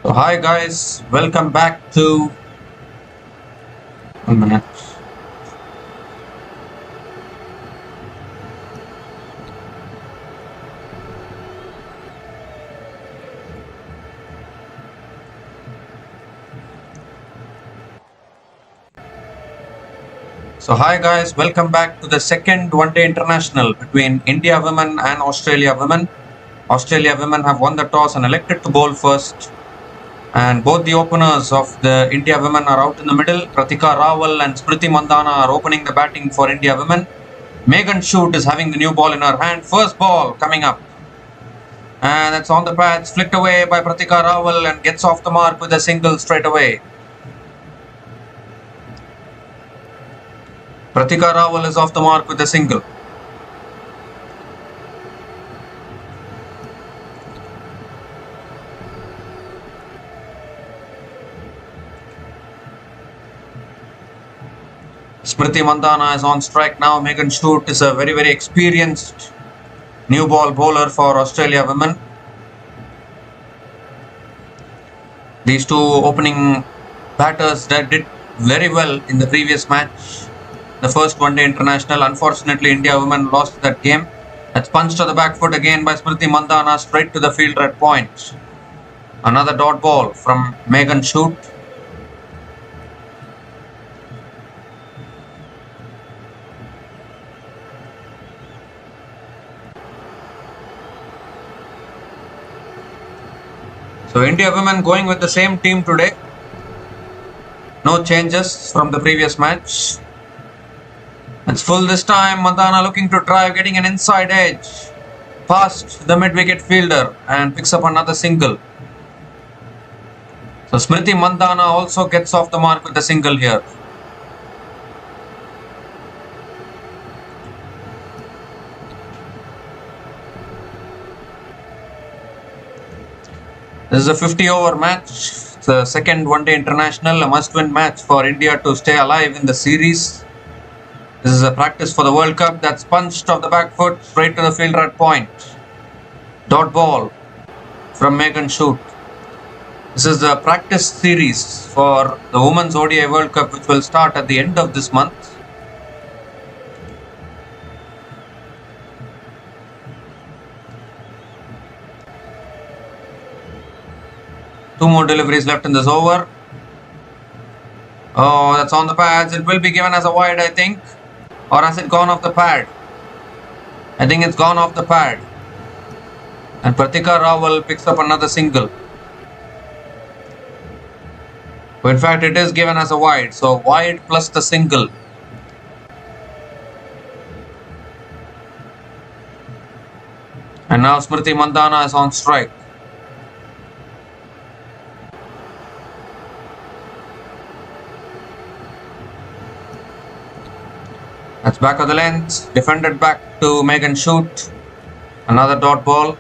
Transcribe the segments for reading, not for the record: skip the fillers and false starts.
So hi guys, welcome back to 1 minute. So hi guys, welcome back to the second one-day international between India women and Australia women. Australia women have won the toss and elected to bowl first. And both the openers of the India women are out in the middle. Pratika Rawal and Smriti Mandhana are opening the batting for India women. Megan Shute is having the new ball in her hand. First ball coming up. And it's on the pads, flicked away by Pratika Rawal and gets off the mark with a single straight away. Pratika Rawal is off the mark with a single. Smriti Mandhana is on strike now. Megan Shute is a very experienced new ball bowler for Australia women. These two opening batters that did very well in the previous match. The first one-day international. Unfortunately, India women lost that game. That's punched to the back foot again by Smriti Mandhana straight to the fielder at point. Another dot ball from Megan Shute. So India women going with the same team today. No changes from the previous match. It's full this time. Mandhana looking to try getting an inside edge past the mid-wicket fielder and picks up another single. So Smriti Mandhana also gets off the mark with a single here. This is a 50-over match. It's the second one-day international, a must-win match for India to stay alive in the series. This is a practice for the World Cup. That's punched off the back foot straight to the fielder at point. Dot ball from Megan Shute. This is the practice series for the Women's ODI World Cup, which will start at the end of this month. Two more deliveries left in this over. Oh, that's on the pads. It will be given as a wide, I think. Or has it gone off the pad? I think it's gone off the pad. And Pratika Rawal picks up another single. In fact, it is given as a wide. So wide plus the single. And now Smriti Mandhana is on strike. That's back of the length. Defended back to Megan Shute. Another dot ball.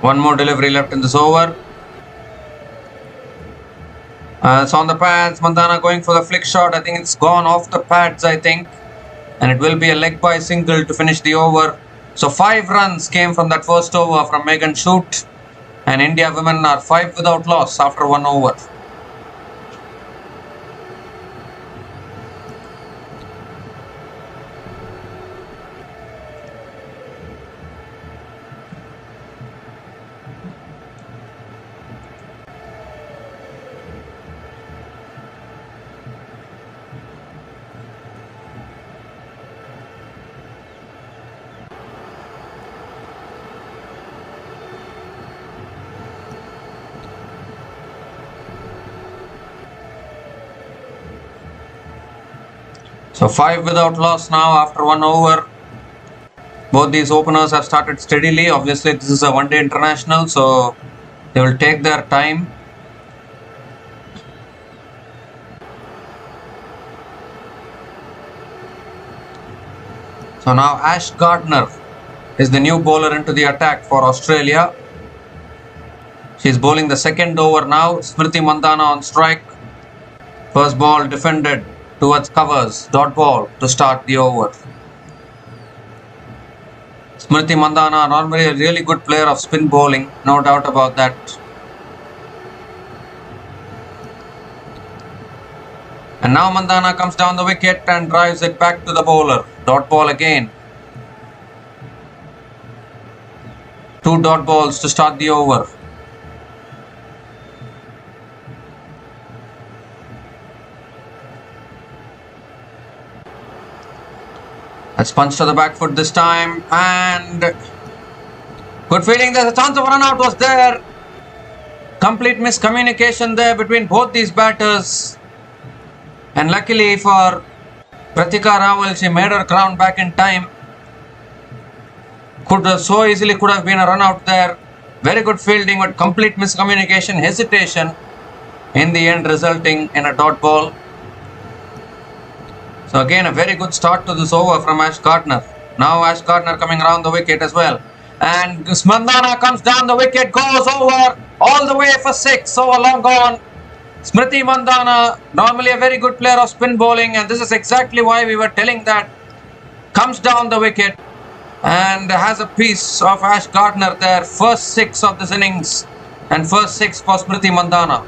One more delivery left in this over. It's on the pads. Mandhana going for the flick shot. I think it's gone off the pads, I think. And it will be a leg by single to finish the over. So 5 runs came from that first over from Megan Shute. And India women are 5 without loss after 1 over. So 5 without loss now after 1 over. Both these openers have started steadily. Obviously, this is a one-day international, so they will take their time. So now Ash Gardner is the new bowler into the attack for Australia. She's bowling the second over now. Smriti Mandhana on strike. First ball defended towards covers. Dot ball to start the over. Smriti Mandhana, normally a really good player of spin bowling, no doubt about that. And now Mandhana comes down the wicket and drives it back to the bowler. Dot ball again. 2 dot balls to start the over. That's punched to the back foot this time, and good fielding. There's a chance of run out was there. Complete miscommunication there between both these batters. And luckily for Pratika Rawal, she made her crown back in time. Could so easily could have been a run out there. Very good fielding, but complete miscommunication, hesitation in the end resulting in a dot ball. So again a very good start to this over from Ash Gardner. Now Ash Gardner coming around the wicket as well. And Mandhana comes down the wicket, goes over all the way for 6, so long gone. Smriti Mandhana, normally a very good player of spin bowling, and this is exactly why we were telling that. Comes down the wicket and has a piece of Ash Gardner there. First 6 of this innings and first 6 for Smriti Mandhana.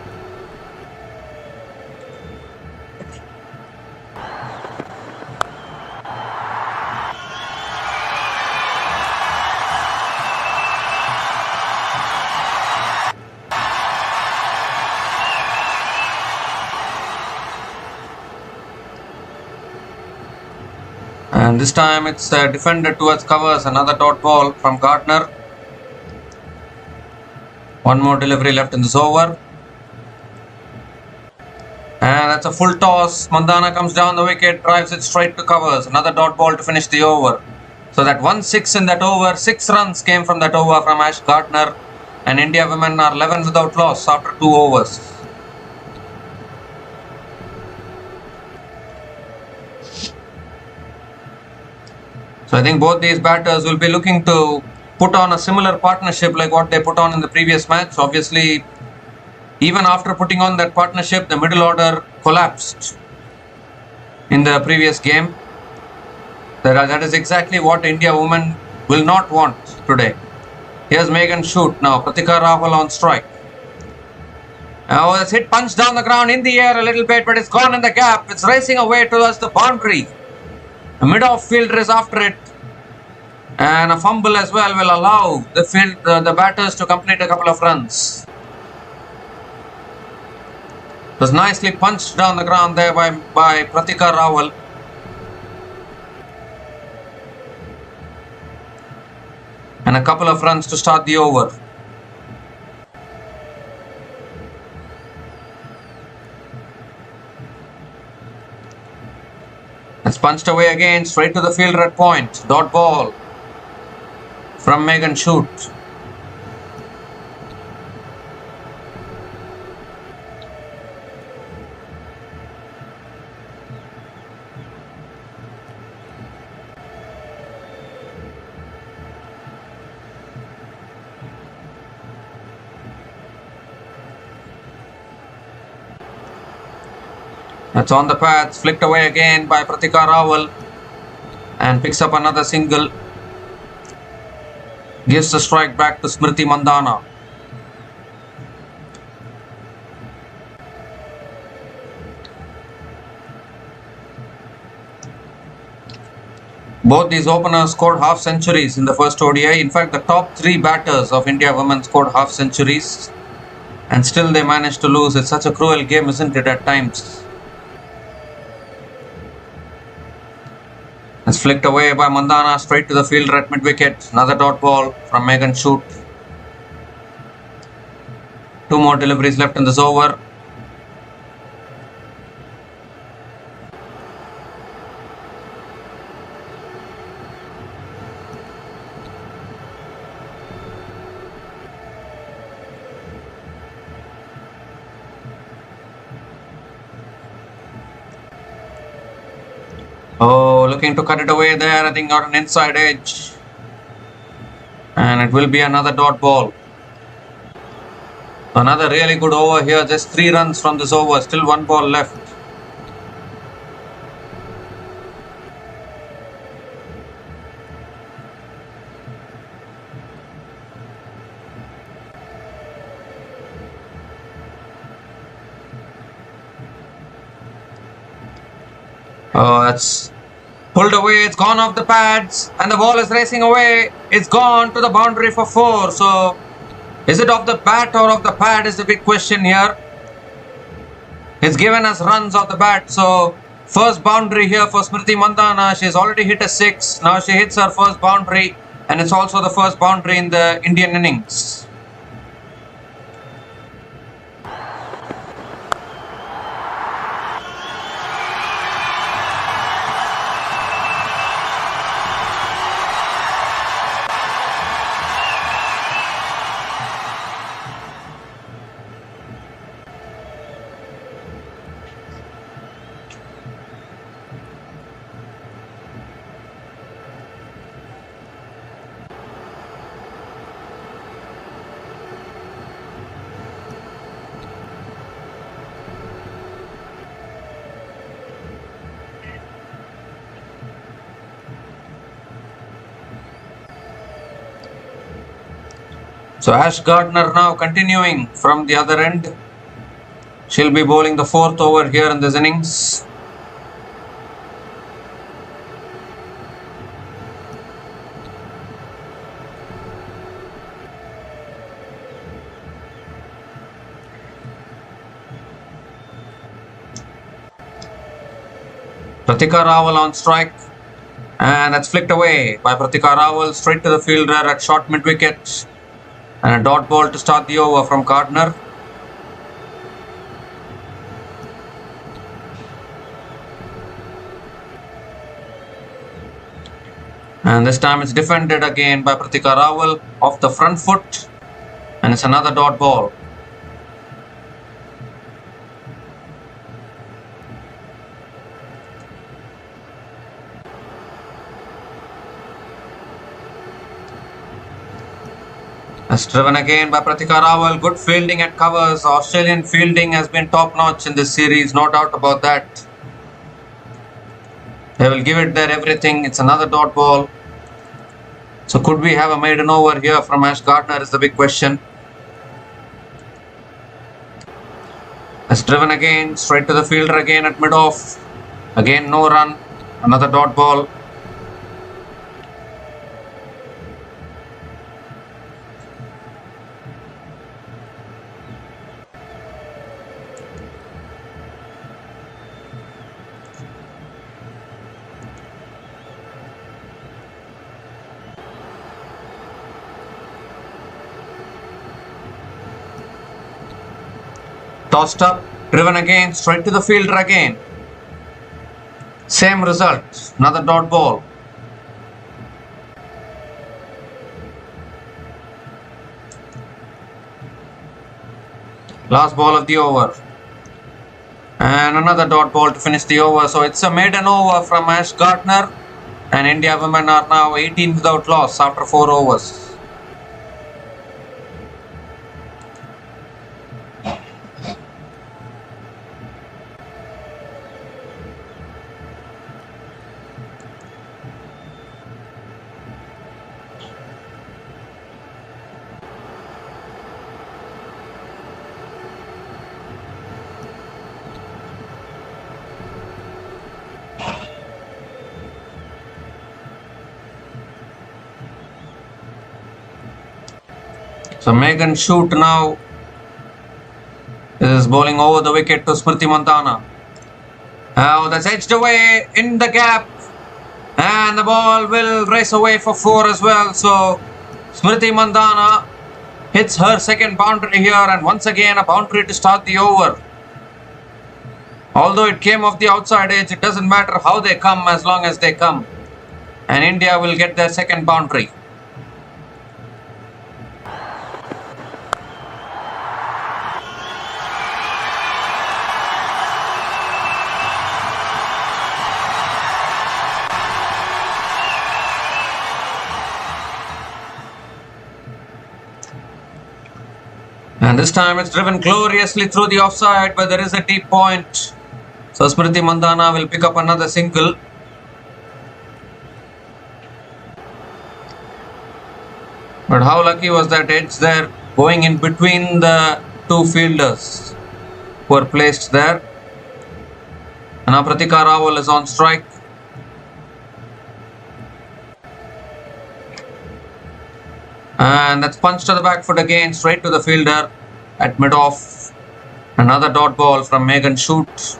And this time it's defended towards covers. Another dot ball from Gardner. One more delivery left in this over. And that's a full toss. Mandhana comes down the wicket, drives it straight to covers. Another dot ball to finish the over. So that 1-6 in that over. 6 runs came from that over from Ash Gardner. And India women are 11 without loss after 2 overs. So I think both these batters will be looking to put on a similar partnership like what they put on in the previous match. Obviously, even after putting on that partnership, the middle order collapsed in the previous game. That is exactly what India women will not want today. Here's Megan Shoot now. Pratika Rahul on strike. Now it's hit, punched down the ground in the air a little bit, but it's gone in the gap. It's racing away towards the boundary. The mid-off fielder is after it, and a fumble as well will allow the batters to complete a couple of runs. It was nicely punched down the ground there by Pratika Rawal. And a couple of runs to start the over. It's punched away again, straight to the fielder at point. Dot ball from Megan Shoot. That's on the pads, flicked away again by Pratika Rawal and picks up another single. Gives the strike back to Smriti Mandhana. Both these openers scored half centuries in the first ODI. In fact, the top 3 batters of India women scored half centuries, and still they managed to lose. It's such a cruel game, isn't it, at times? It's flicked away by Mandhana straight to the fielder at mid-wicket. Another dot ball from Megan Shoot. 2 more deliveries left in this over. Oh, looking to cut it away there. I think got an inside edge. And it will be another dot ball. Another really good over here. Just 3 runs from this over. Still 1 ball left. Oh, that's pulled away. It's gone off the pads. And the ball is racing away. It's gone to the boundary for 4. So, is it off the bat or off the pad is the big question here. It's given us runs off the bat. So, first boundary here for Smriti Mandhana. She's already hit a 6. Now she hits her first boundary. And it's also the first boundary in the Indian innings. So Ash Gardner now continuing from the other end. She'll be bowling the 4th over here in this innings. Pratika Rawal on strike. And that's flicked away by Pratika Rawal straight to the fielder at short mid-wicket. And a dot ball to start the over from Gardner. And this time it's defended again by Pratika Rawal off the front foot. And it's another dot ball. That's driven again by Pratika Rawal. Good fielding at covers. Australian fielding has been top-notch in this series, no doubt about that. They will give it their everything. It's another dot ball. So could we have a maiden over here from Ash Gardner is the big question. That's driven again, straight to the fielder again at mid-off. Again no run. Another dot ball. Tossed up, driven again, straight to the fielder again. Same result, another dot ball. Last ball of the over. And another dot ball to finish the over. So it's a maiden over from Ash Gardner. And India women are now 18 without loss after 4 overs. So Megan Shoot now is bowling over the wicket to Smriti Mandhana. Now that's edged away in the gap. And the ball will race away for 4 as well. So Smriti Mandhana hits her second boundary here. And once again a boundary to start the over. Although it came off the outside edge, it doesn't matter how they come as long as they come. And India will get their second boundary. And this time it's driven gloriously through the offside, but there is a deep point. So Smriti Mandhana will pick up another single. But how lucky was that edge there, going in between the two fielders who were placed there. And now Pratika Rawal is on strike. And that's punched to the back foot again, straight to the fielder at mid-off. Another dot ball from Megan Shute.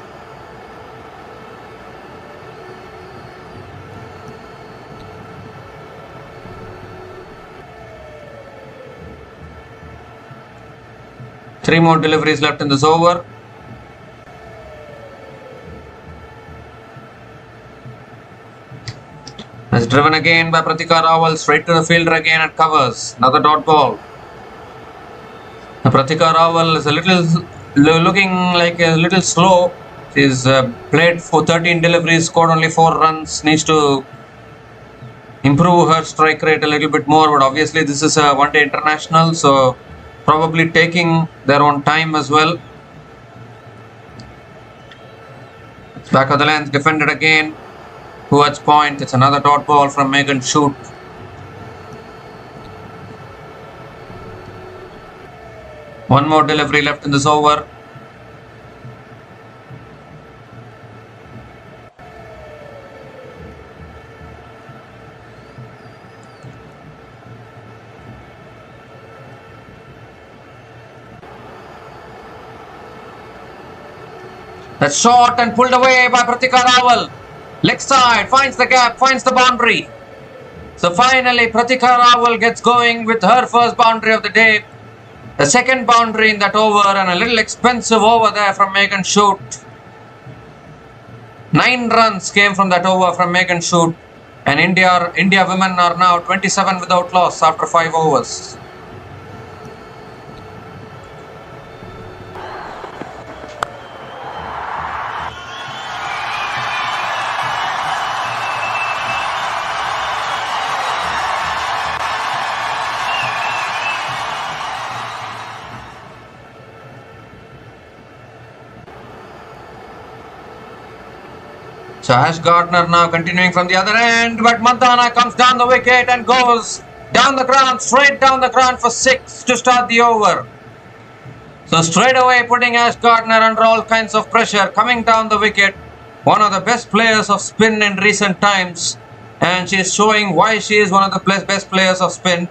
Three more deliveries left in this over. It's driven again by Pratika Rawal, straight to the fielder again and covers. Another dot ball. Pratika Rawal is looking like a little slow. She's played for 13 deliveries, scored only 4 runs. Needs to improve her strike rate a little bit more, but obviously this is a one-day international, so probably taking their own time as well. It's back of the length, defended again towards point. It's another dot ball from Megan Shute. One more delivery left in this over. That's short and pulled away by Pratika Rawal. Leg side, finds the gap, finds the boundary. So finally Pratika Rawal gets going with her first boundary of the day. The second boundary in that over, and a little expensive over there from Megan Shute. 9 runs came from that over from Megan Shute. And India women are now 27 without loss after 5 overs. So Ash Gardner now continuing from the other end, but Mandhana comes down the wicket and goes down the ground, straight down the ground for 6 to start the over. So straight away putting Ash Gardner under all kinds of pressure, coming down the wicket. One of the best players of spin in recent times, and she is showing why she is one of the best players of spin.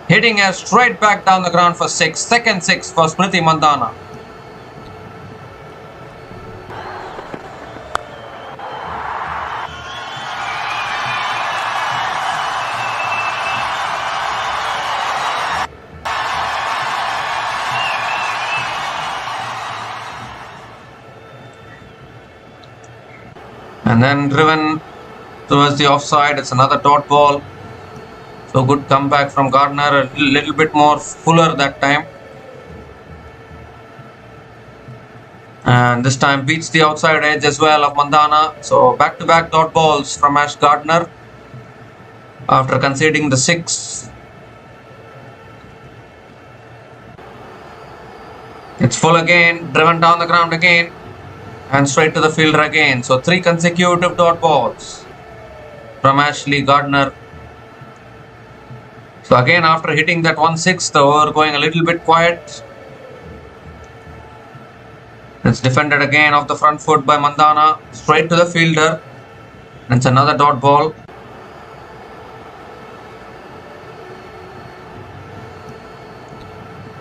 Hitting her straight back down the ground for 6, second 6 for Smriti Mandhana. And then driven towards the offside. It's another dot ball. So good comeback from Gardner. A little bit more fuller that time. And this time beats the outside edge as well of Mandhana. So back-to-back dot balls from Ash Gardner after conceding the 6. It's full again. Driven down the ground again. And straight to the fielder again. So 3 consecutive dot balls from Ashley Gardner. So again, after hitting that 1/6, the over going a little bit quiet. It's defended again off the front foot by Mandhana. Straight to the fielder. And it's another dot ball.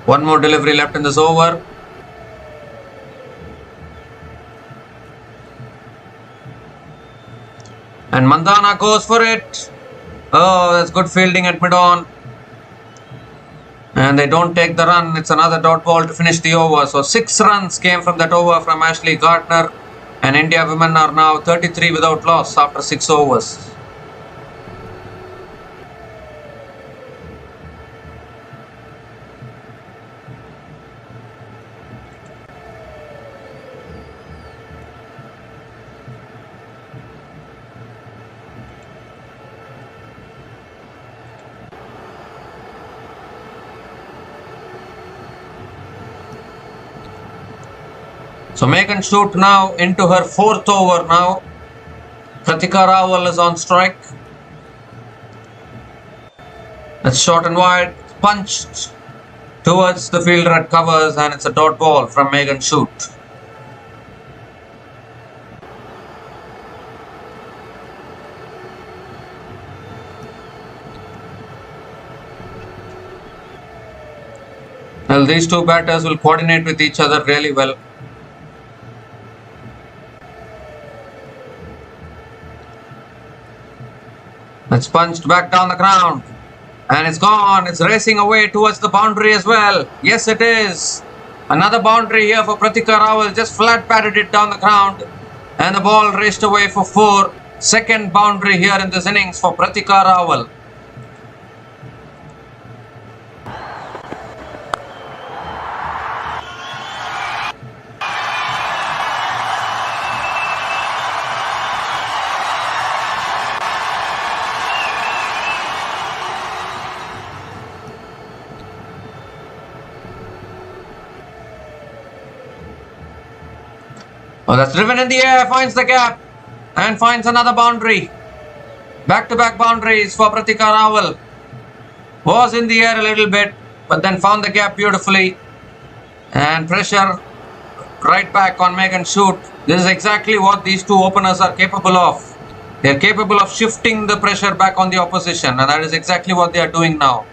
One more delivery left in this over. And Mandhana goes for it. Oh, that's good fielding at mid-on. And they don't take the run. It's another dot ball to finish the over. So 6 runs came from that over from Ashley Gardner. And India women are now 33 without loss after 6 overs. So Megan Shoot now into her 4th over now. Pratika Rawal is on strike. It's short and wide, punched towards the fielder at covers, and it's a dot ball from Megan Shoot. Well, these two batters will coordinate with each other really well. It's punched back down the ground. And it's gone. It's racing away towards the boundary as well. Yes, it is. Another boundary here for Pratika Rawal. Just flat batted it down the ground. And the ball raced away for 4. Second boundary here in this innings for Pratika Rawal. Oh, that's driven in the air, finds the gap and finds another boundary. Back-to-back boundaries for Pratika Rawal. Was in the air a little bit, but then found the gap beautifully. And pressure right back on Megan Shoot. This is exactly what these two openers are capable of. They are capable of shifting the pressure back on the opposition, and that is exactly what they are doing now.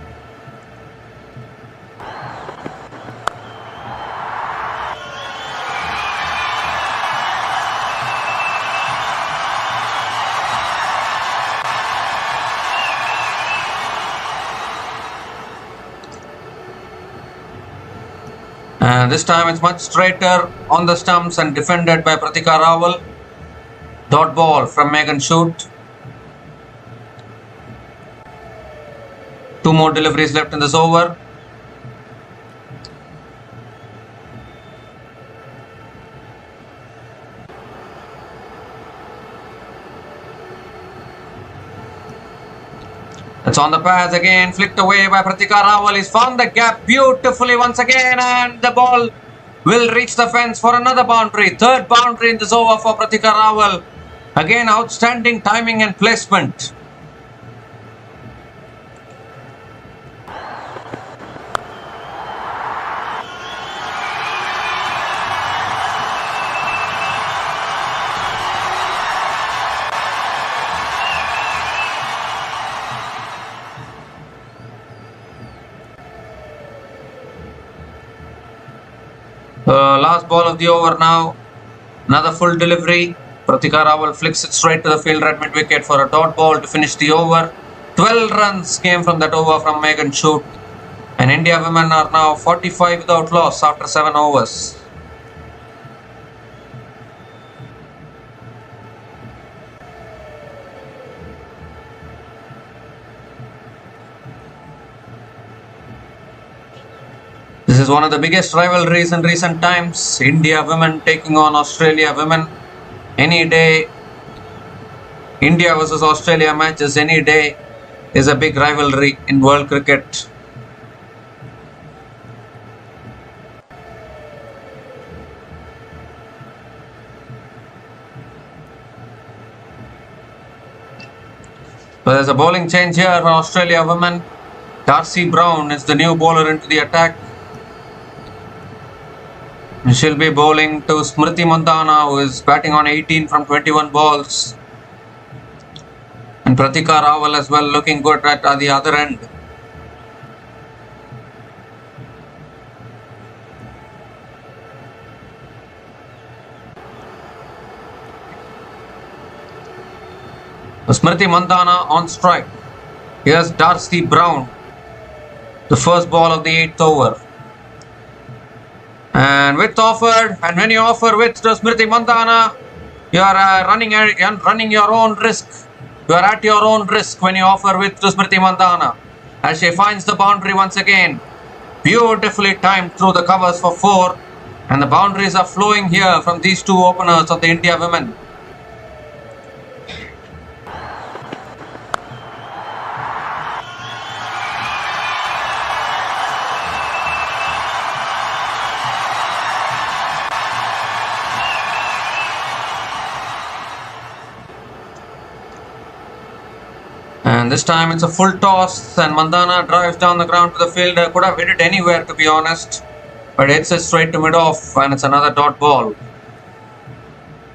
And this time it's much straighter on the stumps and defended by Pratika Rawal. Dot ball from Megan Shoot. 2 more deliveries left in this over. It's on the pads again, flicked away by Pratika Rawal. He's found the gap beautifully once again, and the ball will reach the fence for another boundary. 3rd boundary in this over for Pratika Rawal. Again, outstanding timing and placement. Last ball of the over now. Another full delivery. Pratika Rawal flicks it straight to the fielder at mid-wicket for a dot ball to finish the over. 12 runs came from that over from Megan Shoot. And India women are now 45 without loss after 7 overs. This is one of the biggest rivalries in recent times. India women taking on Australia women. Any day, India versus Australia matches any day is a big rivalry in world cricket. So there's a bowling change here for Australia women. Darcy Brown is the new bowler into the attack. She'll be bowling to Smriti Mandhana, who is batting on 18 from 21 balls. And Pratika Rawal as well, looking good at the other end. Smriti Mandhana on strike. Here's Darcy Brown, the first ball of the 8th over. And width offered, and when you offer width to Smriti Mandhana, you are running your own risk. You are at your own risk when you offer width to Smriti Mandhana. As she finds the boundary once again. Beautifully timed through the covers for 4. And the boundaries are flowing here from these two openers of the India women. And this time it's a full toss and Mandana drives down the ground to the fielder. Could have hit it anywhere, to be honest, but hits it straight to mid-off and it's another dot ball.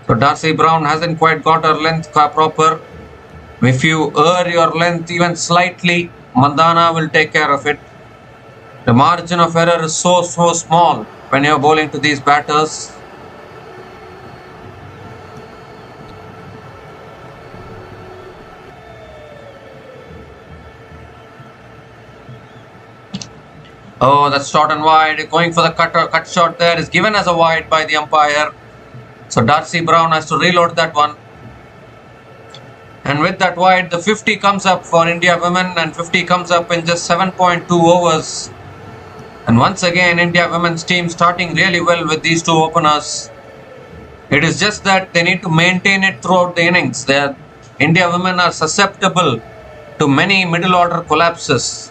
So Darcy Brown hasn't quite got her length proper. If you err your length even slightly, Mandana will take care of it. The margin of error is so small when you're bowling to these batters. Oh, that's short and wide. Going for the cut shot there is given as a wide by the umpire. So Darcy Brown has to reload that one. And with that wide, the 50 comes up for India women, and 50 comes up in just 7.2 overs. And once again, India women's team starting really well with these two openers. It is just that they need to maintain it throughout the innings. India women are susceptible to many middle order collapses,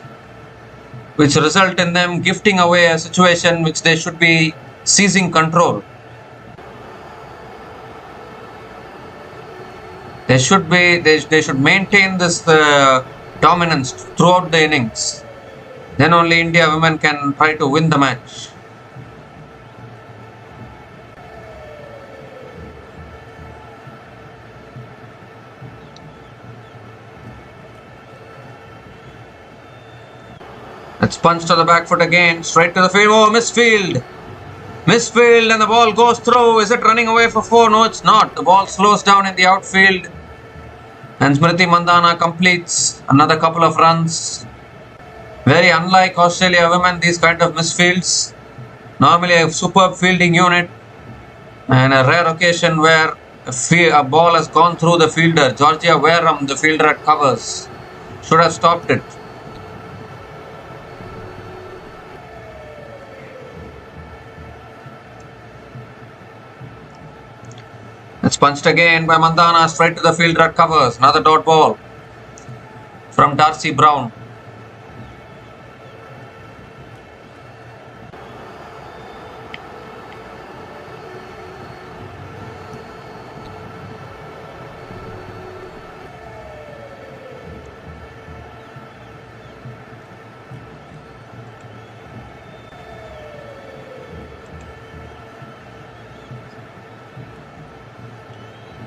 which result in them gifting away a situation which they should be seizing control. They should maintain this dominance throughout the innings. Then only India women can try to win the match. It's punched to the back foot again, straight to the field. Oh, misfield. Misfield and the ball goes through. Is it running away for 4? No, it's not. The ball slows down in the outfield. And Smriti Mandana completes another couple of runs. Very unlike Australia women, these kind of misfields. Normally a superb fielding unit. And a rare occasion where a ball has gone through the fielder. Georgia Wareham, the fielder at covers, should have stopped it. It's punched again by Mandana straight to the fielder at covers. Another dot ball from Darcy Brown.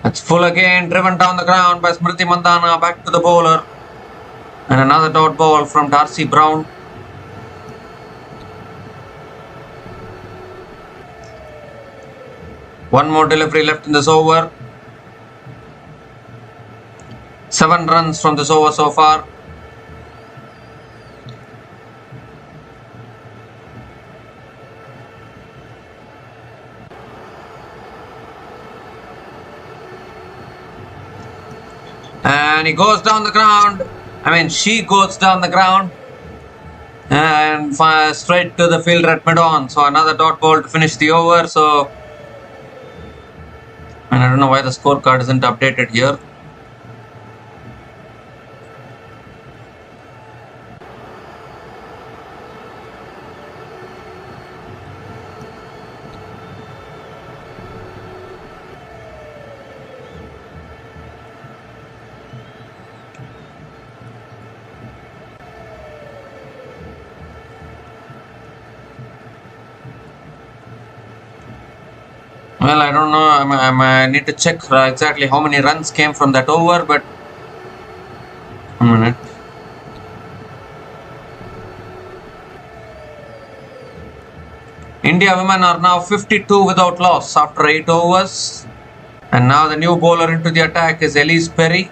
It's full again, driven down the ground by Smriti Mandana, back to the bowler. And another dot ball from Darcy Brown. One more delivery left in this over. 7 runs from this over so far. And he goes down the ground. She goes down the ground and fires straight to the fielder at mid-on. So another dot ball to finish the over. And I don't know why the scorecard isn't updated here. Well, I don't know. I need to check exactly how many runs came from that over, but a minute. India women are now 52 without loss after 8 overs. And now the new bowler into the attack is Elise Perry.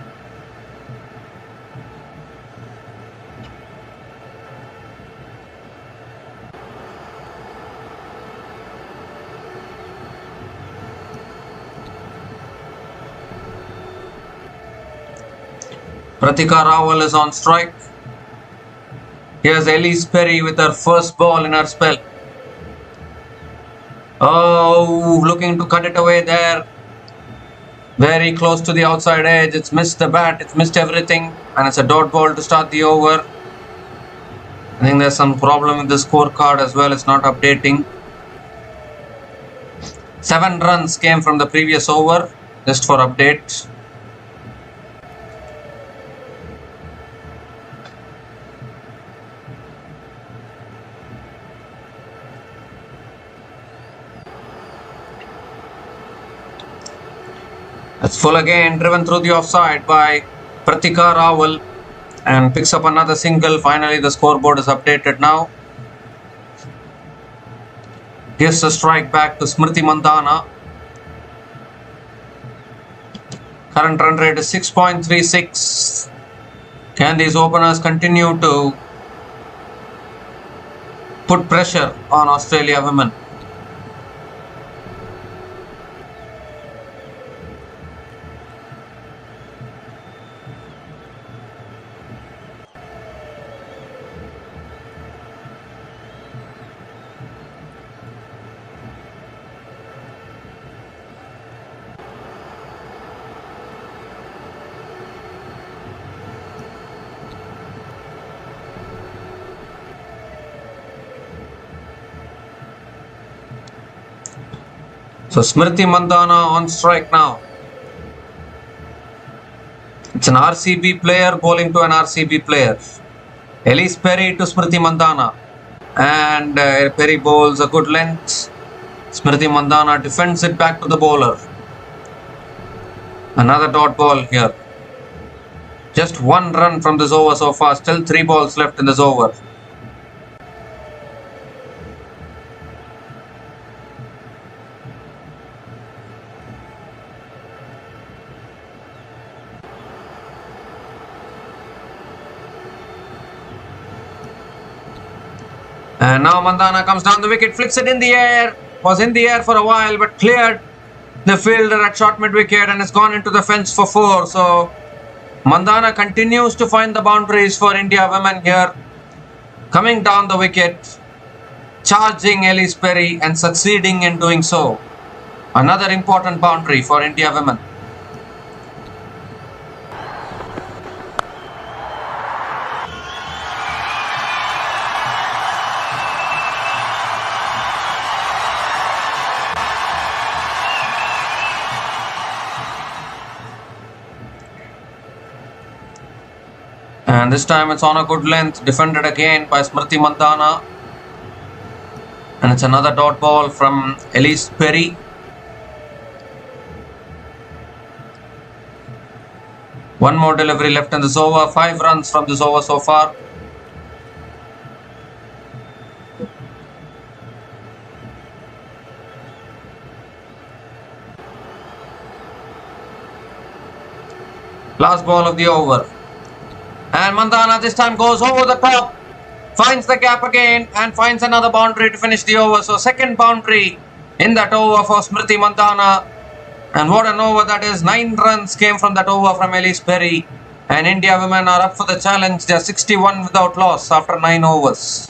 Pratika Rawal is on strike. Here's Elise Perry with her first ball in her spell. Oh, looking to cut it away there. Very close to the outside edge. It's missed the bat. It's missed everything. And it's a dot ball to start the over. I think there's some problem with the scorecard as well. It's not updating. 7 runs came from the previous over. Just for update. It's full again, driven through the offside by Pratika Rawal and picks up another single. Finally, the scoreboard is updated now. Gives a strike back to Smriti Mandhana. Current run rate is 6.36. Can these openers continue to put pressure on Australia women? So Smriti Mandhana on strike now. It's an RCB player bowling to an RCB player. Elise Perry to Smriti Mandhana. And Perry bowls a good length. Smriti Mandhana defends it back to the bowler. Another dot ball here. Just one run from this over so far. Still 3 balls left in this over. And now Mandhana comes down the wicket, flicks it in the air. Was in the air for a while but cleared the fielder at short mid wicket and has gone into the fence for 4. So Mandhana continues to find the boundaries for India women here. Coming down the wicket, charging Elise Perry and succeeding in doing so. Another important boundary for India women. And this time it's on a good length, defended again by Smriti Mandhana. And it's another dot ball from Elise Perry. One more delivery left in this over. 5 runs from this over so far. Last ball of the over. And Mandhana this time goes over the top, finds the gap again and finds another boundary to finish the over. So second boundary in that over for Smriti Mandhana. And what an over that is. 9 runs came from that over from Elise Perry. And India women are up for the challenge. They are 61 without loss after 9 overs.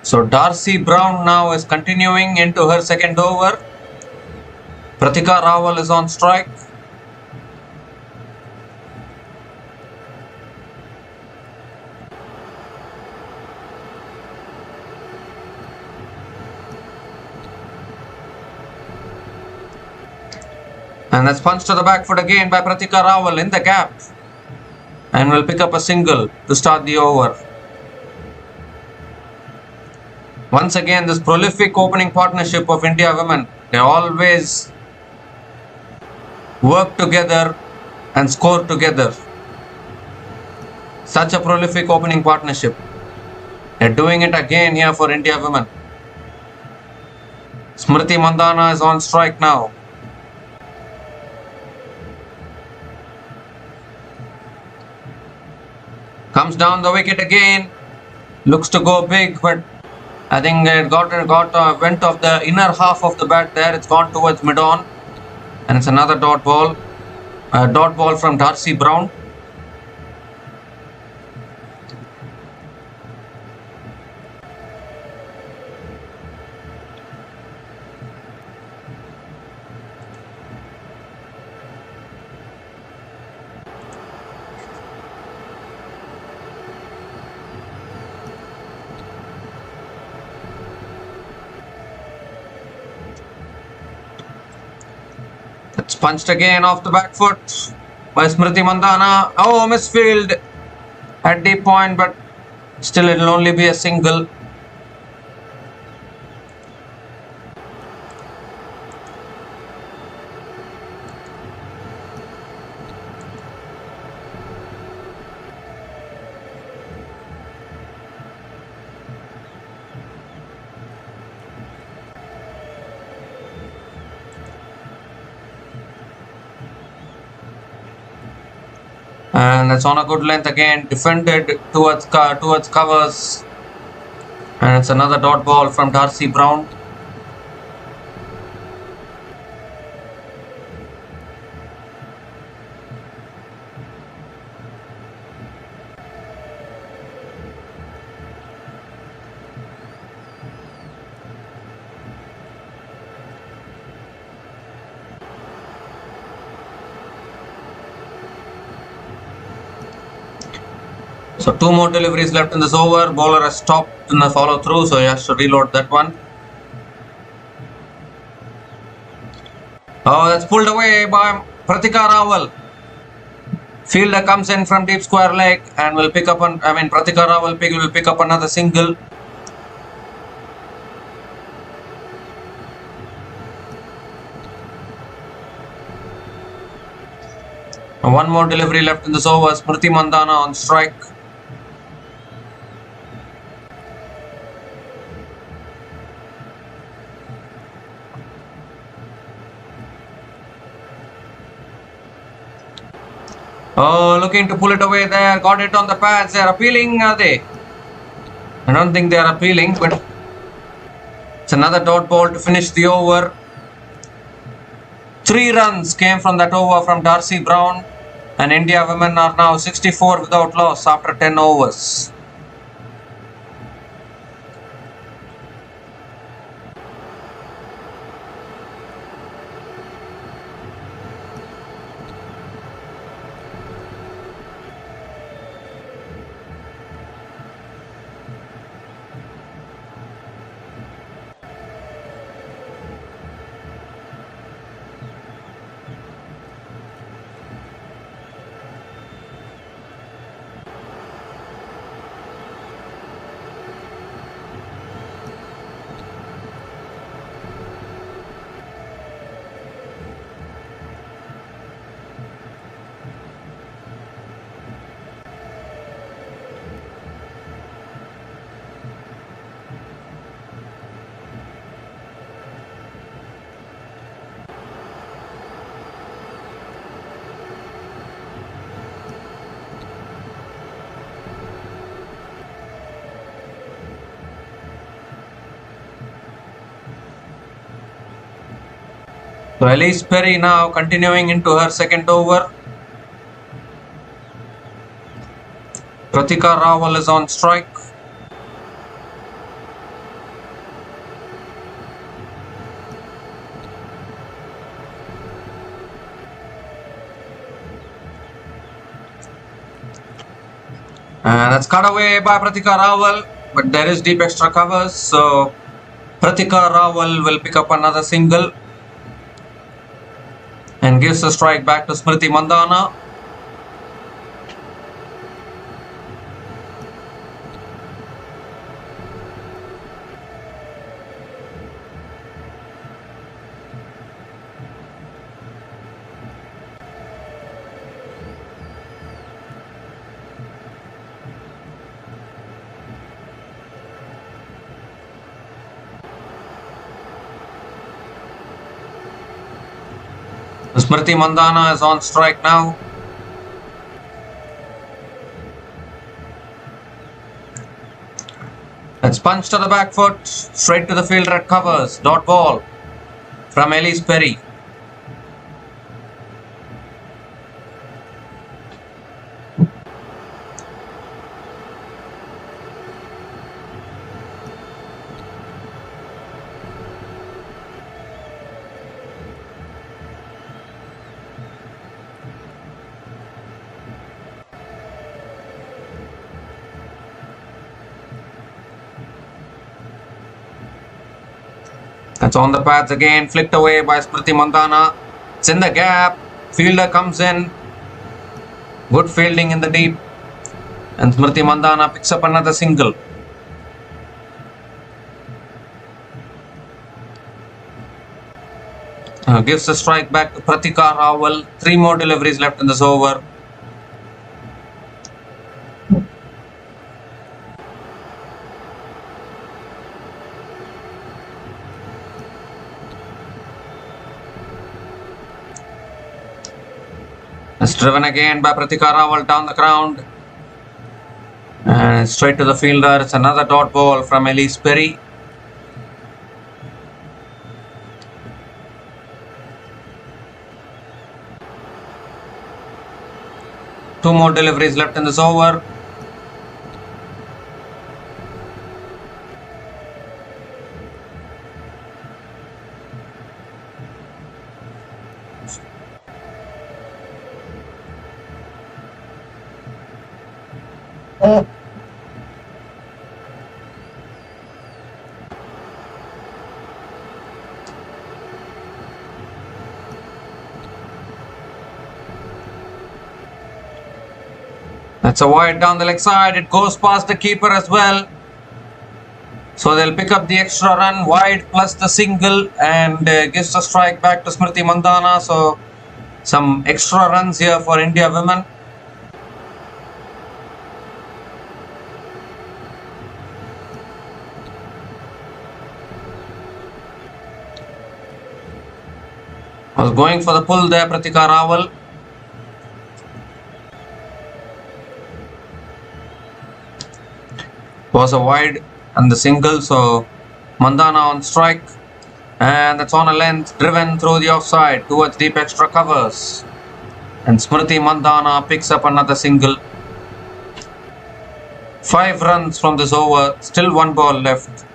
So Darcy Brown now is continuing into her second over. Pratika Rawal is on strike. And that's punched to the back foot again by Pratika Rawal in the gap. And will pick up a single to start the over. Once again, this prolific opening partnership of India women, they always work together and score together. Such a prolific opening partnership. They're doing it again here for India women. Smriti Mandhana is on strike now. Comes down the wicket again. Looks to go big, but I think it went off the inner half of the bat there. It's gone towards mid-on. And it's another dot ball. A dot ball from Darcy Brown. punched again off the back foot by Smriti Mandhana. Oh, misfield at deep point, but still it will only be a single. And it's on a good length again, defended towards covers. And it's another dot ball from Darcy Brown. So 2 more deliveries left in this over. Bowler has stopped in the follow through, so he has to reload that one. Oh, that's pulled away by Pratika Rawal. Fielder comes in from deep square leg and will pick up Pratika Rawal will pick up another single. And 1 more delivery left in this over. Smriti Mandhana on strike. Oh, looking to pull it away there. Got it on the pads. They are appealing, are they? I don't think they are appealing, but it's another dot ball to finish the over. 3 runs came from that over from Darcy Brown, and India women are now 64 without loss after 10 overs. So Elise Perry now continuing into her second over. Pratika Rawal is on strike. And that's cut away by Pratika Rawal, but there is deep extra covers, so Pratika Rawal will pick up another single and gives the strike back to Smriti Mandhana. Smriti Mandhana is on strike now. It's punched to the back foot, straight to the fielder at covers. Dot ball from Elise Perry. That's on the pads again, flicked away by Smriti Mandhana. It's in the gap. Fielder comes in. Good fielding in the deep. And Smriti Mandhana picks up another single. Gives a strike back to Pratika Rawal. 3 more deliveries left in this over. It's driven again by Pratika Rawal down the ground. And straight to the fielder. It's another dot ball from Elise Perry. Two more deliveries left in this over. That's a wide down the leg side. It goes past the keeper as well. So they'll pick up the extra run wide plus the single and gives a strike back to Smriti Mandhana. So some extra runs here for India women. Was going for the pull there, Pratika Rawal. Was a wide and the single, so Mandhana on strike, and that's on a length, driven through the offside towards deep extra covers, and Smriti Mandhana picks up another single. 5 runs from this over, still 1 ball left.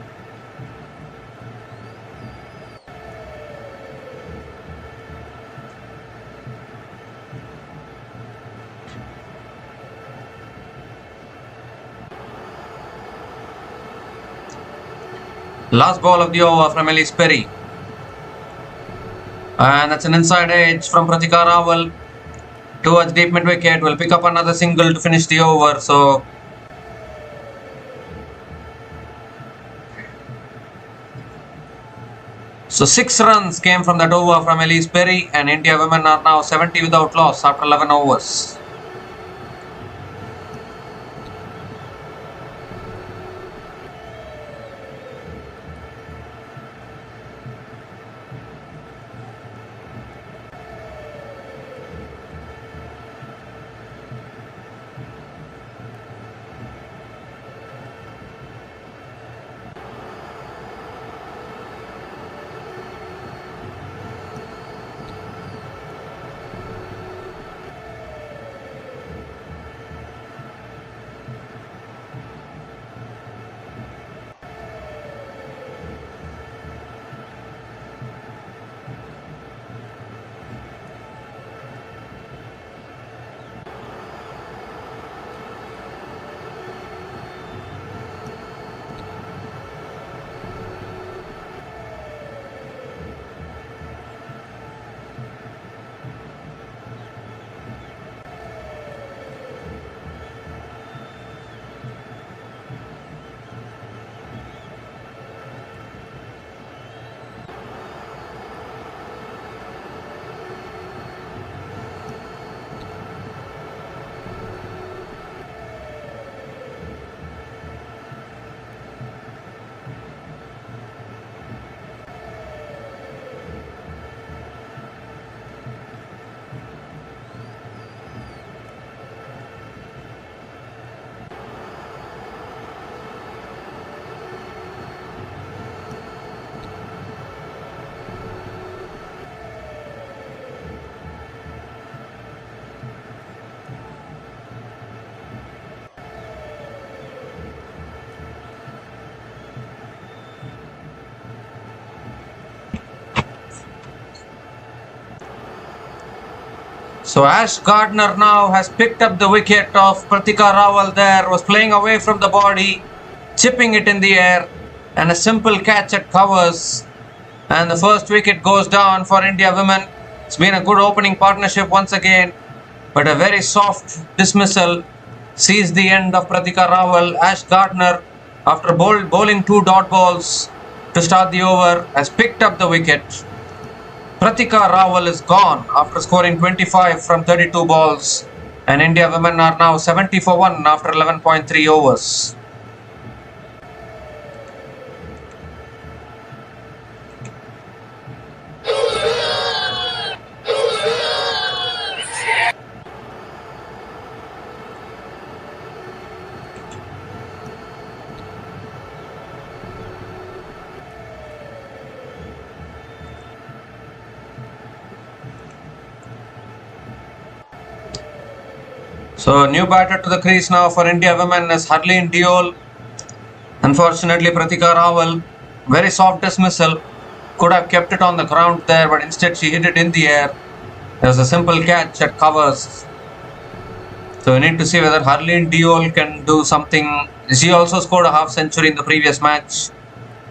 Last ball of the over from Elise Perry. And that's an inside edge from Pratika Rawal towards deep mid wicket. Will pick up another single to finish the over. So So 6 runs came from that over from Elise Perry, and India women are now 70 without loss after 11 overs. So Ash Gardner now has picked up the wicket of Pratika Rawal there, was playing away from the body, chipping it in the air, and a simple catch at covers. And the first wicket goes down for India women. It's been a good opening partnership once again, but a very soft dismissal sees the end of Pratika Rawal. Ash Gardner, after bowling 2 dot balls to start the over, has picked up the wicket. Pratika Rawal is gone after scoring 25 from 32 balls, and India women are now 70 for 1 after 11.3 overs. So, new batter to the crease now for India women is Harleen Deol. Unfortunately, Pratika Rawal, very soft dismissal, could have kept it on the ground there, but instead she hit it in the air. There's a simple catch at covers. So we need to see whether Harleen Deol can do something. She also scored a half century in the previous match.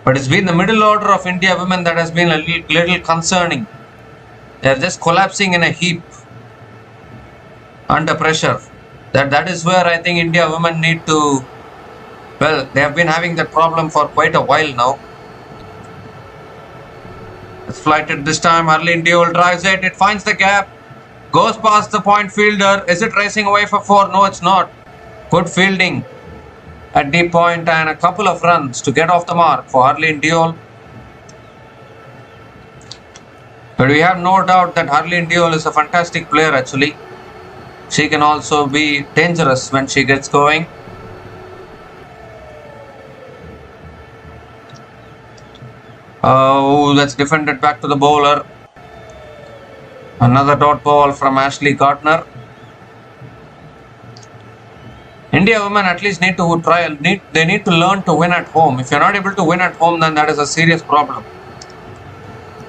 But it's been the middle order of India women that has been a little concerning. They're just collapsing in a heap under pressure. That is where I think India women need to, well, they have been having that problem for quite a while now. It's flighted this time. Harleen Deol drives it. It finds the gap. Goes past the point fielder. Is it racing away for 4? No, it's not. Good fielding at deep point and a couple of runs to get off the mark for Harleen Deol. But we have no doubt that Harleen Deol is a fantastic player actually. She can also be dangerous when she gets going. Oh, that's defended back to the bowler. Another dot ball from Ashley Gardner. India women at least need to try. They need to learn to win at home. If you're not able to win at home, then that is a serious problem.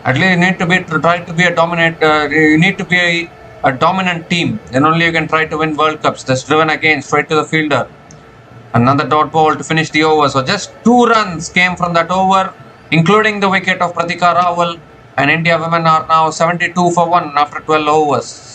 At least you need to try to be a dominant. You need to be a dominant team. Then only you can try to win World Cups. That's driven again straight to the fielder. Another dot ball to finish the over. So just 2 runs came from that over, including the wicket of Pratika Rawal. And India women are now 72 for 1 after 12 overs.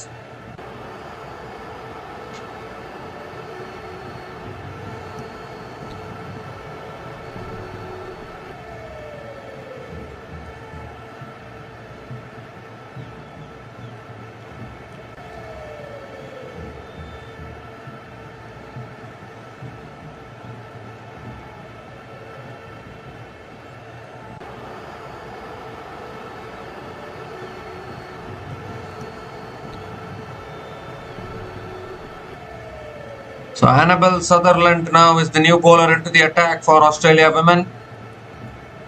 So Annabel Sutherland now is the new bowler into the attack for Australia women.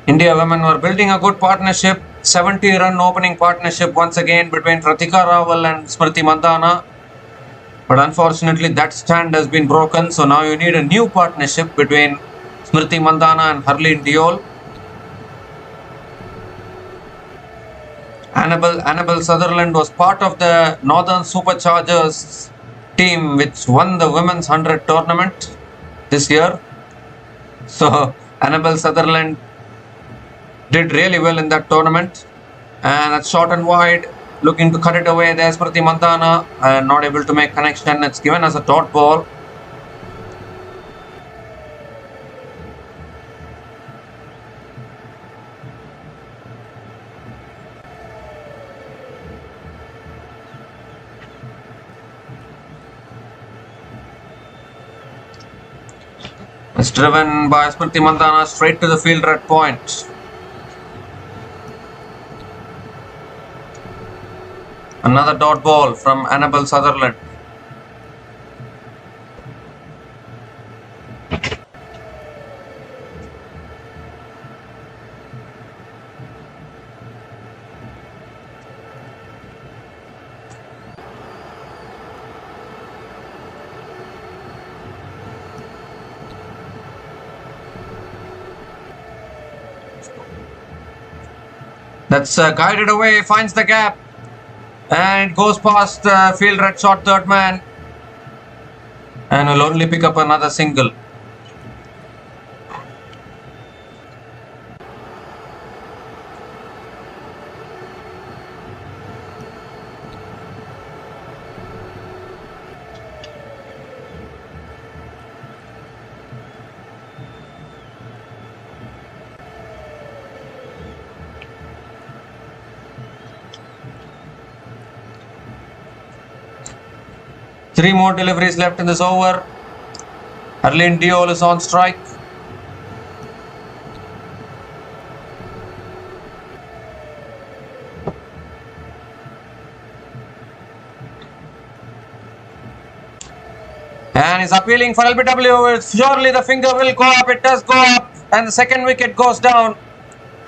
India women were building a good partnership, 70-run opening partnership once again between Pratika Rawal and Smriti Mandhana. But unfortunately that stand has been broken, so now you need a new partnership between Smriti Mandhana and Harleen Deol. Annabel Sutherland was part of the Northern Superchargers team which won the women's 100 tournament this year. So Annabel Sutherland did really well in that tournament, and that's short and wide, looking to cut it away. There's Smriti Mandhana, not able to make connection. It's given as a dot ball. It's driven by Smriti Mandhana straight to the fielder at point. Another dot ball from Annabel Sutherland. That's guided away, finds the gap, and goes past the fielder at short third man, and will only pick up another single. 3 more deliveries left in this over. Harleen Deol is on strike. And he's appealing for LBW. Surely the finger will go up. It does go up. And the second wicket goes down.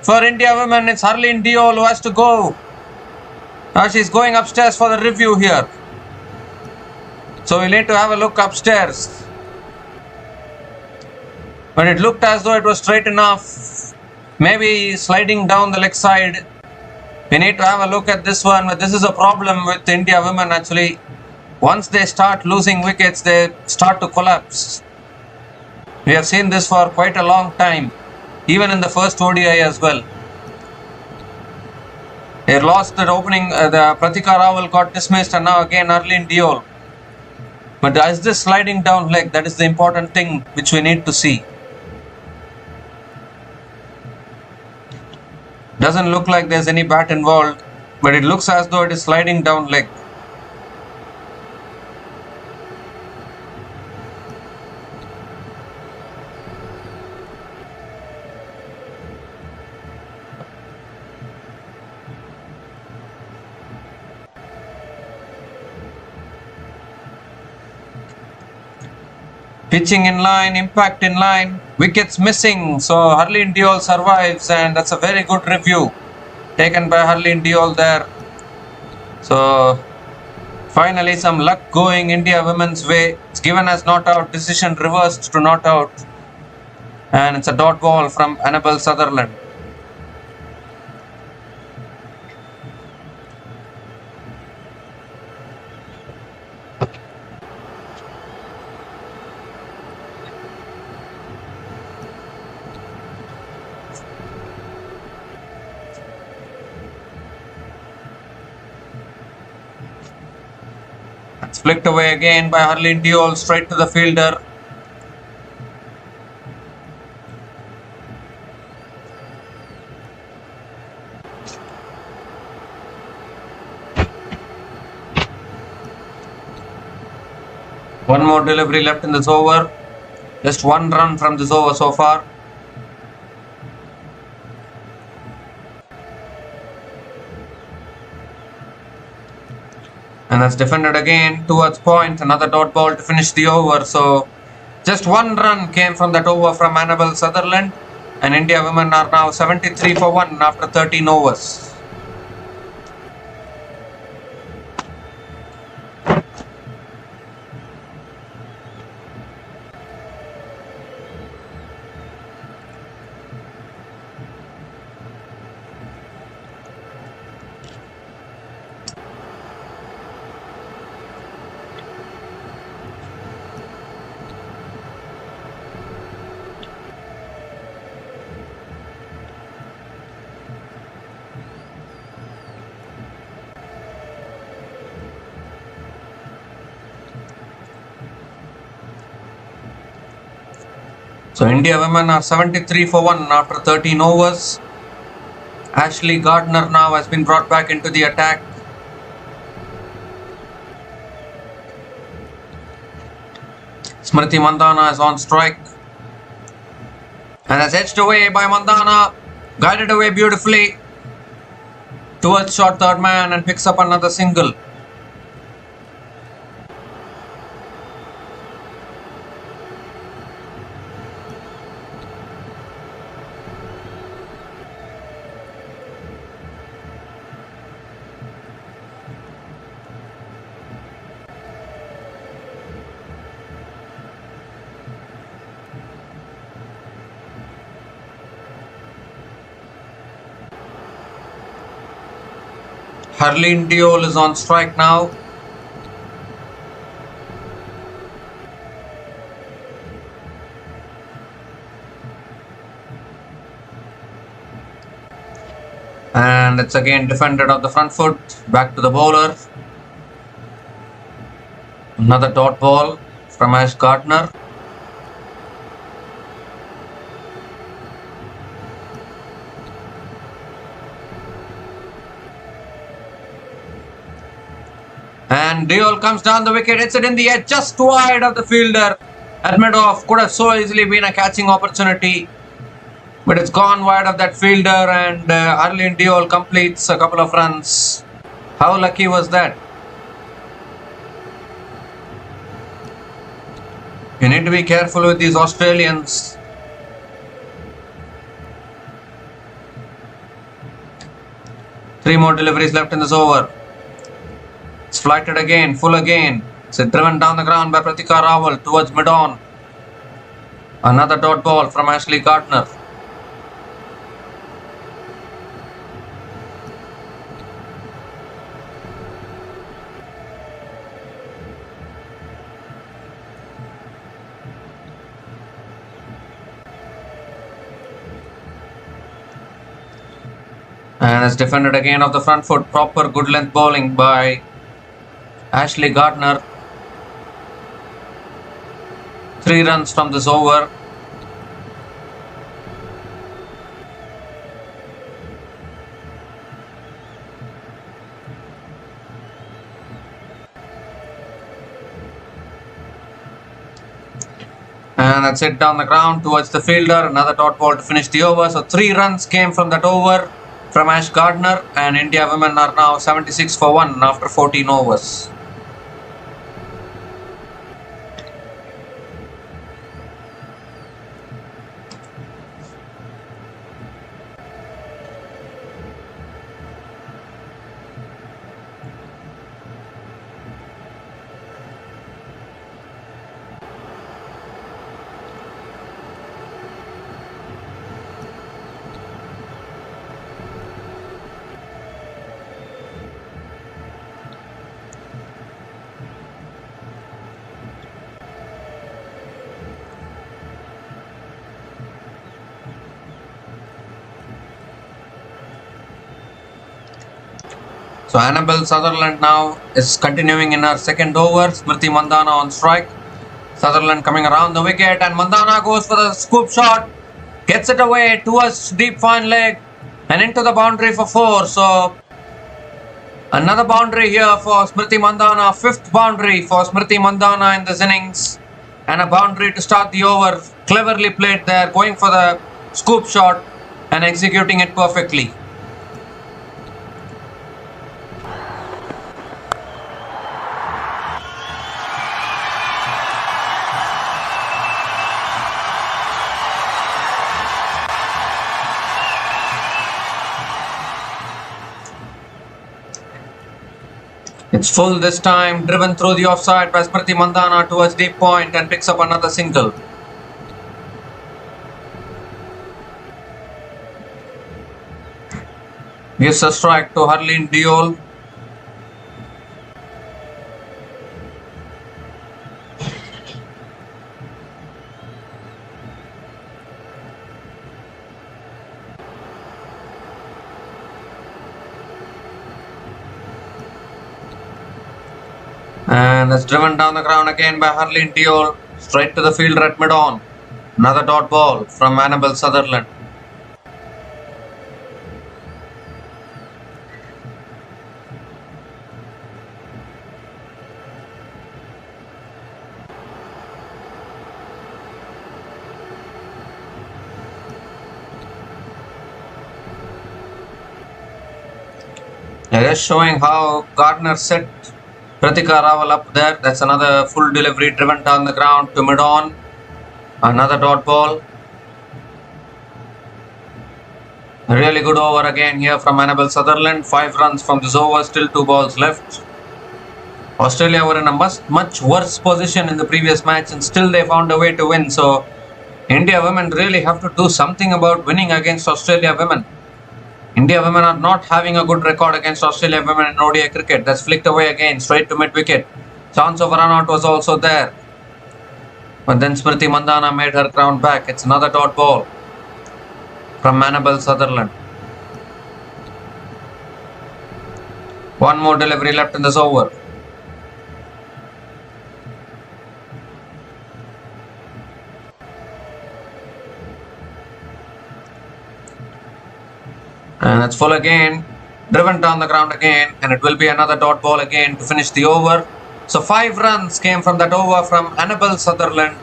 For India women, it's Harleen Deol who has to go. Now she's going upstairs for the review here. So we'll need to have a look upstairs. But it looked as though it was straight enough. Maybe sliding down the leg side. We need to have a look at this one. But this is a problem with India women actually. Once they start losing wickets, they start to collapse. We have seen this for quite a long time. Even in the first ODI as well. They lost the opening, the Pratika Rawal got dismissed, and now again Harleen Deol. But is this sliding down leg? That is the important thing which we need to see. Doesn't look like there's any bat involved, but it looks as though it is sliding down leg. Pitching in line, impact in line, wickets missing. So Harleen Deol survives, and that's a very good review taken by Harleen Deol there. So finally some luck going India women's way. It's given as not out, decision reversed to not out. And it's a dot ball from Annabelle Sutherland. It's flicked away again by Harleen Deol, straight to the fielder. One more delivery left in this over. Just one run from this over so far. And that's defended again towards point. Another dot ball to finish the over. So just one run came from that over from Annabelle Sutherland. And India women are now 73 for 1 after 13 overs. So India women are 73 for 1 after 13 overs. Ashley Gardner now has been brought back into the attack. Smriti Mandhana is on strike. And that's edged away by Mandhana. Guided away beautifully towards short third man and picks up another single. Harleen Deol is on strike now. And it's again defended on the front foot. Back to the bowler. Another dot ball from Ash Gardner. And Deol comes down the wicket, hits it in the edge, just wide of the fielder. Admedov could have so easily been a catching opportunity, but it's gone wide of that fielder, and Arlene Deol completes a couple of runs. How lucky was that? You need to be careful with these Australians. Three more deliveries left in this over. It's flighted again, full again. It's driven down the ground by Pratika Rawal towards mid-on. Another dot ball from Ashley Gardner. And it's defended again off the front foot. Proper good length bowling by Ashley Gardner. 3 runs from this over. And that's it down the ground towards the fielder. Another dot ball to finish the over. So 3 runs came from that over from Ash Gardner, and India women are now 76 for 1 after 14 overs. So Annabelle Sutherland now is continuing in her second over. Smriti Mandhana on strike. Sutherland coming around the wicket, and Mandhana goes for the scoop shot. Gets it away towards deep fine leg and into the boundary for 4. So another boundary here for Smriti Mandhana. 5th boundary for Smriti Mandhana in this innings. And a boundary to start the over. Cleverly played there, going for the scoop shot and executing it perfectly. It's full this time, driven through the offside by Smriti Mandhana towards deep point and picks up another single. Gives a strike to Harleen Deol. And it's driven down the ground again by Harleen Deol. Straight to the fielder at mid-on. Another dot ball from Annabelle Sutherland. Just showing how Gardner set Pratika Rawal up there. That's another full delivery driven down the ground to mid-on. Another dot ball. A really good over again here from Annabelle Sutherland. 5 runs from this over, still 2 balls left. Australia were in a much worse position in the previous match, and still they found a way to win. So India women really have to do something about winning against Australia women. India women are not having a good record against Australia women in ODI cricket. That's flicked away again, straight to mid-wicket. Chance of a run-out was also there. But then Smriti Mandhana made her ground back. It's another dot ball from Annabelle Sutherland. 1 more delivery left in this over. And it's full again. driven down the ground again, and it will be another dot ball again to finish the over. So 5 runs came from that over from Annabel Sutherland,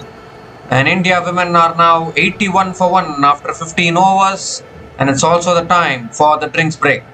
and India women are now 81 for 1 after 15 overs, and it's also the time for the drinks break.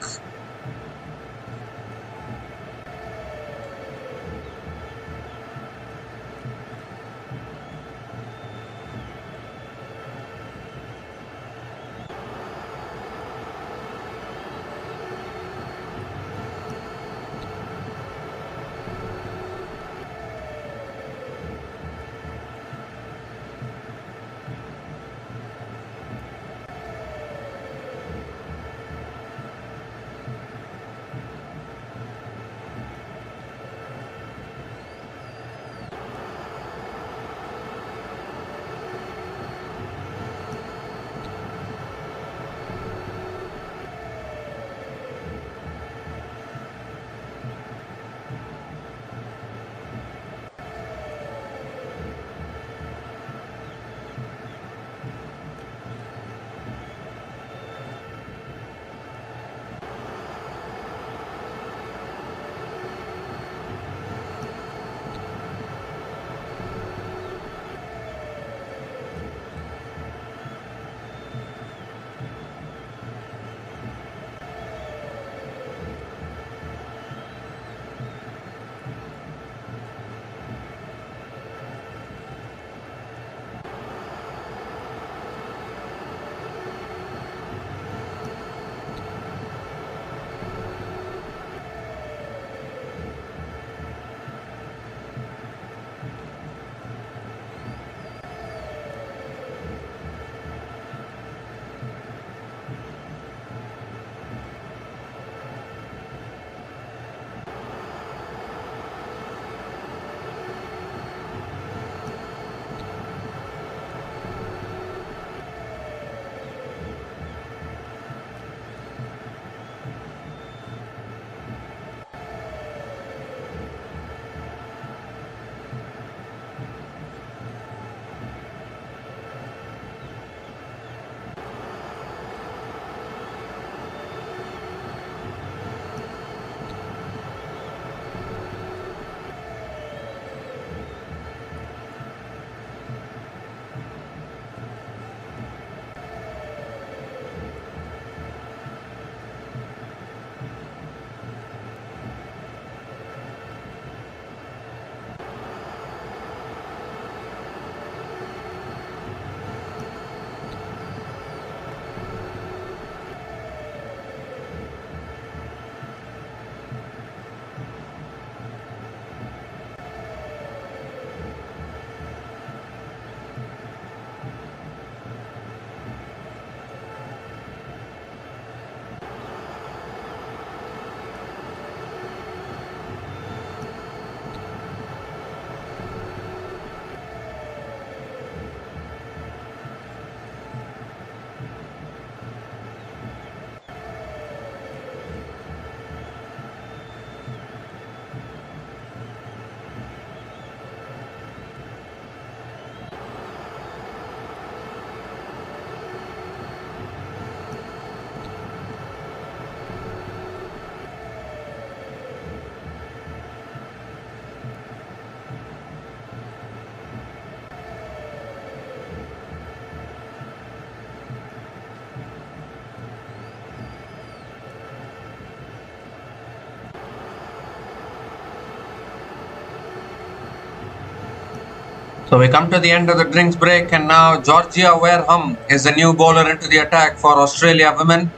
So we come to the end of the drinks break, and now Georgia Wareham is the new bowler into the attack for Australia women.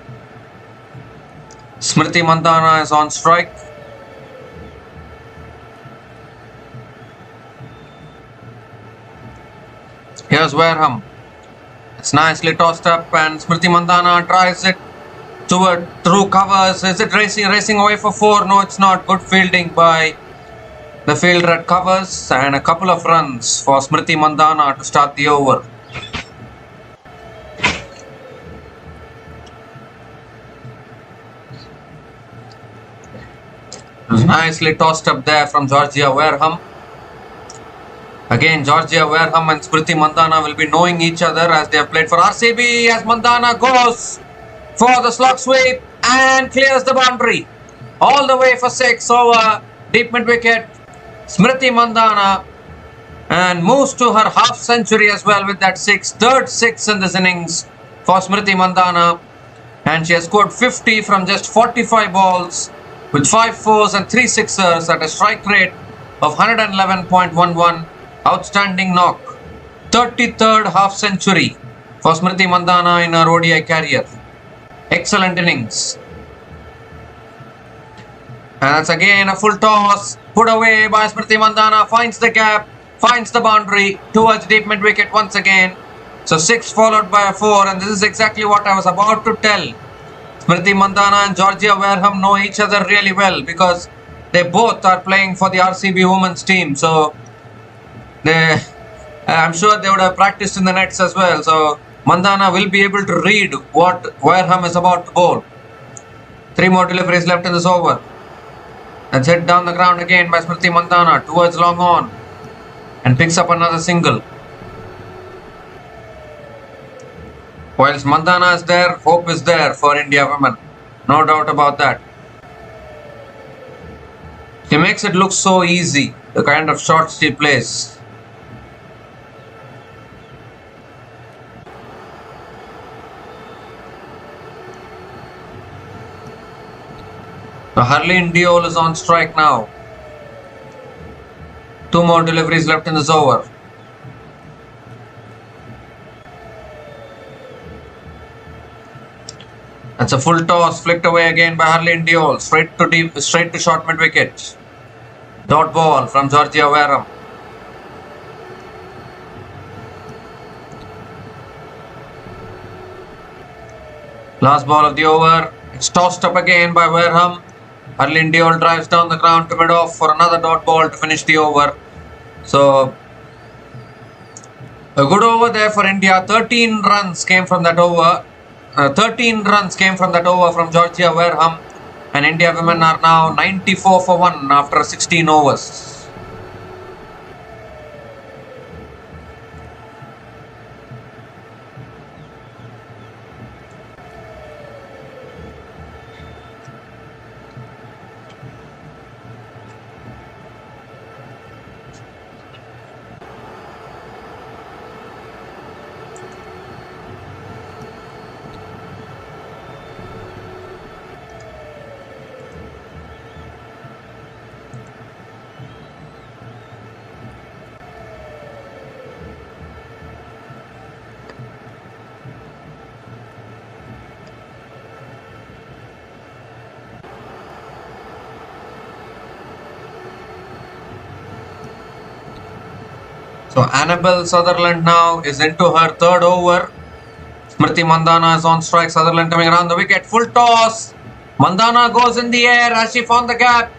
Smriti Mandhana is on strike. Here's Wareham. It's nicely tossed up, and Smriti Mandhana tries it through covers. Is it racing away for 4? No, it's not. Good fielding by the fielder at covers, and a couple of runs for Smriti Mandhana to start the over. It was nicely tossed up there from Georgia Wareham. Again, Georgia Wareham and Smriti Mandhana will be knowing each other as they have played for RCB, as Mandhana goes for the slog sweep, and clears the boundary. All the way for 6 over deep mid wicket. Smriti Mandhana, and moves to her half century as well with that 6. Third 6 in this innings for Smriti Mandhana. And she has scored 50 from just 45 balls with 5 fours and 3 sixers at a strike rate of 111.11. Outstanding knock. 33rd half century for Smriti Mandhana in her ODI career. Excellent innings. And that's again a full toss. Put away by Smriti Mandhana. Finds the gap. Finds the boundary towards deep mid wicket once again. So 6 followed by a 4. And this is exactly what I was about to tell. Smriti Mandhana and Georgia Wareham know each other really well because they both are playing for the RCB women's team. So I'm sure they would have practiced in the nets as well. So Mandhana will be able to read what Wareham is about to bowl. 3 more deliveries left in this over. That's hit down the ground again by Smriti Mandhana towards long on and picks up another single. Whilst Mandhana is there, hope is there for India women. No doubt about that. She makes it look so easy, the kind of shots she plays. So Harleen Deol is on strike now. 2 more deliveries left in this over. That's a full toss, flicked away again by Harleen Deol, straight to short mid wicket. Dot ball from Georgia Wareham. Last ball of the over. It's tossed up again by Wareham. Harleen Deol drives down the ground to mid off for another dot ball to finish the over. So a good over there for India. 13 runs came from that over. 13 runs came from that over from Georgia Wareham, and India women are now 94 for 1 after 16 overs. So Annabelle Sutherland now is into her 3rd over. Smriti Mandhana is on strike. Sutherland coming around the wicket. Full toss. Mandhana goes in the air as she found the gap.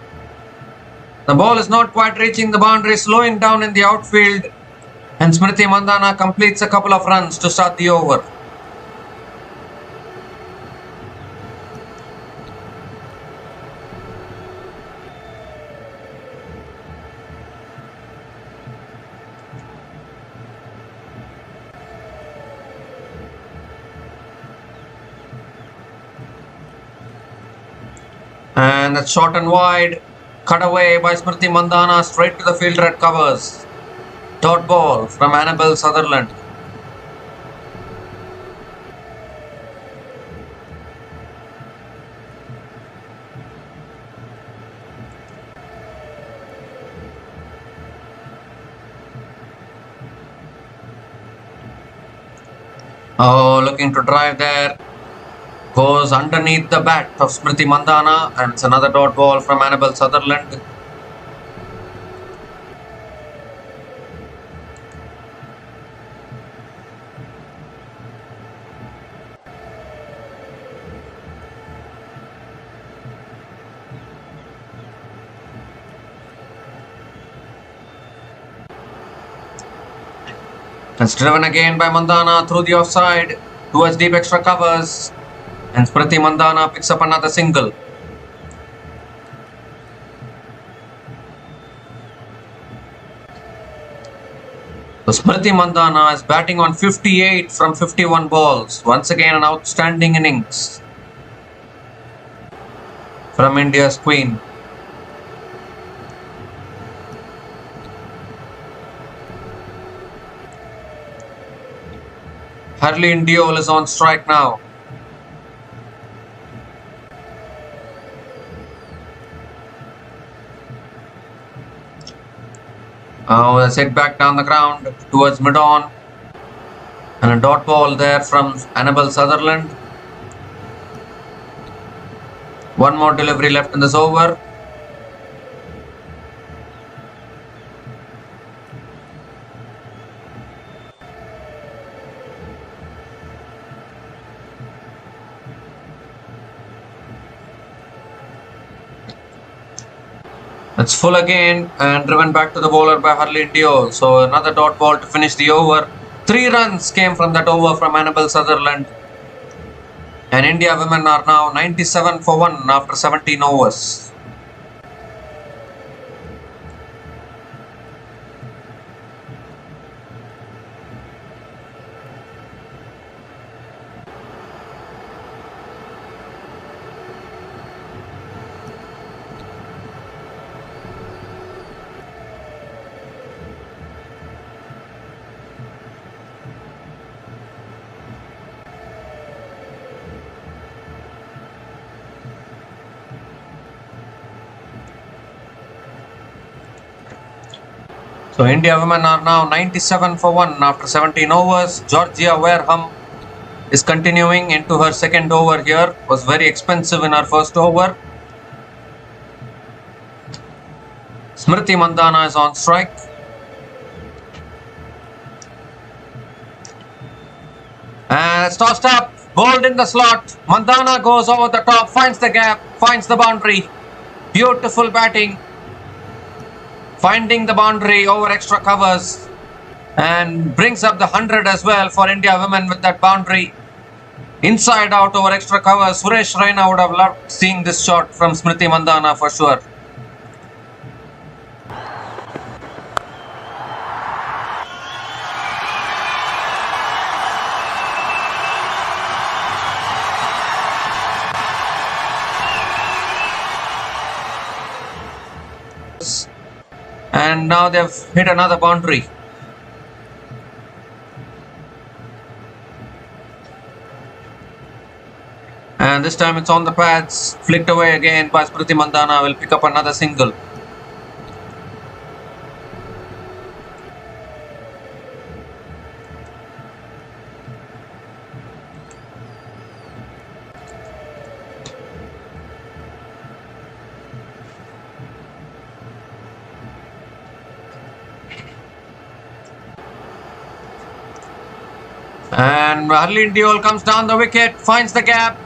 The ball is not quite reaching the boundary, slowing down in the outfield. And Smriti Mandhana completes a couple of runs to start the over. And that's short and wide. Cut away by Smriti Mandhana straight to the fielder at covers. Dot ball from Annabelle Sutherland. Oh, looking to drive there. Goes underneath the bat of Smriti Mandhana, and it's another dot ball from Annabelle Sutherland. It's driven again by Mandhana through the offside towards deep extra covers. And Smriti Mandhana picks up another single. So Smriti Mandhana is batting on 58 from 51 balls. Once again an outstanding innings. from India's queen. Harleen Deol is on strike now. Now a set back down the ground towards mid-on. And a dot ball there from Annabel Sutherland. One more delivery left in this over. It's full again and driven back to the bowler by Harleen Deol. So another dot ball to finish the over. 3 runs came from that over from Annabel Sutherland. And India women are now 97 for 1 after 17 overs. So India women are now 97 for 1 after 17 overs. Georgia Wareham is continuing into her second over here. Was very expensive in her first over. Smriti Mandhana is on strike. And it's tossed up, bowled in the slot. Mandhana goes over the top, finds the gap, finds the boundary. Beautiful batting. Finding the boundary over extra covers and brings up the 100 as well for India women with that boundary. Inside out over extra covers. Suresh Raina would have loved seeing this shot from Smriti Mandhana for sure. And now they've hit another boundary. And this time it's on the pads, flicked away again by Smriti Mandhana, will pick up another single. And Harleen Deol comes down the wicket, finds the gap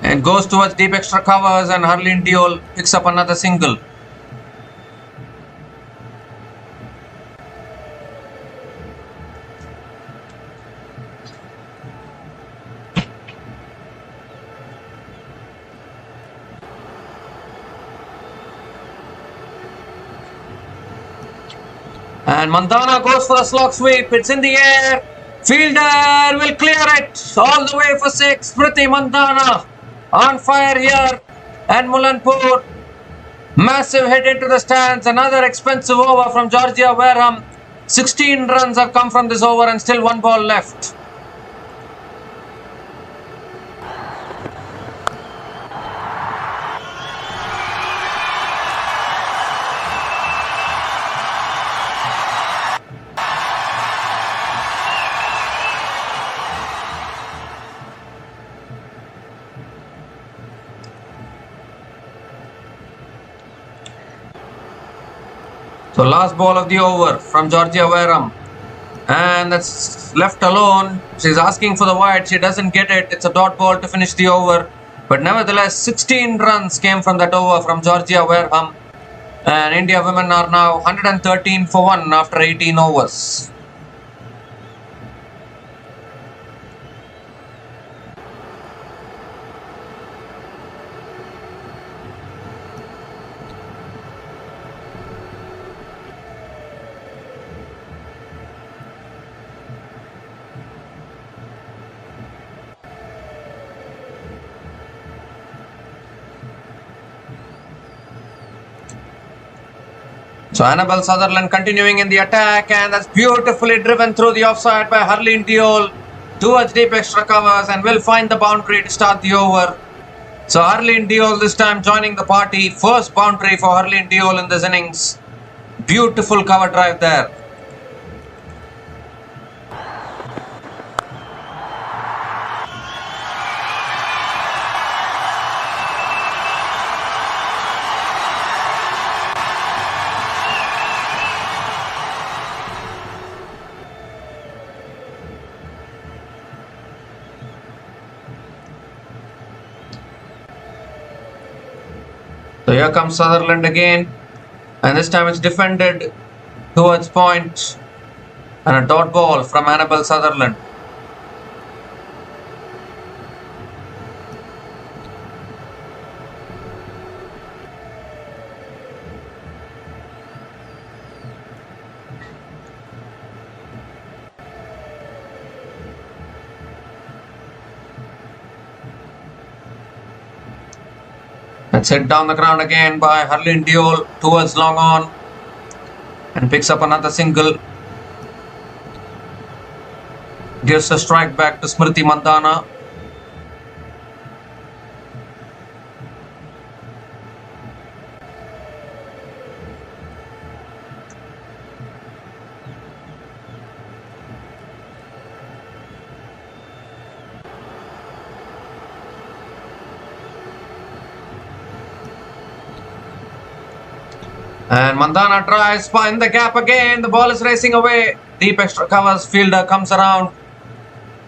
and goes towards deep extra covers, and Harleen Deol picks up another single. And Mandhana goes for a slog sweep. It's in the air. Fielder will clear it all the way for 6. Smriti Mandhana on fire here. And Mulanpur, massive hit into the stands. Another expensive over from Georgia Wareham. 16 runs have come from this over and still 1 ball left. So last ball of the over from Georgia Wareham, and that's left alone. She's asking for the wide, she doesn't get it. It's a dot ball to finish the over, but nevertheless 16 runs came from that over from Georgia Wareham, and India women are now 113 for 1 after 18 overs. So Annabelle Sutherland continuing in the attack, and that's beautifully driven through the offside by Harleen Deol towards deep extra covers, and will find the boundary to start the over. So Harleen Deol this time joining the party. First boundary for Harleen Deol in this innings. Beautiful cover drive there. So here comes Sutherland again, and this time it's defended towards point, and a dot ball from Annabelle Sutherland. That's hit down the ground again by Harleen Deol towards long on, and picks up another single. Gives a strike back to Smriti Mandhana. And Mandhana tries, find the gap again. The ball is racing away. Deep extra covers. Fielder comes around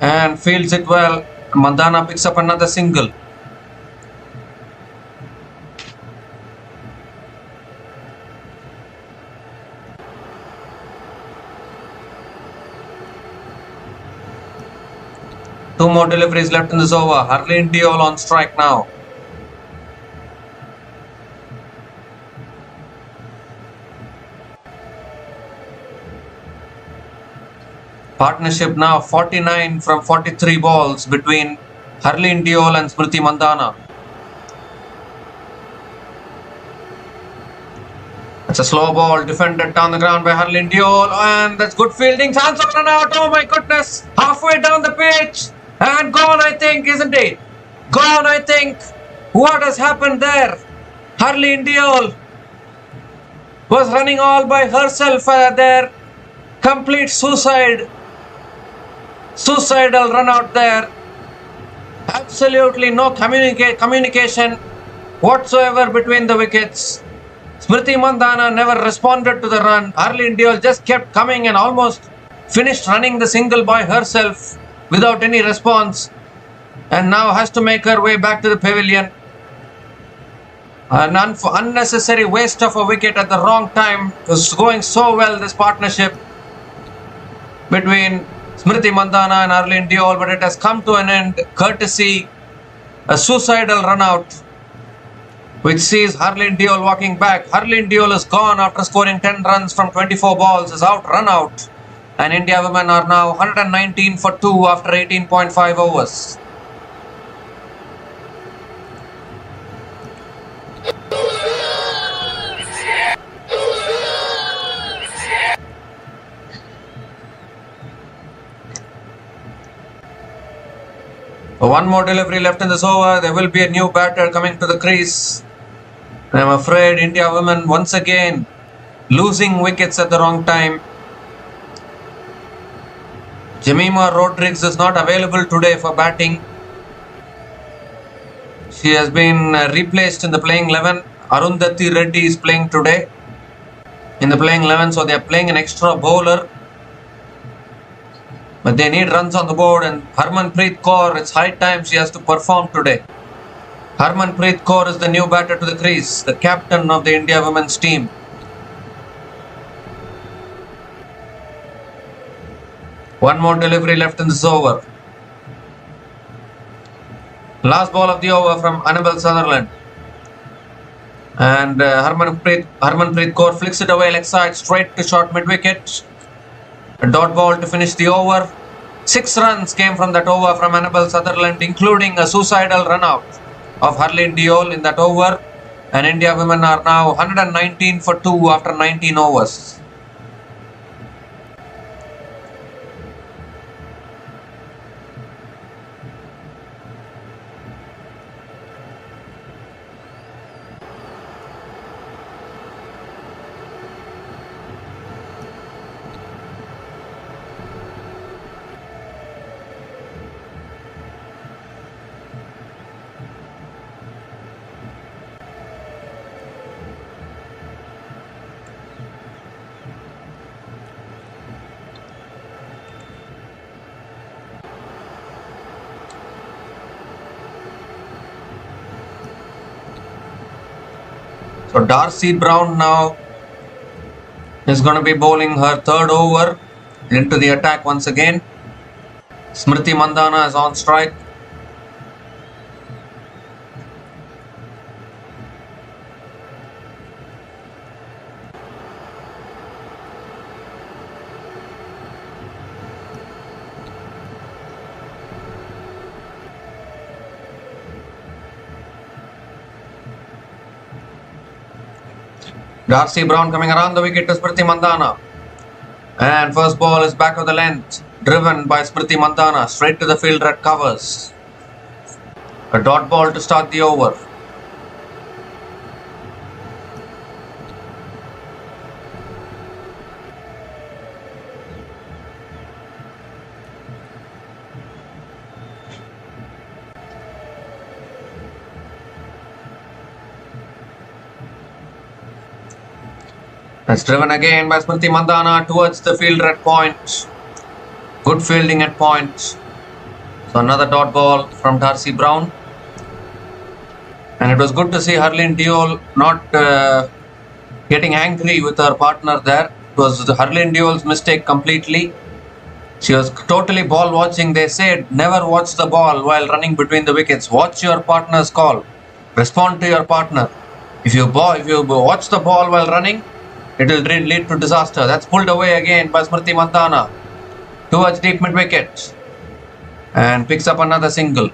and fields it well. Mandhana picks up another single. Two more deliveries left in this over. Harleen Deol on strike now. Partnership now 49 from 43 balls between Harleen Deol and Smriti Mandhana. It's a slow ball defended down the ground by Harleen Deol, and that's good fielding. Chance of run out. Oh my goodness! Halfway down the pitch and gone, I think, isn't it? Gone, I think. What has happened there? Harleen Deol was running all by herself there. Complete suicidal run out there. Absolutely no communication whatsoever between the wickets. Smriti Mandhana never responded to the run. Harleen Deol just kept coming and almost finished running the single by herself without any response, and now has to make her way back to the pavilion. An unnecessary waste of a wicket at the wrong time. It was going so well, this partnership between Smriti Mandhana and Harleen Deol, but it has come to an end courtesy a suicidal run out, which sees Harleen Deol walking back. Harleen Deol is gone after scoring 10 runs from 24 balls, is out, run out, and India women are now 119 for 2 after 18.5 overs. One more delivery left in this over. There will be a new batter coming to the crease. I'm afraid India women once again losing wickets at the wrong time. Jemima Rodrigues is not available today for batting. She has been replaced in the playing 11. Arundhati Reddy is playing today in the playing 11, so they are playing an extra bowler. But they need runs on the board, and Harmanpreet Kaur, it's high time she has to perform today. Harmanpreet Kaur is the new batter to the crease, the captain of the India women's team. One more delivery left in this over. Last ball of the over from Annabelle Sutherland. And Harmanpreet Kaur flicks it away leg side straight to short mid wicket. A dot ball to finish the over. 6 runs came from that over from Annabelle Sutherland, including a suicidal run out of Harleen Deol in that over. And India women are now 119 for 2 after 19 overs. So Darcy Brown now is going to be bowling her third over into the attack once again. Smriti Mandhana is on strike. Darcy Brown coming around the wicket to Smriti Mandhana. And first ball is back of the length, driven by Smriti Mandhana, straight to the fielder at covers. A dot ball to start the over. That's driven again by Smriti Mandhana towards the fielder at point. Good fielding at point. So another dot ball from Darcy Brown. And it was good to see Harleen Deol not getting angry with her partner there. It was Harleen Deol's mistake completely. She was totally ball watching. They said never watch the ball while running between the wickets. Watch your partner's call. Respond to your partner. If you watch the ball while running, it will lead to disaster. That's pulled away again by Smriti Mandhana towards deep mid wicket and picks up another single.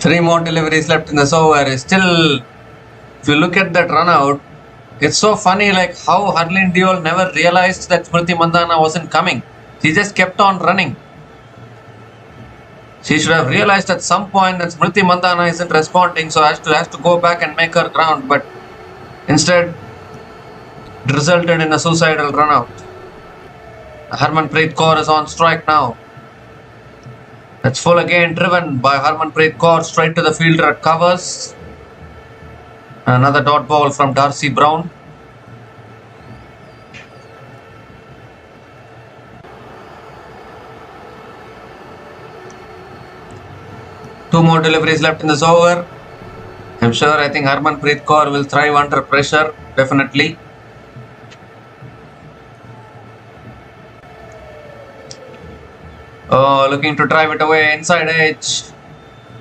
Three more deliveries left in this over. Still, if you look at that run out, it's so funny like how Harleen Deol never realized that Smriti Mandhana wasn't coming. She just kept on running. She should have realized at some point that Smriti Mandhana isn't responding, so has to go back and make her ground. But instead, it resulted in a suicidal run out. Harmanpreet Kaur is on strike now. That's full again, driven by Harmanpreet Kaur straight to the fielder at covers. Another dot ball from Darcy Brown. Two more deliveries left in this over. I think Harmanpreet Kaur will thrive under pressure, definitely. Looking to drive it away, inside edge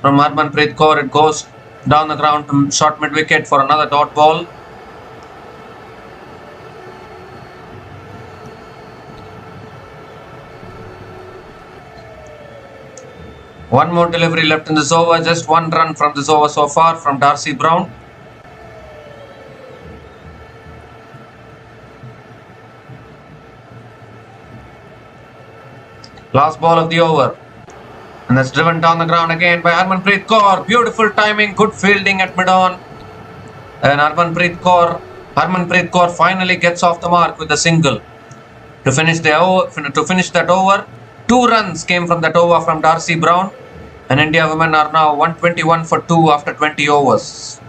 from Harmanpreet Kaur. It goes down the ground to short mid wicket for another dot ball. One more delivery left in this over. Just one run from this over so far from Darcy Brown. Last ball of the over. And that's driven down the ground again by Harmanpreet Kaur. Beautiful timing, good fielding at mid-on. And Harmanpreet Kaur finally gets off the mark with a single. To finish that over, 2 runs came from that over from Darcy Brown. And India women are now 121 for 2 after 20 overs.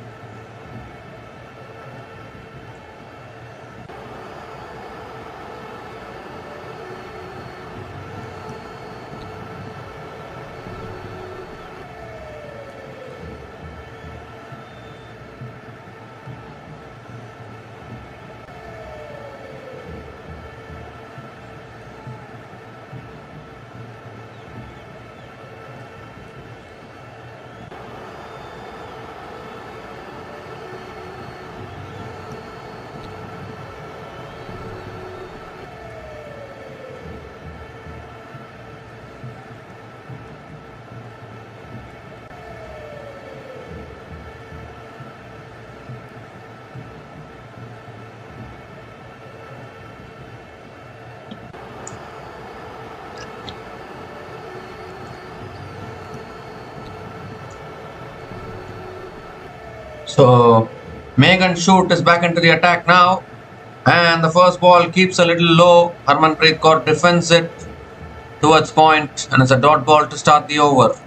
So Megan Shoot is back into the attack now. And the first ball keeps a little low. Harmanpreet Kaur defends it towards point, and it's a dot ball to start the over.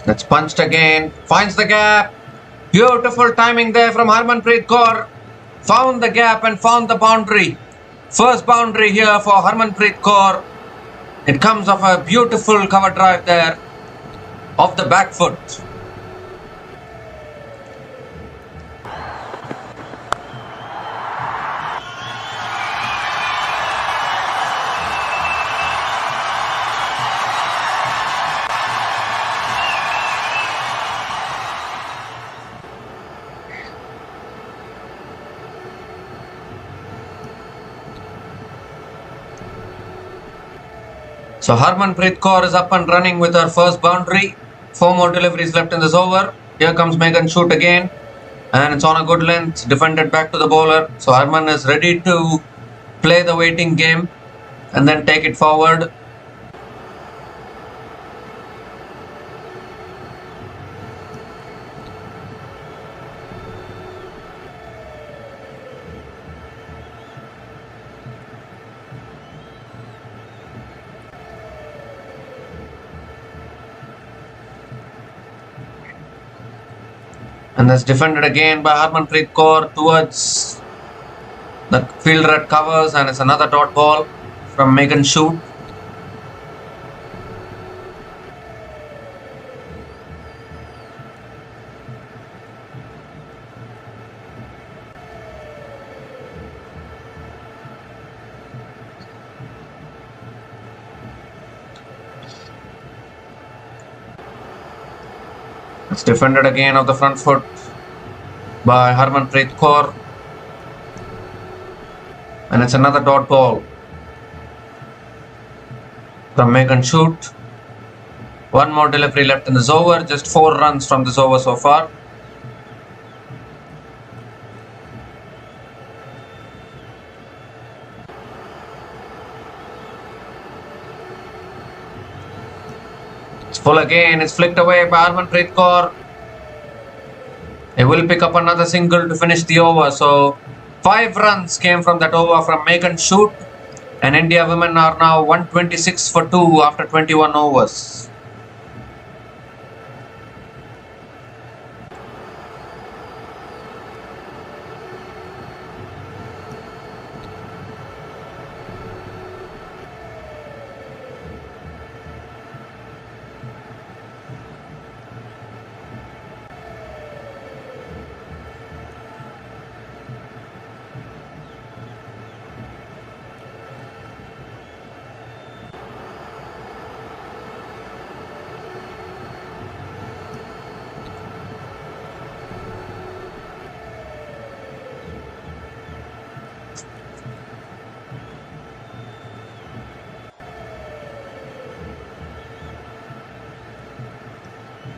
It's punched again, finds the gap. Beautiful timing there from Harmanpreet Kaur. Found the gap and found the boundary. First boundary here for Harmanpreet Kaur. It comes off a beautiful cover drive there off the back foot. So Harmanpreet Kaur is up and running with her first boundary. 4 more deliveries left in this over. Here comes Megan Shoot again. And it's on a good length, defended back to the bowler. So Harman is ready to play the waiting game and then take it forward. And that's defended again by Harmanpreet Kaur towards the fielder at covers, and it's another dot ball from Megan Shoot. It's defended again off the front foot by Harmanpreet Kaur. And it's another dot ball from Megan Shoot. 1 more delivery left in this over. Just 4 runs from this over so far. It's full again. It's flicked away by Harmanpreet Kaur. He will pick up another single to finish the over. So 5 runs came from that over from Megan Shoot. And India women are now 126 for 2 after 21 overs.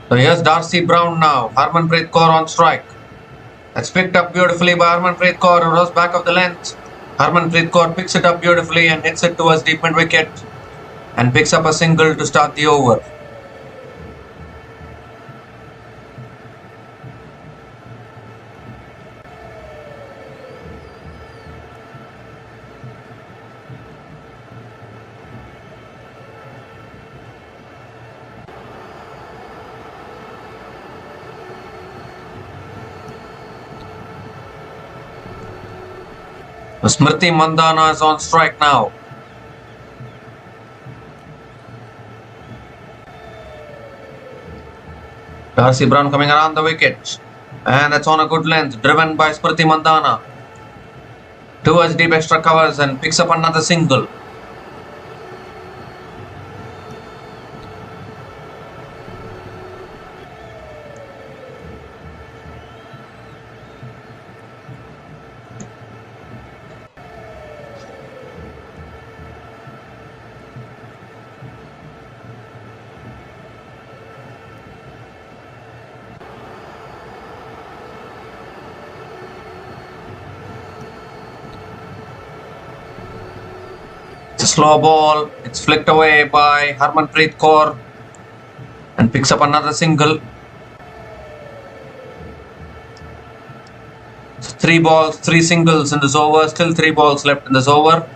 So here's Darcy Brown now. Harmanpreet Kaur on strike. That's picked up beautifully by Harmanpreet Kaur. It was back of the length. Harmanpreet Kaur picks it up beautifully and hits it towards deep mid wicket and picks up a single to start the over. Smriti Mandhana is on strike now. Darcy Brown coming around the wicket. And that's on a good length, driven by Smriti Mandhana. Towards deep extra covers and picks up another single. slow ball. It's flicked away by Harmanpreet Kaur and picks up another single. 3 balls, 3 singles in this over. Still 3 balls left in this over.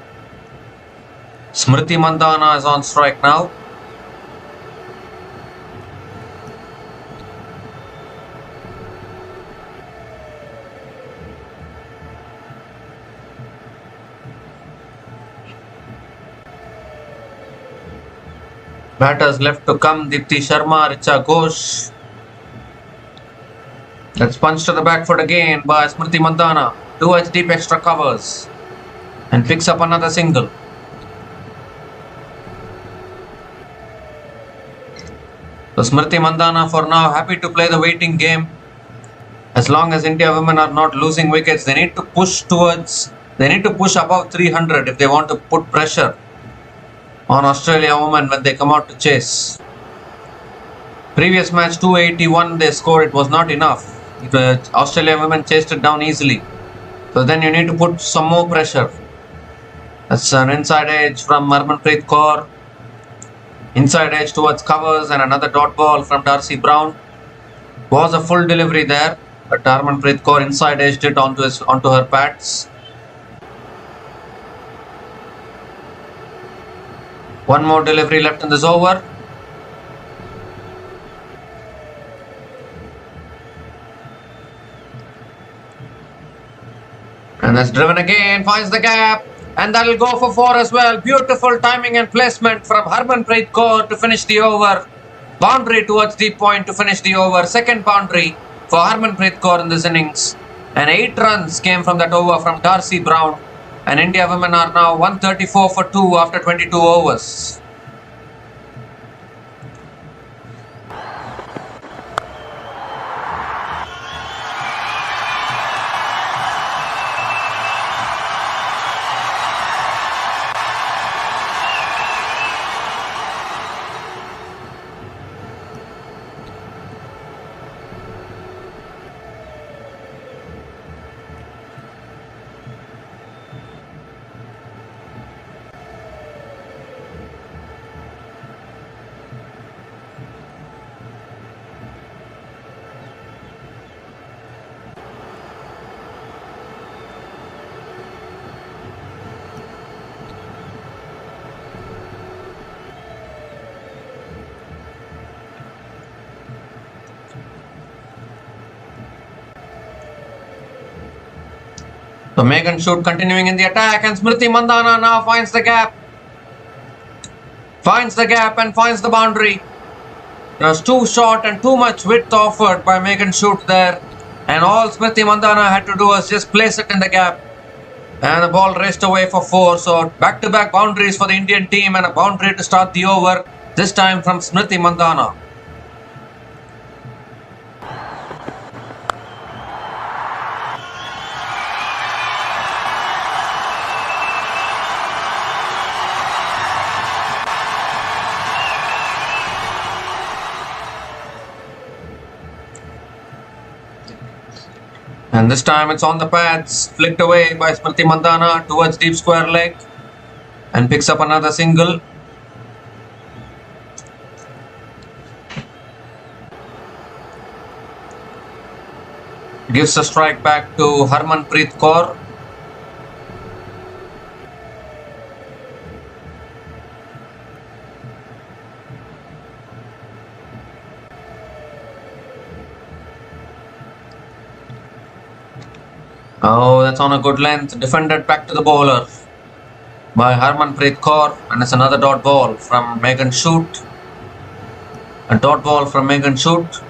Smriti Mandhana is on strike now. Batters left to come: Dipti Sharma, Richa Ghosh. That's punched to the back foot again by Smriti Mandhana. Towards deep extra covers and picks up another single. So Smriti Mandhana for now happy to play the waiting game. As long as India women are not losing wickets, they need to push above 300 if they want to put pressure on Australia women when they come out to chase. Previous match 281 they scored, it was not enough. Australia women chased it down easily. So then you need to put some more pressure. That's an inside edge from Harmanpreet Kaur. Inside edge towards covers and another dot ball from Darcy Brown. Was a full delivery there, but Harmanpreet Kaur inside edged it onto her pads. One more delivery left in this over. And that's driven again, finds the gap, and that'll go for 4 as well. Beautiful timing and placement from Harmanpreet Kaur to finish the over. Boundary towards deep point to finish the over. Second boundary for Harmanpreet Kaur in this innings. And 8 runs came from that over from Darcy Brown. And India women are now 134 for 2 after 22 overs. So Megan Shoot continuing in the attack, and Smriti Mandhana now finds the gap. Finds the gap and finds the boundary. It was too short and too much width offered by Megan Shoot there. And all Smriti Mandhana had to do was just place it in the gap. And the ball raced away for 4. So back-to-back boundaries for the Indian team and a boundary to start the over. This time from Smriti Mandhana. And this time it's on the pads, flicked away by Smriti Mandhana towards deep square leg and picks up another single. Gives a strike back to Harmanpreet Kaur. Oh, that's on a good length. Defended back to the bowler by Harmanpreet Kaur. And it's another dot ball from Megan Shoot. A dot ball from Megan Shoot.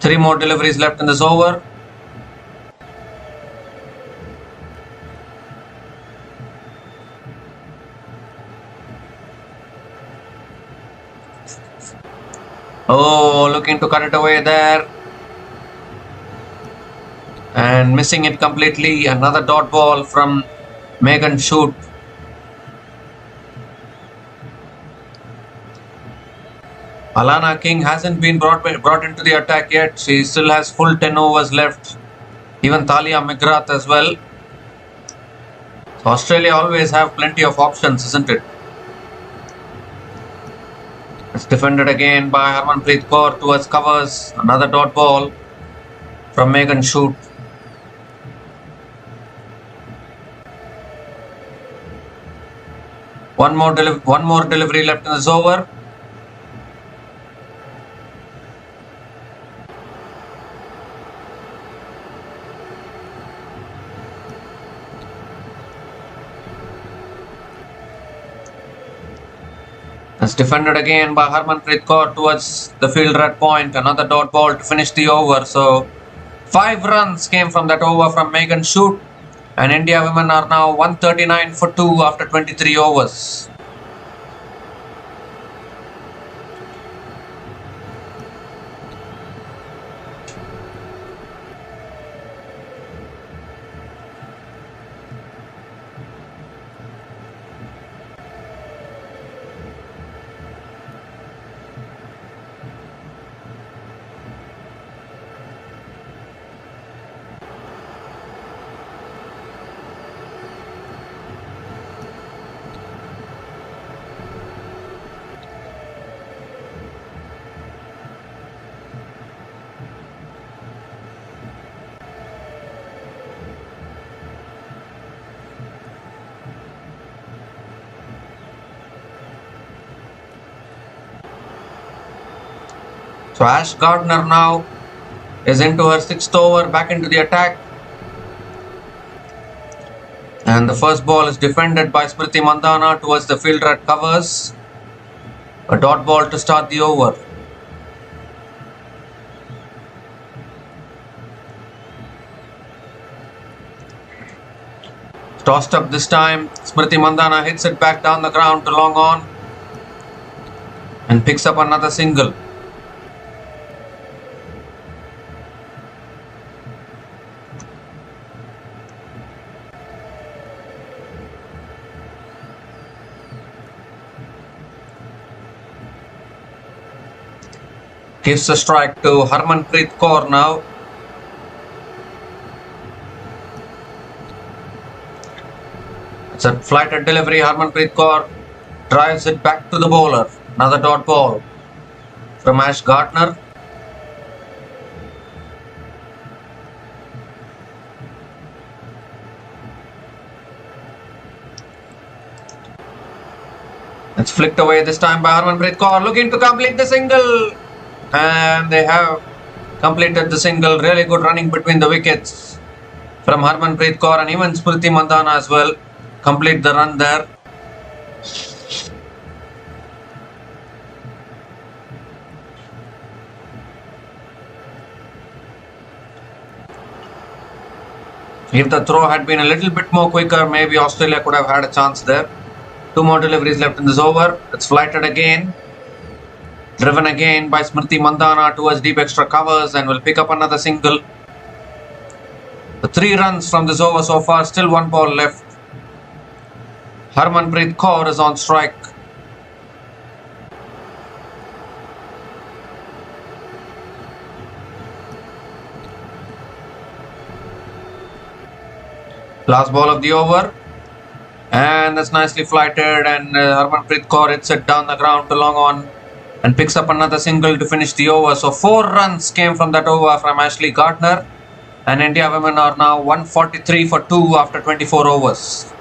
Three more deliveries left in this over. Oh, looking to cut it away there. And missing it completely. Another dot ball from Megan Shoot. Alana King hasn't been brought into the attack yet. She still has full 10 overs left. even Thalia McGrath as well. So Australia always have plenty of options, isn't it? It's defended again by Harmanpreet Kaur towards covers. Another dot ball from Megan Shute. One more delivery left in this over. It's defended again by Harmanpreet Kaur towards the fielder at point. Another dot ball to finish the over. So 5 runs came from that over from Megan Shute. And India women are now 139 for 2 after 23 overs. So Ash Gardner now is into her 6th over, back into the attack. And the first ball is defended by Smriti Mandhana towards the fielder at covers. A dot ball to start the over. Tossed up this time. Smriti Mandhana hits it back down the ground to long on and picks up another single. Gives a strike to Harmanpreet Kaur now. It's a flighted delivery. Harmanpreet Kaur drives it back to the bowler. Another dot ball from Ash Gardner. It's flicked away this time by Harmanpreet Kaur, looking to complete the single. And they have completed the single. Really good running between the wickets from Harmanpreet Kaur, and even Smriti Mandhana as well complete the run there. If the throw had been a little bit more quicker, maybe Australia could have had a chance there. 2 more deliveries left in this over. It's flighted again. Driven again by Smriti Mandhana towards deep extra covers and will pick up another single. The 3 runs from this over so far, still 1 ball left. Harmanpreet Kaur is on strike. Last ball of the over. And that's nicely flighted, and Harmanpreet Kaur hits it down the ground to long on and picks up another single to finish the over. So 4 runs came from that over from Ashley Gardner, and India women are now 143 for 2 after 24 overs.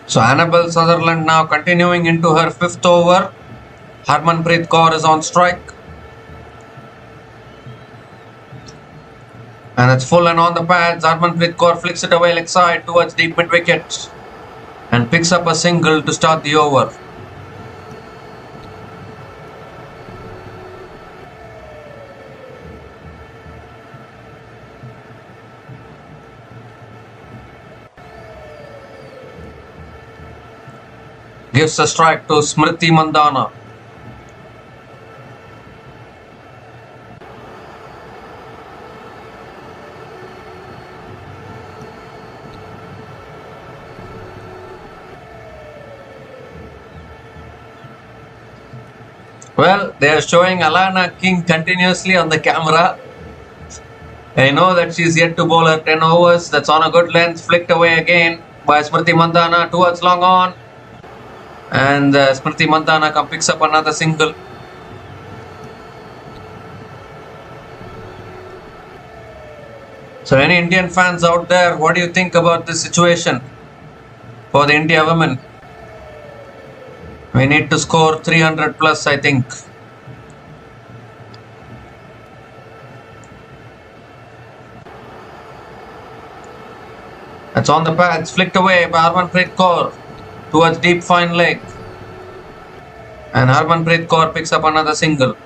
So Annabelle Sutherland now continuing into her 5th over. Harmanpreet Kaur is on strike. And it's full and on the pads. Harmanpreet Kaur flicks it away leg side towards deep mid wicket and picks up a single to start the over. Gives a strike to Smriti Mandhana. Well, they are showing Alana King continuously on the camera. I know that she's yet to bowl her 10 overs. That's on a good length. Flicked away again by Smriti Mandhana towards long on. And Smriti Mandhana picks up another single. So any Indian fans out there, what do you think about this situation for the India women? We need to score 300 plus, I think. That's on the pads, flicked away by Harmanpreet Kaur towards deep fine leg. And Harmanpreet Kaur picks up another single.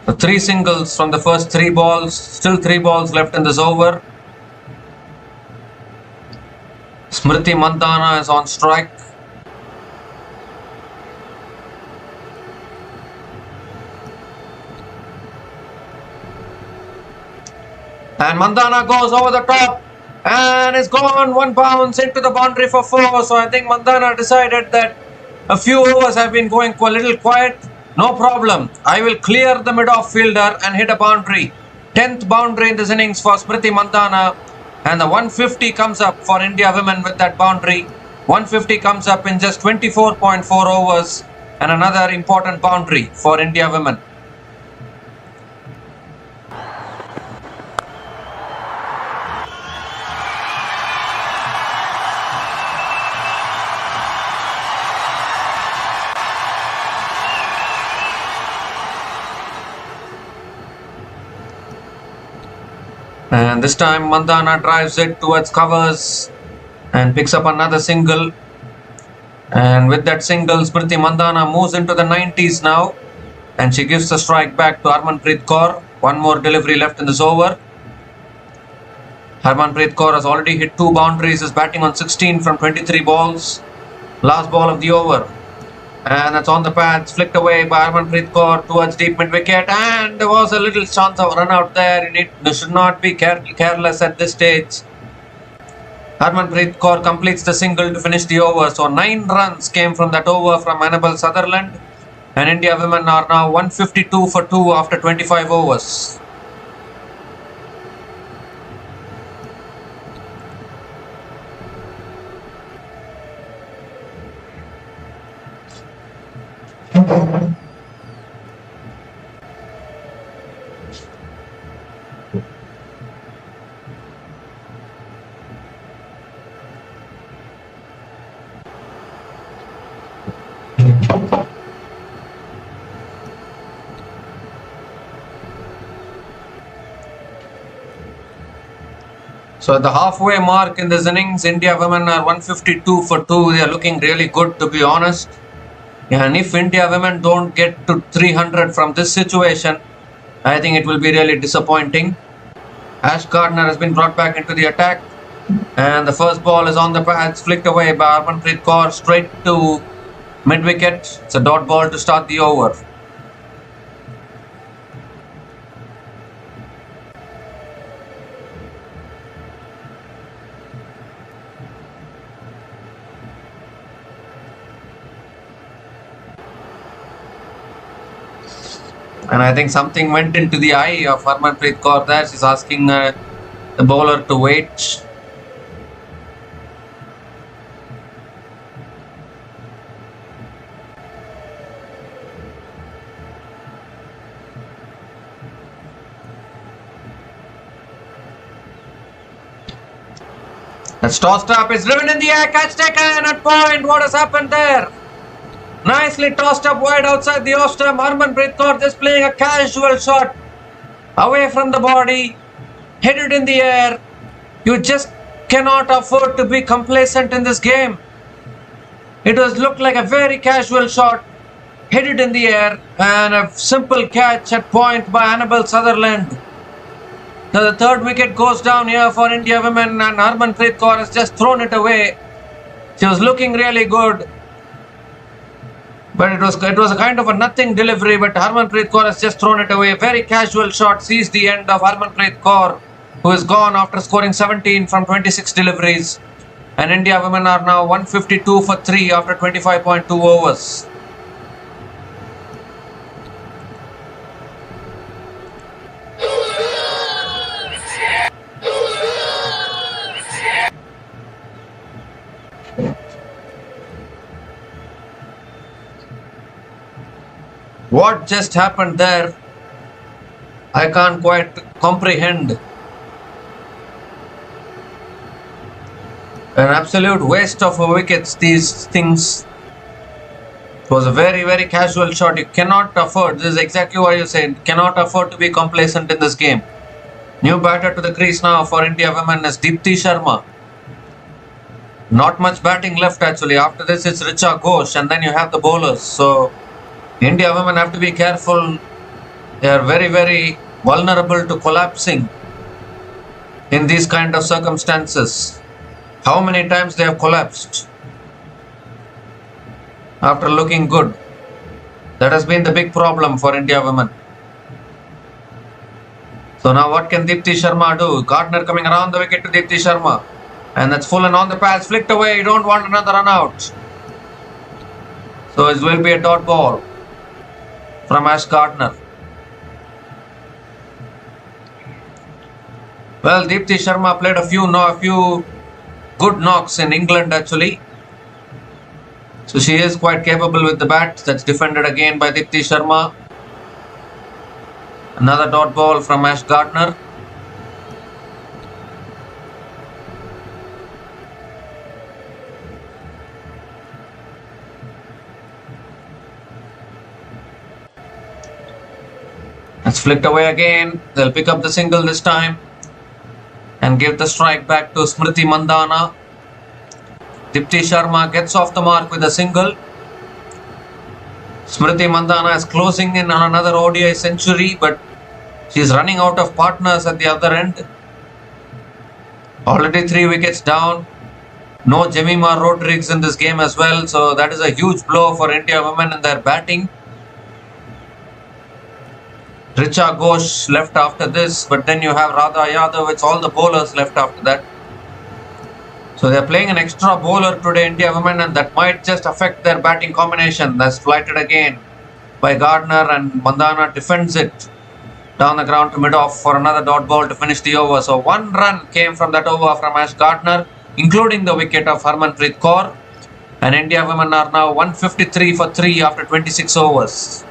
So 3 singles from the first 3 balls. Still 3 balls left in this over. Smriti Mandhana is on strike. And Mandhana goes over the top and is gone 1 bounce into the boundary for 4. So I think Mandhana decided that a few overs have been going a little quiet. No problem. I will clear the mid-off fielder and hit a boundary. 10th boundary in this innings for Smriti Mandhana. And the 150 comes up for India women with that boundary. 150 comes up in just 24.4 overs. And another important boundary for India women. And this time Mandhana drives it towards covers and picks up another single. And with that single, Smriti Mandhana moves into the 90s now. And she gives the strike back to Harmanpreet Kaur. 1 more delivery left in this over. Harmanpreet Kaur has already hit 2 boundaries, is batting on 16 from 23 balls. Last ball of the over. And that's on the pads, flicked away by Harmanpreet Kaur towards deep mid wicket. And there was a little chance of run out there. You should not be careless at this stage. Harmanpreet Kaur completes the single to finish the over. So 9 runs came from that over from Annabelle Sutherland. And India women are now 152 for 2 after 25 overs. So at the halfway mark in this innings, India women are 152 for 2. They are looking really good, to be honest. And if India women don't get to 300 from this situation, I think it will be really disappointing. Ash Gardner has been brought back into the attack. And the first ball is on the pads, flicked away by Harmanpreet Kaur straight to mid-wicket. It's a dot ball to start the over. And I think something went into the eye of Harmanpreet Kaur there. She's asking the bowler to wait. It's tossed up, it's driven in the air, catch taken at point. What has happened there? Nicely tossed up wide outside the off stump. Harmanpreet Kaur just playing a casual shot away from the body, headed in the air. You just cannot afford to be complacent in this game. It was looked like a very casual shot, headed in the air, and a simple catch at point by Annabel Sutherland. So the third wicket goes down here for India women, and Harmanpreet Kaur has just thrown it away. She was looking really good, but it was a kind of a nothing delivery, but Harmanpreet Kaur has just thrown it away. Very casual shot sees the end of Harmanpreet Kaur, who is gone after scoring 17 from 26 deliveries. And India women are now 152 for 3 after 25.2 overs. What just happened there? I can't quite comprehend. An absolute waste of wickets, these things. It was a very, very casual shot. You cannot afford, this is exactly what you said, cannot afford to be complacent in this game. New batter to the crease now for India women is Deepti Sharma. Not much batting left actually. After this it's Richa Ghosh, and then you have the bowlers. So India women have to be careful. They are very, very vulnerable to collapsing in these kind of circumstances. How many times they have collapsed after looking good? That has been the big problem for India women. So now what can Deepti Sharma do? Gardner coming around the wicket to Deepti Sharma. And that's full and on the pads, flicked away. You don't want another run out. So it will be a dot ball from Ash Gardner. Well, Deepti Sharma played a few good knocks in England actually. So she is quite capable with the bat. That's defended again by Deepti Sharma. Another dot ball from Ash Gardner. It's flicked away again. They'll pick up the single this time and give the strike back to Smriti Mandhana. Deepti Sharma gets off the mark with a single. Smriti Mandhana is closing in on another ODI century, but she's running out of partners at the other end. Already 3 wickets down. No Jemima Rodriguez in this game as well, so that is a huge blow for India women in their batting. Richa Ghosh left after this, but then you have Radha Yadav. It's all the bowlers left after that. So they're playing an extra bowler today, India women, and that might just affect their batting combination. That's flighted again by Gardner, and Mandhana defends it down the ground to mid-off for another dot ball to finish the over. So 1 run came from that over from Ash Gardner, including the wicket of Harmanpreet Kaur. And India women are now 153 for 3 after 26 overs.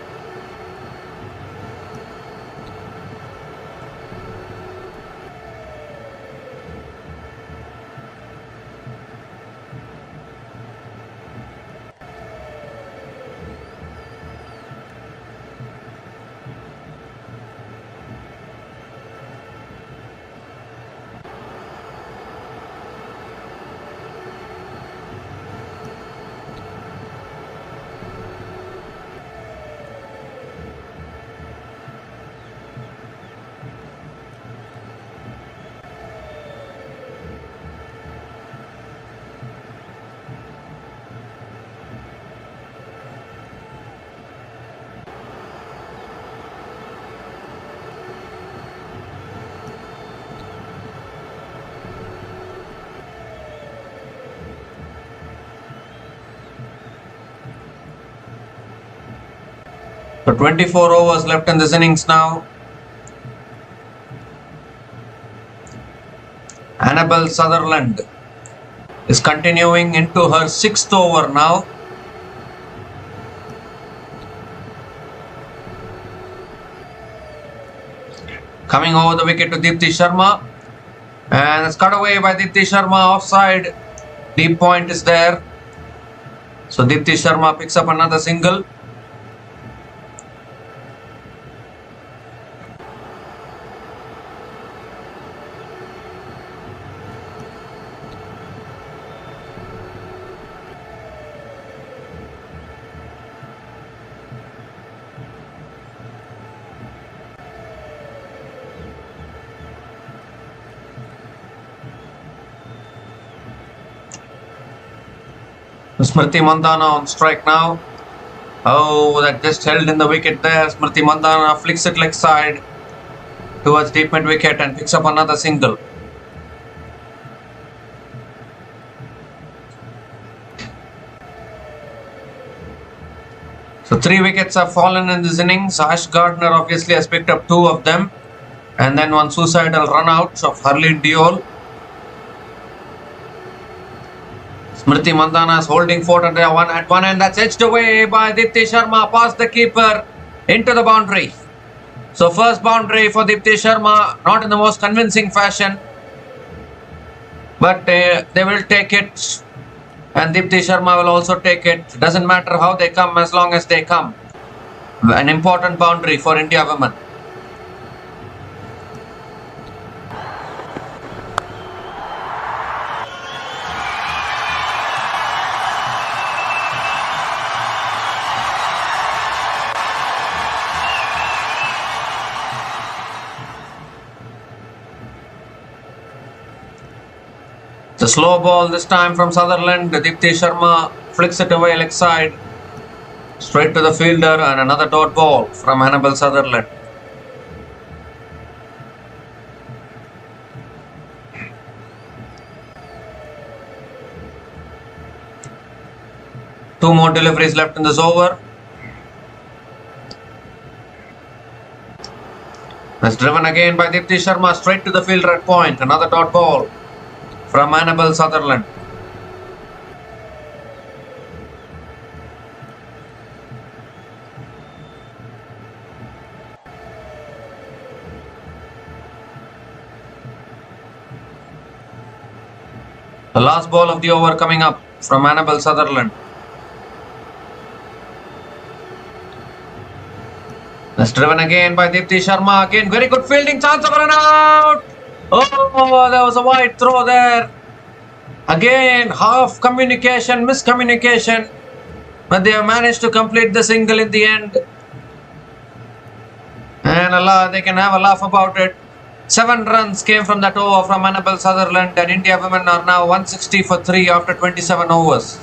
So 24 overs left in this innings now. Annabel Sutherland is continuing into her 6th over now. Coming over the wicket to Deepti Sharma. And it's cut away by Dipti Sharma offside. Deep point is there. So Dipti Sharma picks up another single. Smriti Mandhana on strike now. Oh, that just held in the wicket there. Smriti Mandhana flicks it leg side towards deep mid wicket and picks up another single. So 3 wickets have fallen in this innings. Ash Gardner obviously has picked up 2 of them. And then one suicidal run out of Harleen Deol. Smriti Mandhana is holding fort at one end. That's edged away by Dipti Sharma past the keeper into the boundary. So first boundary for Dipti Sharma, not in the most convincing fashion. But they will take it. And Dipti Sharma will also take it. Doesn't matter how they come as long as they come. An important boundary for India women. The slow ball this time from Sutherland. Dipti Sharma flicks it away leg side. Straight to the fielder and another dot ball from Annabel Sutherland. Two more deliveries left in this over. That's driven again by Dipti Sharma straight to the fielder at point. Another dot ball from Annabel Sutherland. The last ball of the over coming up from Annabel Sutherland. That's driven again by Dipti Sharma. Again, very good fielding chance of a run out. Oh, there was a wide throw there. Again, half communication, miscommunication. But they have managed to complete the single in the end. And Allah, they can have a laugh about it. 7 runs came from that over from Annabel Sutherland, and India women are now 160 for 3 after 27 overs.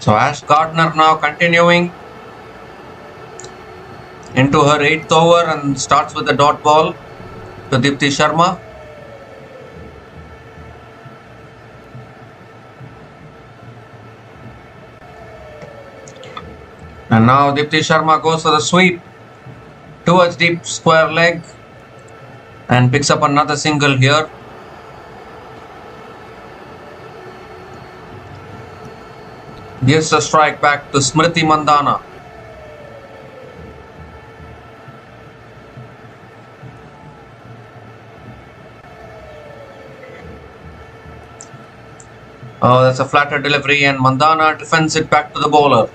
So Ash Gardner now continuing into her 8th over and starts with the dot ball to Dipti Sharma. And now Dipti Sharma goes for the sweep towards deep square leg and picks up another single here. Gives a strike back to Smriti Mandhana. Oh, that's a flatter delivery and Mandhana defends it back to the bowler.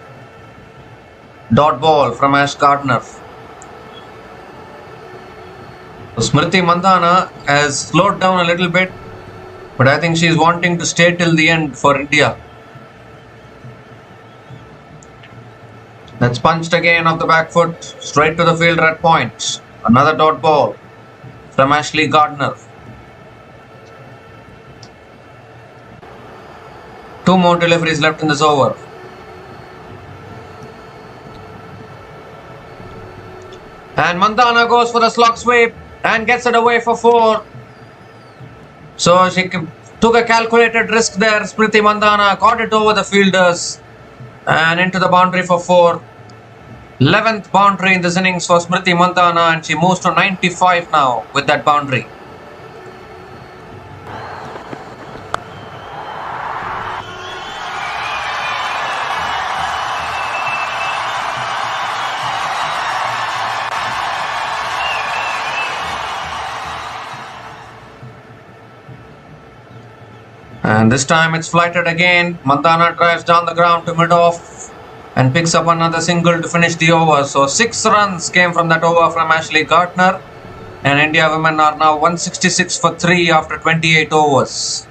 Dot ball from Ash Gardner. So Smriti Mandhana has slowed down a little bit, but I think she's wanting to stay till the end for India. That's punched again off the back foot, straight to the fielder at point. Another dot ball from Ashley Gardner. 2 more deliveries left in this over. And Mandana goes for the slog sweep and gets it away for 4. So she took a calculated risk there. Smriti Mandana got it over the fielders and into the boundary for 4. 11th boundary in this innings for Smriti Mandana, and she moves to 95 now with that boundary. And this time it's flighted again. Mandana drives down the ground to mid-off and picks up another single to finish the over. So 6 runs came from that over from Ashley Gardner. And India women are now 166 for 3 after 28 overs.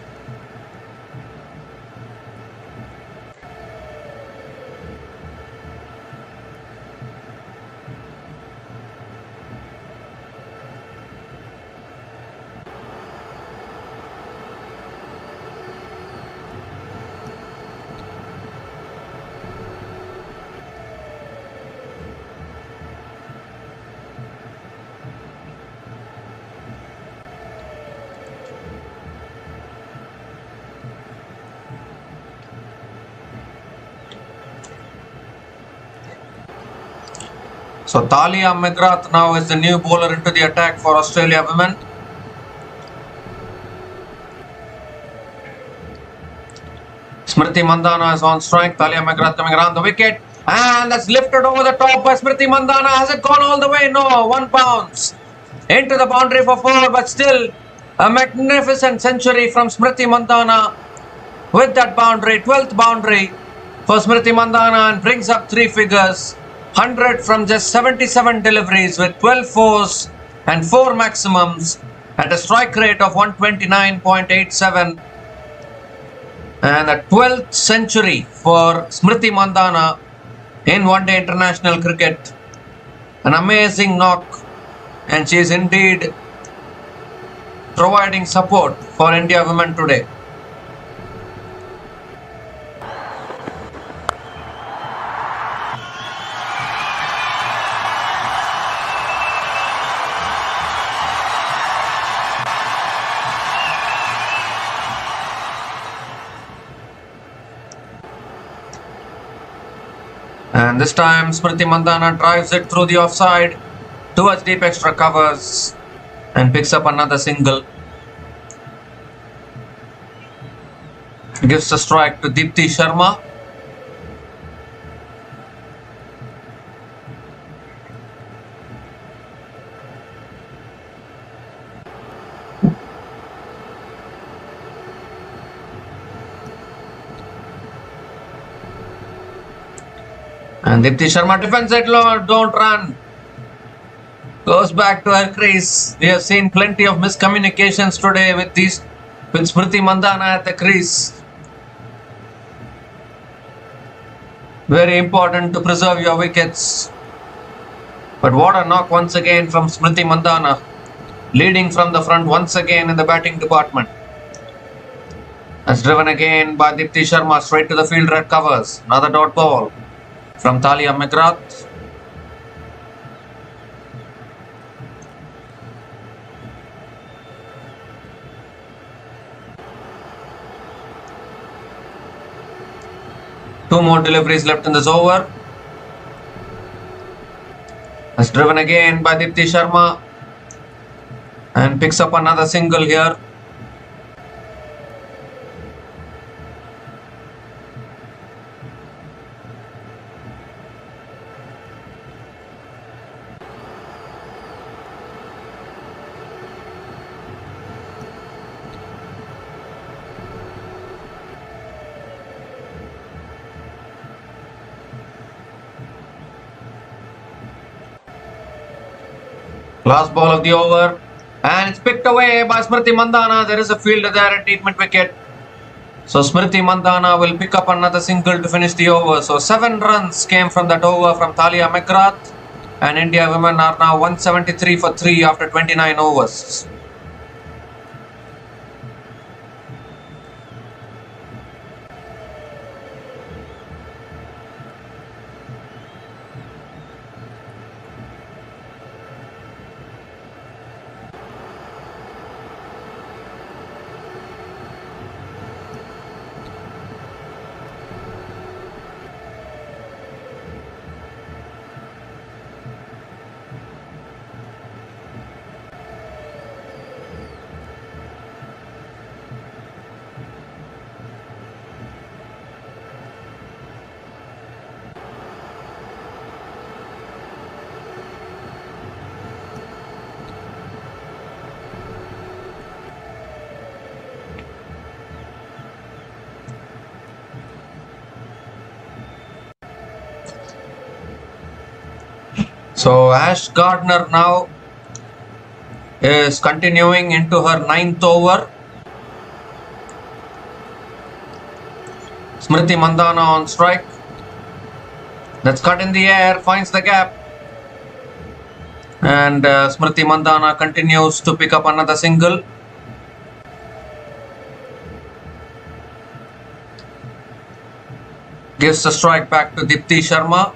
So Talia McGrath now is the new bowler into the attack for Australia women. Smriti Mandana is on strike. Talia McGrath coming around the wicket. And that's lifted over the top by Smriti Mandana. Has it gone all the way? No. 1 bounce. Into the boundary for 4. But still a magnificent century from Smriti Mandana with that boundary. 12th boundary for Smriti Mandana and brings up 3 figures. 100 from just 77 deliveries with 12 fours and 4 maximums at a strike rate of 129.87. And a 12th century for Smriti Mandana in one-day international cricket. An amazing knock, and she is indeed providing support for India women today. And this time Smriti Mandana drives it through the offside towards deep extra covers and picks up another single. Gives the strike to Deepti Sharma. And Deepti Sharma defends it low, don't run. Goes back to her crease. We have seen plenty of miscommunications today with Smriti Mandana at the crease. Very important to preserve your wickets. But what a knock once again from Smriti Mandana, leading from the front once again in the batting department. That's driven again by Deepti Sharma straight to the fielder at covers. Another dot ball from Talia McGrath. Two more deliveries left in this over. That's driven again by Deepti Sharma and picks up another single here. Last ball of the over, and it's picked away by Smriti Mandana. There is a fielder there at deep mid wicket. So Smriti Mandana will pick up another single to finish the over. So 7 runs came from that over from Talia McGrath, and India women are now 173 for 3 after 29 overs. So Ash Gardner now is continuing into her 9th over. Smriti Mandhana on strike. That's cut in the air, finds the gap. And Smriti Mandhana continues to pick up another single. Gives the strike back to Dipti Sharma.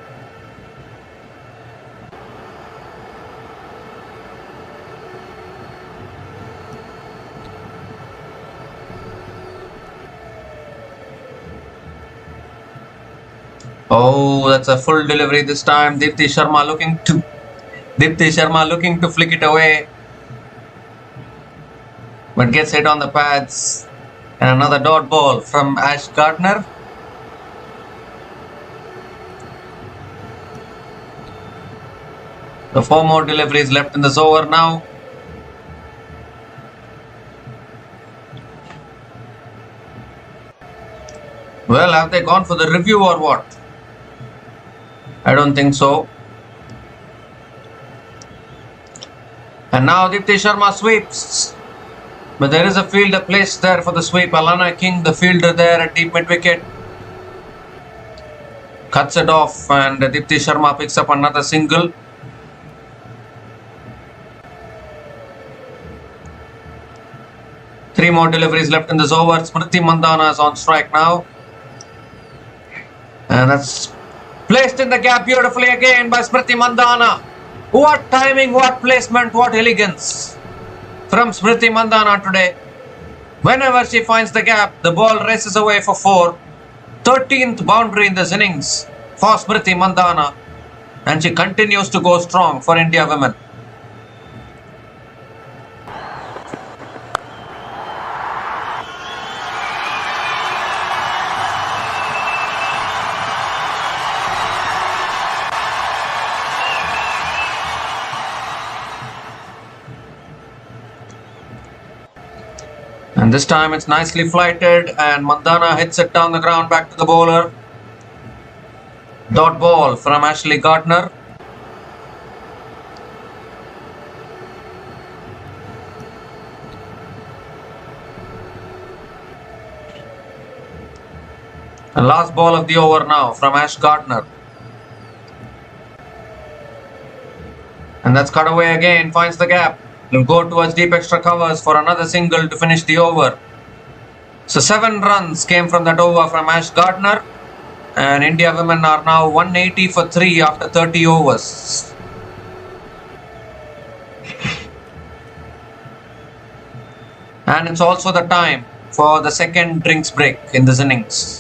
Oh, that's a full delivery this time. Dipti Sharma looking to flick it away, but gets hit on the pads. And another dot ball from Ash Gardner. The 4 more deliveries left in this over now. Well, have they gone for the review or what? I don't think so. And now Dipti Sharma sweeps. But there is a fielder placed there for the sweep. Alana King, the fielder there at deep mid wicket. Cuts it off and Dipti Sharma picks up another single. Three more deliveries left in this over. Smriti Mandhana is on strike now. And that's placed in the gap beautifully again by Smriti Mandhana. What timing, what placement, what elegance from Smriti Mandhana today. Whenever she finds the gap, the ball races away for 4. 13th boundary in this innings for Smriti Mandhana. And she continues to go strong for India women. And this time it's nicely flighted and Mandhana hits it down the ground back to the bowler. Dot ball from Ashley Gardner. And last ball of the over now from Ash Gardner. And that's cut away again, finds the gap. Will go towards deep extra covers for another single to finish the over. So 7 runs came from that over from Ash Gardner. And India women are now 180 for 3 after 30 overs. And it's also the time for the second drinks break in this innings.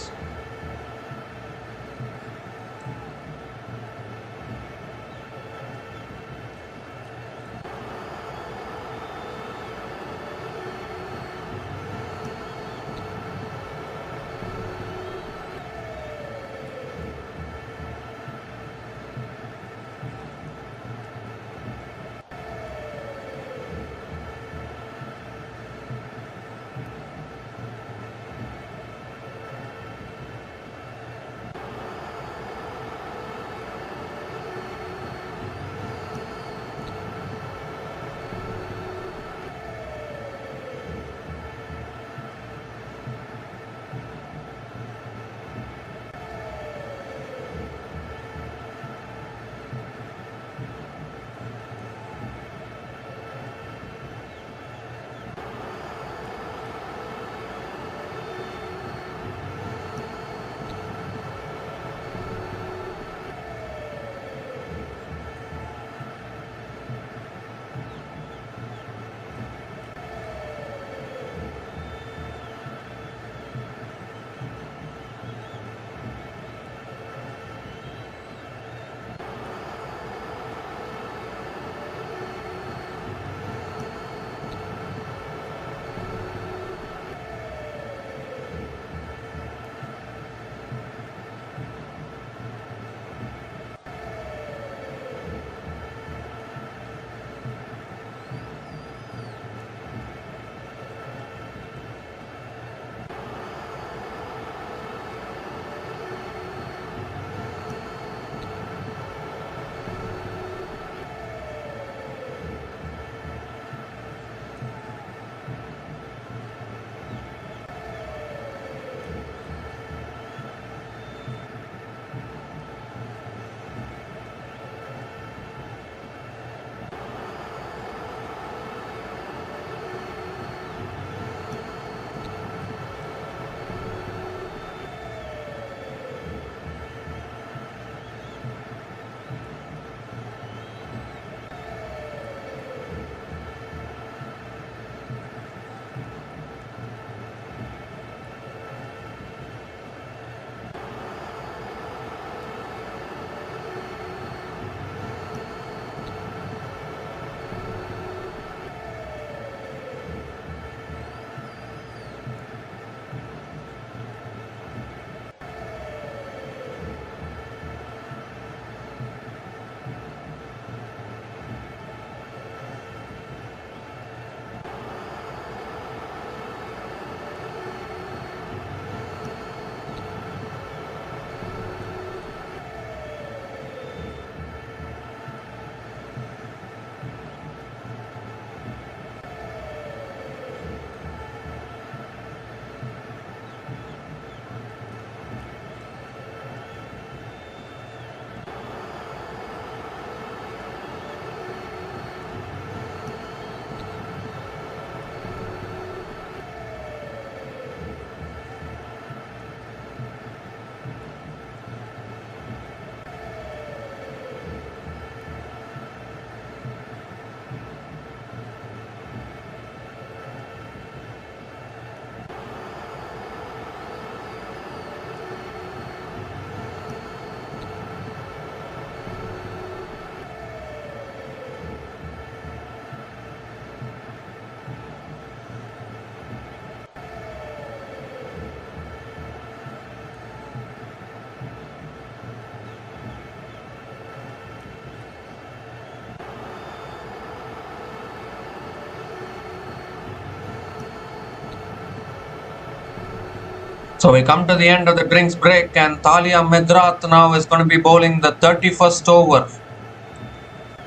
So we come to the end of the drinks break, and Thalia Megrath now is going to be bowling the 31st over.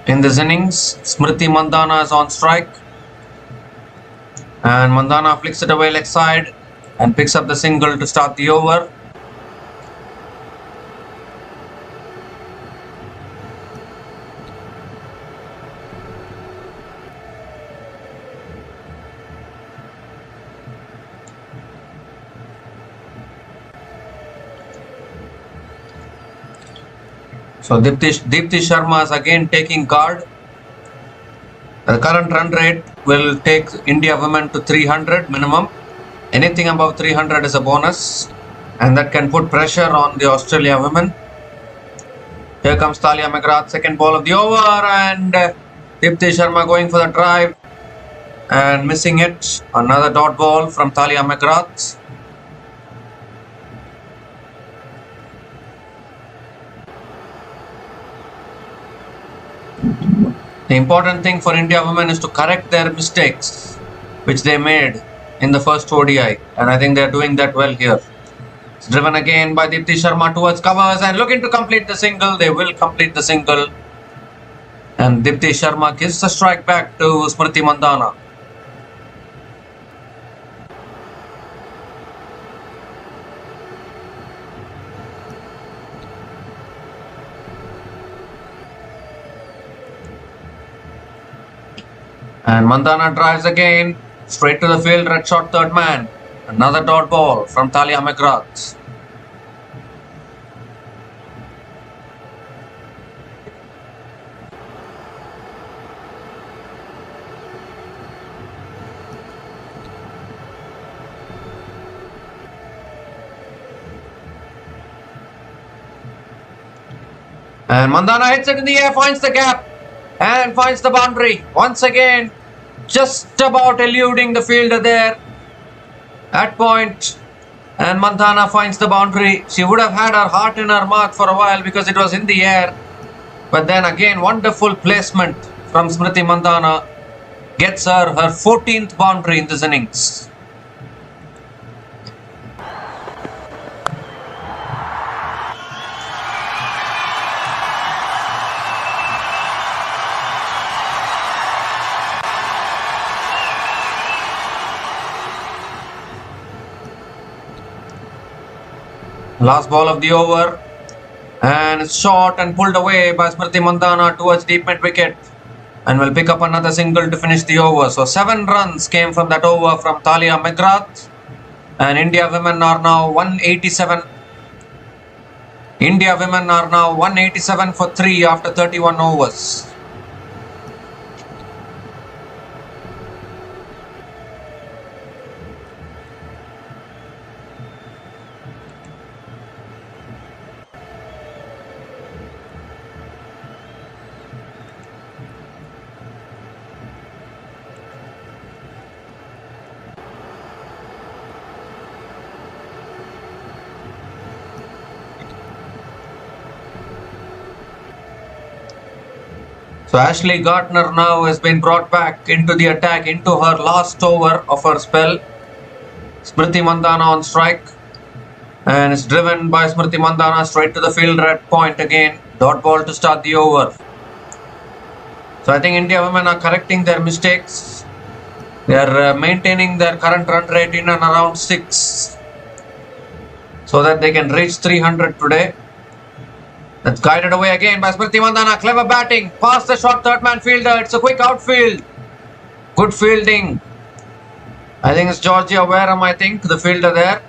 In this innings, Smriti Mandhana is on strike. And Mandhana flicks it away leg side and picks up the single to start the over. So Deepti Sharma is again taking guard. The current run rate will take India women to 300 minimum. Anything above 300 is a bonus, and that can put pressure on the Australia women. Here comes Thalia Megrath, second ball of the over, and Deepti Sharma going for the drive and missing it. Another dot ball from Thalia Megrath. The important thing for India women is to correct their mistakes, which they made in the first ODI, and I think they are doing that well here. It's driven again by Deepti Sharma towards covers and looking to complete the single. They will complete the single, and Deepti Sharma gives the strike back to Smriti Mandhana. And Mandhana drives again, straight to the field, red shot third man. Another dot ball from Thalia Megrath. And Mandhana hits it in the air, finds the gap and finds the boundary. Once again, just about eluding the fielder there at point. And Mandhana finds the boundary. She would have had her heart in her mouth for a while because it was in the air. But then again, wonderful placement from Smriti Mandhana gets her 14th boundary in this innings. Last ball of the over, and it's short and pulled away by Smriti Mandhana towards deep mid wicket, and will pick up another single to finish the over. So 7 runs came from that over from Thalia Megrath, and India women are now 187. India women are now 187 for 3 after 31 overs. So Ashley Gardner now has been brought back into the attack, into her last over of her spell. Smriti Mandhana on strike, and it's driven by Smriti Mandhana straight to the field red point again. Dot ball to start the over. So I think India women are correcting their mistakes. They are maintaining their current run rate in and around 6, so that they can reach 300 today. That's guided away again by Smriti Mandhana. Clever batting. Past the short third man fielder. It's a quick outfield. Good fielding. I think it's Georgia Wareham, I think, the fielder there.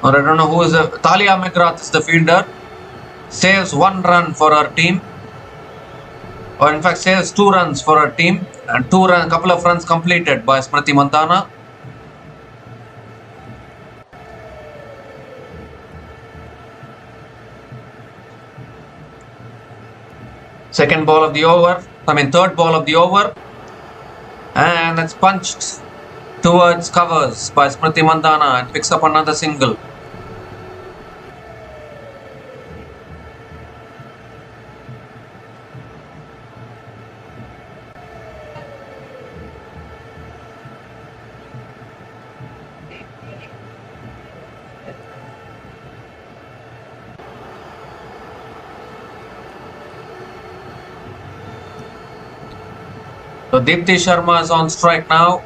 Or I don't know who is the... Thalia Megrath is the fielder. Saves 1 run for her team. Or in fact, saves 2 runs for her team. And a couple of runs completed by Smriti Mandhana. Third ball of the over, and it's punched towards covers by Smriti Mandhana and picks up another single. So Deepti Sharma is on strike now.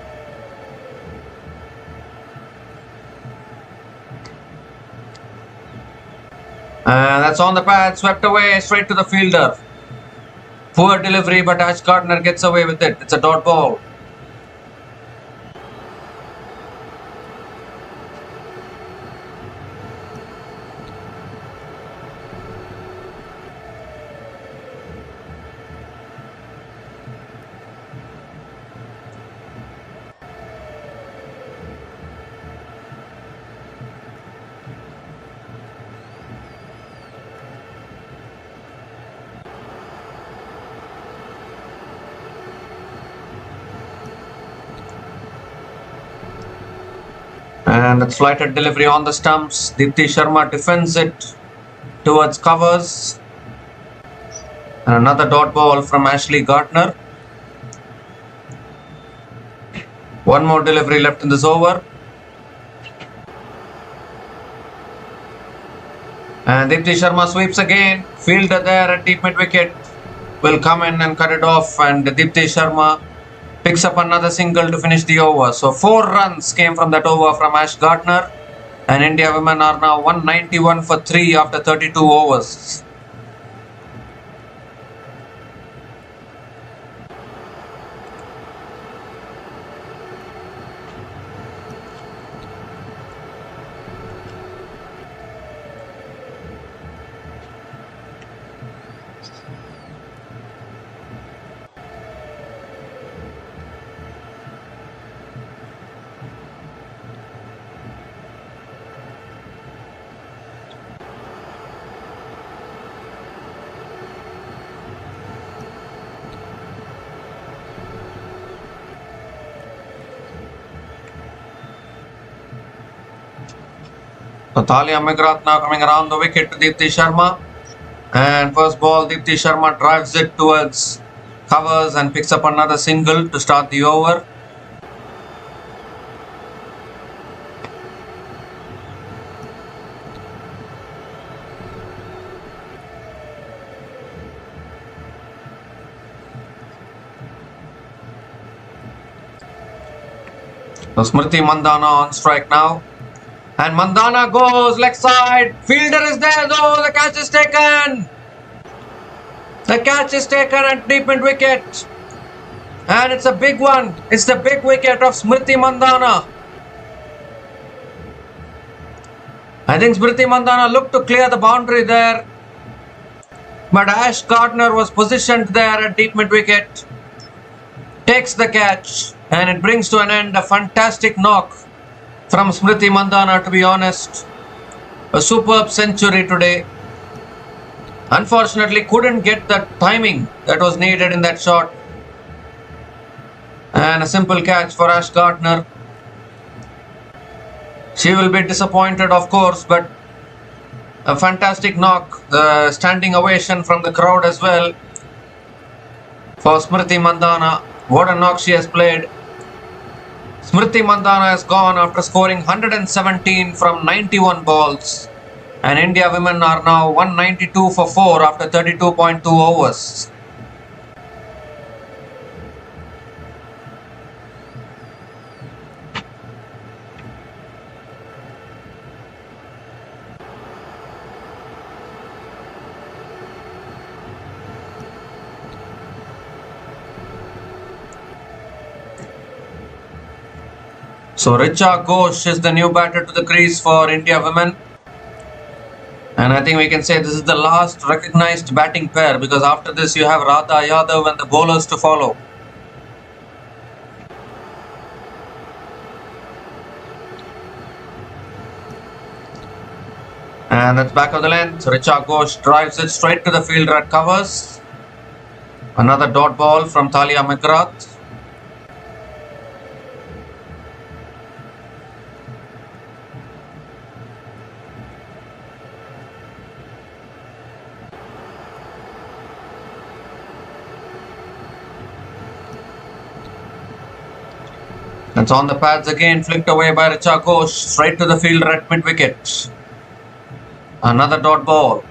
And that's on the pad, swept away straight to the fielder. Poor delivery, but Ash Gardner gets away with it. It's a dot ball. And it's flighted delivery on the stumps. Deepti Sharma defends it towards covers. And another dot ball from Ashley Gardner. One more delivery left in this over. And Deepti Sharma sweeps again. Fielder there at deep mid wicket will come in and cut it off. And Deepti Sharma picks up another single to finish the over. So 4 runs came from that over from Ash Gardner. And India women are now 191 for 3 after 32 overs. So Thalia McGrath now coming around the wicket to Deepti Sharma. And first ball, Deepti Sharma drives it towards covers and picks up another single to start the over. So Smriti Mandhana on strike now. And Mandhana goes leg side. Fielder is there though. The catch is taken. The catch is taken at deep mid wicket. And it's a big one. It's the big wicket of Smriti Mandhana. I think Smriti Mandhana looked to clear the boundary there. But Ash Gardner was positioned there at deep mid wicket. Takes the catch. And it brings to an end a fantastic knock from Smriti Mandhana, to be honest. A superb century today. Unfortunately, couldn't get the timing that was needed in that shot. And a simple catch for Ash Gardner. She will be disappointed, of course, but a fantastic knock. The standing ovation from the crowd as well for Smriti Mandhana. What a knock she has played. Smriti Mandhana has gone after scoring 117 from 91 balls. And India women are now 192 for 4 after 32.2 overs. So Richa Ghosh is the new batter to the crease for India women. And I think we can say this is the last recognized batting pair, because after this you have Radha Yadav and the bowlers to follow. And that's back of the length. Richa Ghosh drives it straight to the fielder at covers. Another dot ball from Thalia McGrath. It's on the pads again, flicked away by Richa Ghosh, straight to the fielder at mid-wicket. Another dot ball.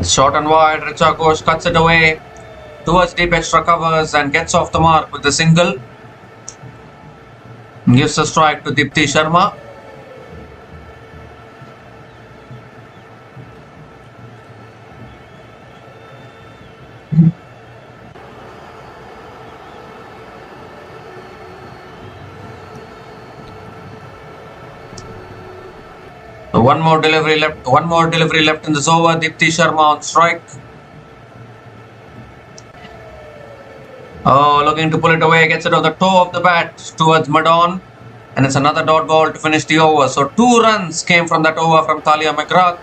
Short and wide, Richa Ghosh cuts it away towards deep extra covers and gets off the mark with a single. Gives a strike to Dipti Sharma. So one more delivery left in this over. Dipti Sharma on strike. Oh, looking to pull it away, gets it on the toe of the bat towards mid-on, and it's another dot ball to finish the over. So 2 runs came from that over from Thalia McGrath,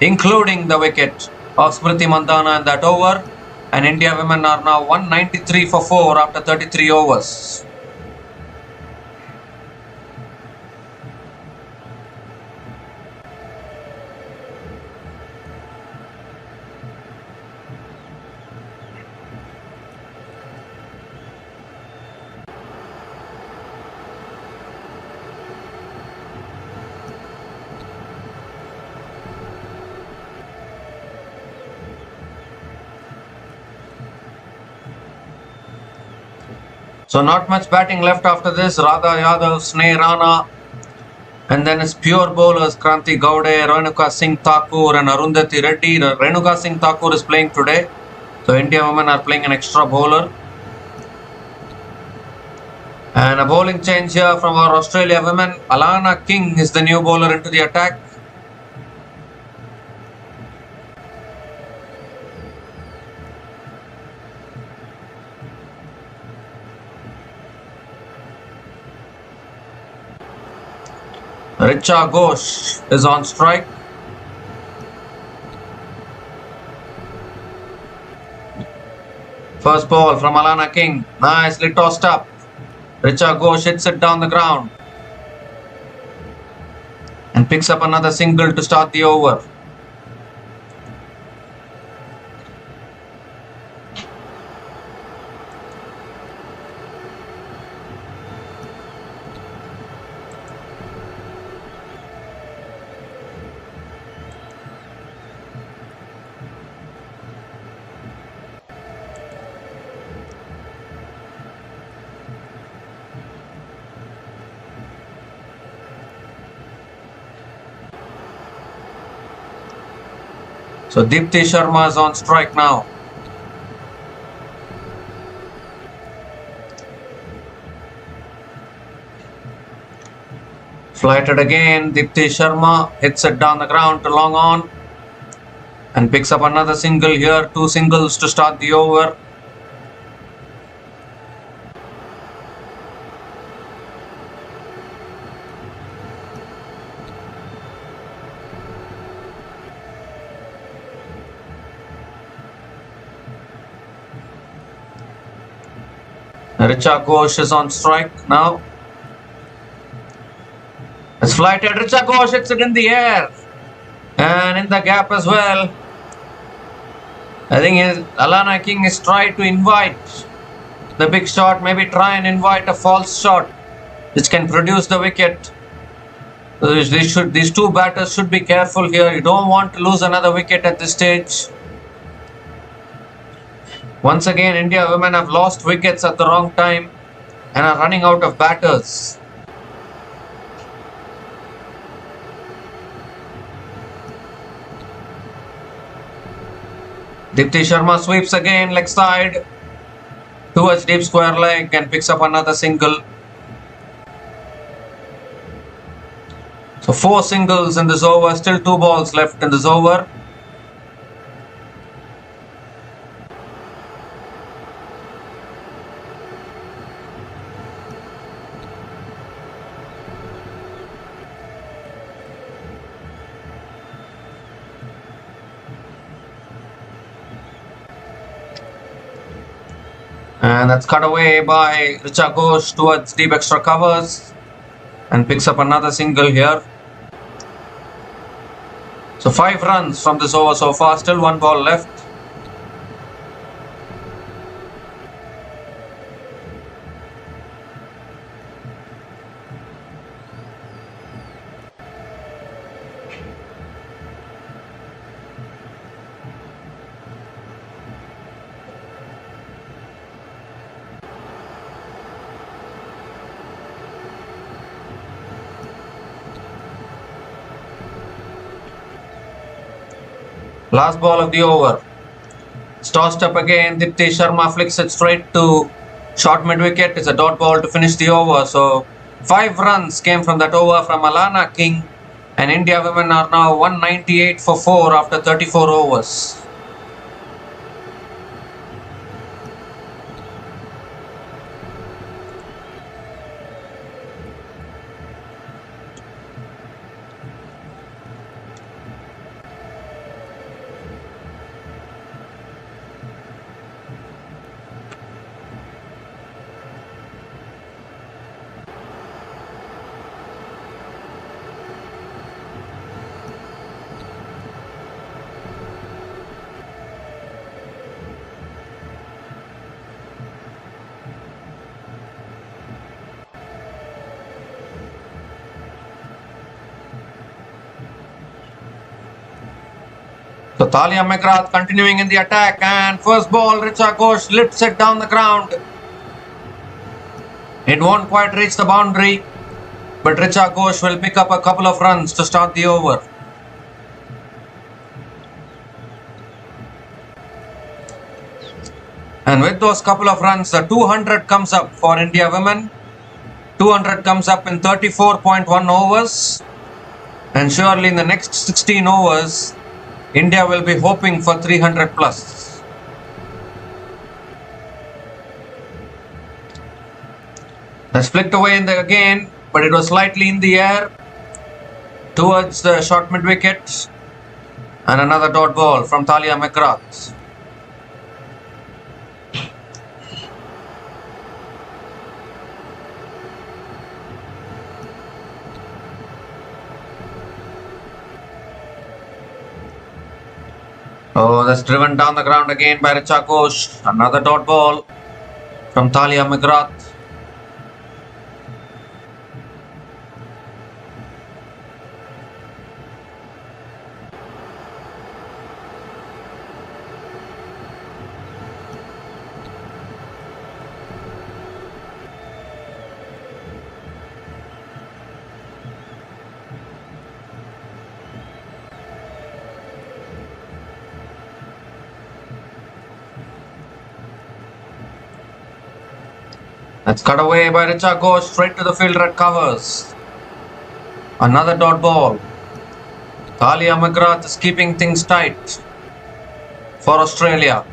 including the wicket of Smriti Mandhana in that over, and India women are now 193 for 4 after 33 overs. So not much batting left after this. Radha Yadav, Sneh Rana, and then it's pure bowlers Kranti Gowde, Renuka Singh Thakur and Arundhati Reddy. Renuka Singh Thakur is playing today. So India women are playing an extra bowler. And a bowling change here from our Australia women. Alana King is the new bowler into the attack. Richa Ghosh is on strike. First ball from Alana King. Nicely tossed up. Richa Ghosh hits it down the ground and picks up another single to start the over. So Dipti Sharma is on strike now. Flighted again. Dipti Sharma hits it down the ground to long on and picks up another single here. 2 singles to start the over. Richa Ghosh is on strike now. It's flighted. Richa Ghosh hits it in the air and in the gap as well. I think Alana King is trying to invite the big shot, maybe try and invite a false shot which can produce the wicket. So these 2 batters should be careful here. You don't want to lose another wicket at this stage. Once again, India women have lost wickets at the wrong time and are running out of batters. Dipti Sharma sweeps again, leg side towards deep square leg and picks up another single. So 4 singles in this over, still 2 balls left in this over. And that's cut away by Richa Ghosh towards deep extra covers and picks up another single here. So 5 runs from this over so far, still 1 ball left. Last ball of the over. It's tossed up again. Dipti Sharma flicks it straight to short mid wicket. It's a dot ball to finish the over. So 5 runs came from that over from Alana King. And India women are now 198 for 4 after 34 overs. So Talia McGrath continuing in the attack, and first ball Richa Ghosh lifts it down the ground. It won't quite reach the boundary, but Richa Ghosh will pick up a couple of runs to start the over. And with those couple of runs, the 200 comes up for India women. 200 comes up in 34.1 overs. And surely in the next 16 overs, India will be hoping for 300 plus. That's flicked away again, but it was slightly in the air towards the short mid wicket. And another dot ball from Talia McGrath. Oh, that's driven down the ground again by Richa Ghosh. Another dot ball from Talia McGrath. That's cut away by Richa Ghosh, straight to the fielder at covers. Another dot ball. Talia McGrath is keeping things tight for Australia.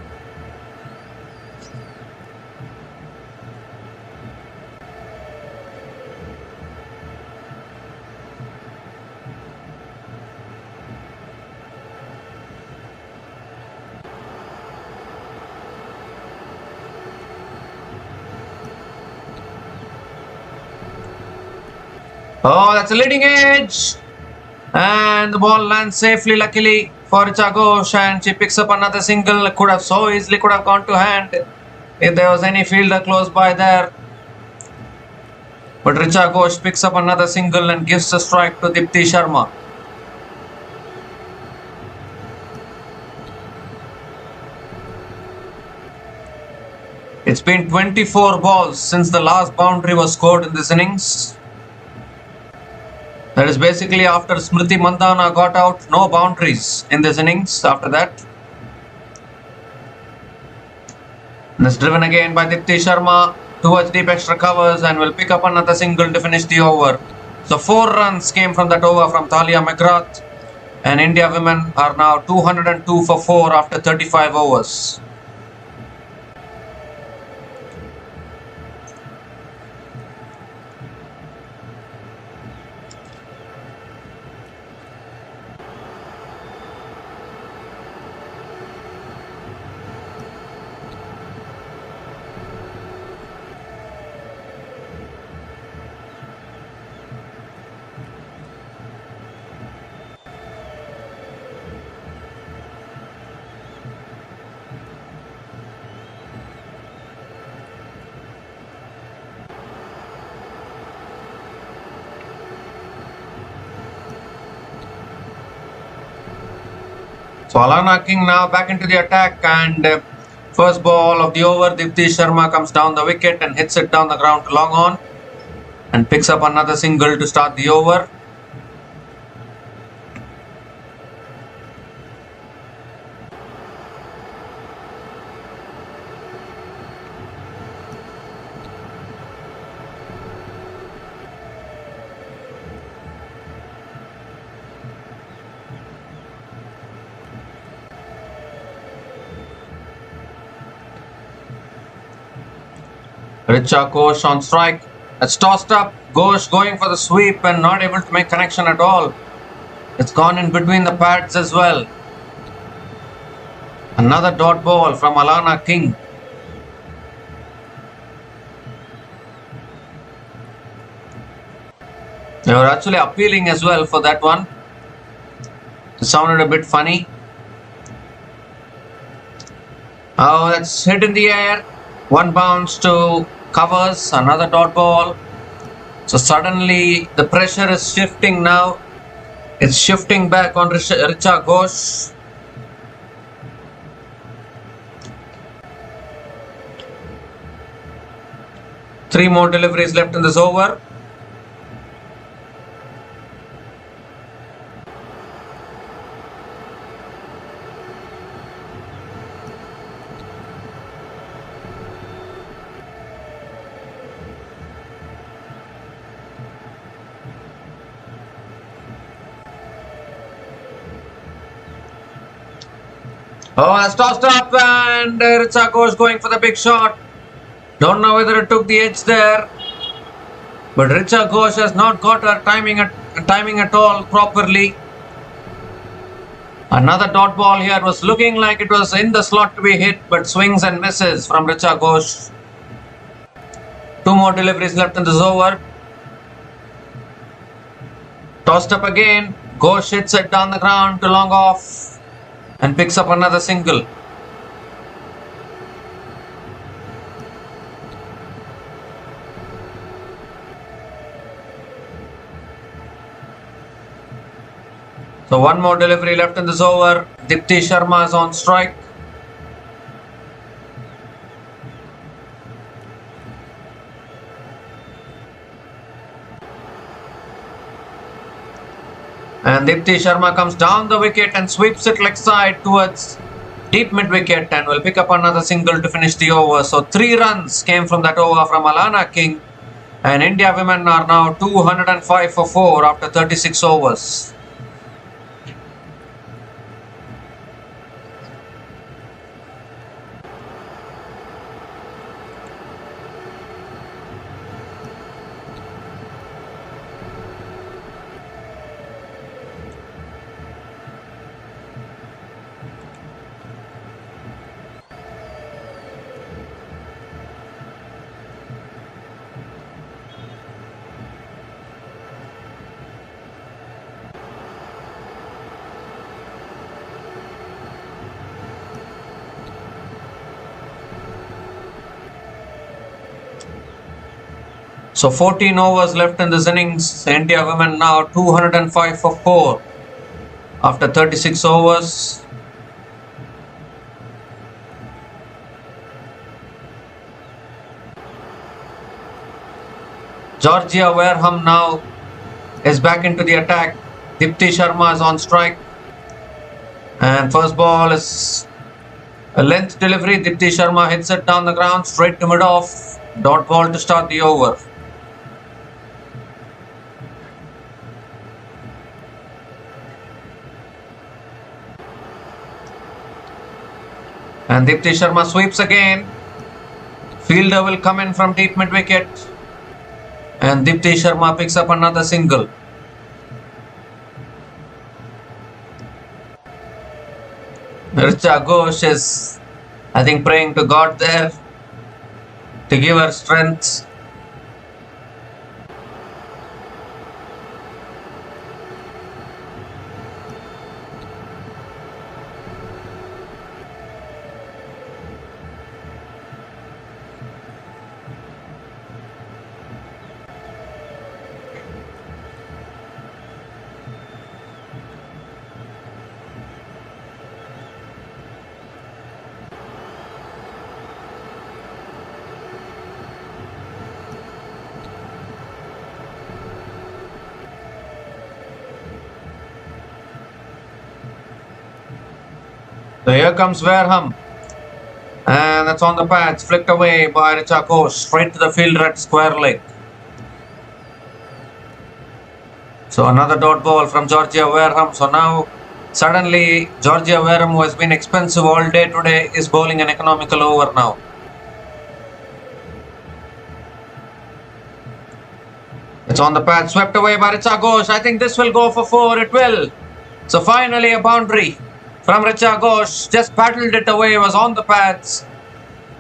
Oh, that's a leading edge. And the ball lands safely, luckily, for Richa Ghosh. And she picks up another single. Could have so easily gone to hand if there was any fielder close by there. But Richa Ghosh picks up another single and gives the strike to Dipti Sharma. It's been 24 balls since the last boundary was scored in this innings. That is basically after Smriti Mandhana got out, no boundaries in this innings after that. And it's driven again by Dipti Sharma towards deep extra covers and will pick up another single to finish the over. So 4 runs came from that over from Talia McGrath, and India women are now 202 for 4 after 35 overs. So Alana King now back into the attack, and first ball of the over, Dipti Sharma comes down the wicket and hits it down the ground to long on and picks up another single to start the over. Richa Ghosh on strike. It's tossed up. Ghosh going for the sweep and not able to make connection at all. It's gone in between the pads as well. Another dot ball from Alana King. They were actually appealing as well for that one. It sounded a bit funny. Oh, that's hit in the air. One bounce to covers, another dot ball. So suddenly the pressure is shifting now. It's shifting back on Richa Ghosh. Three more deliveries left in this over. Oh, has tossed up, and Richa Ghosh going for the big shot. Don't know whether it took the edge there, but Richa Ghosh has not got her timing at all properly. Another dot ball here. It was looking like it was in the slot to be hit, but swings and misses from Richa Ghosh. Two more deliveries left in this over. Tossed up again. Ghosh hits it down the ground to long off and picks up another single. So one more delivery left in this over. Dipti Sharma is on strike. And Dipti Sharma comes down the wicket and sweeps it leg side towards deep mid wicket and will pick up another single to finish the over. So 3 runs came from that over from Alana King, and India women are now 205 for 4 after 36 overs. So 14 overs left in this innings. India women now 205 for 4 after 36 overs. Georgia Wareham now is back into the attack. Dipti Sharma is on strike. And first ball is a length delivery. Dipti Sharma hits it down the ground straight to mid-off. Dot ball to start the over. And Dipti Sharma sweeps again. Fielder will come in from deep mid wicket. And Dipti Sharma picks up another single. Richa Ghosh is, I think, praying to God there to give her strength. So here comes Wareham. And that's on the pads, flicked away by Richa Ghosh, straight to the fielder at square leg. So another dot ball from Georgia Wareham. So now suddenly Georgia Wareham, who has been expensive all day today, is bowling an economical over now. It's on the pad, swept away by Richa Ghosh. I think this will go for 4. It will. So finally a boundary from Richa Ghosh. Just paddled it away, was on the pads.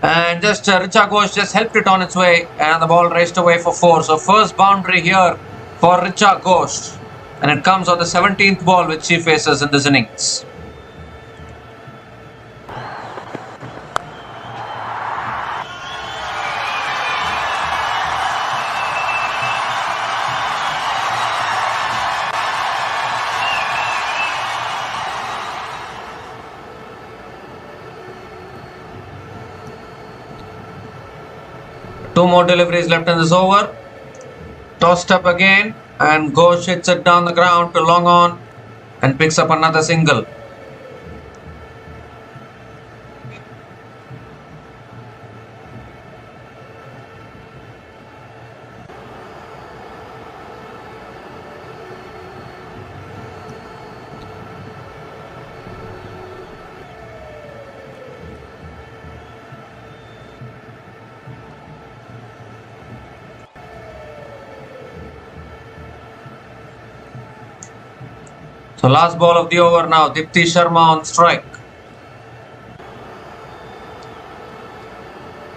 And just Richa Ghosh just helped it on its way. And the ball raced away for 4. So first boundary here for Richa Ghosh. And it comes on the 17th ball which she faces in this innings. Two more deliveries left in this over. Tossed up again, and Ghosh hits it down the ground to long on and picks up another single. So last ball of the over now, Dipti Sharma on strike.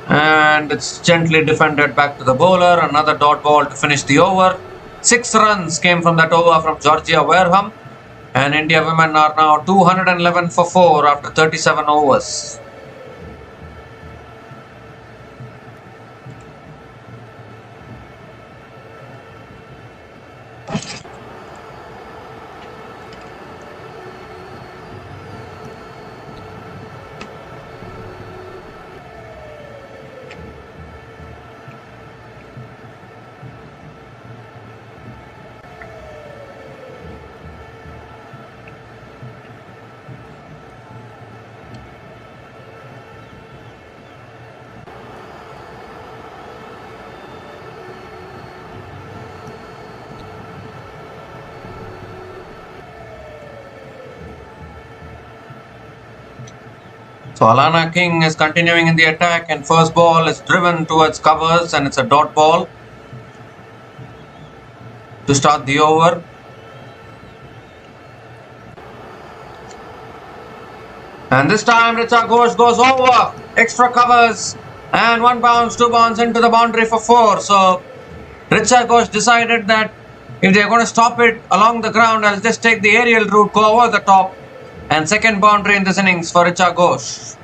And it's gently defended back to the bowler. Another dot ball to finish the over. 6 runs came from that over from Georgia Wareham. And India women are now 211 for 4 after 37 overs. So Alana King is continuing in the attack, and first ball is driven towards covers, and it's a dot ball to start the over. And this time Richa Ghosh goes over, extra covers, and 1 bounce, 2 bounce into the boundary for 4. So Richa Ghosh decided that if they're going to stop it along the ground, I'll just take the aerial route, go over the top. And second boundary in this innings for Richa Ghosh.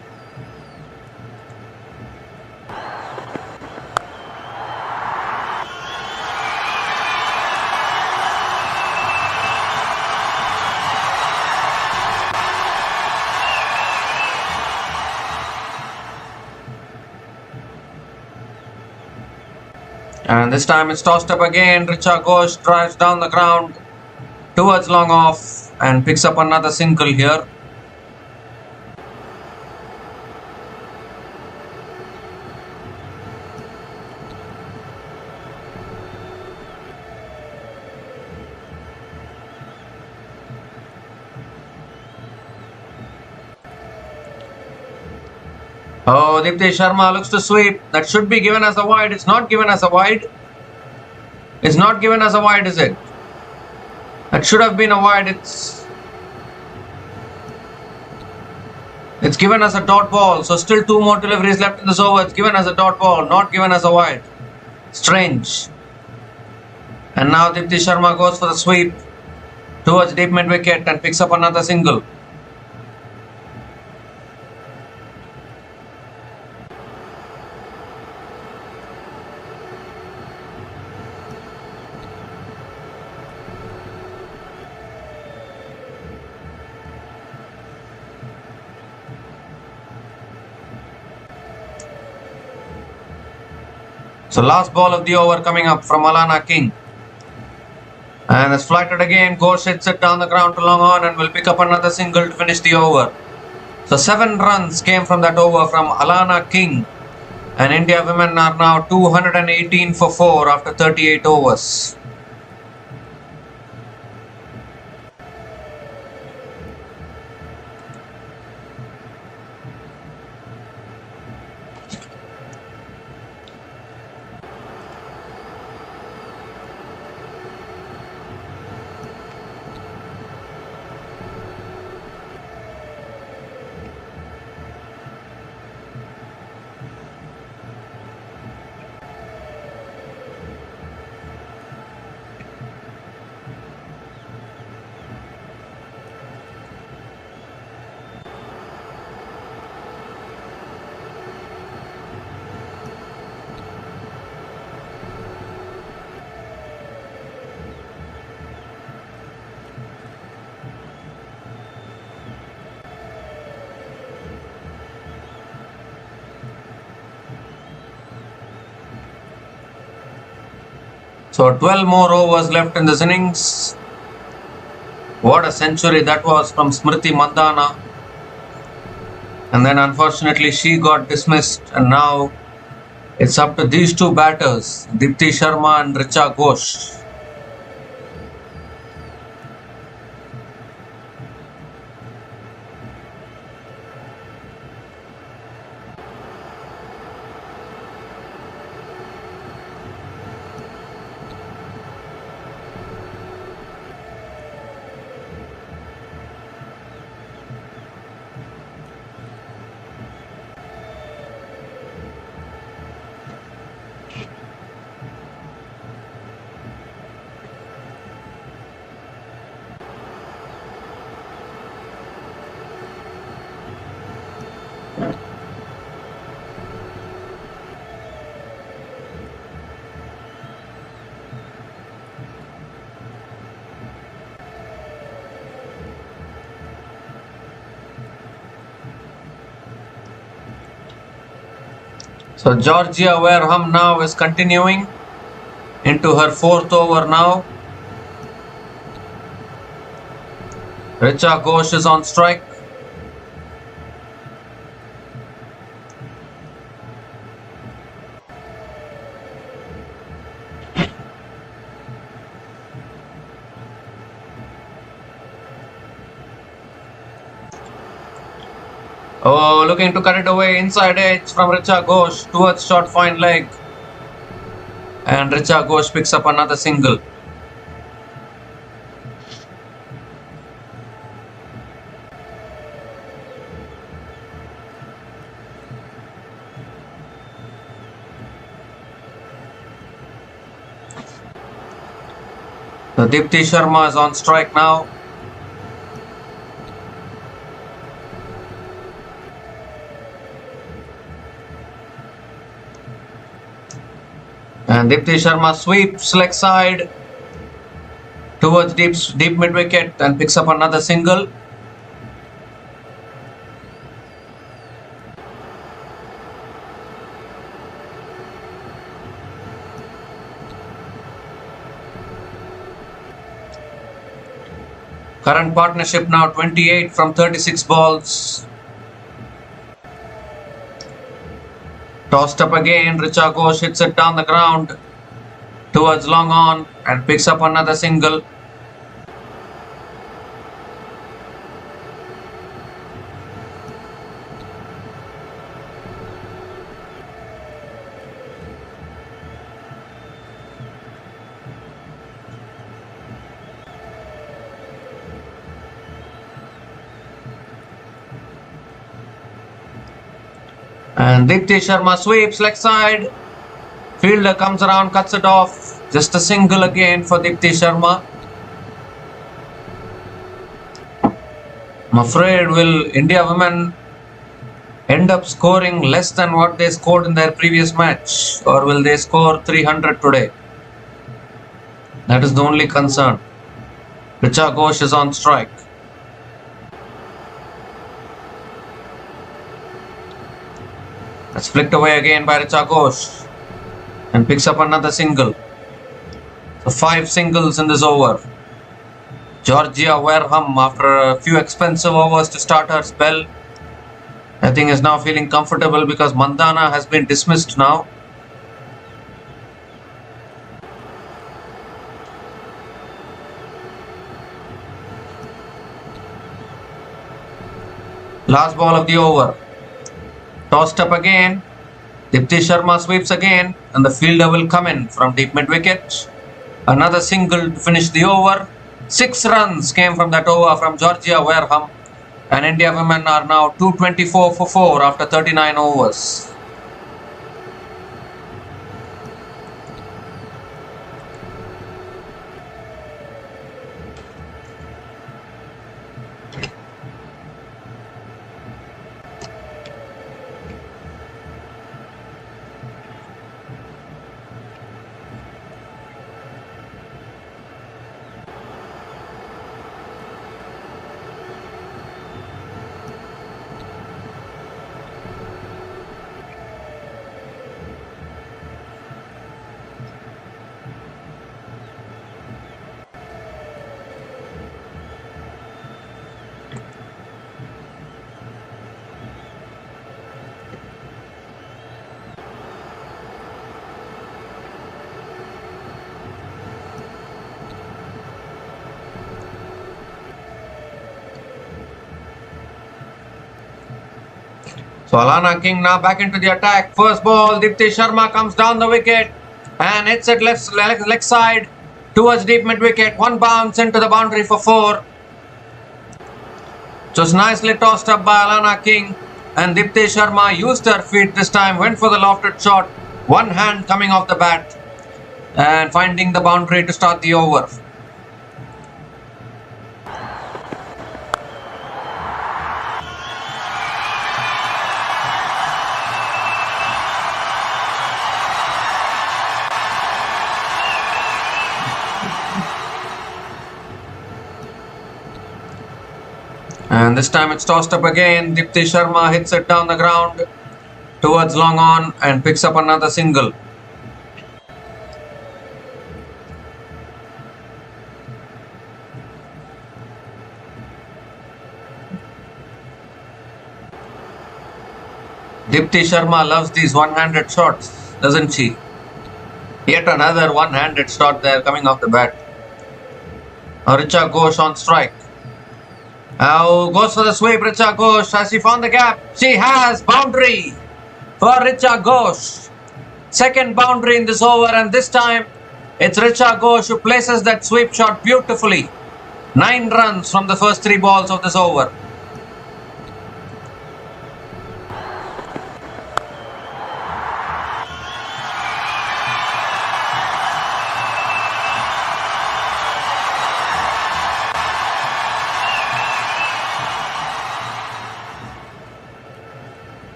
And this time it's tossed up again. Richa Ghosh drives down the ground towards long off and picks up another single here. Oh, Dipti Sharma looks to sweep. That should be given as a wide. It's not given as a wide. It's not given as a wide, is it? That should have been a wide. It's given as a dot ball. So still 2 more deliveries left in this over. It's given as a dot ball, not given as a wide. Strange. And now Dipti Sharma goes for the sweep towards deep mid wicket and picks up another single. So last ball of the over coming up from Alana King. And it's flattered again. Ghosh hits it down the ground to long on and will pick up another single to finish the over. So 7 runs came from that over from Alana King. And India women are now 218 for 4 after 38 overs. So 12 more overs left in this innings. What a century that was from Smriti Mandhana. And then unfortunately she got dismissed, and now it's up to these two batters, Dipti Sharma and Richa Ghosh. So Georgia Wareham now is continuing into her 4th over now. Richa Ghosh is on strike. Oh, looking to cut it away, inside edge from Richa Ghosh towards short fine leg. And Richa Ghosh picks up another single. So Dipti Sharma is on strike now. And Dipti Sharma sweeps leg side towards deep mid wicket and picks up another single. Current partnership now 28 from 36 balls. Tossed up again, Richa Ghosh hits it down the ground towards long on and picks up another single. And Dipti Sharma sweeps leg side. Fielder comes around, cuts it off. Just a single again for Dipti Sharma. I'm afraid will India women end up scoring less than what they scored in their previous match, or will they score 300 today? That is the only concern. Richa Ghosh is on strike. That's flicked away again by Richa Ghosh and picks up another single. So 5 singles in this over. Georgia Wareham, after a few expensive overs to start her spell, I think is now feeling comfortable because Mandana has been dismissed now. Last ball of the over. Tossed up again. Dipti Sharma sweeps again and the fielder will come in from deep mid-wicket. Another single to finish the over. 6 runs came from that over from Georgia Wareham, and India women are now 224 for 4 after 39 overs. So Alana King now back into the attack. First ball, Dipti Sharma comes down the wicket and hits it left leg side towards deep mid wicket. One bounce into the boundary for 4. Just nicely tossed up by Alana King, and Dipti Sharma used her feet this time, went for the lofted shot. One hand coming off the bat and finding the boundary to start the over. And this time it's tossed up again. Dipti Sharma hits it down the ground towards long on and picks up another single. Dipti Sharma loves these one-handed shots, doesn't she? Yet another one-handed shot there coming off the bat. Richa Ghosh on strike. Now goes for the sweep. Richa Ghosh, has she found the gap? She has. Boundary for Richa Ghosh. Second boundary in this over, and this time it's Richa Ghosh who places that sweep shot beautifully. 9 runs from the first 3 balls of this over.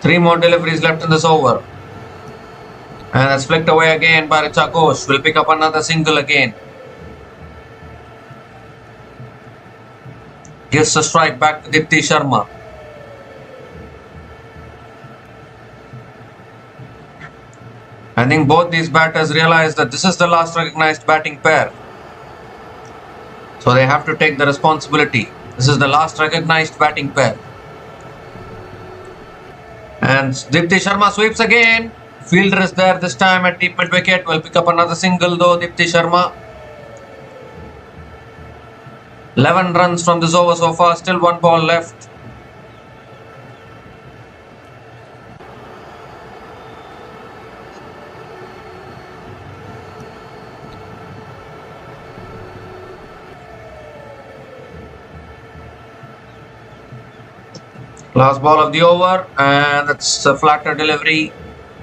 Three more deliveries left in this over. And that's flicked away again by Richa Ghosh. Will pick up another single again. Gives a strike back to Dipti Sharma. I think both these batters realize that this is the last recognized batting pair. So they have to take the responsibility. This is the last recognized batting pair. And Dipti Sharma sweeps again. Fielder is there this time at deep mid wicket. Will pick up another single though, Dipti Sharma. 11 runs from this over so far. Still 1 ball left. Last ball of the over, and it's a flatter delivery.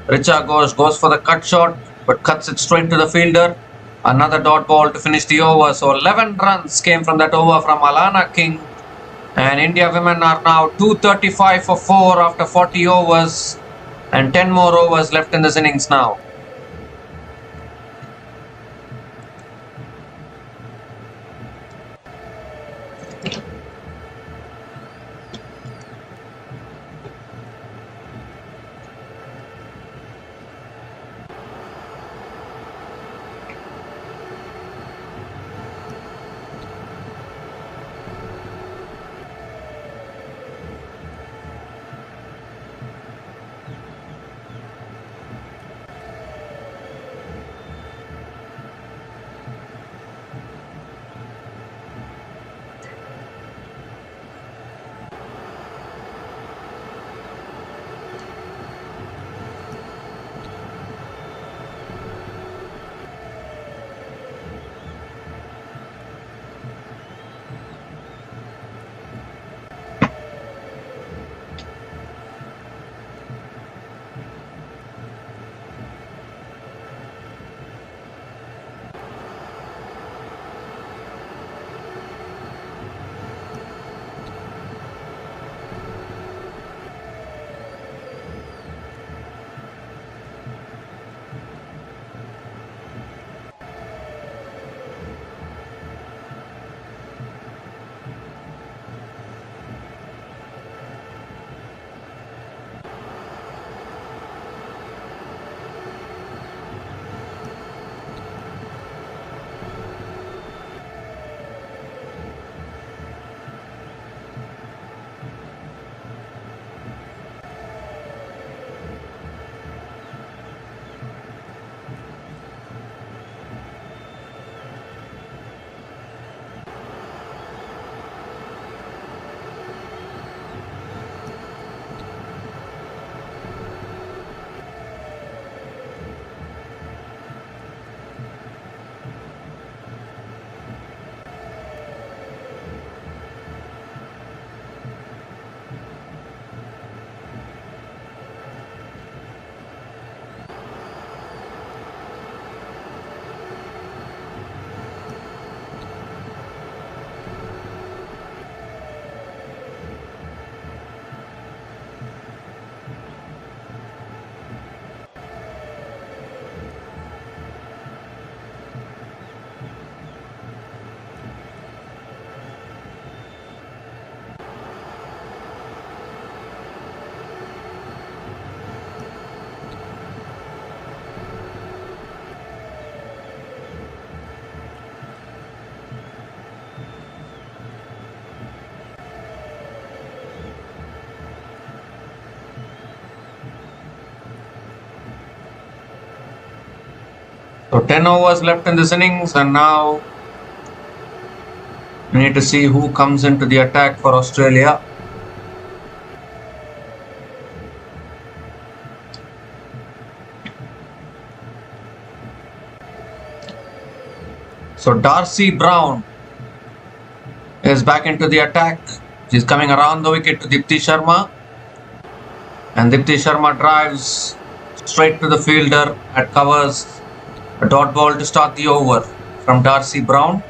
Richa Ghosh goes for the cut shot, but cuts it straight to the fielder. Another dot ball to finish the over. So 11 runs came from that over from Alana King. And India women are now 235 for 4 after 40 overs. And 10 more overs left in this innings now. So 10 overs left in this innings, and now we need to see who comes into the attack for Australia. So Darcy Brown is back into the attack. She's coming around the wicket to Dipti Sharma. And Dipti Sharma drives straight to the fielder and covers a dot ball to start the over from Darcy Brown.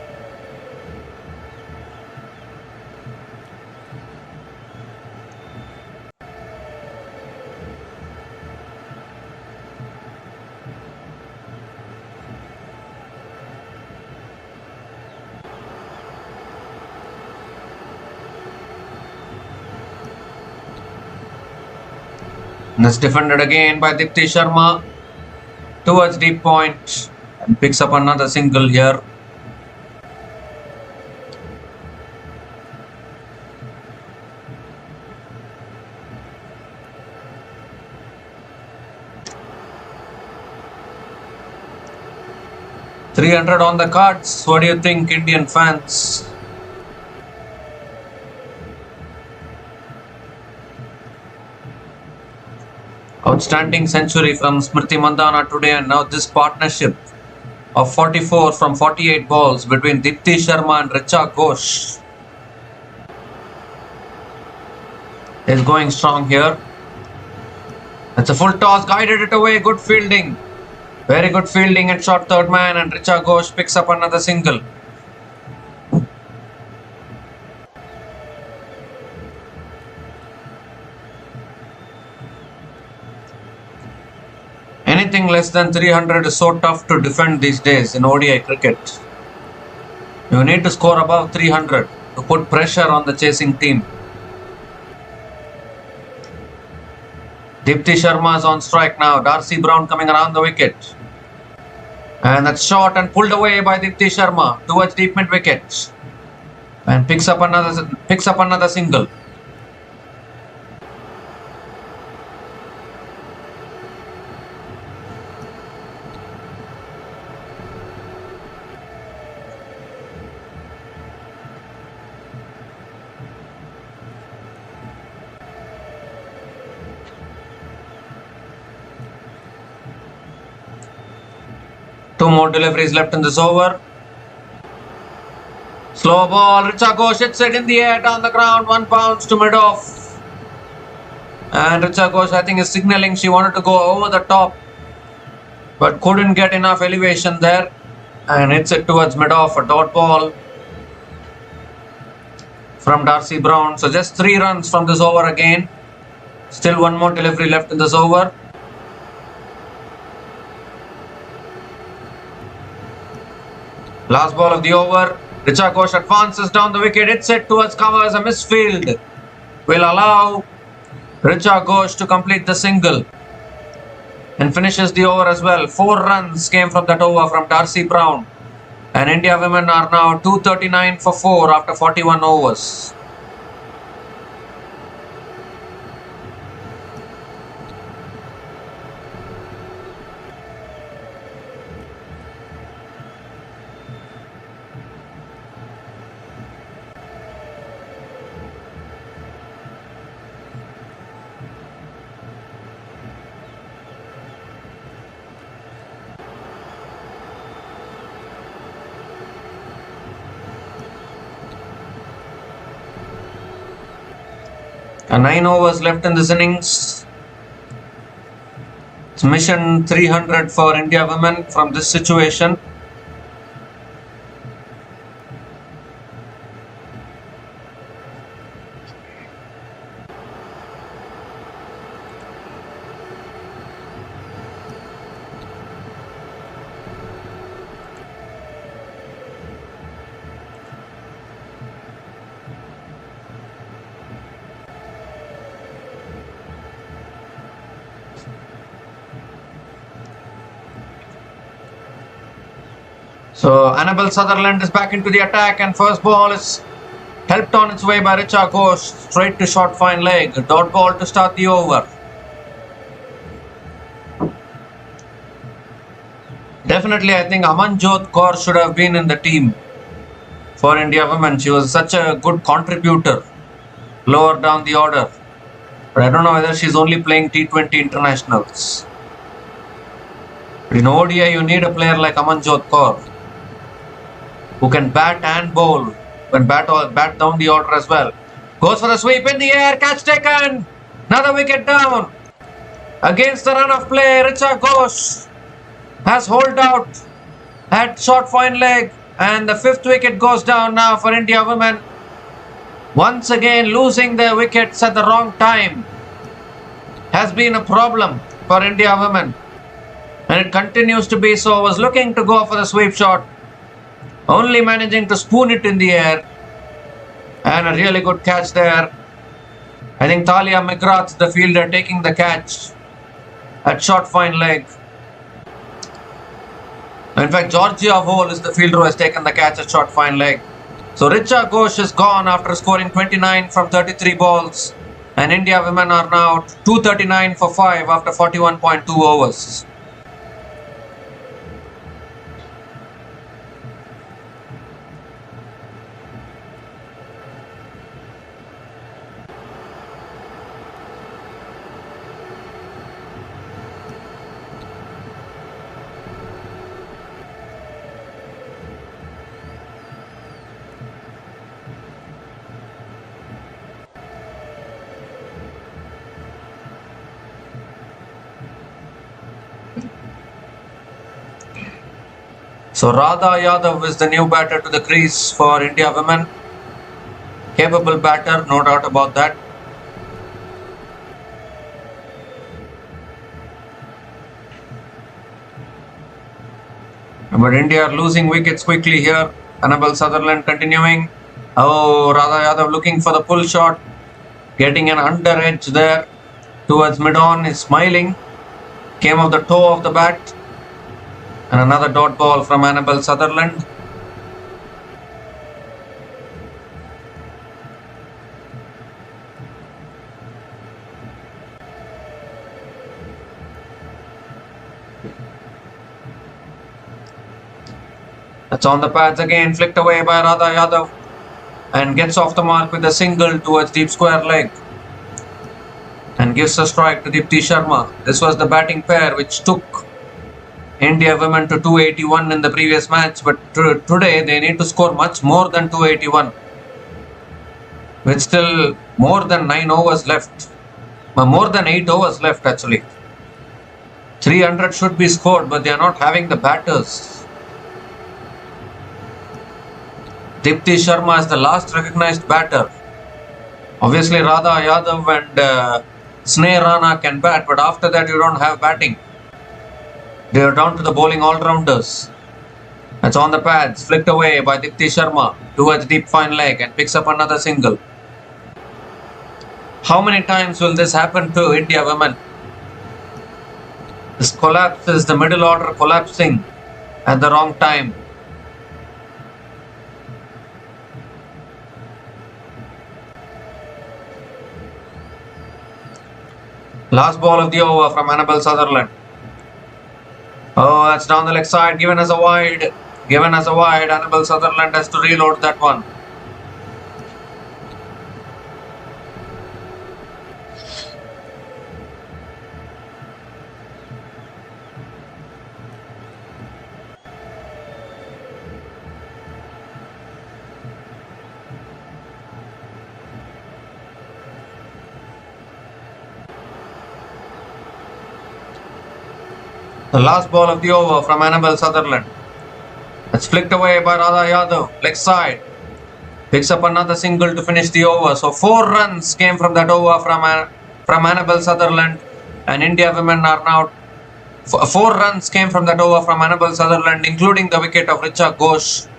And it's defended again by Dipti Sharma towards deep point and picks up another single here. $300 on the cards. What do you think, Indian fans? Outstanding century from Smriti Mandhana today, and now this partnership of 44 from 48 balls between Dipti Sharma and Richa Ghosh is going strong here. It's a full toss, guided it away, good fielding. Very good fielding at short third man, and Richa Ghosh picks up another single. Anything less than 300 is so tough to defend these days in ODI cricket. You need to score above 300 to put pressure on the chasing team. Dipti Sharma is on strike now. Darcy Brown coming around the wicket. And that's shot and pulled away by Dipti Sharma towards deep mid wicket. And picks up another single. Two more deliveries left in this over. Slow ball. Richa Ghosh hits it in the air, down the ground. One bounce to mid-off. And Richa Ghosh, I think, is signaling she wanted to go over the top, but couldn't get enough elevation there. And hits it towards mid-off. A dot ball from Darcy Brown. So just 3 runs from this over again. Still one more delivery left in this over. Last ball of the over. Richa Ghosh advances down the wicket, hits it towards covers. A misfield will allow Richa Ghosh to complete the single and finishes the over as well. 4 runs came from that over from Darcy Brown. And India women are now 239 for 4 after 41 overs. And 9 overs left in this innings. It's mission 300 for India women from this situation. So Annabel Sutherland is back into the attack, and first ball is helped on its way by Richa Ghosh straight to short fine leg. Dot ball to start the over. Definitely, I think Amanjot Kaur should have been in the team for India women. She was such a good contributor lower down the order. But I don't know whether she's only playing T20 internationals. In ODI, you need a player like Amanjot Kaur who can bat and bowl, can bat down the order as well. Goes for the sweep in the air, catch taken. Another wicket down. Against the run of play, Richa Ghosh has holed out at short fine leg, and the fifth wicket goes down now for India women. Once again, losing their wickets at the wrong time has been a problem for India women, and it continues to be so. Was looking to go for the sweep shot, only managing to spoon it in the air, and a really good catch there. I think Talia McGrath, the fielder, taking the catch at short fine leg. In fact, Georgia Vole is the fielder who has taken the catch at short fine leg. So Richa Ghosh is gone after scoring 29 from 33 balls, and India women are now 239 for 5 after 41.2 overs. So Radha Yadav is the new batter to the crease for India women. Capable batter, no doubt about that. But India are losing wickets quickly here. Annabelle Sutherland continuing. Oh, Radha Yadav looking for the pull shot. Getting an under edge there towards mid-on. Is smiling. Came off the toe of the bat. And another dot ball from Annabelle Sutherland. That's on the pads again, flicked away by Radha Yadav, and gets off the mark with a single towards deep square leg, and gives a strike to Dipti Sharma. This was the batting pair which took India women to 281 in the previous match, but today they need to score much more than 281 with still more than 9 overs left. More than 8 overs left actually. 300 should be scored, but they are not having the batters. Dipti Sharma is the last recognized batter. Obviously Radha Yadav and Sneh Rana can bat, but after that you don't have batting. They are down to the bowling all-rounders. That's on the pads, flicked away by Dipti Sharma towards deep fine leg and picks up another single. How many times will this happen to India women? This collapse is the middle order collapsing at the wrong time. Last ball of the over from Annabelle Sutherland. Oh, that's down the leg side, given as a wide. Given as a wide, Annabelle Sutherland has to reload that one. The last ball of the over from Annabelle Sutherland. It's flicked away by Radha Yadav, leg side. Picks up another single to finish the over. So 4 runs came from that over from Annabelle Sutherland, and India women are now 4 runs came from that over from Annabelle Sutherland, including the wicket of Richa Ghosh,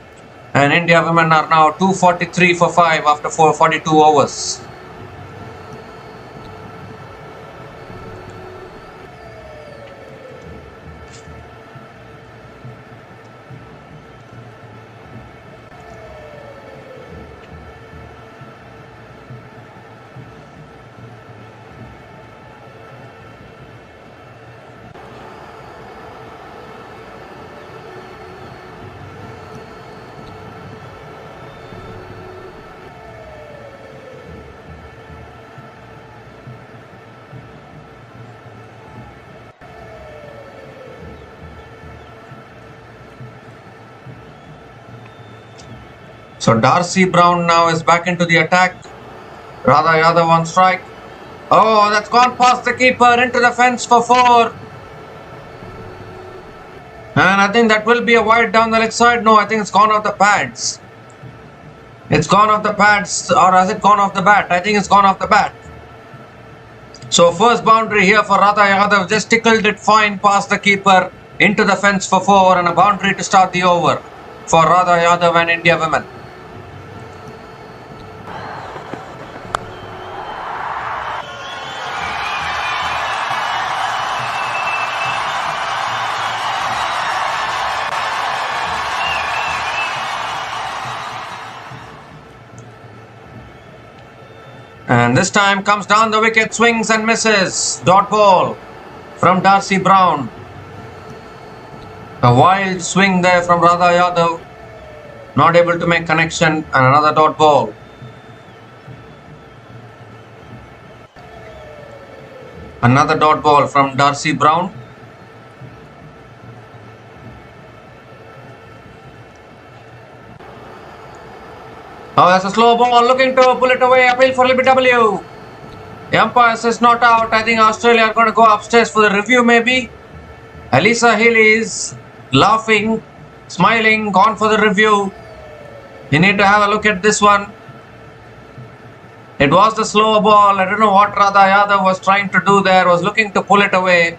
and India women are now 243 for 5 after 442 overs. So Darcy Brown now is back into the attack. Radha Yadav on strike. Oh, that's gone past the keeper into the fence for 4. And I think that will be a wide down the leg side. No, I think it's gone off the pads. It's gone off the pads, or has it gone off the bat? I think it's gone off the bat. So first boundary here for Radha Yadav, just tickled it fine past the keeper into the fence for 4, and a boundary to start the over for Radha Yadav and India women. And this time comes down the wicket, swings and misses. Dot ball from Darcy Brown. A wild swing there from Radha Yadav. Not able to make connection, and another dot ball. Another dot ball from Darcy Brown. Oh, that's a slow ball, looking to pull it away, appeal for LBW. The umpire says not out. I think Australia are going to go upstairs for the review maybe. Alisa Hill is laughing, smiling, gone for the review. You need to have a look at this one. It was the slow ball. I don't know what Radha Yadav was trying to do there, was looking to pull it away.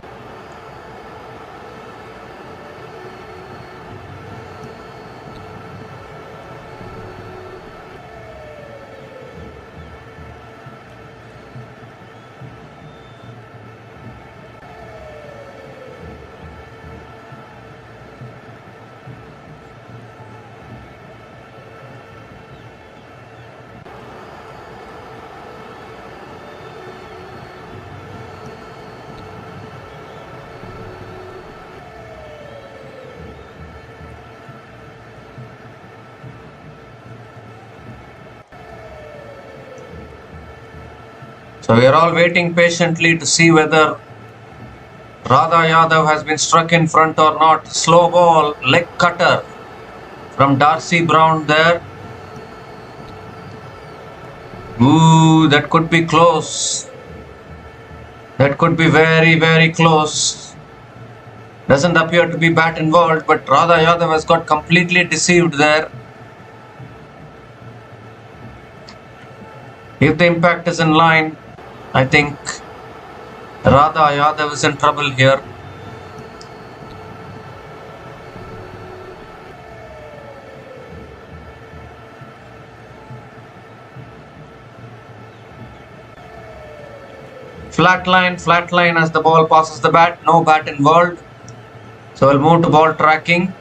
So we are all waiting patiently to see whether Radha Yadav has been struck in front or not. Slow ball, leg cutter from Darcy Brown there. Ooh, that could be close. That could be very, very close. Doesn't appear to be bat involved, but Radha Yadav has got completely deceived there. If the impact is in line, I think Radha Yadav is in trouble here. Flat line as the ball passes the bat. No bat involved. So we'll move to ball tracking.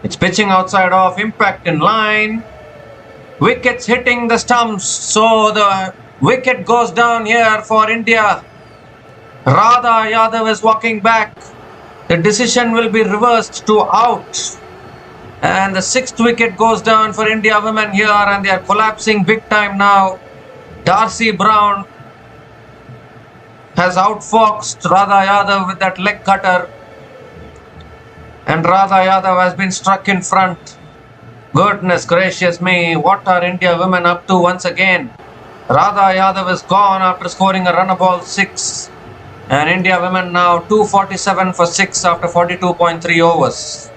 It's pitching outside off, impact in line. Wickets hitting the stumps. So the wicket goes down here for India. Radha Yadav is walking back. The decision will be reversed to out. And the 6th wicket goes down for India women here, and they are collapsing big time now. Darcy Brown has outfoxed Radha Yadav with that leg cutter. And Radha Yadav has been struck in front. Goodness gracious me, what are India women up to once again? Radha Yadav is gone after scoring a run of ball 6. And India women now 247 for 6 after 42.3 overs.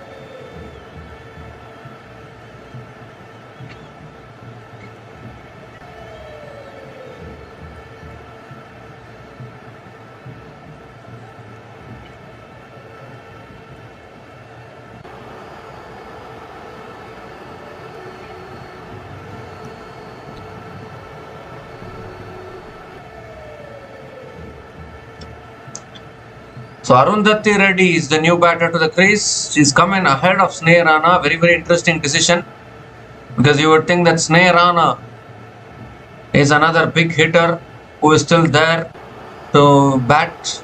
So Arundhati Reddy is the new batter to the crease. She's come in ahead of Sneha Rana. Very, very interesting decision. Because you would think that Sneha Rana is another big hitter who is still there to bat.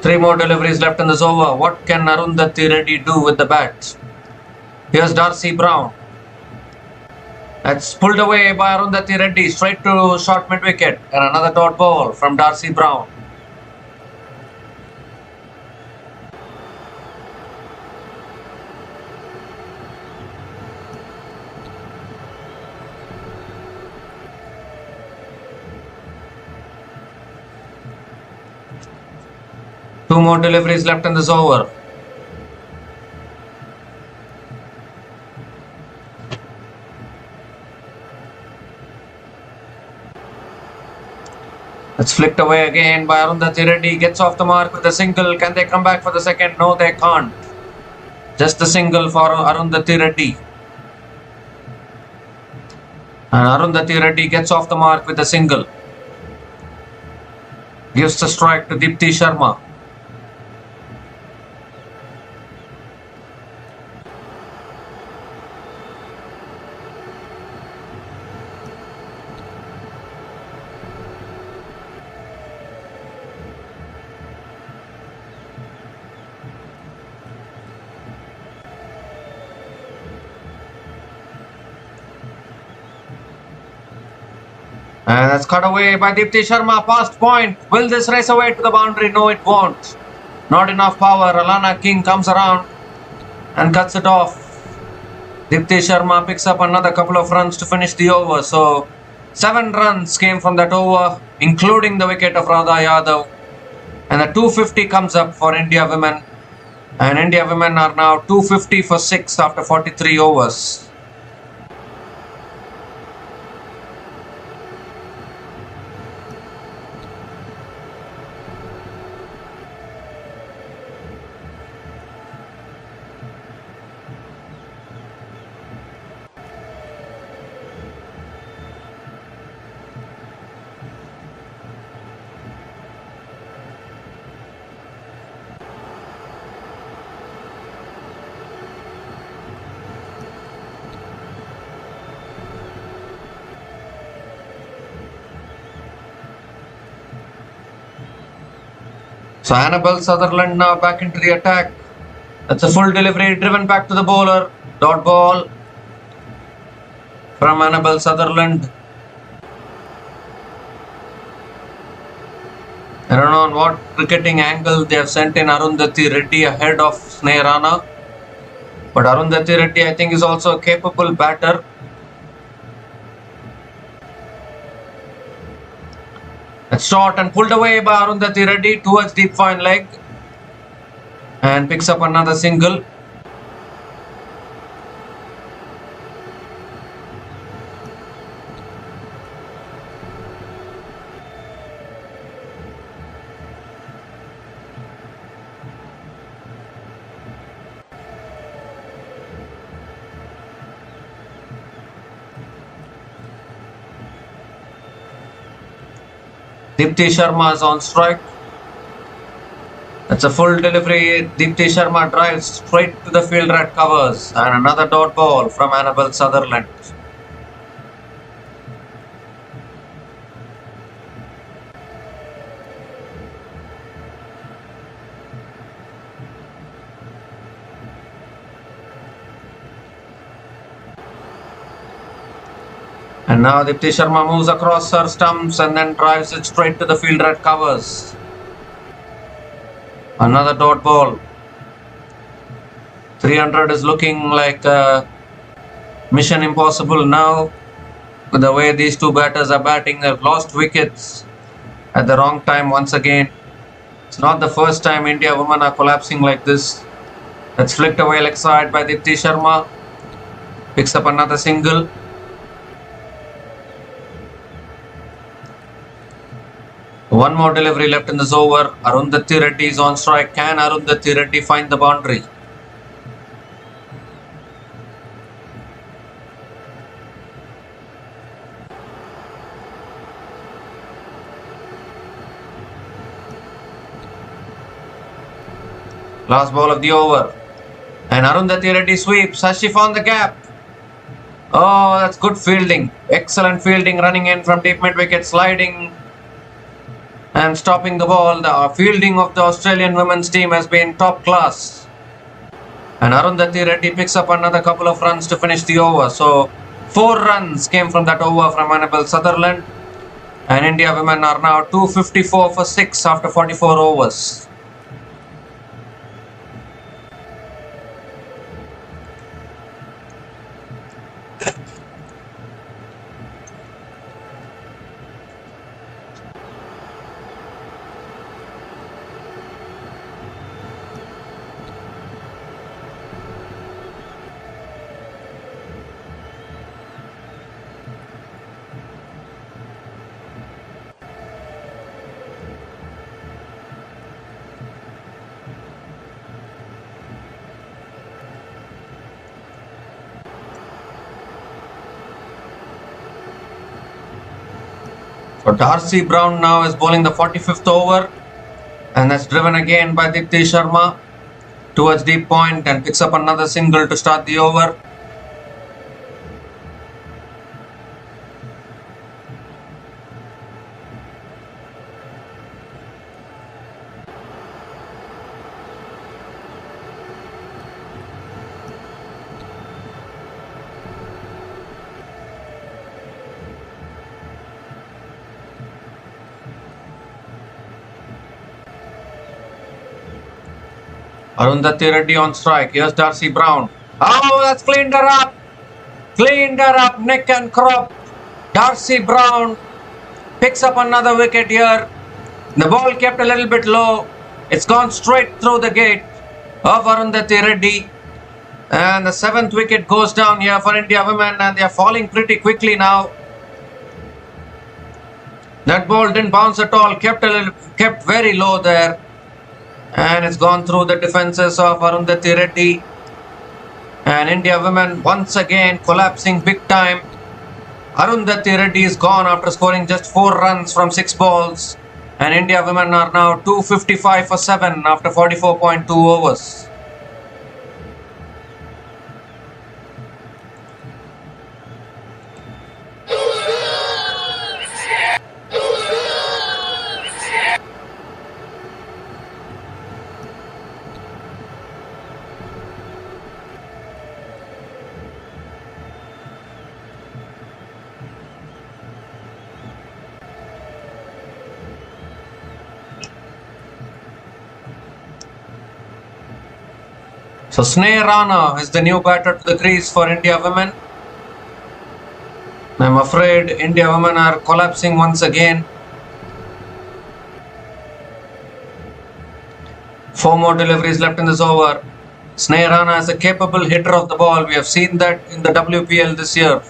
Three more deliveries left in this over. What can Arundhati Reddy do with the bat? Here's Darcy Brown. That's pulled away by Arundhati Reddy straight to short mid-wicket. And another dot ball from Darcy Brown. Two more deliveries left in this over. It's flicked away again by Arundhati Reddy. Gets off the mark with a single. Can they come back for the second? No, they can't. Just the single for Arundhati Reddy. And Arundhati Reddy gets off the mark with a single. Gives the strike to Deepti Sharma. And that's cut away by Deepti Sharma. Past point. Will this race away to the boundary? No, it won't. Not enough power. Alana King comes around and cuts it off. Deepti Sharma picks up another couple of runs to finish the over. So 7 runs came from that over, including the wicket of Radha Yadav. And the 250 comes up for India women. And India women are now 250 for 6 after 43 overs. So Annabelle Sutherland now back into the attack. That's a full delivery driven back to the bowler. Dot ball from Annabelle Sutherland. I don't know on what cricketing angle they have sent in Arundhati Reddy ahead of Sneh Rana. But Arundhati Reddy, I think, is also a capable batter. It's short and pulled away by Arundhati Reddy towards deep fine leg. And picks up another single. Deepti Sharma is on strike. That's a full delivery. Deepti Sharma drives straight to the fielder at covers. And another dot ball from Annabelle Sutherland. And now Deepti Sharma moves across her stumps and then drives it straight to the fielder at covers. Another dot ball. 300 is looking like mission impossible now. With the way these two batters are batting, they've lost wickets at the wrong time once again. It's not the first time India women are collapsing like this. That's flicked away leg side by Deepti Sharma. Picks up another single. One more delivery left in this over. Arundhati Reddy is on strike. Can Arundhati Reddy find the boundary? Last ball of the over. And Arundhati Reddy sweeps. Has she found the gap? Oh, that's good fielding. Excellent fielding running in from deep mid wicket, sliding and stopping the ball. The fielding of the Australian women's team has been top class. And Arundhati Reddy picks up another couple of runs to finish the over. So 4 runs came from that over from Annabel Sutherland. And India women are now 254 for 6 after 44 overs. So Darcy Brown now is bowling the 45th over, and that's driven again by Dipti Sharma towards deep point and picks up another single to start the over. Arundhati Reddy on strike. Here's Darcy Brown. Oh, that's cleaned her up. Cleaned her up, neck and crop. Darcy Brown picks up another wicket here. The ball kept a little bit low. It's gone straight through the gate of Arundhati Reddy. And the 7th wicket goes down here for India women, and they are falling pretty quickly now. That ball didn't bounce at all, kept very low there. And it's gone through the defenses of Arundhati Reddy. And India women once again collapsing big time. Arundhati Reddy is gone after scoring just 4 runs from 6 balls. And India women are now 255 for 7 after 44.2 overs. So Sneh Rana is the new batter to the crease for India women. I'm afraid India women are collapsing once again. 4 more deliveries left in this over. Sneh Rana is a capable hitter of the ball. We have seen that in the WPL this year.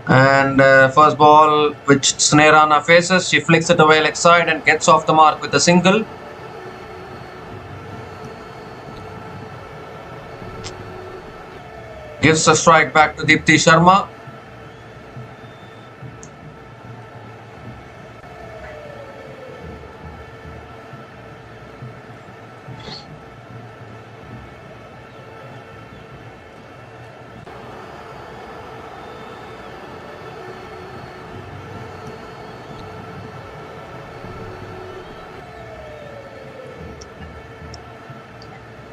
And first ball which Sneh Rana faces, she flicks it away leg side and gets off the mark with a single. Gives a strike back to Dipti Sharma.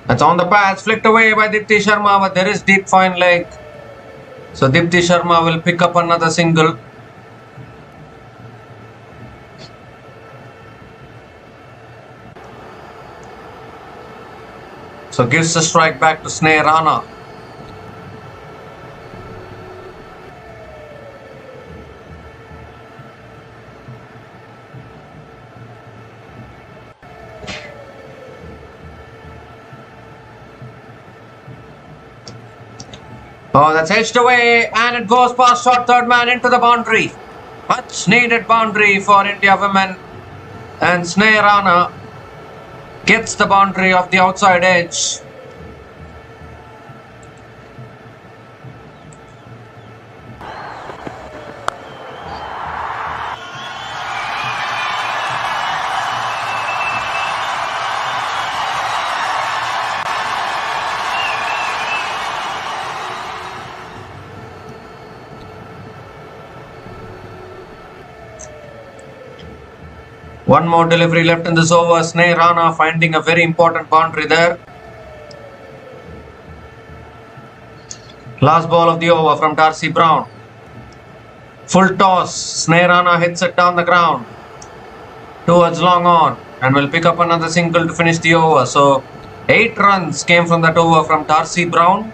That's on the pads, flicked away by Dipti Sharma, but there is deep fine leg. So Dipti Sharma will pick up another single. So gives a strike back to Sneh Rana. Oh, that's edged away and it goes past short third man into the boundary. Much needed boundary for India women. And Sneh Rana gets the boundary of the outside edge. One more delivery left in this over. Sneh Rana finding a very important boundary there. Last ball of the over from Darcy Brown. Full toss. Sneh Rana hits it down the ground towards long on and will pick up another single to finish the over. So 8 runs came from that over from Darcy Brown,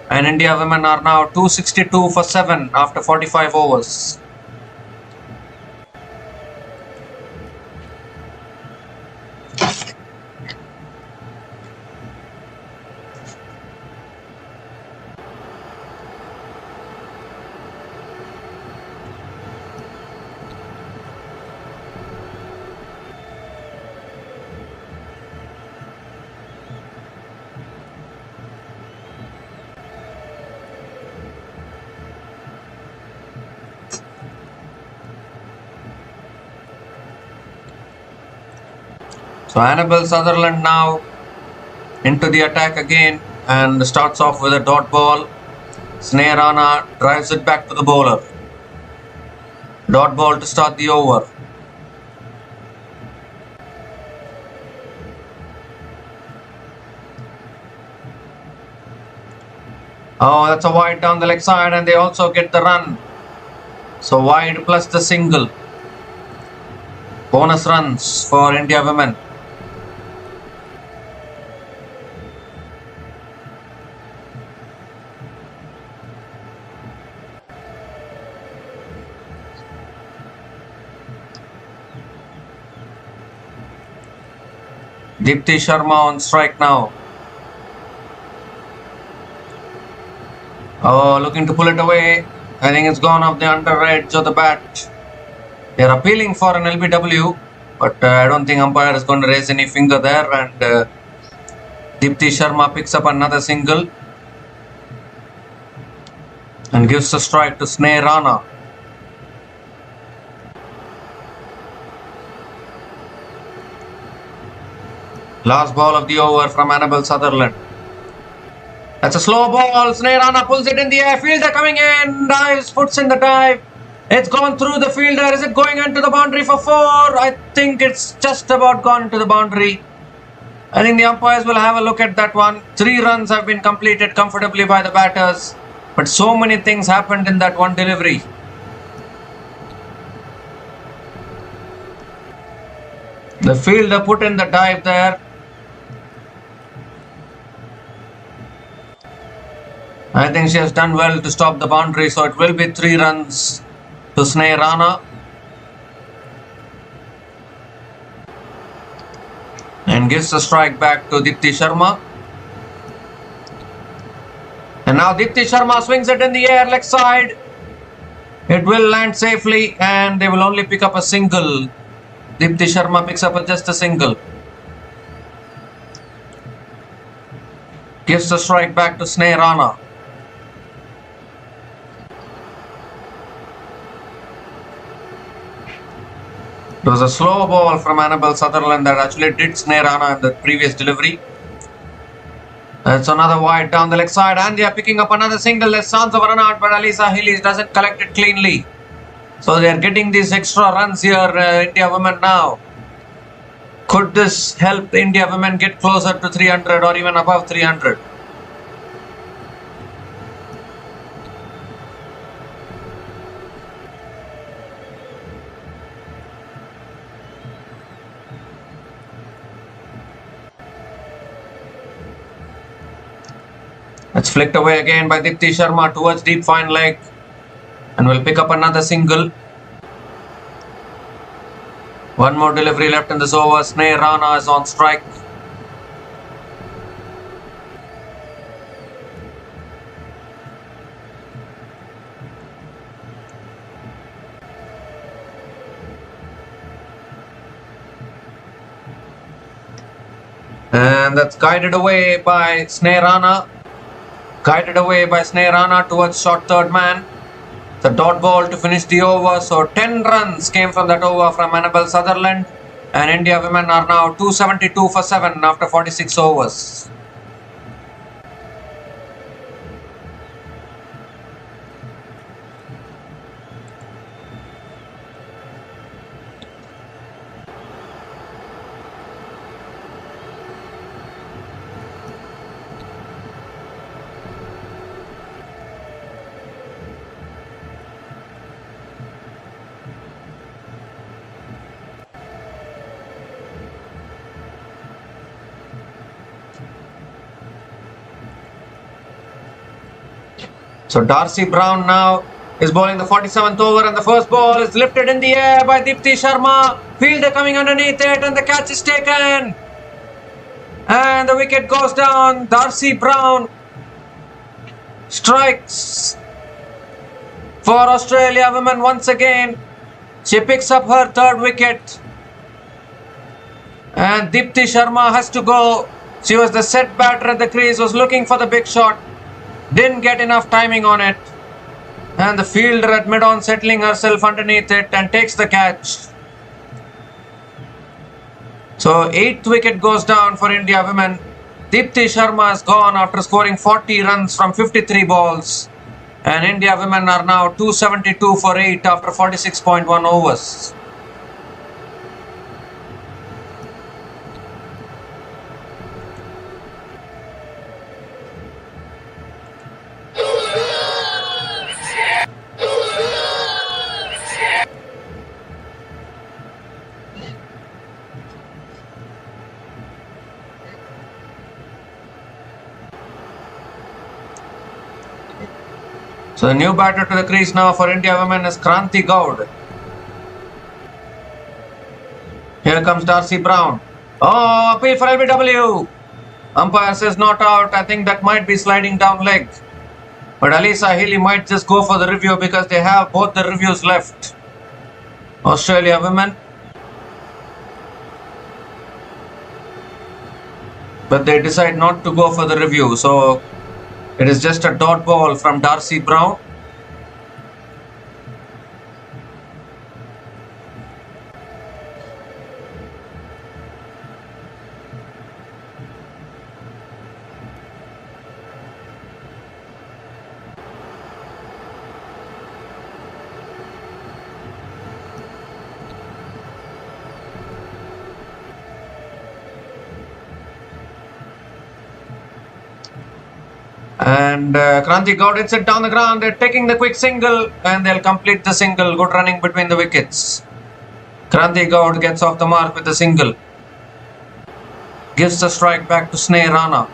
and India women are now 262 for 7 after 45 overs. So Annabel Sutherland now into the attack again and starts off with a dot ball. Sneh Rana drives it back to the bowler. Dot ball to start the over. Oh, that's a wide down the leg side, and they also get the run. So wide plus the single. Bonus runs for India women. Deepti Sharma on strike now. Oh, looking to pull it away. I think it's gone off the under edge of the bat. They're appealing for an LBW, but I don't think umpire is going to raise any finger there, and Deepti Sharma picks up another single and gives a strike to Sneh Rana. Last ball of the over from Annabel Sutherland. That's a slow ball. Sneh Rana pulls it in the air. Fielder coming in. Dives, puts in the dive. It's gone through the fielder. Is it going into the boundary for 4? I think it's just about gone into the boundary. I think the umpires will have a look at that one. 3 runs have been completed comfortably by the batters. But so many things happened in that one delivery. The fielder put in the dive there. I think she has done well to stop the boundary, so it will be 3 runs to Sneh Rana. And gives the strike back to Deepti Sharma. And now Deepti Sharma swings it in the air, leg side. It will land safely, and they will only pick up a single. Deepti Sharma picks up just a single. Gives the strike back to Sneh Rana. It was a slow ball from Annabel Sutherland that actually did Sneh Rana in the previous delivery. That's another wide down the leg side, and they are picking up another single. There's chance of a run out, but Alisa Hillis doesn't collect it cleanly. So they are getting these extra runs here, India women now. Could this help the India women get closer to 300 or even above 300? It's flicked away again by Deepti Sharma towards deep fine leg, and will pick up another single. One more delivery left in this over. Sneh Rana is on strike. And that's guided away by Sneh Rana. Guided away by Sneh Rana towards short third man. The dot ball to finish the over. So 10 runs came from that over from Annabel Sutherland. And India women are now 272 for 7 after 46 overs. So Darcy Brown now is bowling the 47th over, and the first ball is lifted in the air by Deepti Sharma. Fielder coming underneath it, and the catch is taken. And the wicket goes down. Darcy Brown strikes for Australia women once again. She picks up her third wicket. And Deepti Sharma has to go. She was the set batter at the crease, was looking for the big shot. Didn't get enough timing on it. And the fielder at mid-on settling herself underneath it and takes the catch. So 8th wicket goes down for India women. Deepti Sharma has gone after scoring 40 runs from 53 balls. And India women are now 272 for 8 after 46.1 overs. So the new batter to the crease now for India women is Kranti Gaud. Here comes Darcy Brown. Oh, appeal for LBW. Umpire says not out. I think that might be sliding down leg. But Alisa Healy might just go for the review because they have both the reviews left. Australia women. But they decide not to go for the review. So it is just a dot ball from Darcy Brown. And Kranti Gaud hits it down the ground. They're taking the quick single and they'll complete the single. Good running between the wickets. Kranti Gaud gets off the mark with the single. Gives the strike back to Sneh Rana.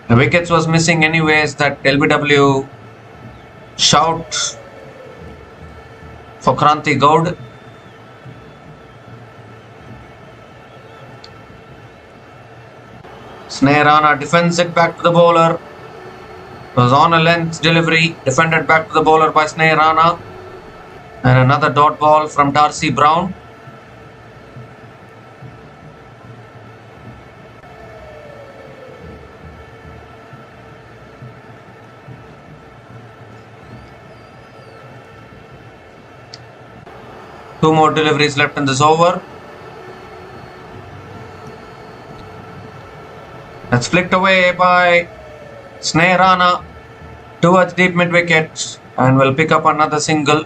The wickets was missing anyways. That LBW shout for Kranti Gaud. Sneh Rana defends it back to the bowler. It was on a length delivery. Defended back to the bowler by Sneh Rana. And another dot ball from Darcy Brown. Two more deliveries left in this over. That's flicked away by Sneh Rana towards deep mid wicket and will pick up another single.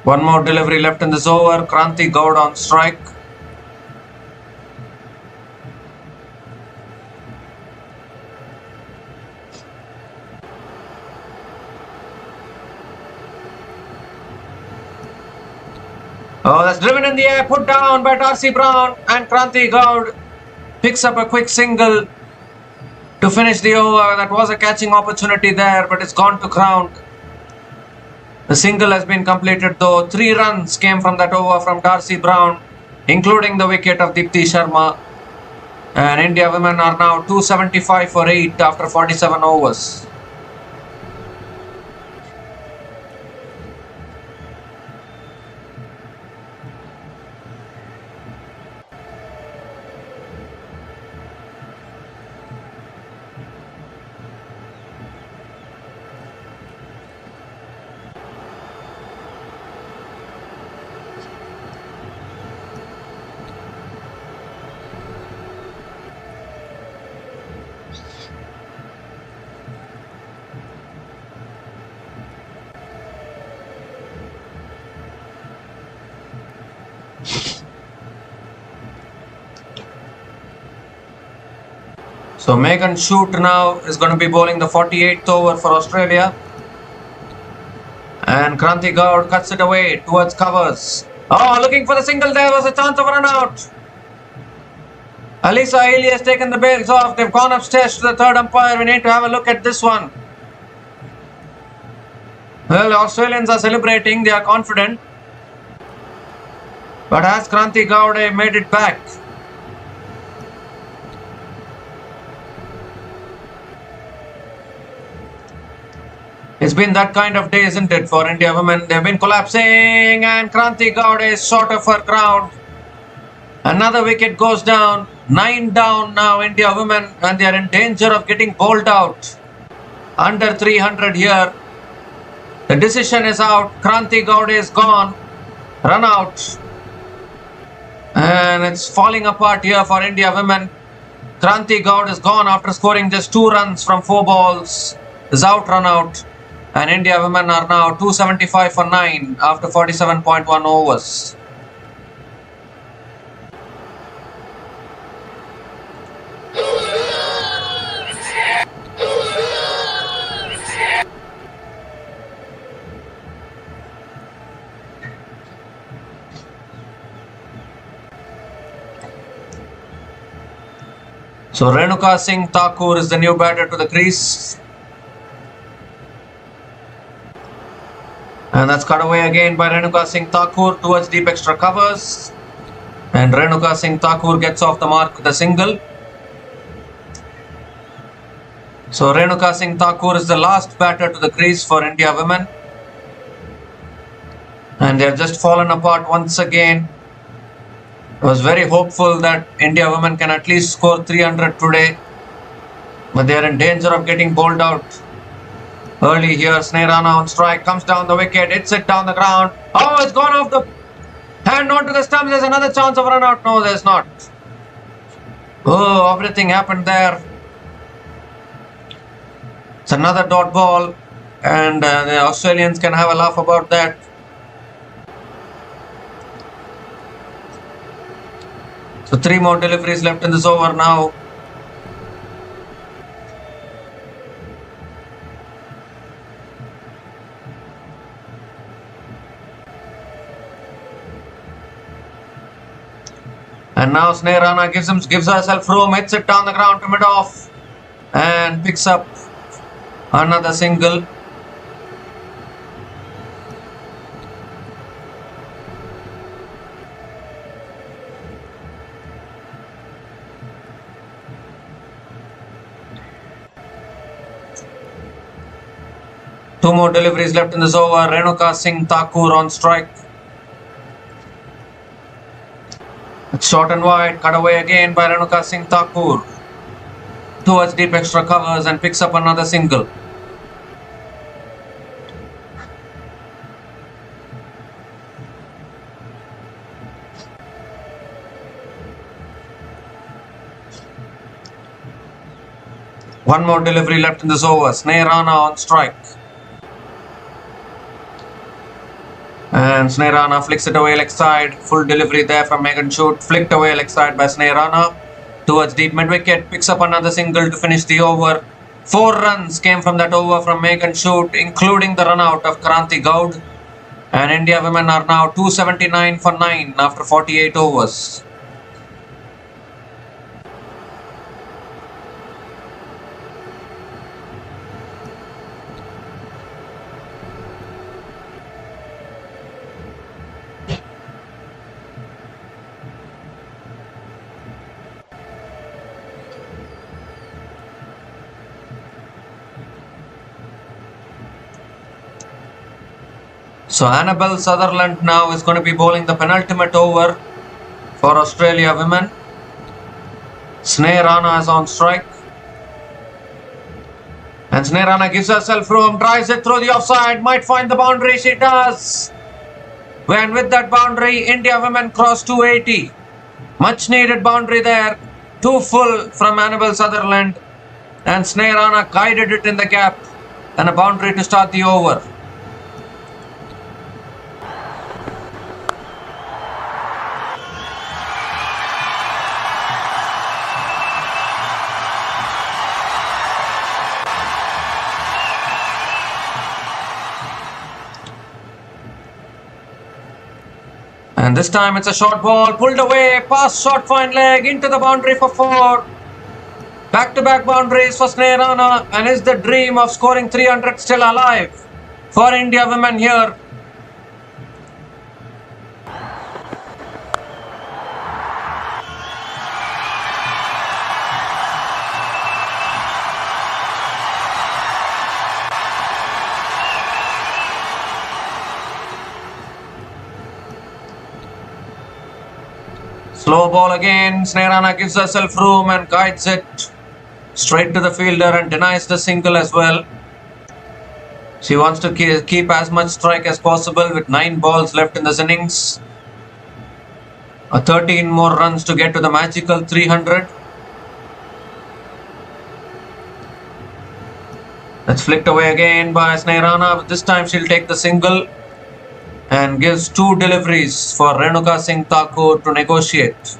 One more delivery left in this over. Kranti Gaud on strike. Oh, that's driven in the air, put down by Darcy Brown, and Kranti Gaud picks up a quick single to finish the over. That was a catching opportunity there, but it's gone to ground. The single has been completed though. 3 runs came from that over from Darcy Brown, including the wicket of Deepti Sharma. And India women are now 275 for 8 after 47 overs. So Megan Shoot now is going to be bowling the 48th over for Australia. And Kranti Gaur cuts it away towards covers. Oh, looking for the single. There was a chance of a run out. Alisa Haley has taken the bails off. They've gone upstairs to the third umpire. We need to have a look at this one. Well, the Australians are celebrating. They are confident. But has Kranti Gowde made it back? It's been that kind of day, isn't it, for India women? They've been collapsing, and Kranti Gowde is short of her ground. Another wicket goes down. 9 down now, India women, and they are in danger of getting bowled out. Under 300 here. The decision is out. Kranti Gowde is gone. Run out. And it's falling apart here for India women. Kranti Gowde is gone after scoring just 2 runs from 4 balls. Is out, run out. And India women are now 275 for 9 after 47.1 overs. So Renuka Singh Thakur is the new batter to the crease. And that's cut away again by Renuka Singh Thakur towards deep extra covers. And Renuka Singh Thakur gets off the mark with a single. So Renuka Singh Thakur is the last batter to the crease for India women. And they have just fallen apart once again. I was very hopeful that India women can at least score 300 today. But they are in danger of getting bowled out. Early here, Snehrana on strike, comes down the wicket, hits it down the ground. Oh, it's gone off the hand onto the stumps. There's another chance of a run out. No, there's not. Oh, everything happened there. It's another dot ball, and the Australians can have a laugh about that. So 3 more deliveries left in this over now. And now Snehrana gives herself room, hits it down the ground to mid-off and picks up another single. Two more deliveries left in this over. Renuka Singh Thakur on strike. It's short and wide, cut away again by Renuka Singh Thakur towards deep extra covers and picks up another single. One more delivery left in this over. Snehrana on strike. And Snehrana flicks it away leg side. Full delivery there from Megan Shoot. Flicked away leg side by Snehrana towards deep mid wicket. Picks up another single to finish the over. 4 runs came from that over from Megan Shoot, including the run out of Kranti Gowde. And India women are now 279 for 9 after 48 overs. So Annabelle Sutherland now is going to be bowling the penultimate over for Australia women. Snehrana is on strike. And Snehrana gives herself room, drives it through the offside, might find the boundary, she does. When with that boundary, India women cross 280. Much needed boundary there. 2 full from Annabelle Sutherland. And Snehrana guided it in the gap. And a boundary to start the over. And this time it's a short ball, pulled away, past short fine leg, into the boundary for 4. Back-to-back boundaries for Sneha Rana, and is the dream of scoring 300 still alive for India women here? Slow ball again. Sneha Rana gives herself room and guides it straight to the fielder and denies the single as well. She wants to keep as much strike as possible with 9 balls left in this innings. 13 more runs to get to the magical 300. That's flicked away again by Sneha Rana, but this time she'll take the single and gives 2 deliveries for Renuka Singh Thakur to negotiate.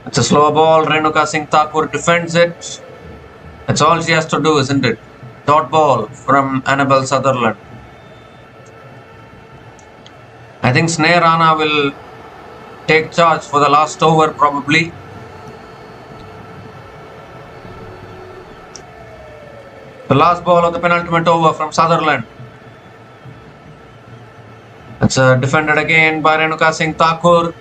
It's a slow ball. Renuka Singh Thakur defends it. That's all she has to do, isn't it? Dot ball from Annabel Sutherland. I think Sneha Rana will take charge for the last over probably. The last ball of the penultimate over from Sutherland. It's defended again by Renuka Singh Thakur.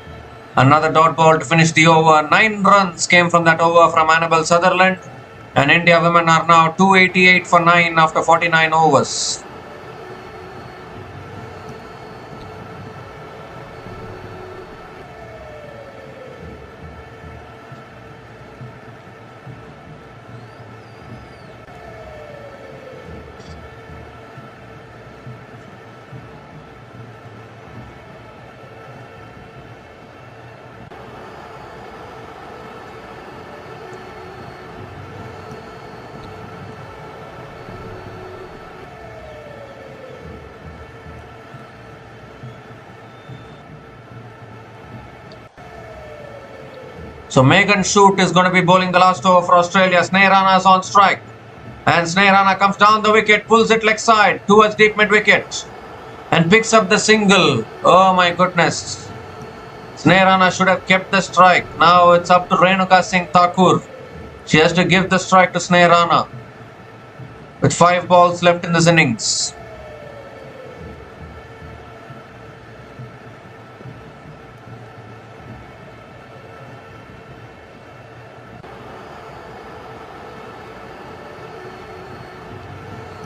Another dot ball to finish the over. 9 runs came from that over from Annabel Sutherland. And India women are now 288 for 9 after 49 overs. So Megan Shute is going to be bowling the last over for Australia. Sneha Rana is on strike. And Sneha Rana comes down the wicket, pulls it leg side towards deep mid wicket. And picks up the single. Oh my goodness. Sneha Rana should have kept the strike. Now it's up to Renuka Singh Thakur. She has to give the strike to Sneha Rana. With 5 balls left in this innings.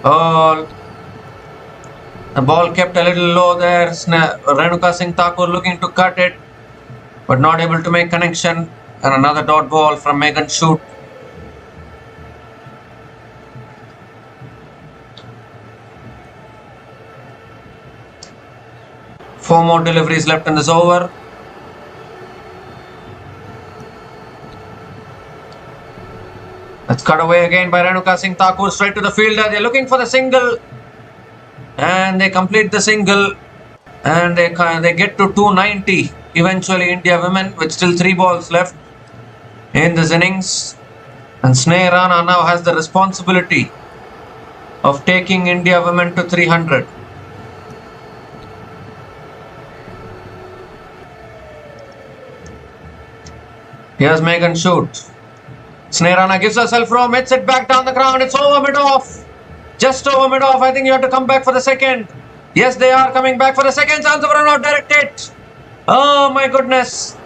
Oh, the ball kept a little low there. Renuka Singh Thakur looking to cut it, but not able to make connection. And another dot ball from Megan Shute. Four more deliveries left in this over. That's cut away again by Renuka Singh Thakur straight to the fielder. They're looking for the single. And they complete the single. And they get to 290. Eventually India women with still 3 balls left in this innings. And Sneha Rana now has the responsibility of taking India women to 300. Here's Megan Shute. Sneha Rana gives herself room, hits it back down the ground. It's over mid-off. Just over mid-off. I think you have to come back for the second. Yes, they are coming back for the second. Chance of run out. Direct hit. Oh my goodness.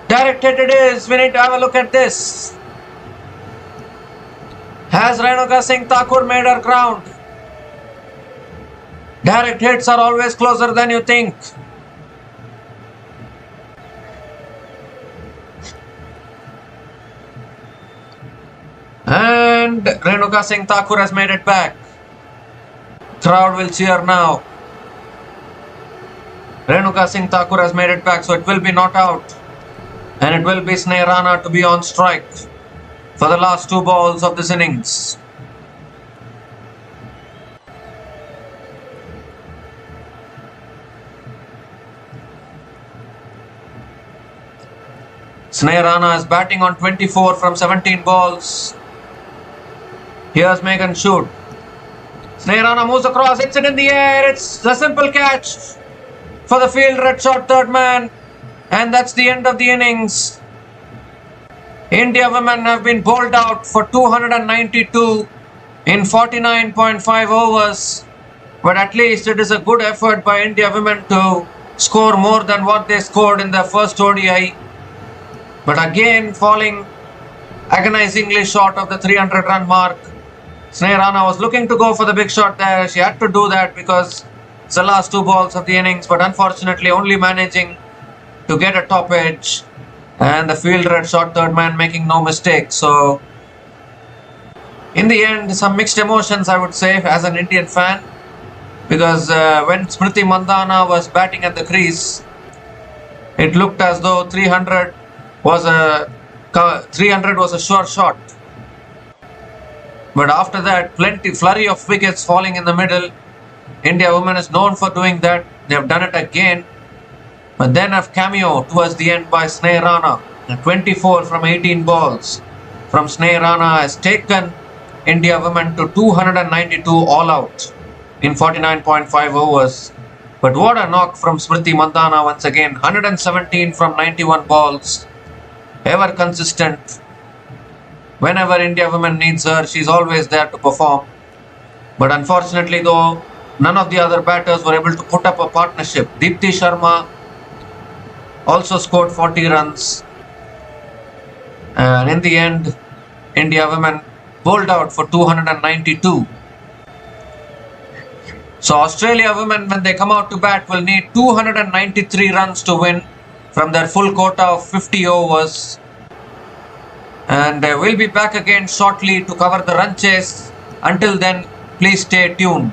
Direct hit it is. We need to have a look at this. Has Renuka Singh Thakur made her ground? Direct hits are always closer than you think. And Renuka Singh Thakur has made it back. Crowd will cheer now. Renuka Singh Thakur has made it back, so it will be not out. And it will be Sneha Rana to be on strike for the last 2 balls of this innings. Sneha Rana is batting on 24 from 17 balls. Here's Megan shoot. Sneha Rana moves across, hits it in the air. It's a simple catch for the field red short third man. And that's the end of the innings. India women have been bowled out for 292 in 49.5 overs. But at least it is a good effort by India women to score more than what they scored in their first ODI. But again falling agonizingly short of the 300 run mark. Sneha Rana was looking to go for the big shot there. She had to do that because it's the last 2 balls of the innings, but unfortunately only managing to get a top edge, and the field red short third man making no mistake. So in the end, some mixed emotions, I would say, as an Indian fan, because when Smriti Mandhana was batting at the crease, it looked as though 300 was a sure shot. But after that, flurry of wickets falling in the middle. India women is known for doing that. They have done it again. But then a cameo towards the end by Sneha Rana. 24 from 18 balls from Sneha Rana has taken India women to 292 all out in 49.5 overs. But what a knock from Smriti Mandhana once again. 117 from 91 balls. Ever consistent. Whenever India women needs her, she's always there to perform. But unfortunately though, none of the other batters were able to put up a partnership. Deepti Sharma also scored 40 runs. And in the end, India women bowled out for 292. So Australia women, when they come out to bat, will need 293 runs to win from their full quota of 50 overs. And we'll be back again shortly to cover the run chase. Until then, please stay tuned.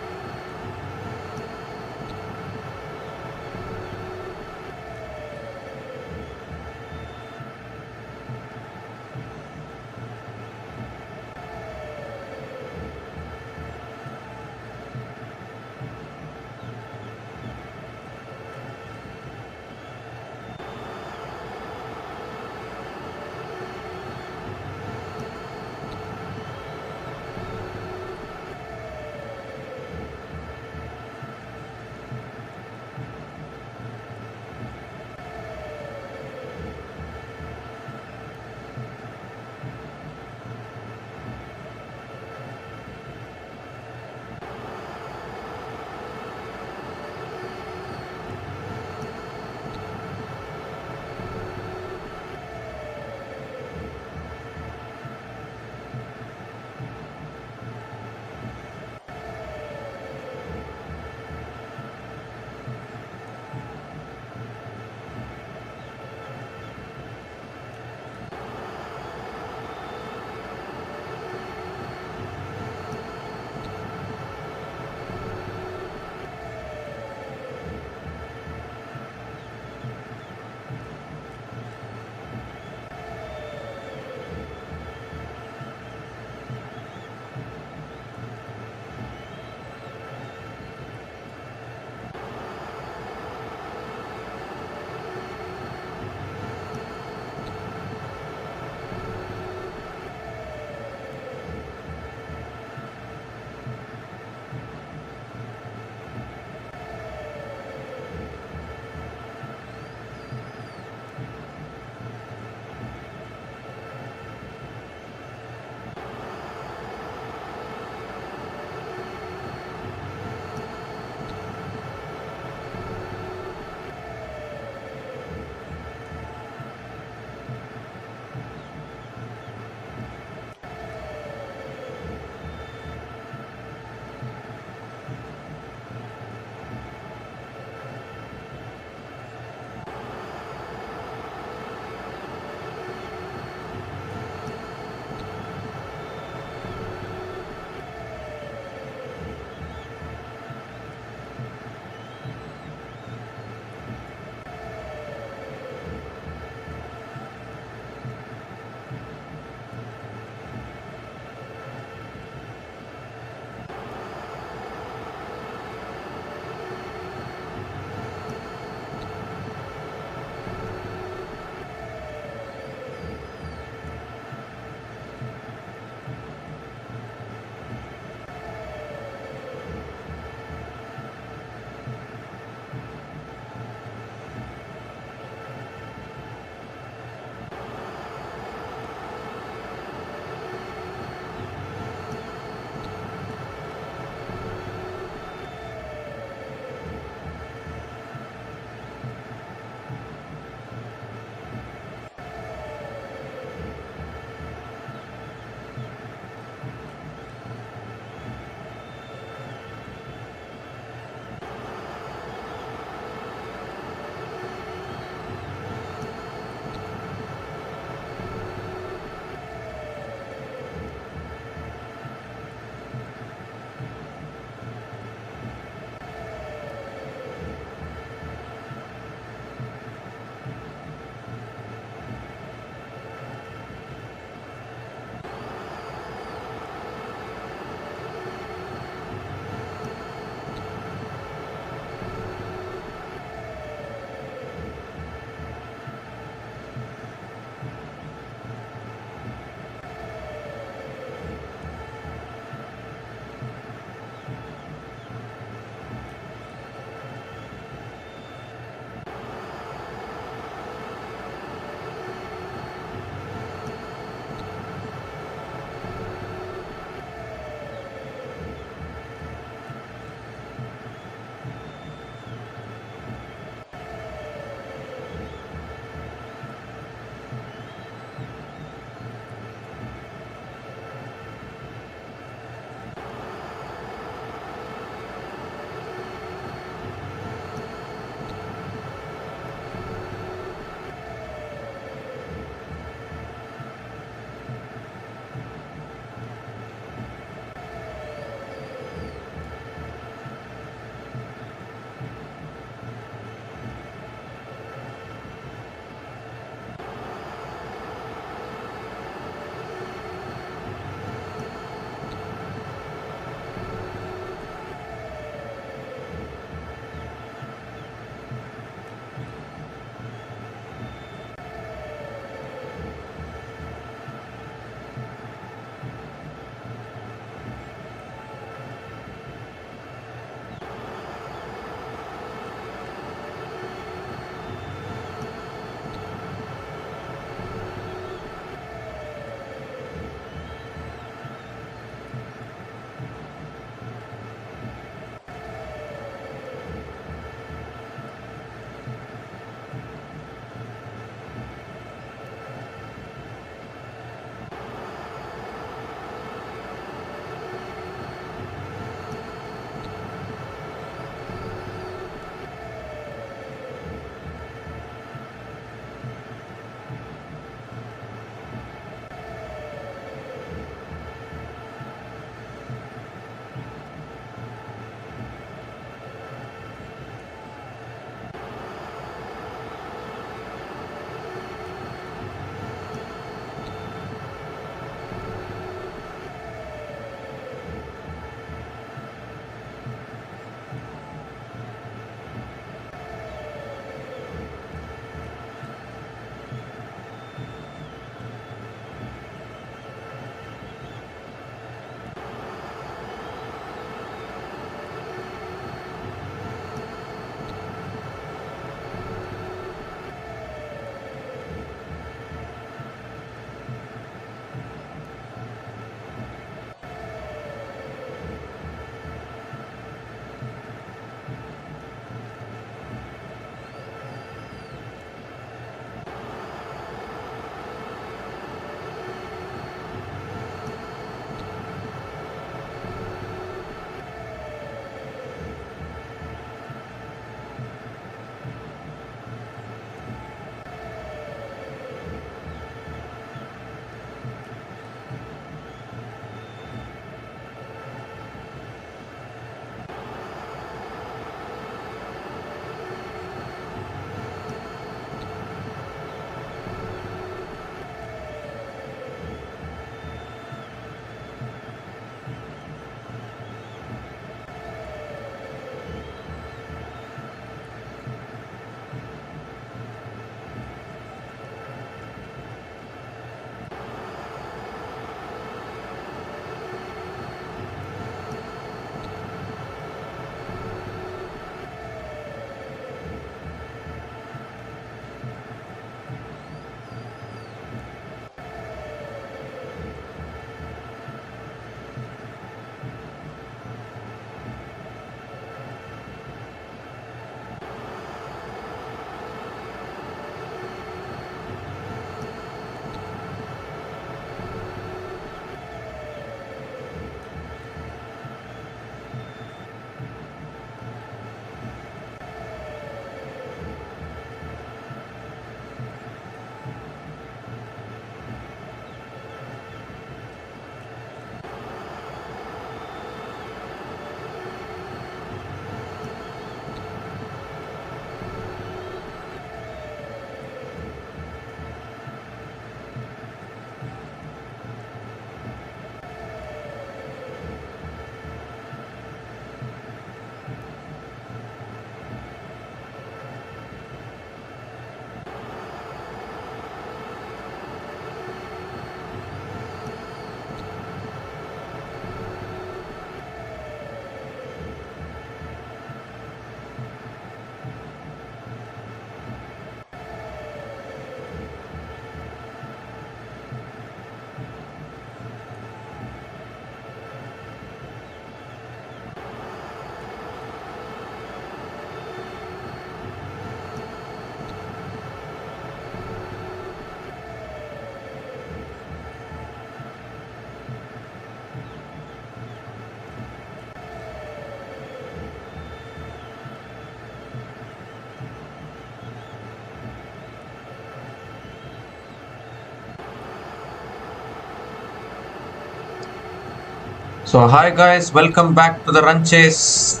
So hi guys, welcome back to the run chase.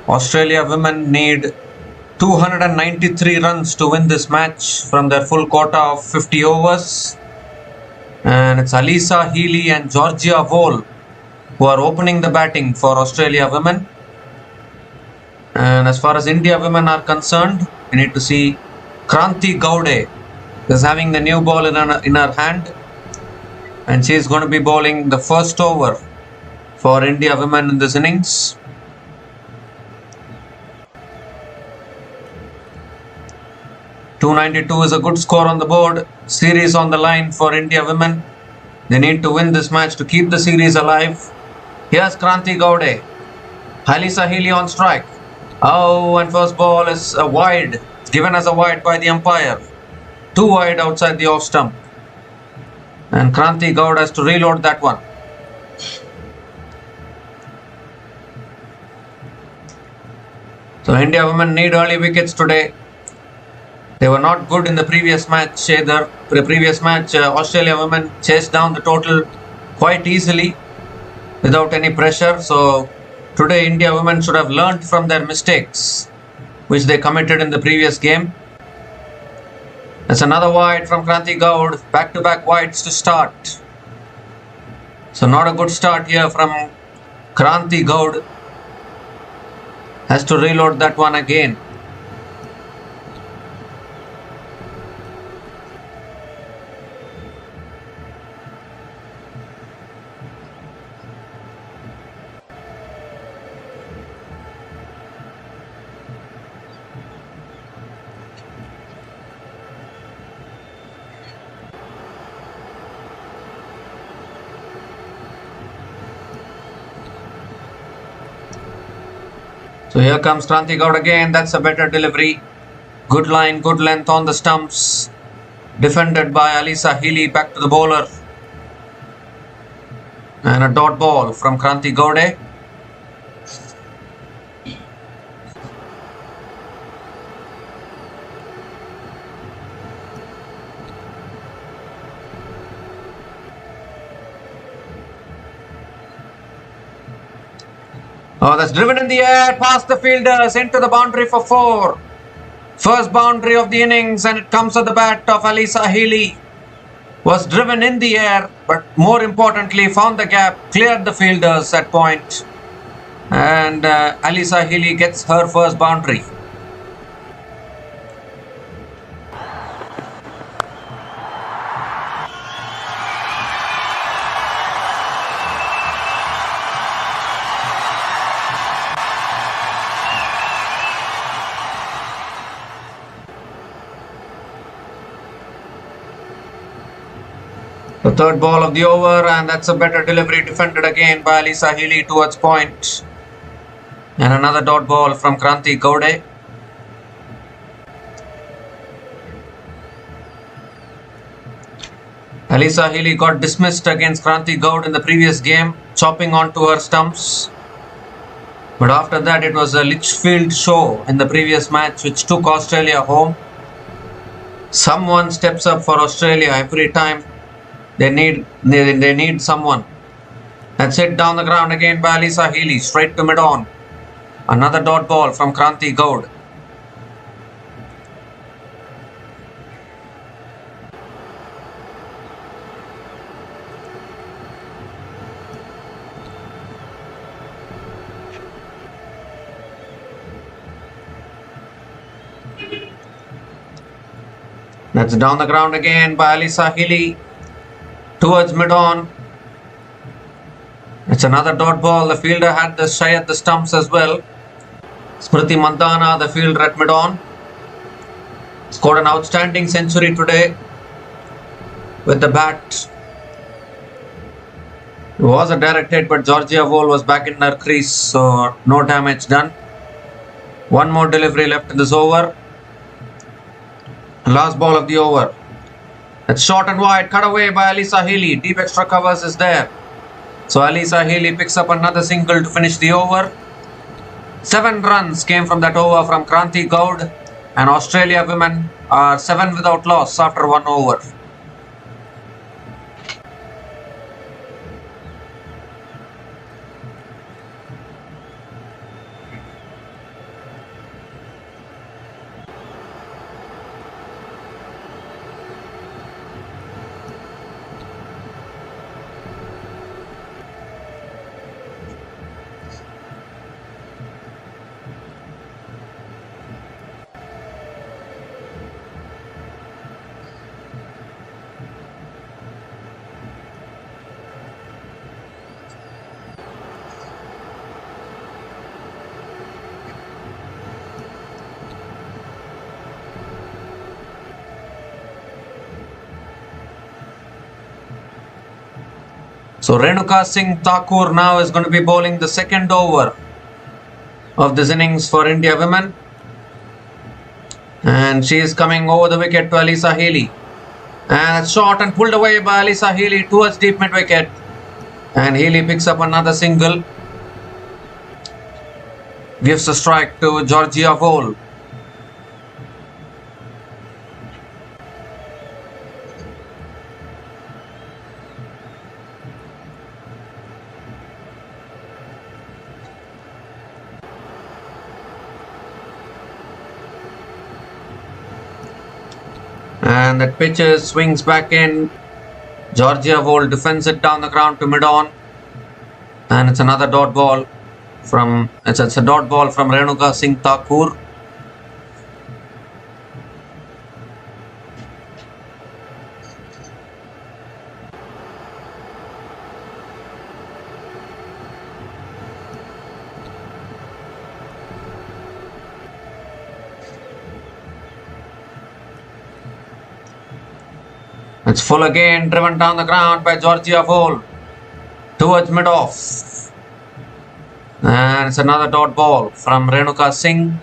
Australia women need 293 runs to win this match from their full quota of 50 overs. And it's Alyssa Healy and Georgia Vole who are opening the batting for Australia women. And as far as India women are concerned, we need to see Kranti Gowde is having the new ball in her hand. And she is going to be bowling the first over for India women in this innings. .292 is a good score on the board. Series on the line for India women. They need to win this match to keep the series alive. Here's Kranti Gowde. Alyssa Healy on strike. Oh, and first ball is a wide. Given as a wide by the umpire. Too wide outside the off stump. And Kranti Gowde has to reload that one. So India women need early wickets today. They were not good in the previous match either. For the previous match, Australia women chased down the total quite easily without any pressure. So today India women should have learnt from their mistakes which they committed in the previous game. That's another wide from Kranti Gowde. Back-to-back wides to start. So not a good start here from Kranti Gowde. Has to reload that one again. So here comes Kranti Gowde again. That's a better delivery. Good line, good length on the stumps. Defended by Alyssa Healy. Back to the bowler. And a dot ball from Kranti Gowde. Oh, that's driven in the air, past the fielders, into the boundary for 4. First boundary of the innings, and it comes at the bat of Alyssa Healy. Was driven in the air, but more importantly, found the gap, cleared the fielders at point. And Alyssa Healy gets her first boundary. The third ball of the over, and that's a better delivery, defended again by Alyssa Healy towards point. And another dot ball from Kranti Gowde. Alyssa Healy got dismissed against Kranti Gowde in the previous game, chopping onto her stumps. But after that, it was a Litchfield show in the previous match which took Australia home. Someone steps up for Australia every time. They need someone. That's it, down the ground again by Alyssa Healy, straight to mid-on. Another dot ball from Kranti Gowde. That's down the ground again by Alyssa Healy. Towards mid-on. It's another dot ball. The fielder had the shy at the stumps as well. Smriti Mandhana, the fielder at mid-on. Scored an outstanding century today with the bat. It was a direct hit, but Georgia Vole was back in her crease, so no damage done. One more delivery left in this over. Last ball of the over. It's short and wide, cut away by Alyssa Healy. Deep extra covers is there. So Alyssa Healy picks up another single to finish the over. 7 runs came from that over from Kranti Gowde, and Australia women are 7 without loss after 1 over. So Renuka Singh Thakur now is going to be bowling the second over of this innings for India women. And she is coming over the wicket to Alisa Healy. And it's shot and pulled away by Alisa Healy towards deep mid wicket. And Healy picks up another single. Gives a strike to Georgia Vole. And that pitcher swings back in. Georgia Vole defends it down the ground to mid-on. And it's another dot ball from it's a dot ball from Renuka Singh Thakur. It's full again, driven down the ground by Georgia Vole towards mid-off. And it's another dot ball from Renuka Singh.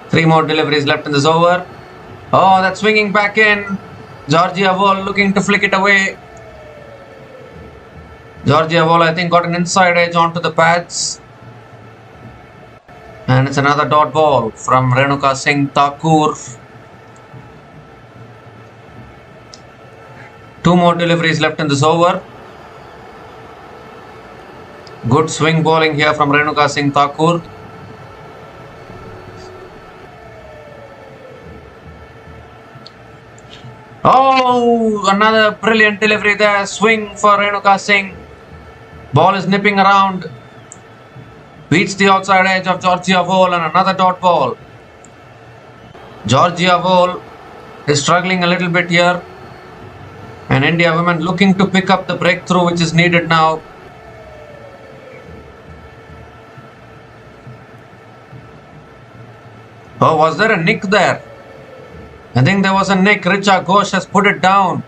Three more deliveries left in this over. Oh, that's swinging back in. Georgia Vole looking to flick it away. Georgia Vole, I think, got an inside edge onto the pads. And it's another dot ball from Renuka Singh Thakur. Two more deliveries left in this over. Good swing bowling here from Renuka Singh Thakur. Oh, another brilliant delivery there. Swing for Renuka Singh. Ball is nipping around. Beats the outside edge of Georgia Vole and another dot ball. Georgia Vole is struggling a little bit here. And India women looking to pick up the breakthrough which is needed now. Oh, was there a nick there? I think there was a nick. Richa Ghosh has put it down.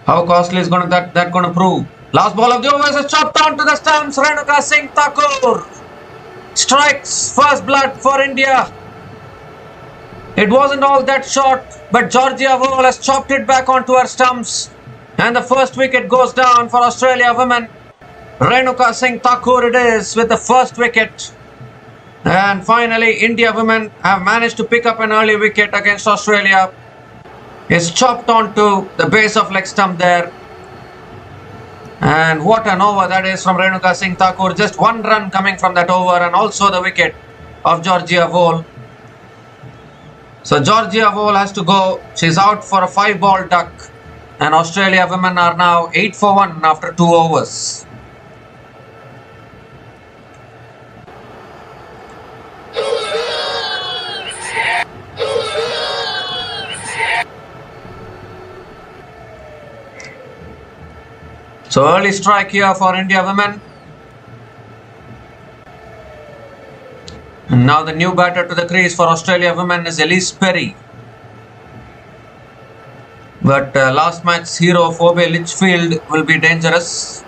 How costly is that going to prove? Last ball of the over is chopped onto the stumps. Renuka Singh Thakur strikes first blood for India. It wasn't all that short, but Georgia Vole has chopped it back onto her stumps. And the first wicket goes down for Australia women. Renuka Singh Thakur it is with the first wicket. And finally, India women have managed to pick up an early wicket against Australia. It's chopped onto the base of leg stump there. And what an over that is from Renuka Singh Thakur. Just one run coming from that over and also the wicket of Georgia Vole. So Georgia Vole has to go. She's out for a 5-ball duck. And Australia women are now 8 for 1 after 2 overs. So early strike here for India women. And now the new batter to the crease for Australia women is Elise Perry. But last match's hero Phoebe Litchfield will be dangerous.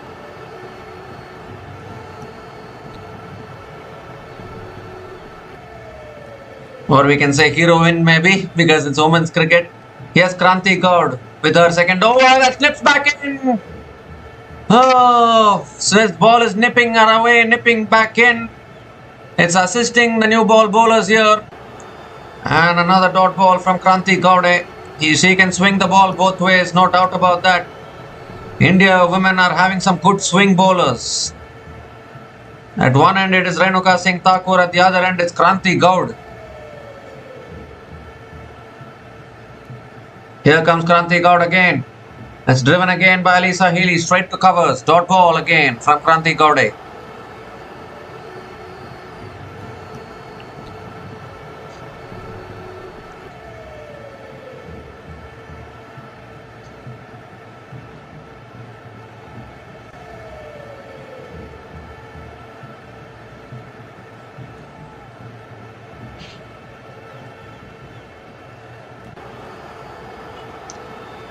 Or we can say heroine maybe, because it's women's cricket. Here's Kranti Gaud with her second over that slips back in. Oh, so his ball is nipping her away, nipping back in. It's assisting the new ball bowlers here. And another dot ball from Kranti Gaude. She can swing the ball both ways, no doubt about that. India women are having some good swing bowlers. At one end it is Renuka Singh Thakur, at the other end it's Kranti Gaud. Here comes Kranti Gaud again. It's driven again by Alisa Healy, straight to covers. Dot ball again from Kranti Gaude.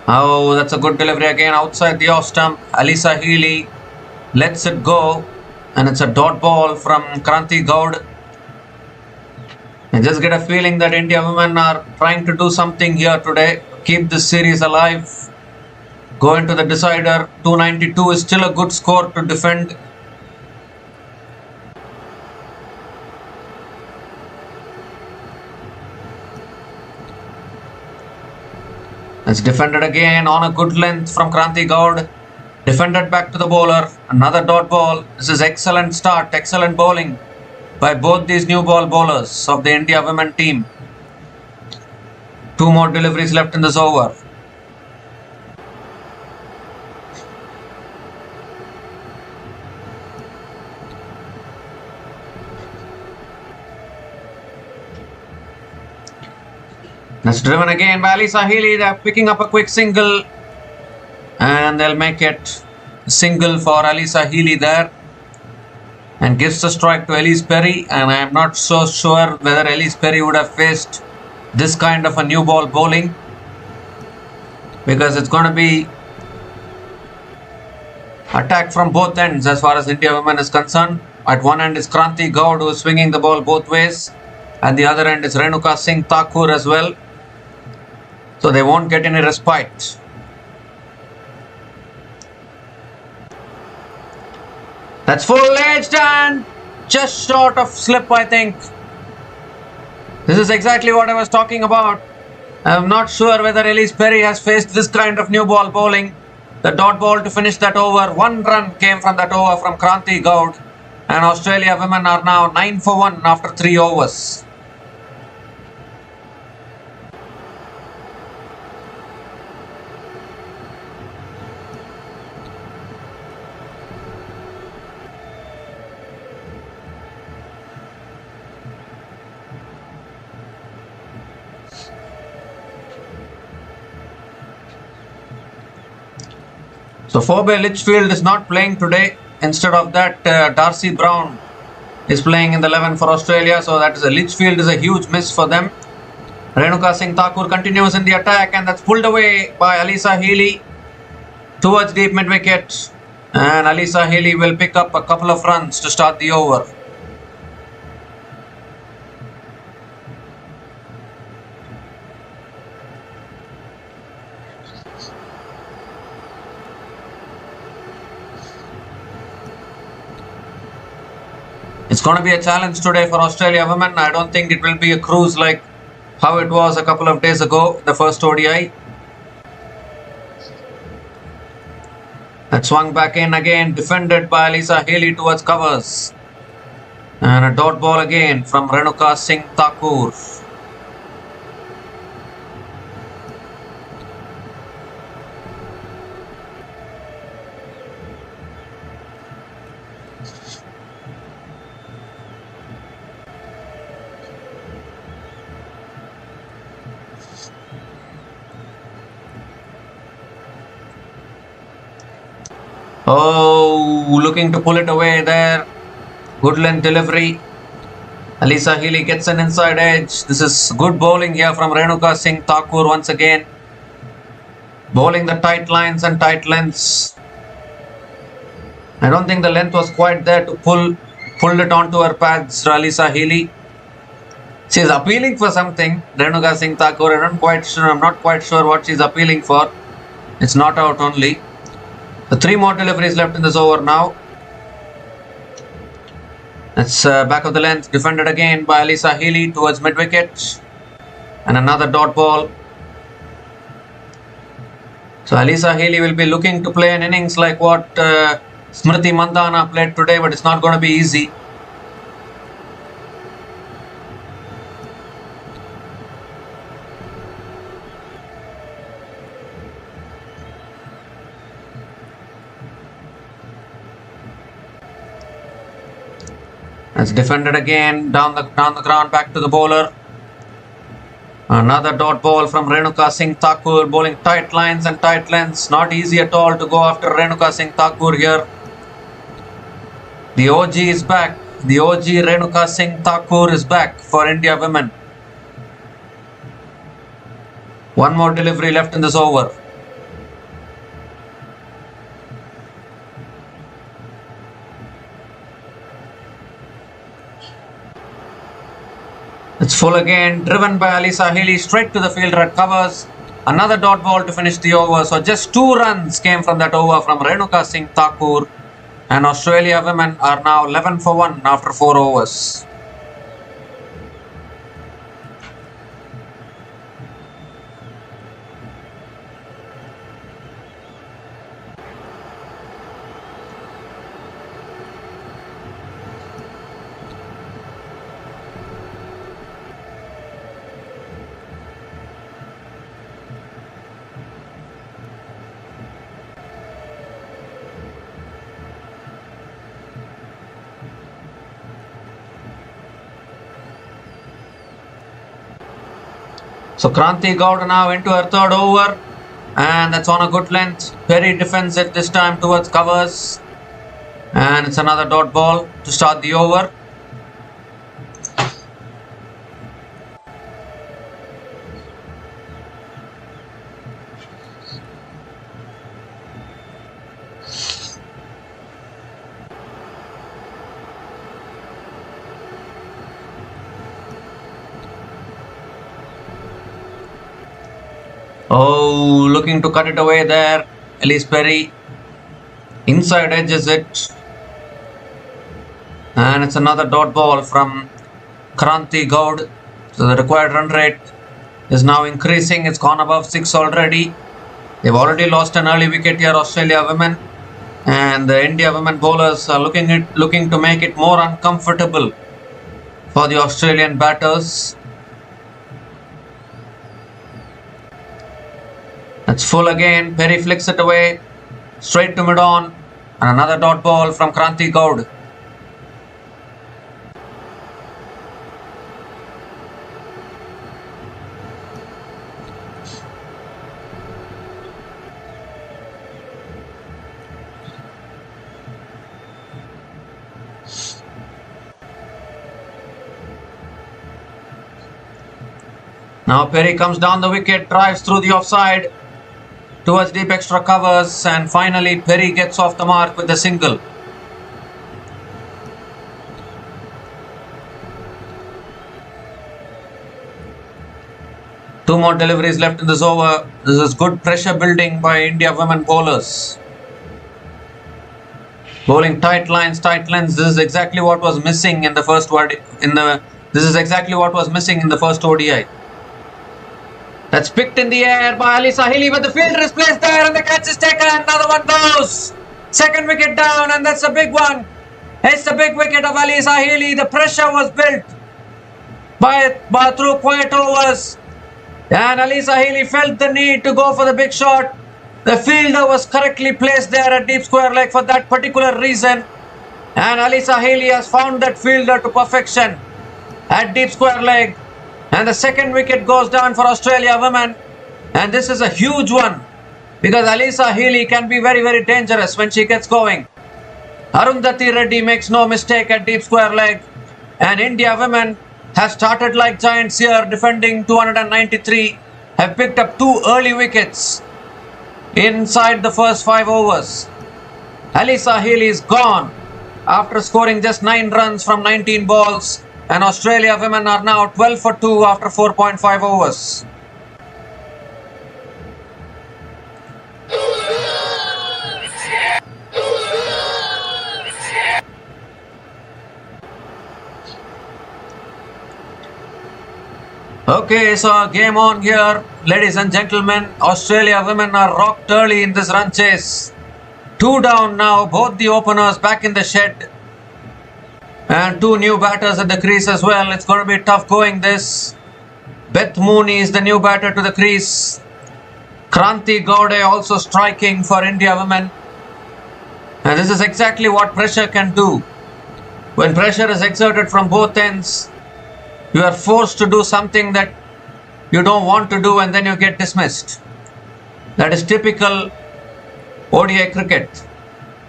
Oh, that's a good delivery again outside the off stump. Alisa Healy lets it go, and it's a dot ball from Kranti Gaud. I just get a feeling that India women are trying to do something here today to keep this series alive. Go into the decider. 292 is still a good score to defend. It's defended again on a good length from Kranti Gaud. Defended back to the bowler. Another dot ball. This is excellent start, excellent bowling by both these new ball bowlers of the India women team. 2 more deliveries left in this over. That's driven again by Alisa Healy. They're picking up a quick single, and they'll make it a single for Alisa Healy there, and gives the strike to Elise Perry. And I'm not so sure whether Elise Perry would have faced this kind of a new ball bowling, because it's going to be attack from both ends as far as India women is concerned. At one end is Kranti Gaud, who is swinging the ball both ways, and the other end is Renuka Singh Thakur as well. So they won't get any respite. That's full-edged and just short of slip, I think. This is exactly what I was talking about. I'm not sure whether Elise Perry has faced this kind of new ball bowling. The dot ball to finish that over. 1 run came from that over from Kranti Gaud, and Australia women are now 9 for 1 after 3 overs. So Phoebe Litchfield is not playing today. Instead of that, Darcy Brown is playing in the 11 for Australia. So that is Litchfield is a huge miss for them. Renuka Singh Thakur continues in the attack, and that's pulled away by Alisa Healy towards deep mid wicket. And Alisa Healy will pick up a couple of runs to start the over. It's going to be a challenge today for Australia women. I don't think it will be a cruise like how it was a couple of days ago, the first ODI. That swung back in again, defended by Alisa Healy towards covers. And a dot ball again from Renuka Singh Thakur. Oh, looking to pull it away there. Good length delivery. Alisa Healy gets an inside edge. This is good bowling here from Renuka Singh Thakur once again. Bowling the tight lines and tight lengths. I don't think the length was quite there to pull it onto her pads, Alisa Healy. She is appealing for something, Renuka Singh Thakur. I'm not quite sure what she's appealing for. It's not out only. The 3 more deliveries left in this over now. It's back of the length, defended again by Alisa Healy towards mid wicket. And another dot ball. So Alisa Healy will be looking to play an innings like what Smriti Mandhana played today, but it's not going to be easy. It's defended again down the ground, back to the bowler. Another dot ball from Renuka Singh Thakur, bowling tight lines and tight lengths. Not easy at all to go after Renuka Singh Thakur here. The OG is back. The OG Renuka Singh Thakur is back for India women. 1 more delivery left in this over. It's full again, driven by Alisa Healy straight to the fielder at covers. Another dot ball to finish the over. So just 2 runs came from that over from Renuka Singh Thakur. And Australia women are now 11 for 1 after 4 overs. So Kranti Gowda now into her 3rd over, and that's on a good length. Perry defends it this time towards covers, and it's another dot ball to start the over. Oh, looking to cut it away there. Elise Perry inside edges it, and it's another dot ball from Kranti Gowda. So the required run rate is now increasing. It's gone above 6 already. They've already lost an early wicket here, Australia women, and the India women bowlers are looking to make it more uncomfortable for the Australian batters. That's full again. Perry flicks it away straight to mid-on, and another dot ball from Kranti Gowda. Now Perry comes down the wicket, drives through the offside towards deep extra covers, and finally Perry gets off the mark with a single. Two more deliveries left in this over. This is good pressure building by India women bowlers. Bowling tight lines, tight lengths. This is exactly what was missing in the first ODI. That's picked in the air by Alisa Healy, but the fielder is placed there and the catch is taken. Another one goes. Second wicket down, and that's a big one. It's the big wicket of Alisa Healy. The pressure was built through quiet overs, and Alisa Healy felt the need to go for the big shot. The fielder was correctly placed there at deep square leg for that particular reason, and Alisa Healy has found that fielder to perfection at deep square leg. And the second wicket goes down for Australia women, and this is a huge one because Alisa Healy can be very, very dangerous when she gets going. Arundhati Reddy makes no mistake at deep square leg, and India women have started like giants here, defending 293, have picked up 2 early wickets inside the first 5 overs. Alisa Healy is gone after scoring just 9 runs from 19 balls. And Australia women are now 12 for 2 after 4.5 overs. Okay, so game on here, ladies and gentlemen. Australia women are rocked early in this run chase. 2 down now, both the openers back in the shed. And 2 new batters at the crease as well. It's going to be tough going this. Beth Mooney is the new batter to the crease. Kranti Gowda also striking for India women. And this is exactly what pressure can do. When pressure is exerted from both ends, you are forced to do something that you don't want to do, and then you get dismissed. That is typical ODI cricket.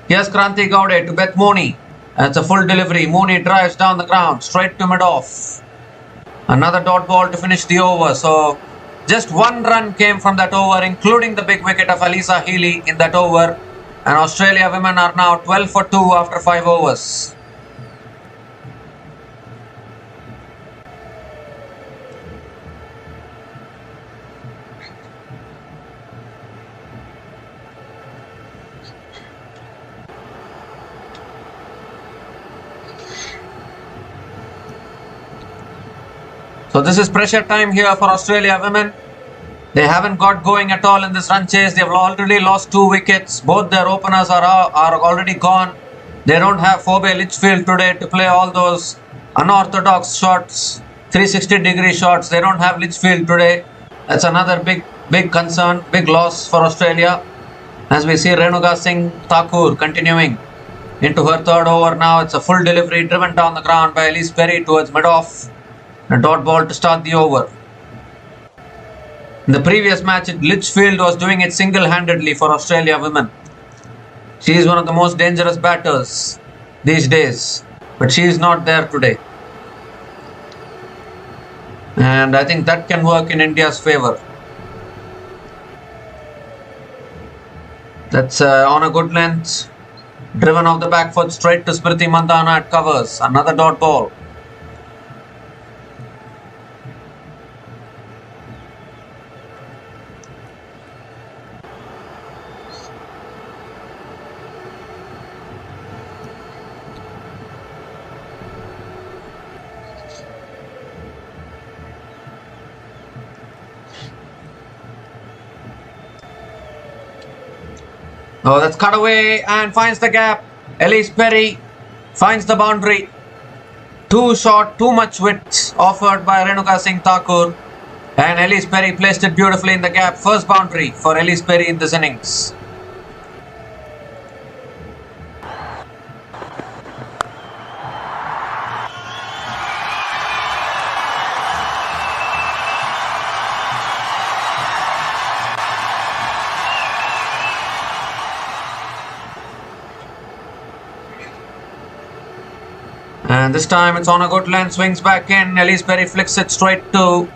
Here's Kranti Gowda to Beth Mooney. That's a full delivery. Mooney drives down the ground, straight to mid-off. Another dot ball to finish the over. So, just 1 run came from that over, including the big wicket of Alisa Healy in that over. And Australia women are now 12 for 2 after 5 overs. So this is pressure time here for Australia women. They haven't got going at all in this run chase. They've already lost 2 wickets. Both their openers are already gone. They don't have Phoebe Litchfield today to play all those unorthodox shots, 360-degree shots. They don't have Litchfield today. That's another big concern, big loss for Australia. As we see Renuka Singh Thakur continuing into her third over now. It's a full delivery driven down the ground by Elise Perry towards mid-off. A dot ball to start the over. In the previous match, Litchfield was doing it single-handedly for Australia women. She is one of the most dangerous batters these days, but she is not there today. And I think that can work in India's favour. That's on a good length. Driven off the back foot straight to Smriti Mandhana at covers. Another dot ball. Oh, that's cut away and finds the gap. Elise Perry finds the boundary. Too short, too much width offered by Renuka Singh Thakur. And Elise Perry placed it beautifully in the gap. First boundary for Elise Perry in this innings. And this time it's on a good length, swings back in. Elise Perry flicks it straight to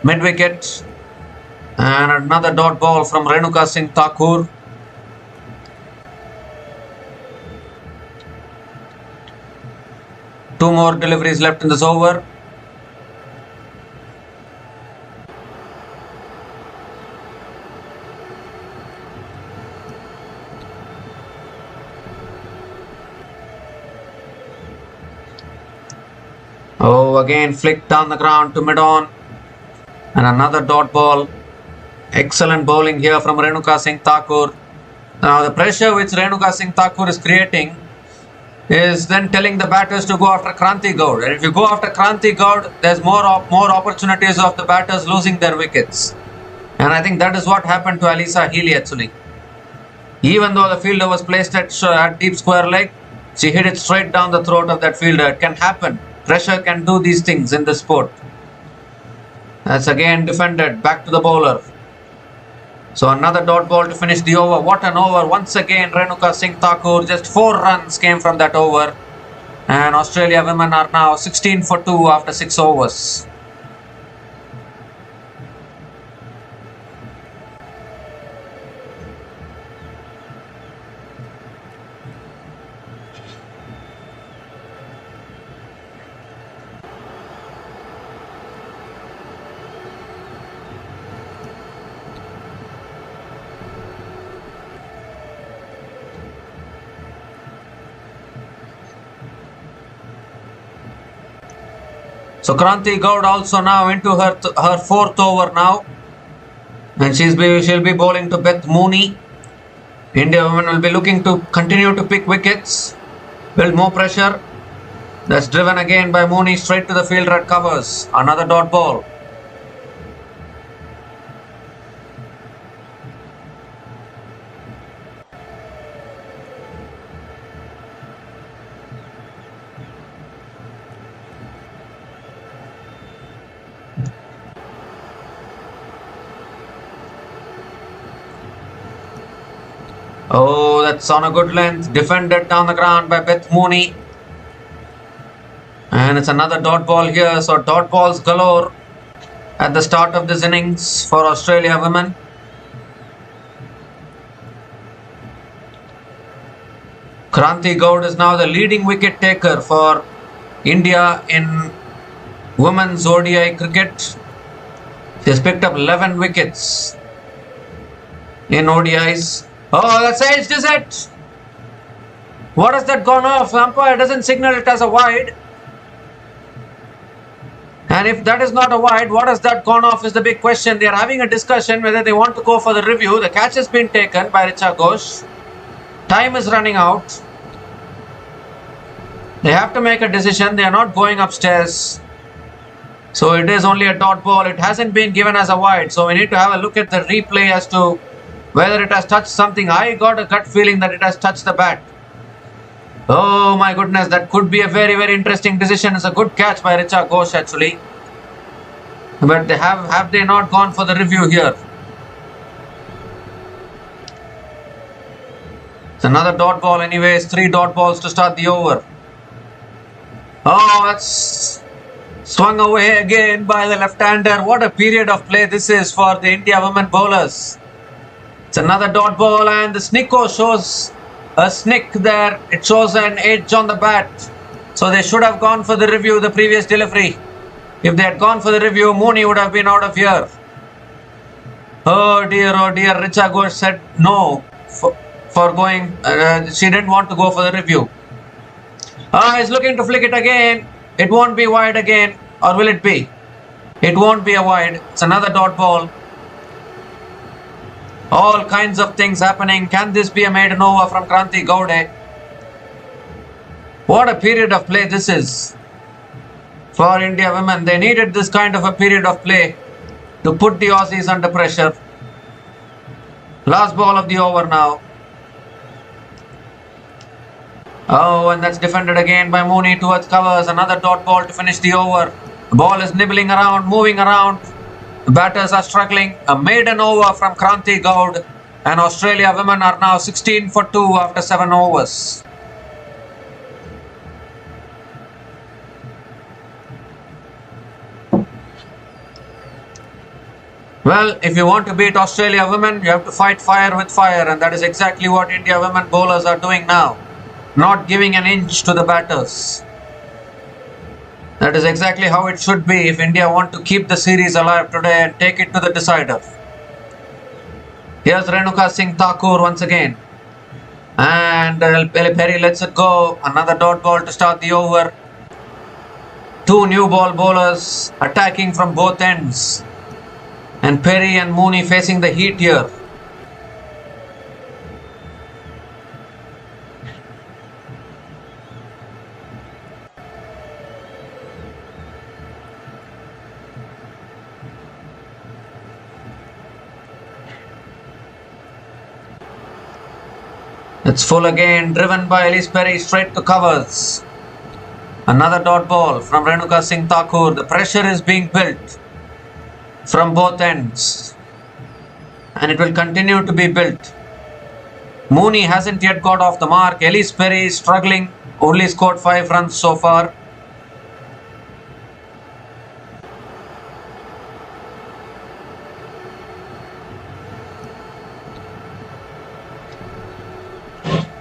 mid-wicket. And another dot ball from Renuka Singh Thakur. Two more deliveries left in this over. Oh, again flicked down the ground to mid-on. And another dot ball. Excellent bowling here from Renuka Singh Thakur. Now the pressure which Renuka Singh Thakur is creating is then telling the batters to go after Kranti Gaud. And if you go after Kranti Gaud, there's more opportunities of the batters losing their wickets. And I think that is what happened to Alisa Healy actually. Even though the fielder was placed at deep square leg, she hit it straight down the throat of that fielder. It can happen. Pressure can do these things in the sport. That's again defended. Back to the bowler. So another dot ball to finish the over. What an over. Once again Renuka Singh Thakur. Just 4 runs came from that over. And Australia women are now 16 for 2 after 6 overs. So Kranti Gaud also now into her 4th over now. And she'll be bowling to Beth Mooney. India women will be looking to continue to pick wickets. Build more pressure. That's driven again by Mooney straight to the fielder at covers. Another dot ball. Oh, that's on a good length. Defended down the ground by Beth Mooney. And it's another dot ball here. So dot balls galore at the start of this innings for Australia women. Kranti Gaud is now the leading wicket taker for India in women's ODI cricket. She has picked up 11 wickets in ODIs. Oh, that's edged, is it? What has that gone off? The umpire doesn't signal it as a wide. And if that is not a wide, what has that gone off is the big question. They are having a discussion whether they want to go for the review. The catch has been taken by Richa Ghosh. Time is running out. They have to make a decision. They are not going upstairs. So it is only a dot ball. It hasn't been given as a wide. So we need to have a look at the replay as to whether it has touched something. I got a gut feeling that it has touched the bat. Oh my goodness, that could be a very, very interesting decision. It's a good catch by Richa Ghosh actually. But they have they not gone for the review here? It's another dot ball anyways. 3 dot balls to start the over. Oh, that's swung away again by the left-hander. What a period of play this is for the India women bowlers. It's another dot ball and the snicko shows a snick there. It shows an edge on the bat. So they should have gone for the review, the previous delivery. If they had gone for the review, Mooney would have been out of here. Oh dear, Richa Ghosh said no for going. She didn't want to go for the review. He's looking to flick it again. It won't be wide again. Or will it be? It won't be a wide. It's another dot ball. All kinds of things happening. Can this be a maiden over from Kranti Gowde? What a period of play this is for India women. They needed this kind of a period of play to put the Aussies under pressure. Last ball of the over now. Oh, and that's defended again by Mooney towards covers. Another dot ball to finish the over. The ball is nibbling around, moving around. The batters are struggling. A maiden over from Kranti Gowde. And Australia women are now 16 for 2 after 7 overs. Well, if you want to beat Australia women, you have to fight fire with fire. And that is exactly what India women bowlers are doing now. Not giving an inch to the batters. That is exactly how it should be if India want to keep the series alive today and take it to the decider. Here's Renuka Singh Thakur once again. And Perry lets it go. Another dot ball to start the over. 2 new ball bowlers attacking from both ends. And Perry and Mooney facing the heat here. It's full again, driven by Elise Perry straight to covers. Another dot ball from Renuka Singh Thakur. The pressure is being built from both ends. And it will continue to be built. Mooney hasn't yet got off the mark. Elise Perry is struggling. Only scored 5 runs so far.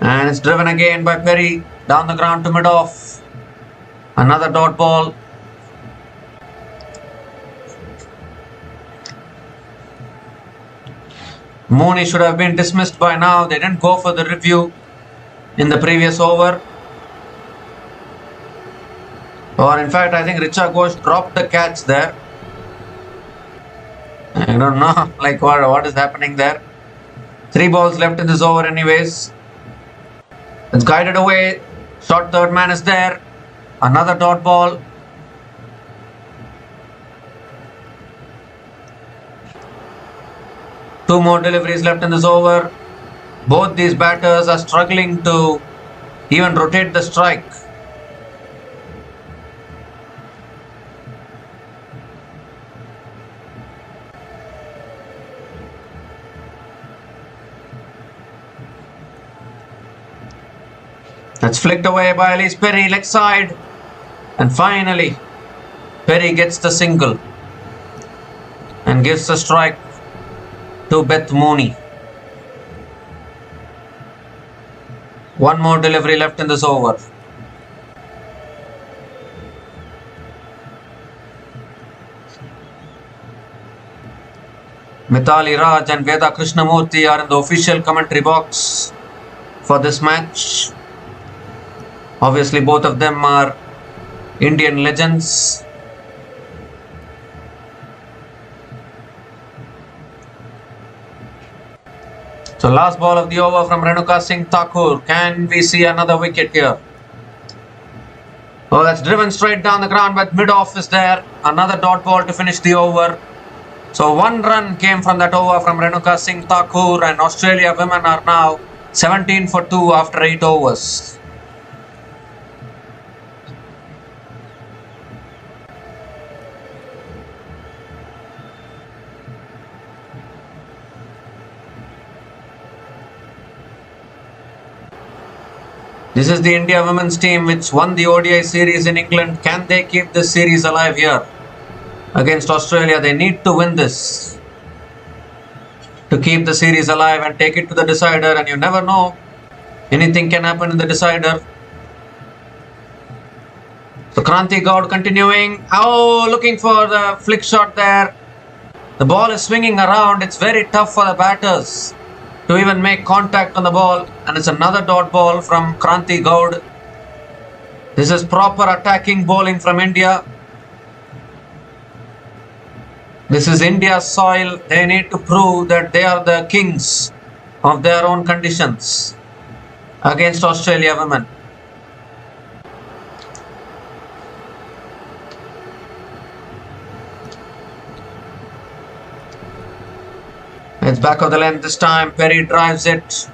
And it's driven again by Perry down the ground to mid-off. Another dot ball. Mooney should have been dismissed by now. They didn't go for the review in the previous over. Or in fact, I think Richa Ghosh dropped the catch there. I don't know like what is happening there. 3 balls left in this over anyways. It's guided away. Short third man is there. Another dot ball. Two more deliveries left in this over. Both these batters are struggling to even rotate the strike. That's flicked away by Elise Perry, leg side. And finally, Perry gets the single and gives the strike to Beth Mooney. One more delivery left in this over. Mithali Raj and Veda Krishnamurthy are in the official commentary box for this match. Obviously, both of them are Indian legends. So last ball of the over from Renuka Singh Thakur. Can we see another wicket here? Oh, that's driven straight down the ground, but mid-off is there. Another dot ball to finish the over. So 1 run came from that over from Renuka Singh Thakur, and Australia women are now 17 for 2 after 8 overs. This is the India women's team which won the ODI series in England. Can they keep this series alive here against Australia? They need to win this to keep the series alive and take it to the decider, and you never know, anything can happen in the decider. So Kranti Gaud continuing. Oh, looking for the flick shot there. The ball is swinging around. It's very tough for the batters to even make contact on the ball, and it's another dot ball from Kranti Gaud. This is proper attacking bowling from India. This is India's soil. They need to prove that they are the kings of their own conditions against Australia women. It's back of the length this time. Perry drives it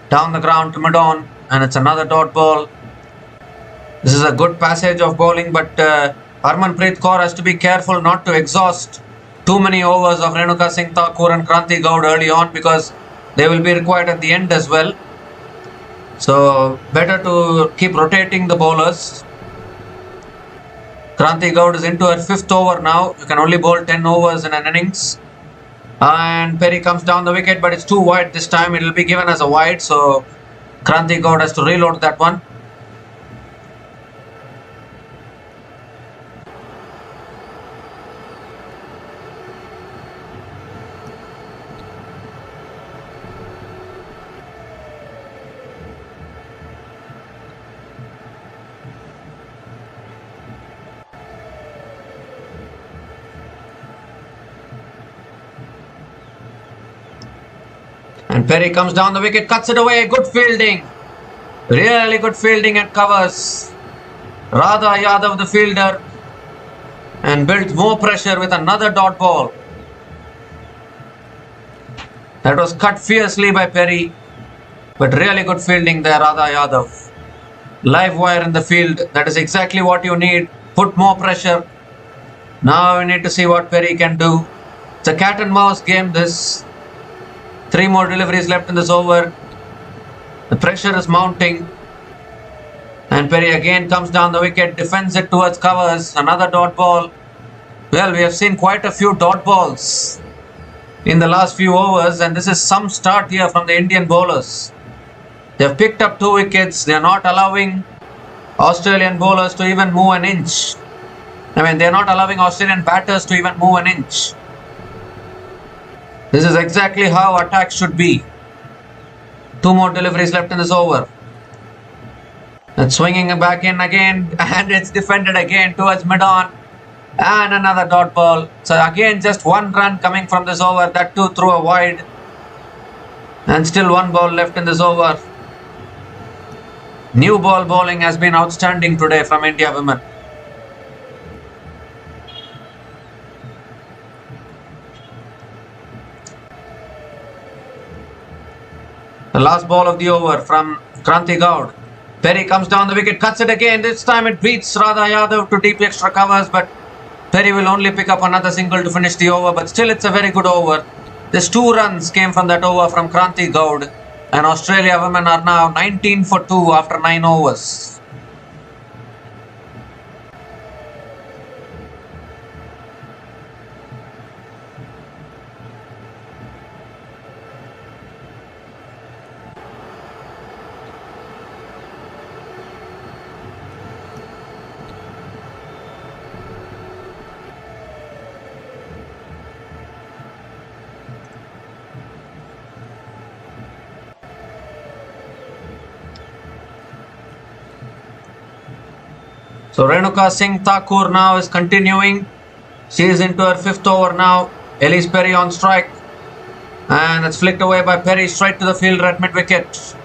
down the ground to mid-on, and it's another dot ball. This is a good passage of bowling, but Harmanpreet Kaur has to be careful not to exhaust too many overs of Renuka Singh Thakur and Kranti Gaud early on, because they will be required at the end as well. So better to keep rotating the bowlers. Kranti Gaud is into her 5th over now. You can only bowl 10 overs in an innings. And Perry comes down the wicket, but it's too wide this time. It will be given as a wide, so Kranti Gaud has to reload that one. And Perry comes down the wicket, cuts it away. Good fielding. Really good fielding at covers. Radha Yadav, the fielder, and built more pressure with another dot ball. That was cut fiercely by Perry, but really good fielding there, Radha Yadav. Live wire in the field. That is exactly what you need. Put more pressure. Now we need to see what Perry can do. It's a cat and mouse game, this. 3 more deliveries left in this over. The pressure is mounting. And Perry again comes down the wicket, defends it towards covers. Another dot ball. Well, we have seen quite a few dot balls in the last few overs, and this is some start here from the Indian bowlers. They have picked up 2 wickets. They are not allowing Australian bowlers to even move an inch. I mean, they are not allowing Australian batters to even move an inch. This is exactly how attack should be. 2 more deliveries left in this over. And swinging back in again, and it's defended again towards mid-on. And another dot ball. So again, just 1 run coming from this over, that too through a wide. And still 1 ball left in this over. New ball bowling has been outstanding today from India women. The last ball of the over from Kranti Gaud. Perry comes down the wicket, cuts it again. This time it beats Radha Yadav to deep extra covers, but Perry will only pick up another single to finish the over. But still, it's a very good over. There's 2 runs came from that over from Kranti Gaud, and Australia women are now 19 for 2 after 9 overs. So Renuka Singh Thakur now is continuing. She is into her 5th over now. Elise Perry on strike. And it's flicked away by Perry straight to the fielder at mid-wicket.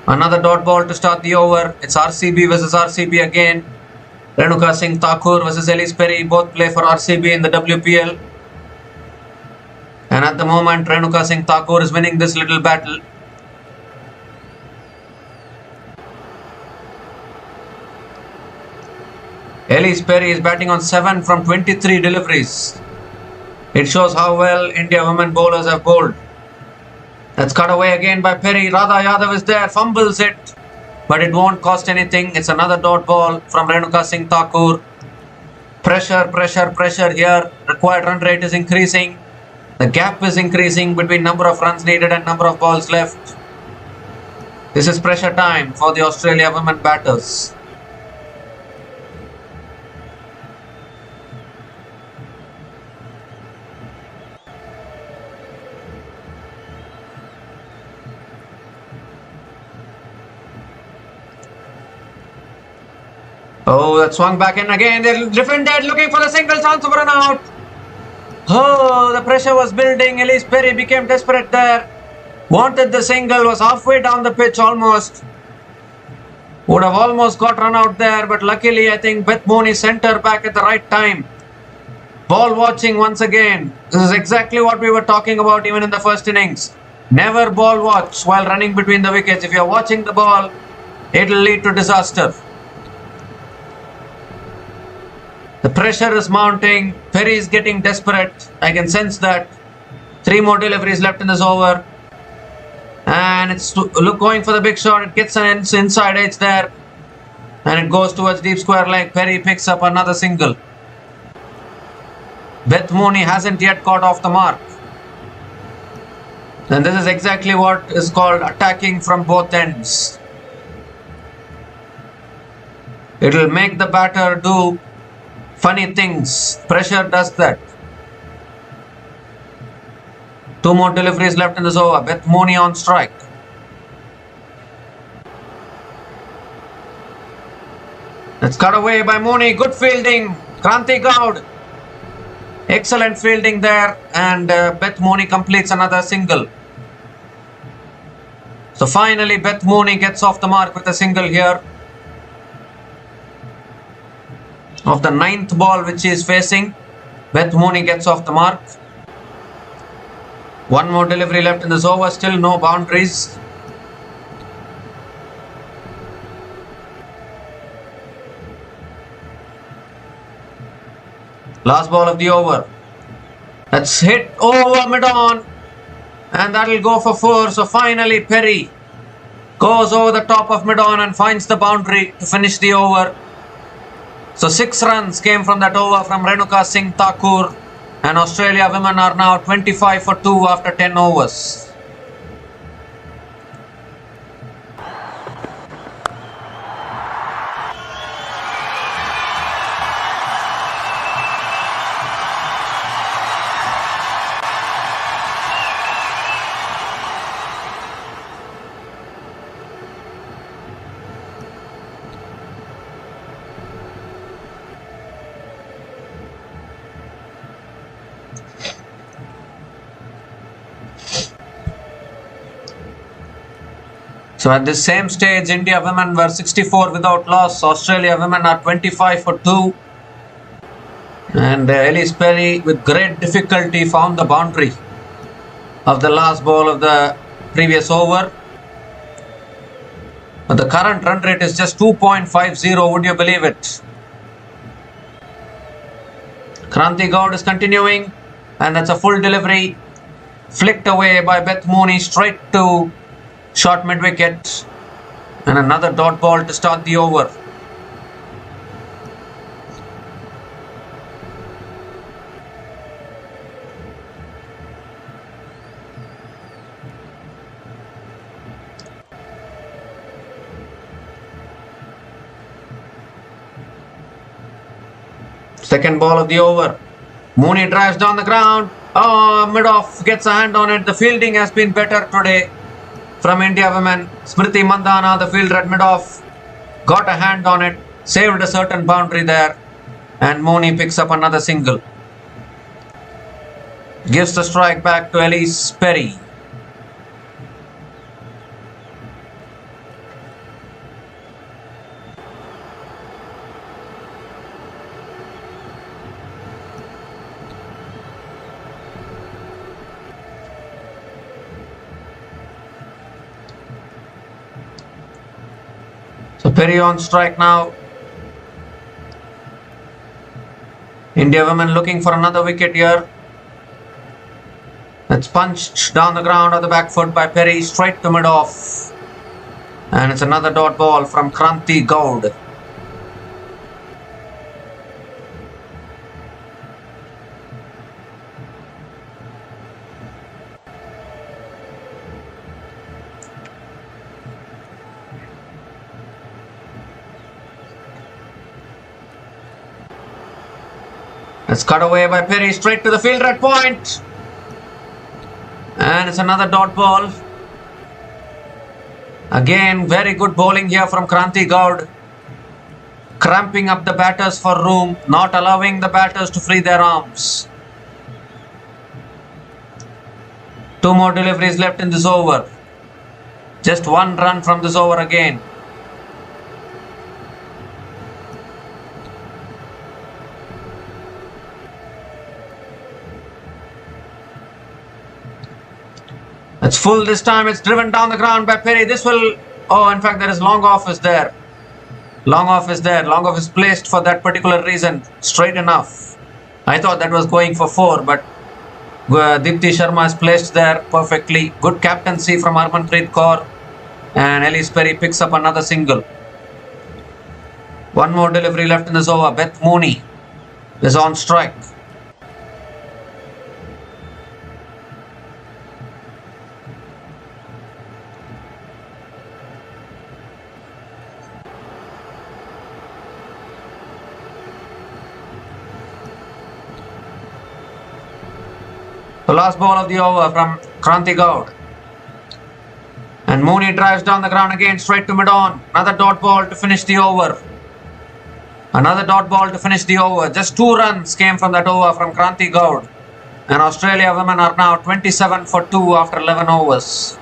Another dot ball to start the over. It's RCB versus RCB again. Renuka Singh Thakur versus Ellis Perry. Both play for RCB in the WPL. And at the moment, Renuka Singh Thakur is winning this little battle. Ellis Perry is batting on 7 from 23 deliveries. It shows how well India women bowlers have bowled. That's cut away again by Perry. Radha Yadav is there, fumbles it, but it won't cost anything. It's another dot ball from Renuka Singh Thakur. Pressure, pressure, pressure here. Required run rate is increasing. The gap is increasing between number of runs needed and number of balls left. This is pressure time for the Australia women batters. Oh, that swung back in again. They're defended, looking for the single, chance of run out. Oh, the pressure was building. Ellis Perry became desperate there. Wanted the single, was halfway down the pitch almost. Would have almost got run out there, but luckily I think Beth Mooney sent her back at the right time. Ball watching once again. This is exactly what we were talking about even in the first innings. Never ball watch while running between the wickets. If you're watching the ball, it will lead to disaster. The pressure is mounting. Perry is getting desperate. I can sense that. 3 more deliveries left in this over. And it's going for the big shot. It gets an inside edge there. And it goes towards deep square leg. Perry picks up another single. Beth Mooney hasn't yet got off the mark. And this is exactly what is called attacking from both ends. It will make the batter do funny things. Pressure does that. 2 more deliveries left in this over. Beth Mooney on strike. It's cut away by Mooney. Good fielding. Kranti Gaud. Excellent fielding there. And Beth Mooney completes another single. So finally Beth Mooney gets off the mark with a single here. Of the 9th ball which he is facing, Beth Mooney gets off the mark. 1 more delivery left in this over, still no boundaries. Last ball of the over. That's hit over mid-on, and that will go for 4. So finally Perry goes over the top of mid-on and finds the boundary to finish the over. So 6 runs came from that over from Renuka Singh Thakur, and Australia women are now 25 for 2 after 10 overs. So at this same stage, India women were 64 without loss. Australia women are 25 for 2. And Ellis Perry with great difficulty found the boundary of the last ball of the previous over. But the current run rate is just 2.50. Would you believe it? Kranti Gaud is continuing. And that's a full delivery. Flicked away by Beth Mooney straight to short mid-wicket, and another dot ball to start the over. Second ball of the over. Mooney drives down the ground. Oh, mid-off gets a hand on it. The fielding has been better today from India women. Smriti Mandhana, the fielder at mid-off, got a hand on it, saved a certain boundary there, and Mooney picks up another single. Gives the strike back to Elise Perry. So Perry on strike now. India women looking for another wicket here. It's punched down the ground on the back foot by Perry, straight to mid-off. And it's another dot ball from Kranti Gaud. It's cut away by Perry, straight to the fielder at point. And it's another dot ball. Again, very good bowling here from Kranti Gaud. Cramping up the batters for room, not allowing the batters to free their arms. 2 more deliveries left in this over. Just 1 run from this over again. It's full this time. It's driven down the ground by Perry. This will... Oh, in fact, there is long off is there. Long off is there. Long off is placed for that particular reason. Straight enough. I thought that was going for 4, but Dipti Sharma is placed there perfectly. Good captaincy from Harmanpreet Kaur. And Elise Perry picks up another single. 1 more delivery left in this over. Beth Mooney is on strike. The last ball of the over from Kranti Gaud. And Mooney drives down the ground again, straight to mid-on. Another dot ball to finish the over. Another dot ball to finish the over. Just 2 runs came from that over from Kranti Gaud. And Australia women are now 27 for 2 after 11 overs.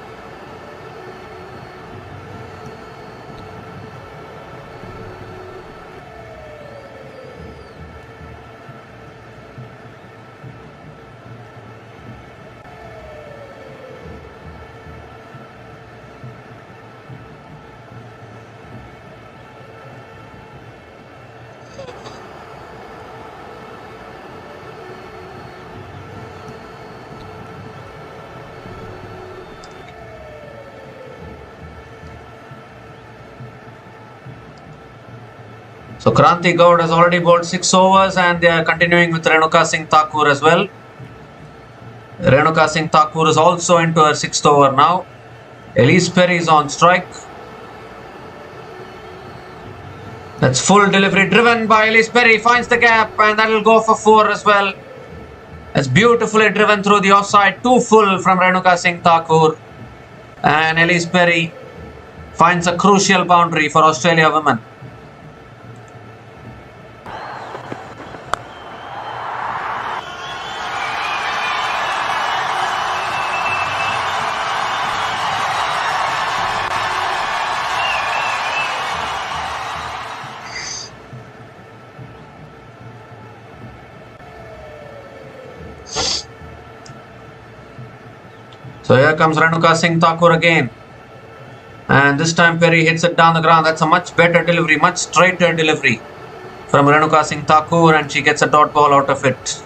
So Kranti Gaud has already bowled 6 overs and they are continuing with Renuka Singh Thakur as well. Renuka Singh Thakur is also into her 6th over now. Elise Perry is on strike. That's full delivery driven by Elise Perry. Finds the gap and that will go for 4 as well. It's beautifully driven through the offside. 2 full from Renuka Singh Thakur. And Elise Perry finds a crucial boundary for Australia women. So here comes Renuka Singh Thakur again. And this time Perry hits it down the ground. That's a much better delivery, much straighter delivery from Renuka Singh Thakur, and she gets a dot ball out of it.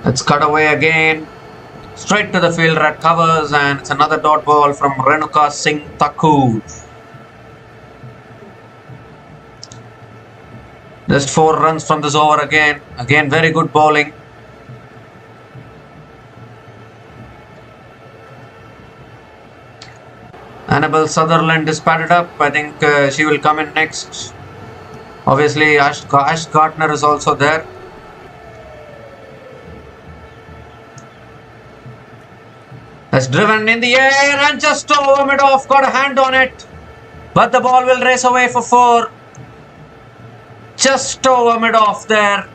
It's cut away again, straight to the fielder at covers, and it's another dot ball from Renuka Singh Thakur. Just 4 runs from this over again. Again, very good bowling. Annabel Sutherland is padded up. I think she will come in next Obviously, Ash Gardner is also there. That's driven in the air and just over mid-off, got a hand on it. But the ball will race away for 4. Just over mid-off there.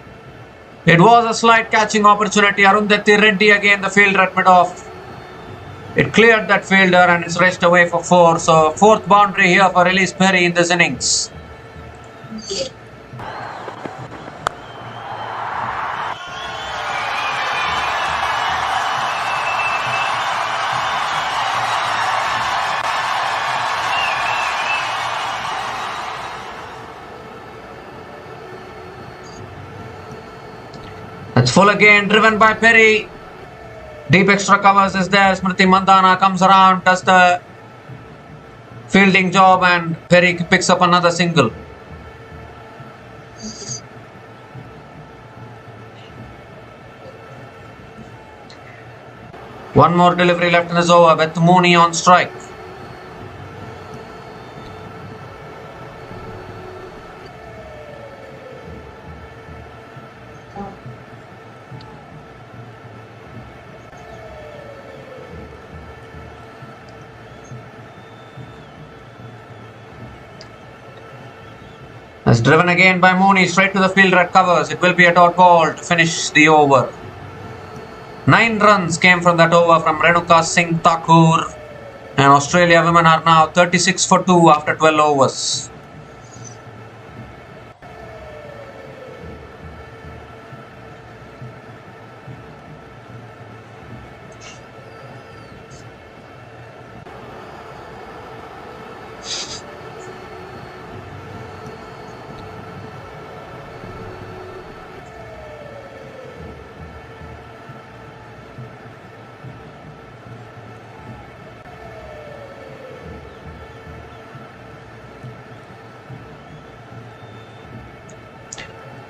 It was a slight catching opportunity. Arundhati Reddy again, the fielder at mid-off. It cleared that fielder and it's raced away for 4. So 4th boundary here for Elise Perry in this innings. That's full again, driven by Perry. Deep extra covers is there. Smriti Mandhana comes around, does the fielding job, and Perry picks up another single. One more delivery left in his over with Mooney on strike. That's driven again by Mooney, straight to the fielder at covers. It will be a dot ball to finish the over. 9 runs came from that over from Renuka Singh Thakur. And Australia women are now 36 for 2 after 12 overs.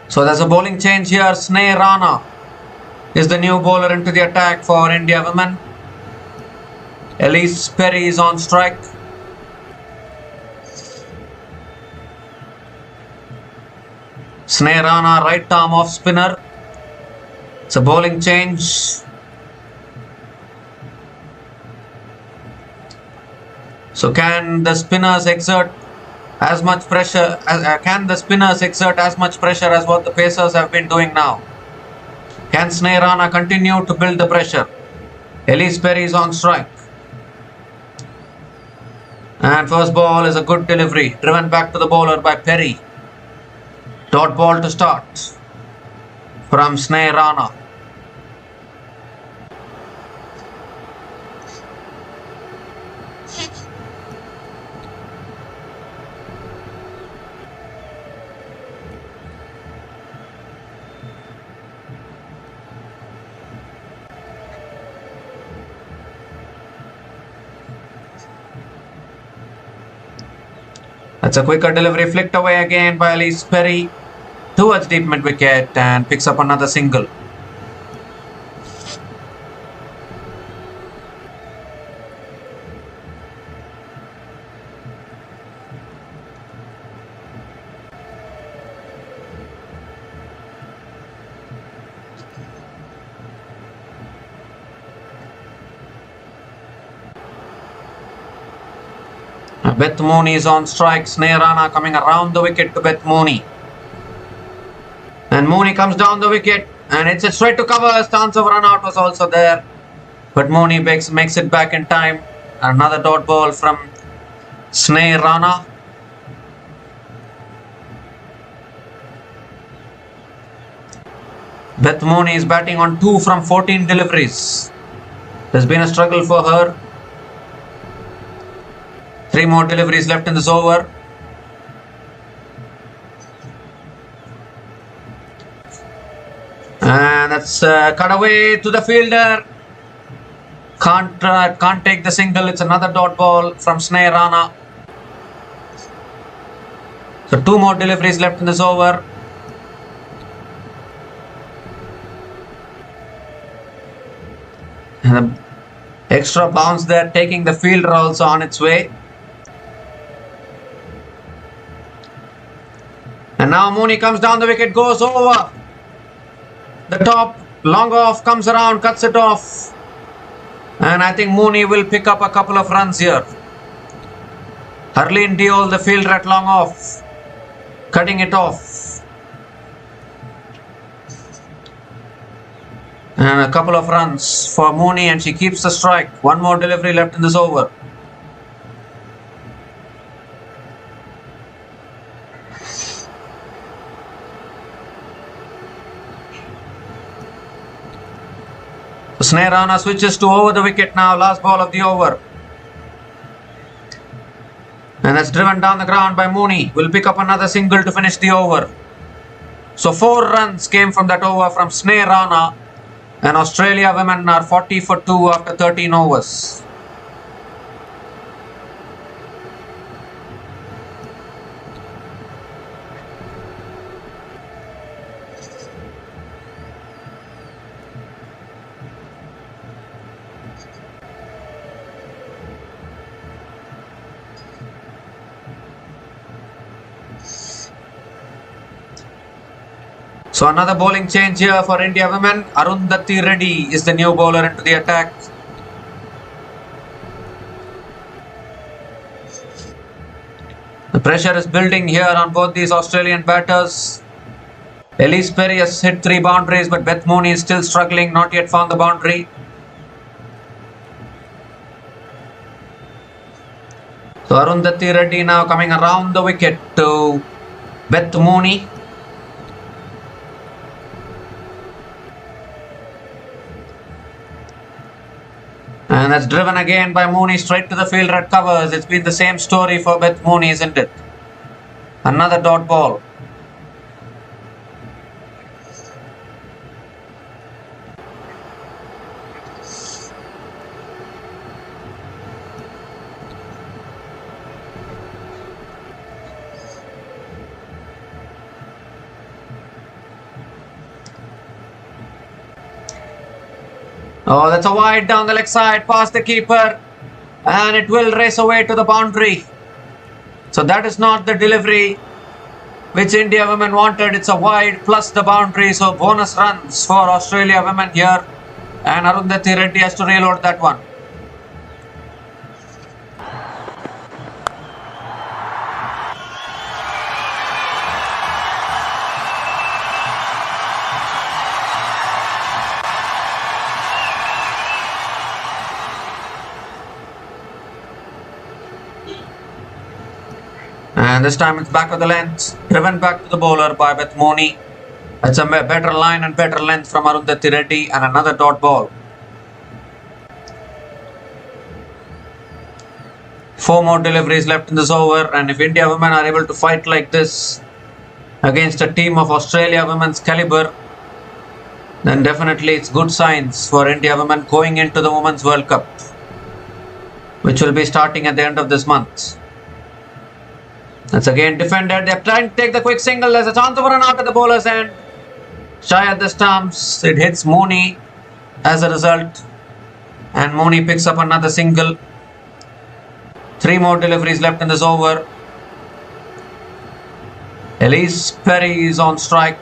So there's a bowling change here. Sneh Rana is the new bowler into the attack for India women. Elise Perry is on strike. Sneh Rana, right arm off spinner. It's a bowling change. So can the spinners exert as much pressure as much pressure as what the Pacers have been doing now? Can Sneh Rana continue to build the pressure? Elise Perry is on strike. And first ball is a good delivery, driven back to the bowler by Perry. Dot ball to start from Sneh Rana. That's a quicker delivery, flicked away again by Elise Perry towards deep mid wicket and picks up another single. Beth Mooney is on strike. Sneh Rana coming around the wicket to Beth Mooney. And Mooney comes down the wicket and it's a straight to cover. Chance of run out was also there. But Mooney makes it back in time. Another dot ball from Sneh Rana. Beth Mooney is batting on 2 from 14 deliveries. There's been a struggle for her. 3 more deliveries left in this over. And that's cut away to the fielder. Can't take the single. It's another dot ball from Sneh Rana. So 2 more deliveries left in this over. And the extra bounce there, taking the fielder also on its way. And now Mooney comes down the wicket, goes over the top, long off, comes around, cuts it off. And I think Mooney will pick up a couple of runs here. Harleen Deol, the fielder at long off, cutting it off. And a couple of runs for Mooney, and she keeps the strike. One more delivery left in this over. Sneh Rana switches to over the wicket now, last ball of the over. And that's driven down the ground by Mooney. Will pick up another single to finish the over. So 4 runs came from that over from Sneh Rana. And Australia women are 40 for 2 after 13 overs. So another bowling change here for India women. Arundhati Reddy is the new bowler into the attack. The pressure is building here on both these Australian batters. Elise Perry has hit 3 boundaries, but Beth Mooney is still struggling, not yet found the boundary. So Arundhati Reddy now coming around the wicket to Beth Mooney. And that's driven again by Mooney straight to the fielder at covers. It's been the same story for Beth Mooney, isn't it? Another dot ball. Oh, that's a wide down the leg side, past the keeper, and it will race away to the boundary. So that is not the delivery which India women wanted. It's a wide plus the boundary, so bonus runs for Australia women here, and Arundhati Reddy has to reload that one. And this time it's back of the length, driven back to the bowler by Beth Mooney. It's a better line and better length from Arundhati Reddy, and another dot ball. 4 more deliveries left in this over, and if India women are able to fight like this against a team of Australia women's caliber, then definitely it's good signs for India women going into the Women's World Cup, which will be starting at the end of this month. That's again defended. They're trying to take the quick single. There's a chance of a run out at the bowler's end. Shy at the stumps. It hits Mooney as a result. And Mooney picks up another single. 3 more deliveries left in this over. Elise Perry is on strike.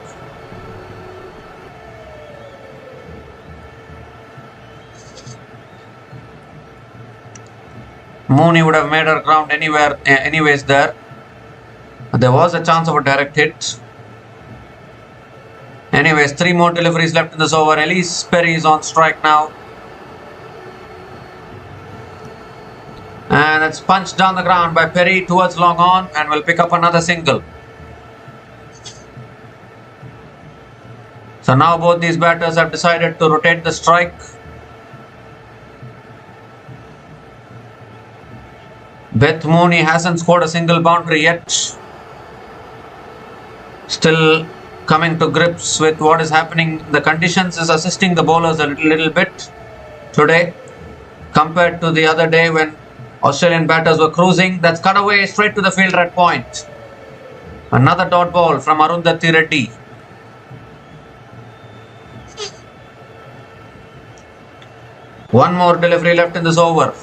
Mooney would have made her ground anyways there. There was a chance of a direct hit. Anyways, 3 more deliveries left in this over. Elise Perry is on strike now. And it's punched down the ground by Perry towards long on, and will pick up another single. So now both these batters have decided to rotate the strike. Beth Mooney hasn't scored a single boundary yet. Still coming to grips with what is happening. The conditions is assisting the bowlers a little bit today compared to the other day when Australian batters were cruising. That's cut away straight to the fielder at point. Another dot ball from Arundhati Reddy. One more delivery left in this over.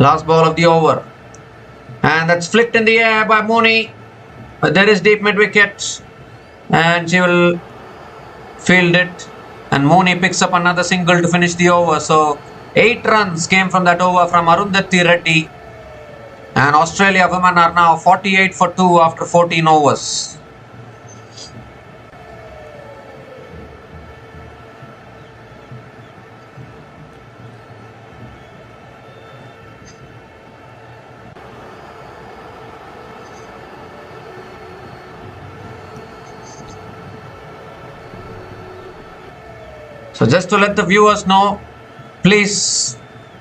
Last ball of the over. And that's flicked in the air by Mooney. But there is deep mid-wicket. And she will field it. And Mooney picks up another single to finish the over. So 8 runs came from that over from Arundhati Reddy. And Australia women are now 48 for 2 after 14 overs. So just to let the viewers know, please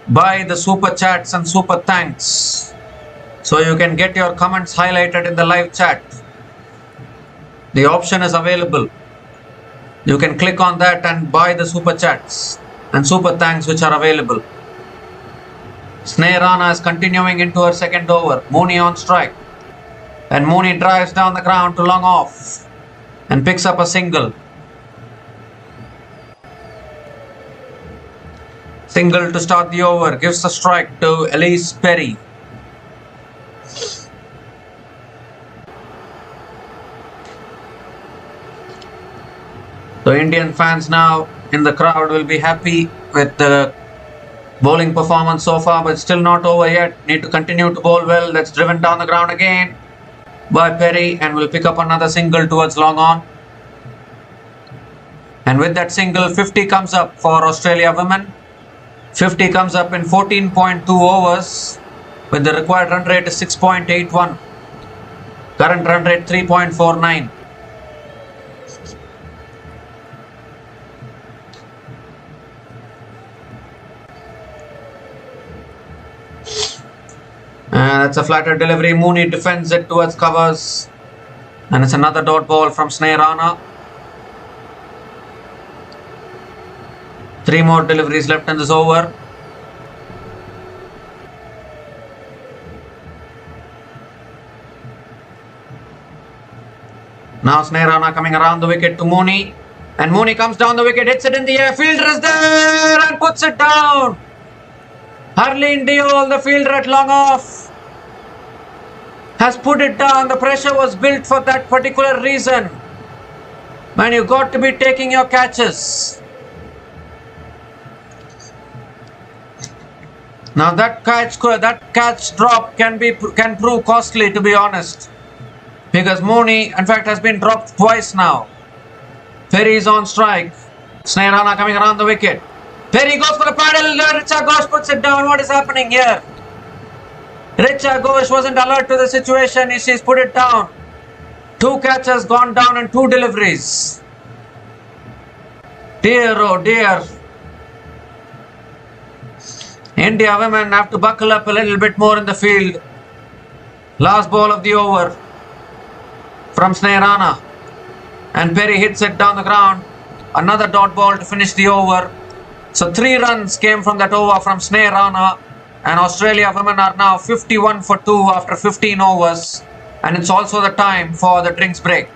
buy the super chats and super thanks so you can get your comments highlighted in the live chat. The option is available. You can click on that and buy the super chats and super thanks which are available. Sneha Rana is continuing into her second over. Mooney on strike. And Mooney drives down the ground to long off and picks up a single. Single to start the over, gives the strike to Elise Perry. So Indian fans now in the crowd will be happy with the bowling performance so far, but still not over yet. Need to continue to bowl well. That's driven down the ground again by Perry and will pick up another single towards long on. And with that single, 50 comes up for Australia women. 50 comes up in 14.2 overs with the required run rate is 6.81. Current run rate 3.49. That's a flatter delivery. Mooney defends it towards covers. And it's another dot ball from Sneha Rana. 3 more deliveries left in this over. Now Sneha Rana coming around the wicket to Mooney. And Mooney comes down the wicket, hits it in the air. Fielder is there and puts it down. Harleen Deol, the fielder at long off, has put it down. The pressure was built for that particular reason. Man, you got to be taking your catches. Now that catch drop can prove costly, to be honest, because Mooney in fact has been dropped twice now. Perry is on strike. Sneha Rana coming around the wicket. Perry goes for a paddle. Richa Ghosh puts it down. What is happening here? Richa Ghosh wasn't alert to the situation. She's put it down. 2 catches gone down and 2 deliveries. Dear oh dear. India women have to buckle up a little bit more in the field. Last ball of the over from Sneha Rana. And Perry hits it down the ground. Another dot ball to finish the over. So 3 runs came from that over from Sneha Rana. And Australia women are now 51 for 2 after 15 overs. And it's also the time for the drinks break.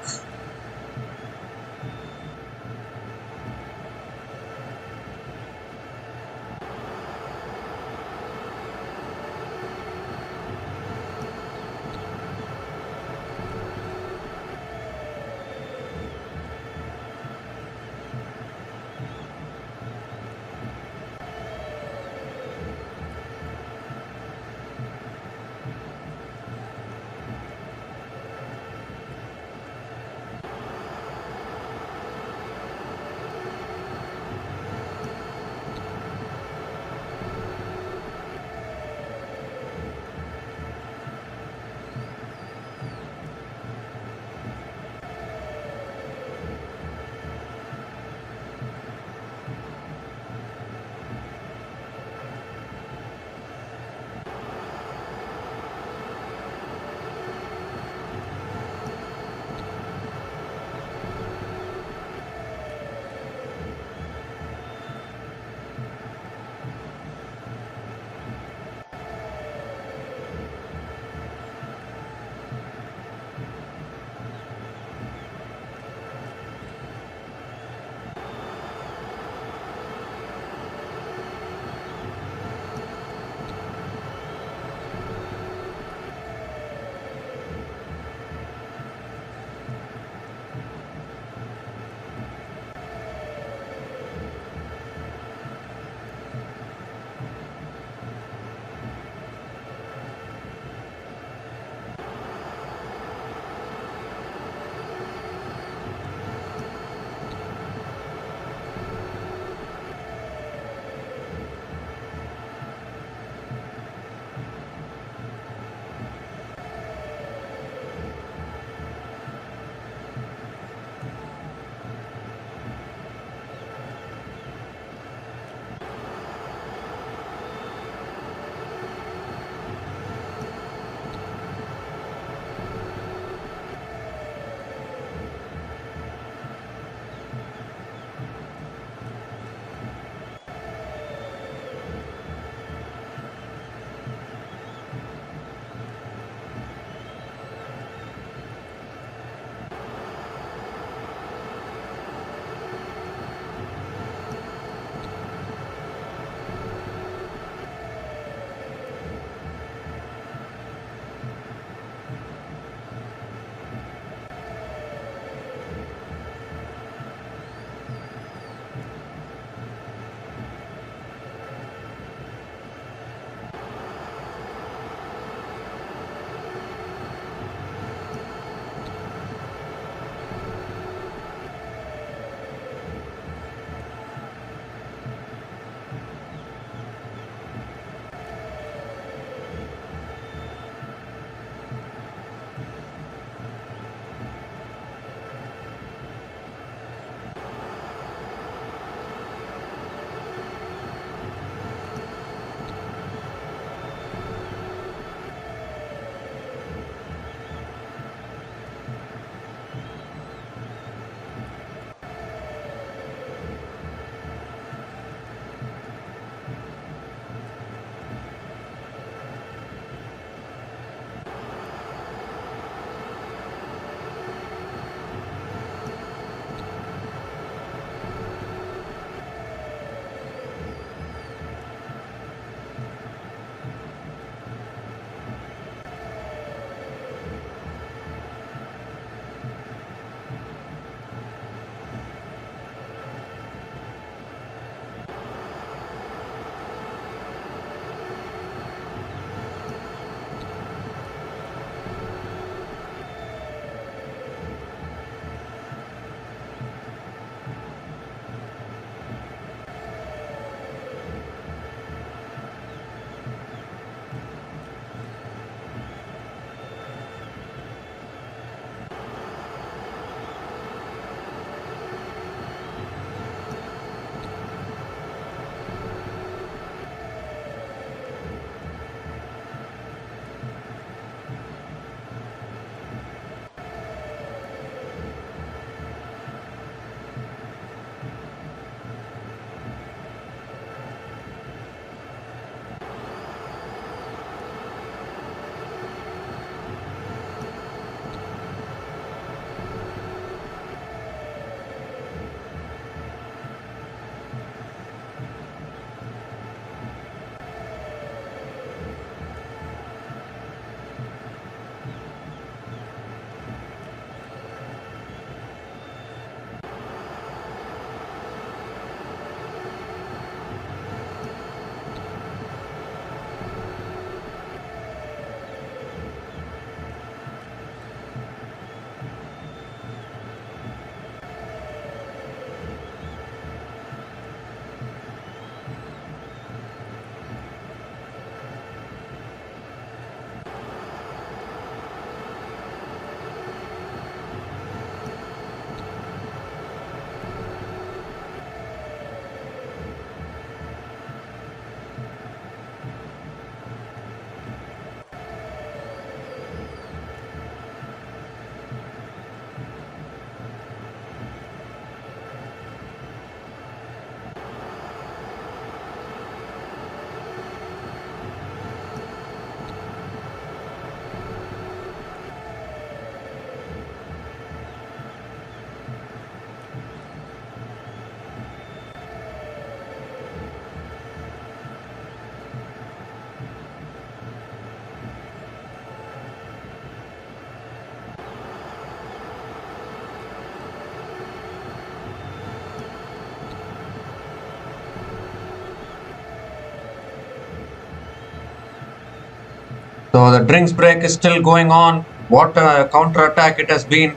So the drinks break is still going on. What a counter-attack it has been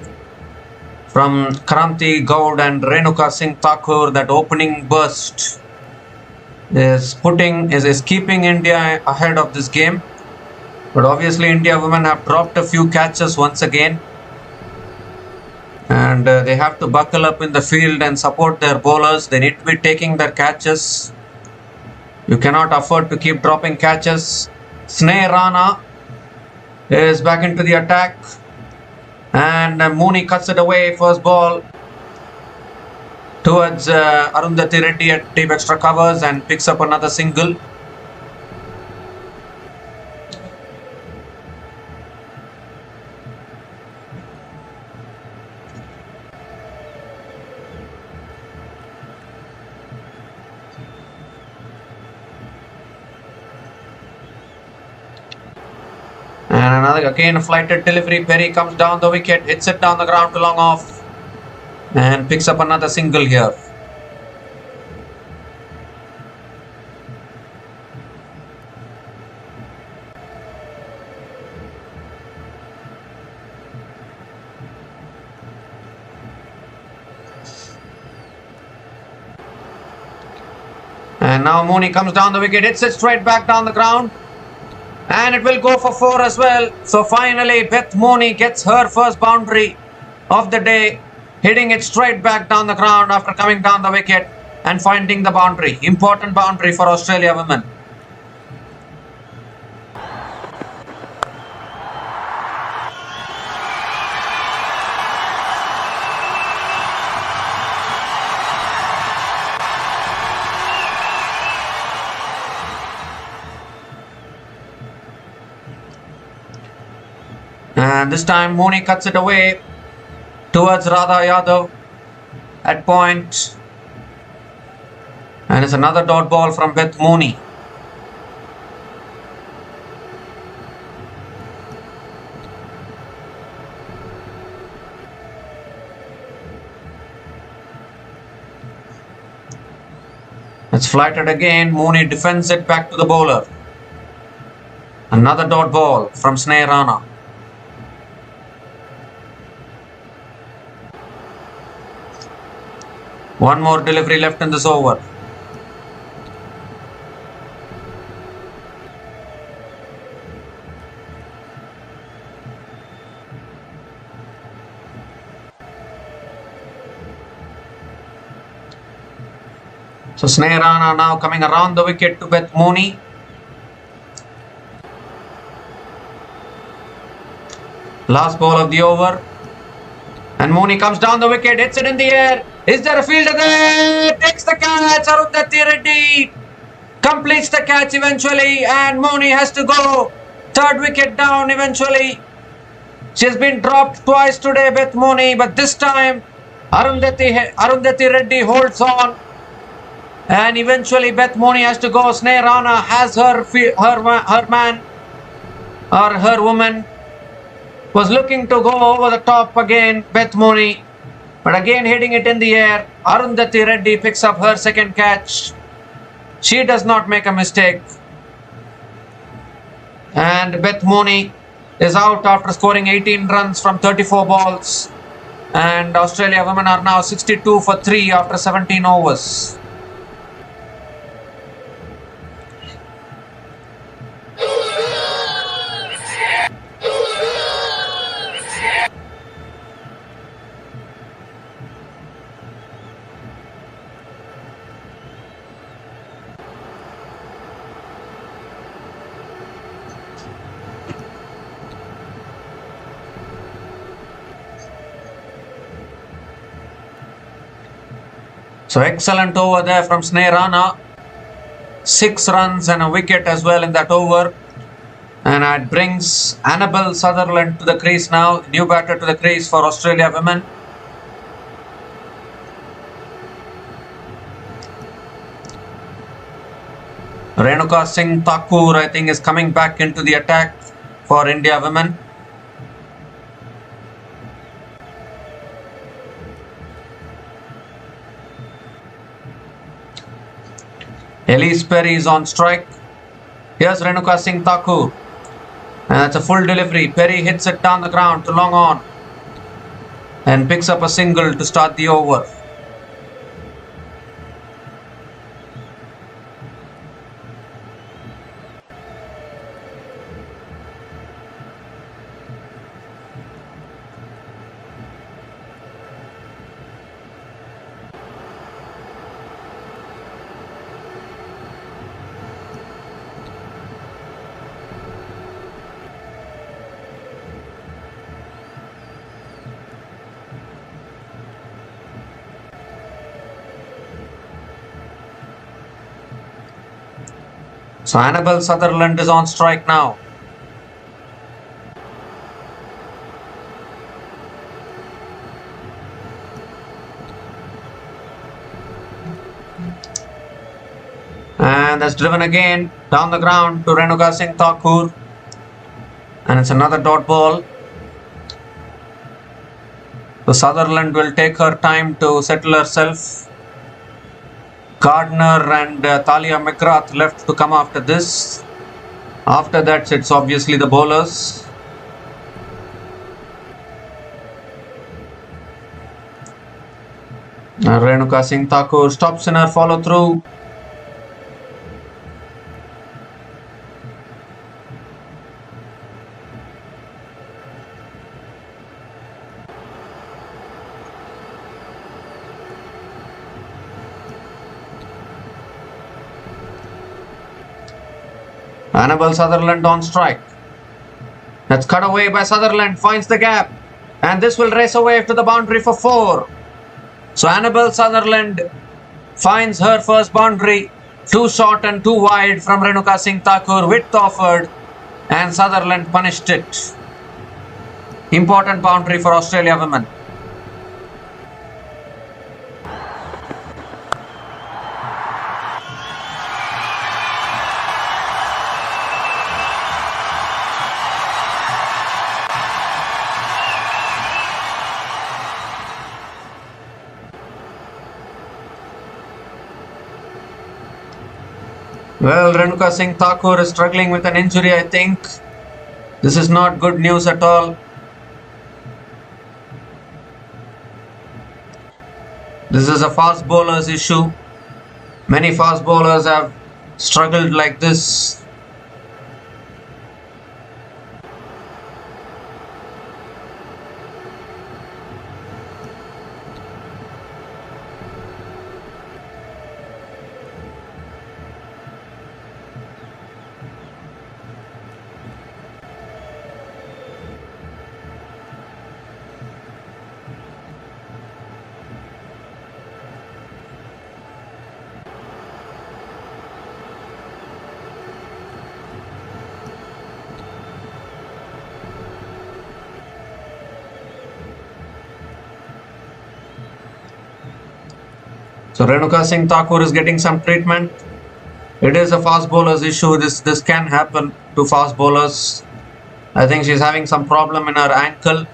from Kranti Gaud and Renuka Singh Thakur. That opening burst is keeping India ahead of this game. But obviously India women have dropped a few catches once again. And they have to buckle up in the field and support their bowlers. They need to be taking their catches. You cannot afford to keep dropping catches. Sneh Rana is back into the attack. And Mooney cuts it away. First ball towards Arundhati Reddy at deep extra covers and picks up another single. And another again a flighted delivery. Perry comes down the wicket, hits it down the ground to long off, and picks up another single here. And now Mooney comes down the wicket, hits it straight back down the ground. And it will go for 4 as well. So finally Beth Mooney gets her first boundary of the day, hitting it straight back down the ground after coming down the wicket and finding the boundary. Important boundary for Australia women. And this time Mooney cuts it away towards Radha Yadav at point. And it's another dot ball from Beth Mooney. It's flighted again. Mooney defends it back to the bowler. Another dot ball from Sneh Rana. One more delivery left in this over. So Sneh Rana now coming around the wicket to Beth Mooney. Last ball of the over. And Mooney comes down the wicket, hits it in the air. Is there a fielder there? Takes the catch. Arundhati Reddy completes the catch eventually. And Mooney has to go. Third wicket down eventually. She has been dropped twice today, Beth Mooney. But this time, Arundhati Reddy holds on. And eventually, Beth Mooney has to go. Sneh Rana has her man or her woman. Was looking to go over the top again, Beth Mooney. But again hitting it in the air. Arundhati Reddy picks up her second catch. She does not make a mistake. And Beth Mooney is out after scoring 18 runs from 34 balls. And Australia women are now 62 for 3 after 17 overs. So excellent over there from Sneh Rana. 6 runs and a wicket as well in that over. And it brings Annabel Sutherland to the crease now. New batter to the crease for Australia women. Renuka Singh Thakur, I think, is coming back into the attack for India women. Elise Perry is on strike. Here's Renuka Singh Thakur. And that's a full delivery. Perry hits it down the ground to long on and picks up a single to start the over. So Annabelle Sutherland is on strike now. And that's driven again down the ground to Renuka Singh Thakur. And it's another dot ball. So Sutherland will take her time to settle herself. Gardner and Talia McGrath left to come after this. After that, it's obviously the bowlers. Renuka Singh Thakur stops in her follow through. Annabelle Sutherland on strike. That's cut away by Sutherland, finds the gap. And this will race away to the boundary for 4. So Annabelle Sutherland finds her first boundary. 2 short and 2 wide from Renuka Singh Thakur. Width offered. And Sutherland punished it. Important boundary for Australia women. Well, Renuka Singh Thakur is struggling with an injury, I think. This is not good news at all. This is a fast bowler's issue. Many fast bowlers have struggled like this. So Renuka Singh Thakur is getting some treatment. It is a fast bowler's issue. This can happen to fast bowlers. I think she's having some problem in her ankle.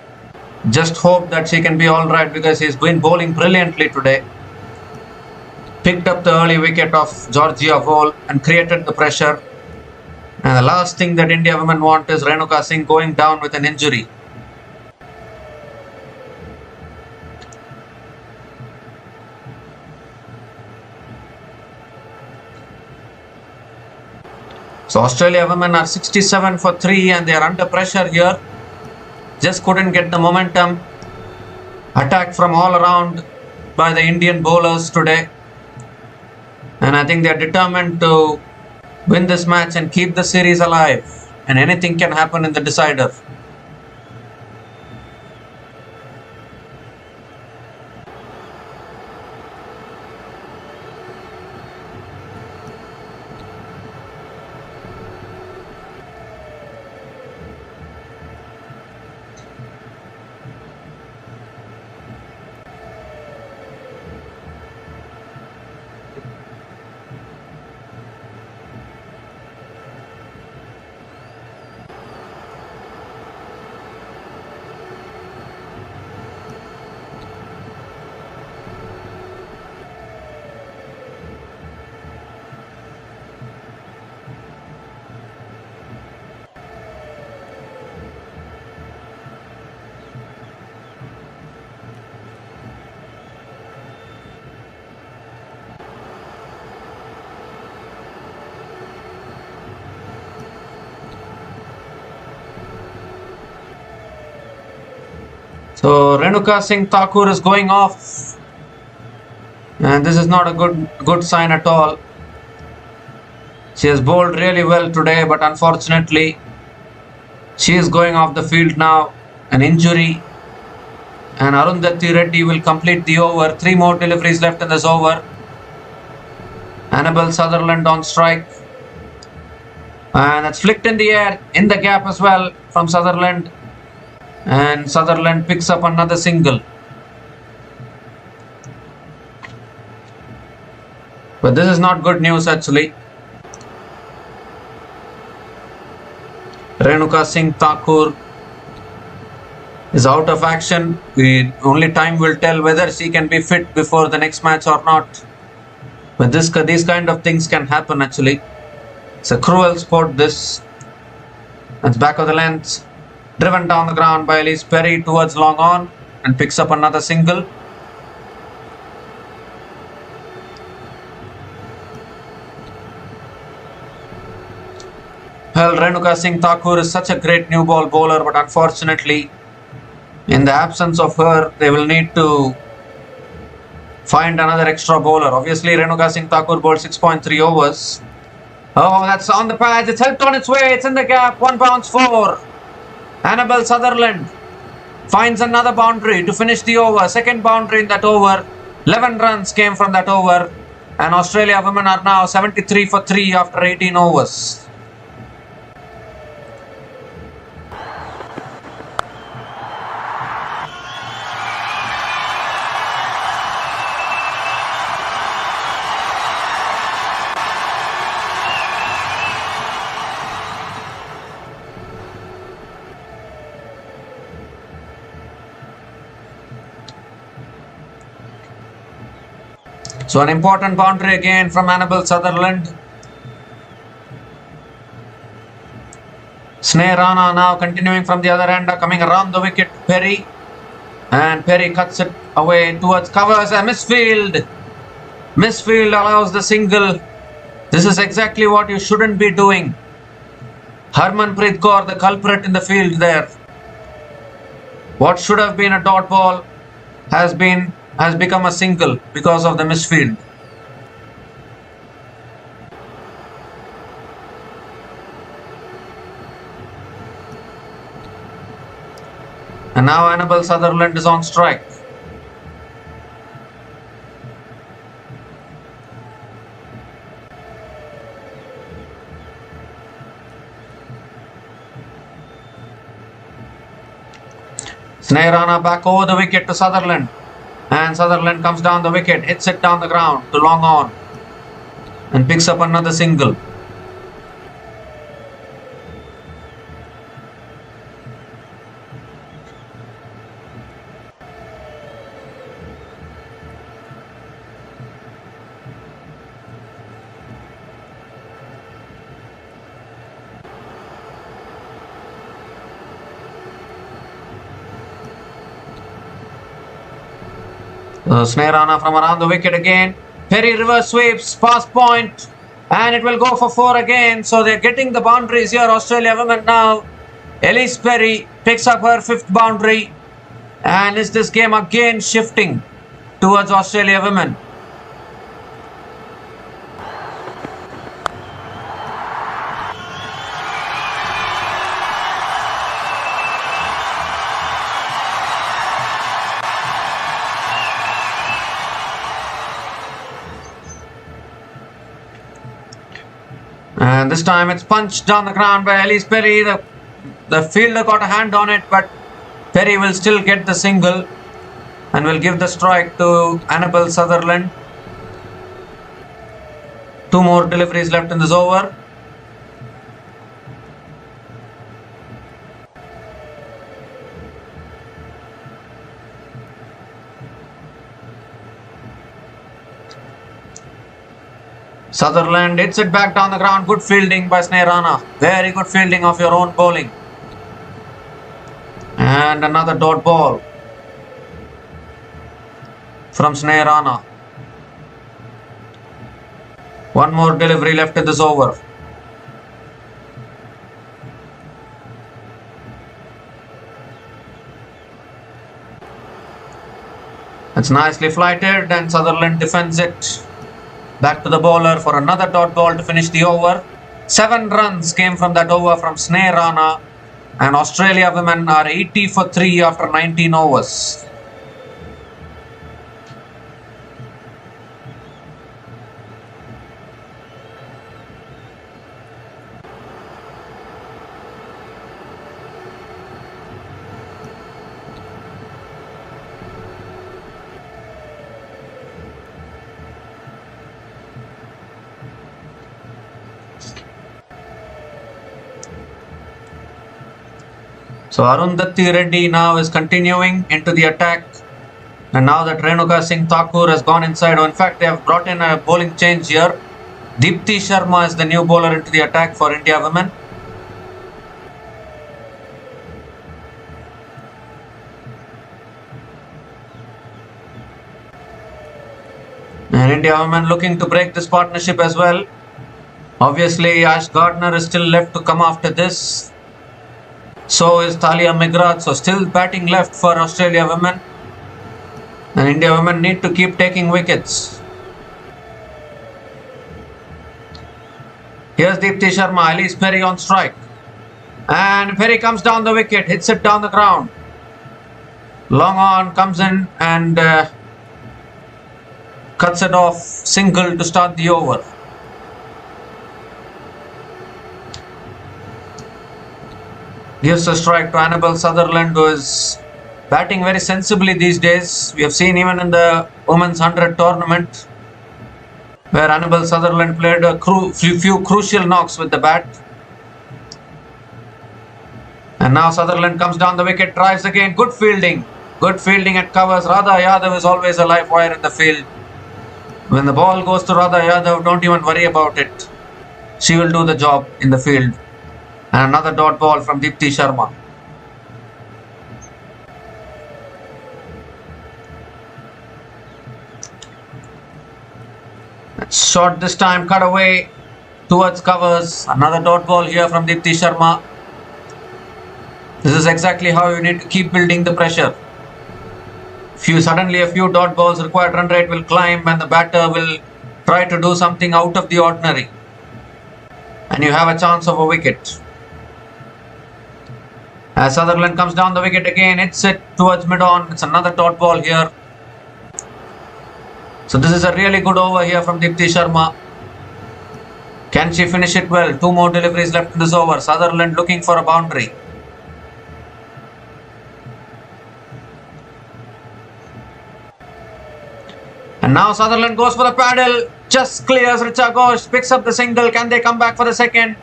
Just hope that she can be alright because she's been bowling brilliantly today. Picked up the early wicket of Georgia Vole and created the pressure. And the last thing that India women want is Renuka Singh going down with an injury. So Australia women are 67 for 3 and they are under pressure here. Just couldn't get the momentum. Attack from all around by the Indian bowlers today. And I think they are determined to win this match and keep the series alive. And anything can happen in the decider. So Renuka Singh Thakur is going off, and this is not a good sign at all. She has bowled really well today, but unfortunately she is going off the field now. An injury, and Arundhati Reddy will complete the over. 3 more deliveries left in this over. Annabel Sutherland on strike, and it's flicked in the air in the gap as well from Sutherland, and Sutherland picks up another single. But this is not good news actually. Renuka Singh Thakur is out of action. Only time will tell whether she can be fit before the next match or not. But these kind of things can happen actually. It's a cruel sport this. That's back of the length. Driven down the ground by Elise Perry towards long on and picks up another single. Well, Renuka Singh Thakur is such a great new ball bowler, but unfortunately, in the absence of her, they will need to find another extra bowler. Obviously, Renuka Singh Thakur bowled 6.3 overs. Oh, that's on the pads. It's helped on its way. It's in the gap. 1 bounce 4. Annabel Sutherland finds another boundary to finish the over. Second boundary in that over. 11 runs came from that over. And Australia women are now 73 for 3 after 18 overs. So an important boundary again from Annabel Sutherland. Sneh Rana now continuing from the other end, coming around the wicket. Perry. And Perry cuts it away towards covers. A misfield. Misfield allows the single. This is exactly what you shouldn't be doing. Harmanpreet Kaur, the culprit in the field there. What should have been a dot ball has become a single because of the misfield. And now Annabel Sutherland is on strike. Sneh Rana back over the wicket to Sutherland. And Sutherland comes down the wicket, hits it down the ground to long on and picks up another single. Sneh Rana from around the wicket again. Perry reverse sweeps, past point, and it will go for 4 again. So they're getting the boundaries here, Australia women now. Elise Perry picks up her 5th boundary, and is this game again shifting towards Australia women? And this time it's punched down the ground by Elise Perry. The fielder got a hand on it, but Perry will still get the single and will give the strike to Annabel Sutherland. 2 more deliveries left in this over. Sutherland hits it back down the ground. Good fielding by Sneh Rana. Very good fielding of your own bowling. And another dot ball from Sneh Rana. 1 more delivery left in this over. It's nicely flighted and Sutherland defends it. Back to the bowler for another dot ball to finish the over. 7 runs came from that over from Sneh Rana, and Australia women are 80 for 3 after 19 overs. So Arundhati Reddy now is continuing into the attack, and now that Renuka Singh Thakur has gone inside. In fact, they have brought in a bowling change here. Deepti Sharma is the new bowler into the attack for India women. And India women looking to break this partnership as well. Obviously, Ash Gardner is still left to come after this. So is Talia Migrat. So still batting left for Australia women. And India women need to keep taking wickets. Here's Deepti Sharma. Elise Perry on strike. And Perry comes down the wicket. Hits it down the ground. Long on comes in and cuts it off. Single to start the over. Gives a strike to Annabel Sutherland, who is batting very sensibly these days. We have seen even in the Women's 100 tournament, where Annabel Sutherland played a few crucial knocks with the bat. And now Sutherland comes down the wicket, tries again. Good fielding. Good fielding at covers. Radha Yadav is always a live wire in the field. When the ball goes to Radha Yadav, don't even worry about it. She will do the job in the field. And another dot ball from Deepti Sharma. Shot this time, cut away towards covers. Another dot ball here from Deepti Sharma. This is exactly how you need to keep building the pressure. Suddenly a few dot balls, required run rate will climb and the batter will try to do something out of the ordinary. And you have a chance of a wicket. As Sutherland comes down the wicket again, hits it towards mid-on. It's another dot ball here. So this is a really good over here from Deepti Sharma. Can she finish it well? 2 more deliveries left in this over. Sutherland looking for a boundary. And now Sutherland goes for the paddle. Just clears Richa Ghosh. Picks up the single. Can they come back for the second?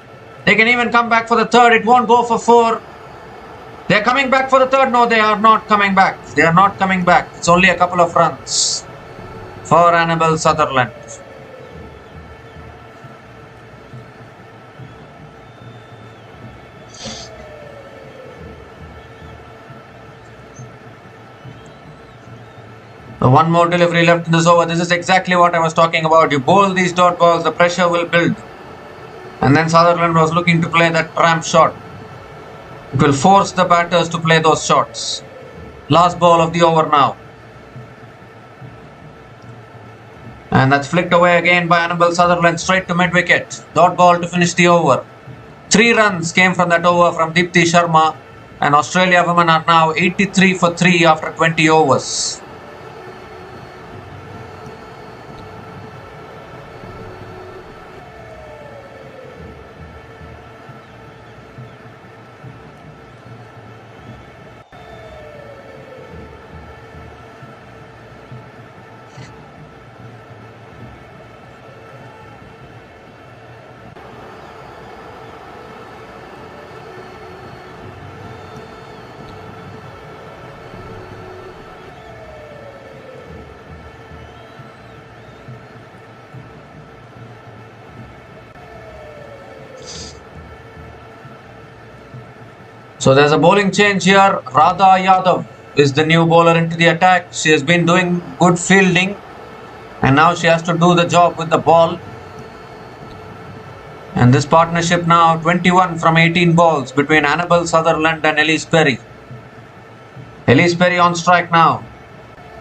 They can even come back for the third. It won't go for 4. They are coming back for the third. No, they are not coming back. They are not coming back. It's only a couple of runs for Annabel Sutherland. One more delivery left in this over. This is exactly what I was talking about. You bowl these dot balls, the pressure will build. And then Sutherland was looking to play that tramp shot. It will force the batters to play those shots. Last ball of the over now. And that's flicked away again by Annabel Sutherland straight to mid-wicket. Dot ball to finish the over. 3 runs came from that over from Deepti Sharma. And Australia women are now 83 for 3 after 20 overs. So there's a bowling change here. Radha Yadav is the new bowler into the attack. She has been doing good fielding and now she has to do the job with the ball. And this partnership now 21 from 18 balls between Annabel Sutherland and Elise Perry. Elise Perry on strike now.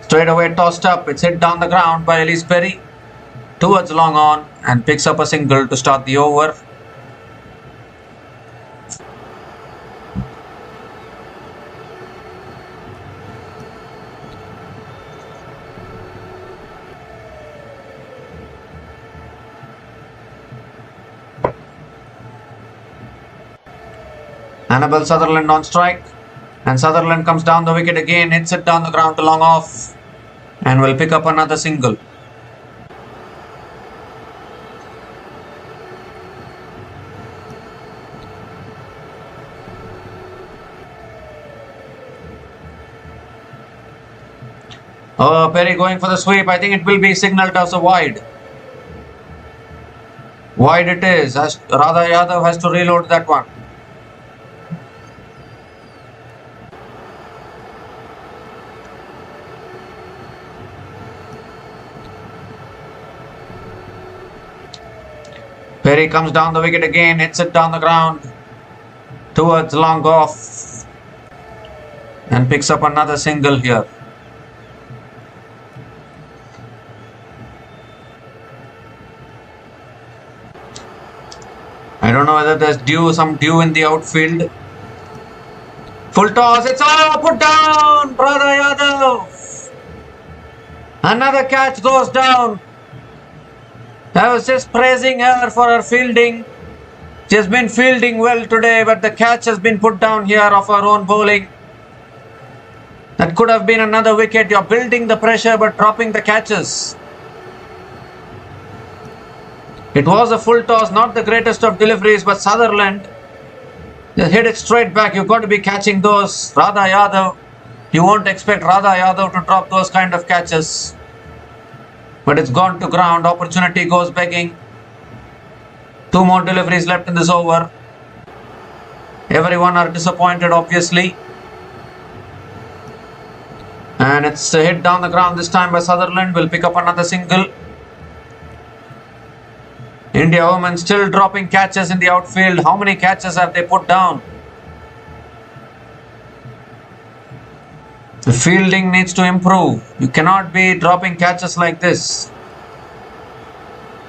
Straight away tossed up. It's hit down the ground by Elise Perry towards long on and picks up a single to start the over. Annabelle Sutherland on strike, and Sutherland comes down the wicket again, hits it down the ground to long off and will pick up another single. Oh, Perry going for the sweep. I think it will be signalled as a wide. Wide it is. Radha Yadav has to reload that one. Perry comes down the wicket again, hits it down the ground towards long off and picks up another single here. I don't know whether there's some dew in the outfield. Full toss, it's all put down, Radha Yadav. Another catch goes down. I was just praising her for her fielding. She has been fielding well today, but the catch has been put down here of her own bowling. That could have been another wicket. You're building the pressure but dropping the catches. It was a full toss, not the greatest of deliveries, but Sutherland just hit it straight back. You've got to be catching those. Radha Yadav, you won't expect Radha Yadav to drop those kind of catches. But it's gone to ground. Opportunity goes begging. 2 more deliveries left in this over. Everyone are disappointed, obviously. And it's hit down the ground this time by Sutherland. Will pick up another single. India women still dropping catches in the outfield. How many catches have they put down? The fielding needs to improve. You cannot be dropping catches like this.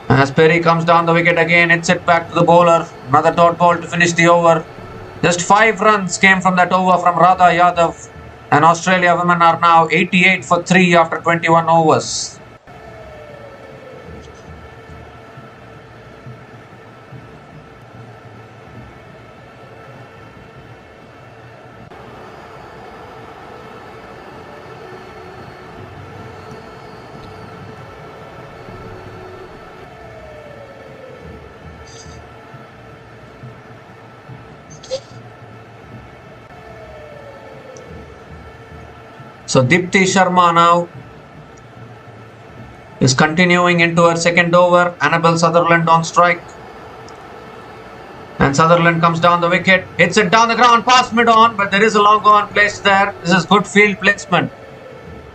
As Perry comes down the wicket again, hits it back to the bowler. Another dot ball to finish the over. Just 5 runs came from that over from Radha Yadav. And Australia women are now 88 for 3 after 21 overs. So Dipti Sharma now is continuing into her second over. Annabelle Sutherland on strike. And Sutherland comes down the wicket, hits it down the ground past mid-on, but there is a long on placed there. This is good field placement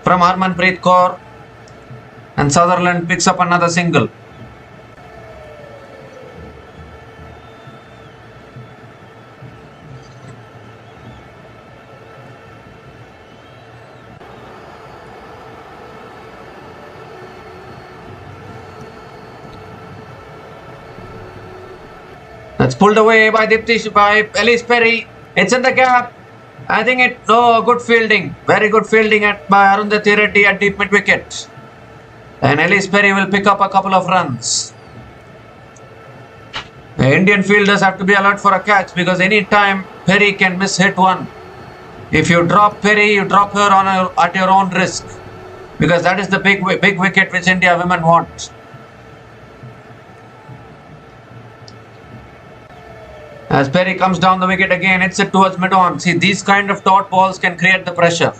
from Harmanpreet Kaur. And Sutherland picks up another single. That's pulled away by Elise Perry. It's in the gap. I think good fielding. Very good fielding by Arundhati Reddy at deep mid wicket. And Elise Perry will pick up a couple of runs. The Indian fielders have to be alert for a catch because any time Perry can miss hit one. If you drop Perry, you drop her at your own risk. Because that is the big wicket which India women want. As Perry comes down the wicket again, hits it towards mid-on. See, these kind of dot balls can create the pressure.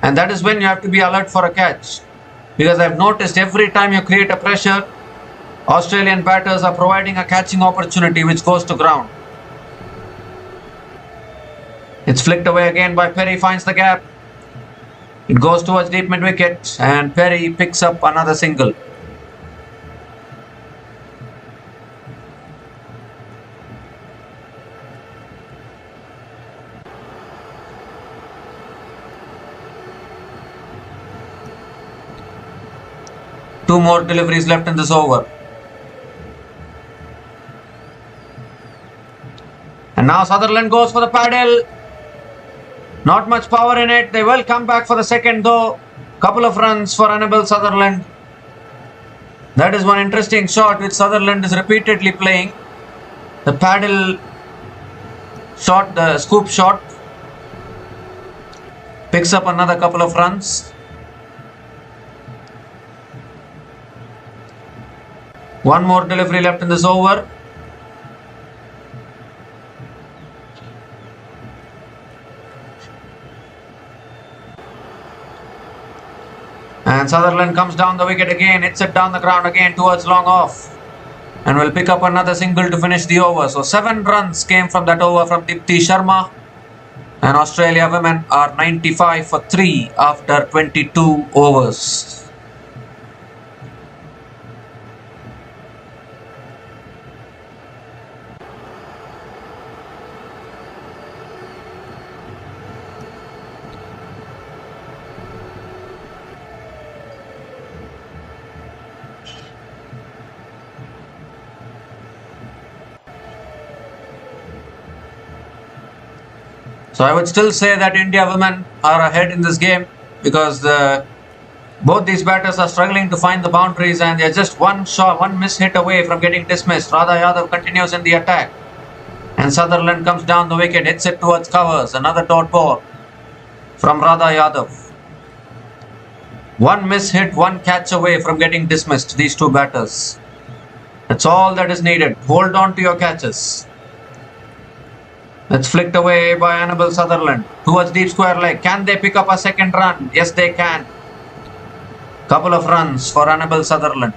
And that is when you have to be alert for a catch. Because I've noticed every time you create a pressure, Australian batters are providing a catching opportunity which goes to ground. It's flicked away again by Perry, finds the gap. It goes towards deep mid-wicket and Perry picks up another single. 2 more deliveries left in this over. And now Sutherland goes for the paddle. Not much power in it. They will come back for the second though. Couple of runs for Annabel Sutherland. That is one interesting shot which Sutherland is repeatedly playing. The paddle shot, the scoop shot. Picks up another couple of runs. One more delivery left in this over. And Sutherland comes down the wicket again, hits it down the ground again towards long off. And will pick up another single to finish the over. So 7 runs came from that over from Deepti Sharma. And Australia women are 95 for 3 after 22 overs. So I would still say that India women are ahead in this game because both these batters are struggling to find the boundaries and they're just one miss hit away from getting dismissed. Radha Yadav continues in the attack and Sutherland comes down the wicket, hits it towards covers. Another dot ball from Radha Yadav. One miss hit, one catch away from getting dismissed, these two batters. That's all that is needed. Hold on to your catches. It's flicked away by Annabel Sutherland towards deep square leg. Can they pick up a second run? Yes, they can. Couple of runs for Annabel Sutherland.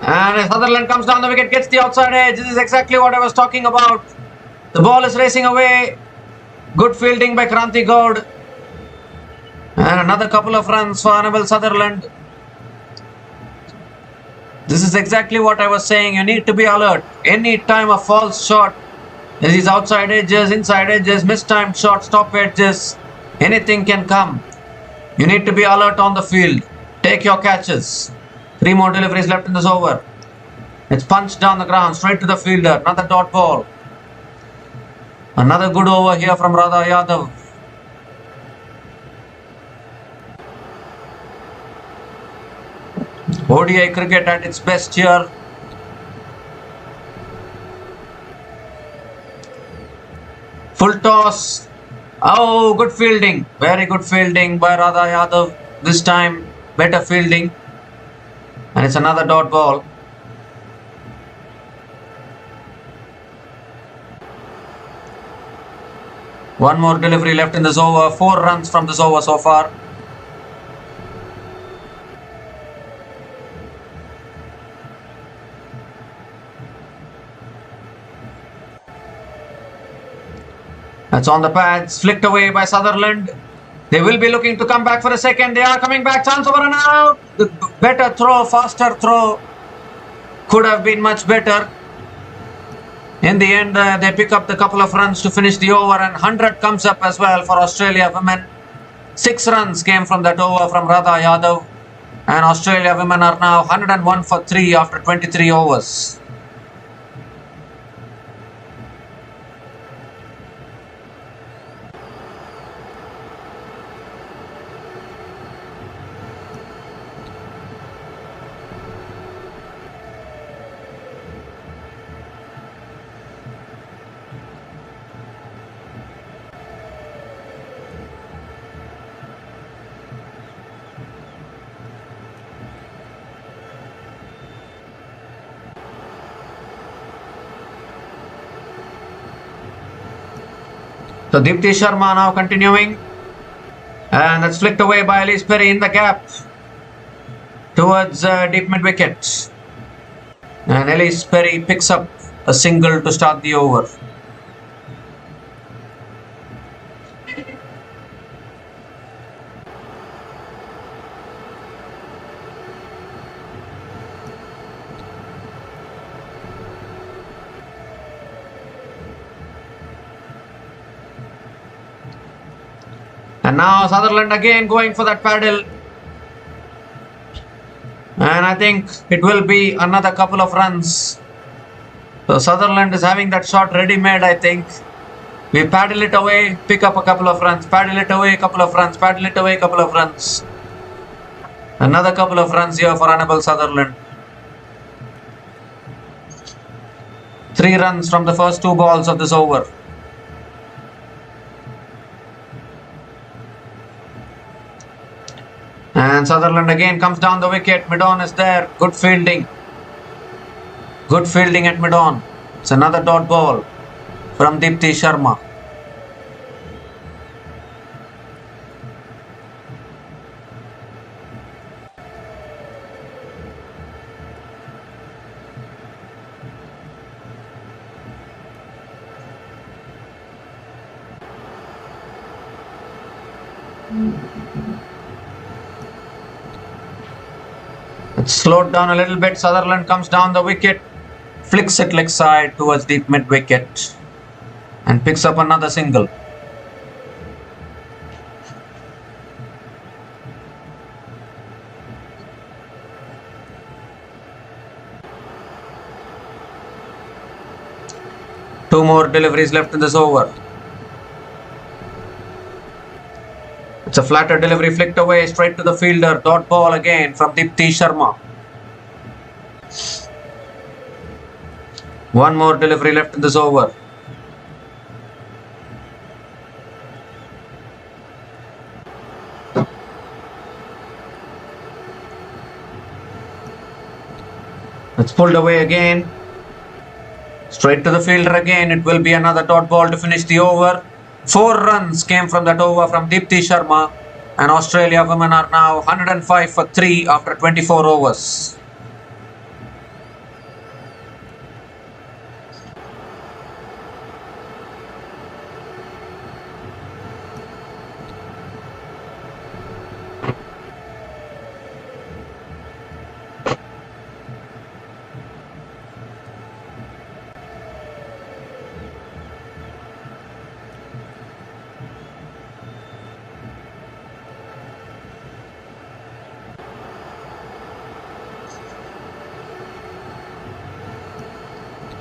And Sutherland comes down the wicket, gets the outside edge. This is exactly what I was talking about. The ball is racing away. Good fielding by Kranti Gaud. And another couple of runs for Annabel Sutherland. This is exactly what I was saying. You need to be alert. Any time a false shot, these outside edges, inside edges, mistimed shots, top edges, anything can come. You need to be alert on the field. Take your catches. 3 more deliveries left in this over. It's punched down the ground, straight to the fielder. Another dot ball. Another good over here from Radha Yadav. ODI cricket at its best here. Full toss. Oh, good fielding. Very good fielding by Radha Yadav. This time, better fielding. And it's another dot ball. One more delivery left in this over. 4 runs from this over so far. That's on the pads. Flicked away by Sutherland. They will be looking to come back for a second. They are coming back. Chance over and out. The better throw, faster throw. Could have been much better. In the end, they pick up the couple of runs to finish the over and 100 comes up as well for Australia women. 6 runs came from that over from Radha Yadav. And Australia women are now 101 for 3 after 23 overs. So Deepti Sharma now continuing. And that's flicked away by Elise Perry in the gap towards deep mid wicket. And Elise Perry picks up a single to start the over. And now Sutherland again going for that paddle. And I think it will be another couple of runs. So Sutherland is having that shot ready made, I think. We paddle it away, pick up a couple of runs, paddle it away, couple of runs, paddle it away, couple of runs. Another couple of runs here for Annabel Sutherland. 3 runs from the first 2 balls of this over. And Sutherland again comes down the wicket. Mid-on is there. Good fielding. Good fielding at mid-on. It's another dot ball from Deepti Sharma. It's slowed down a little bit. Sutherland comes down the wicket, flicks it leg side towards deep mid wicket and picks up another single. Two more deliveries left in this over. It's a flatter delivery flicked away straight to the fielder. Dot ball again from Deepti Sharma. One more delivery left in this over. It's pulled away again. Straight to the fielder again. It will be another dot ball to finish the over. 4 runs came from that over from Deepti Sharma, and Australia women are now 105 for 3 after 24 overs.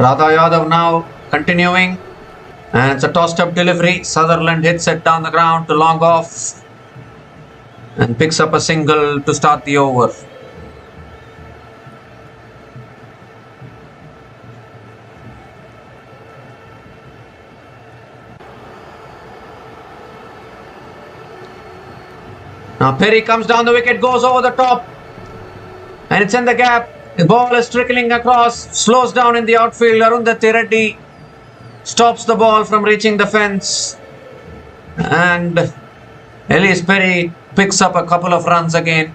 Radha Yadav now continuing, and it's a tossed up delivery. Sutherland hits it down the ground to long off and picks up a single to start the over. Now Perry comes down the wicket, goes over the top, and it's in the gap. The ball is trickling across, slows down in the outfield. Arundhati Reddy stops the ball from reaching the fence, and Elise Perry picks up a couple of runs again.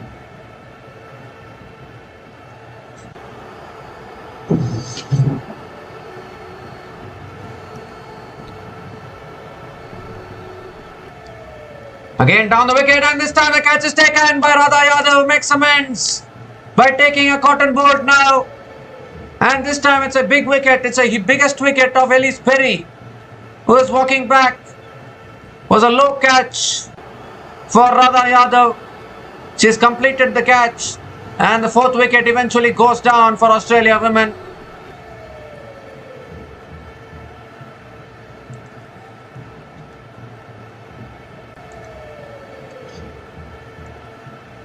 Again down the wicket, and this time the catch is taken by Radha Yadav, who makes amends by taking a cotton board now. And this time it's a big wicket. It's a biggest wicket of Elise Perry, who is walking back. Was a low catch for Radha Yadav. She's completed the catch, and the 4th wicket eventually goes down for Australia women.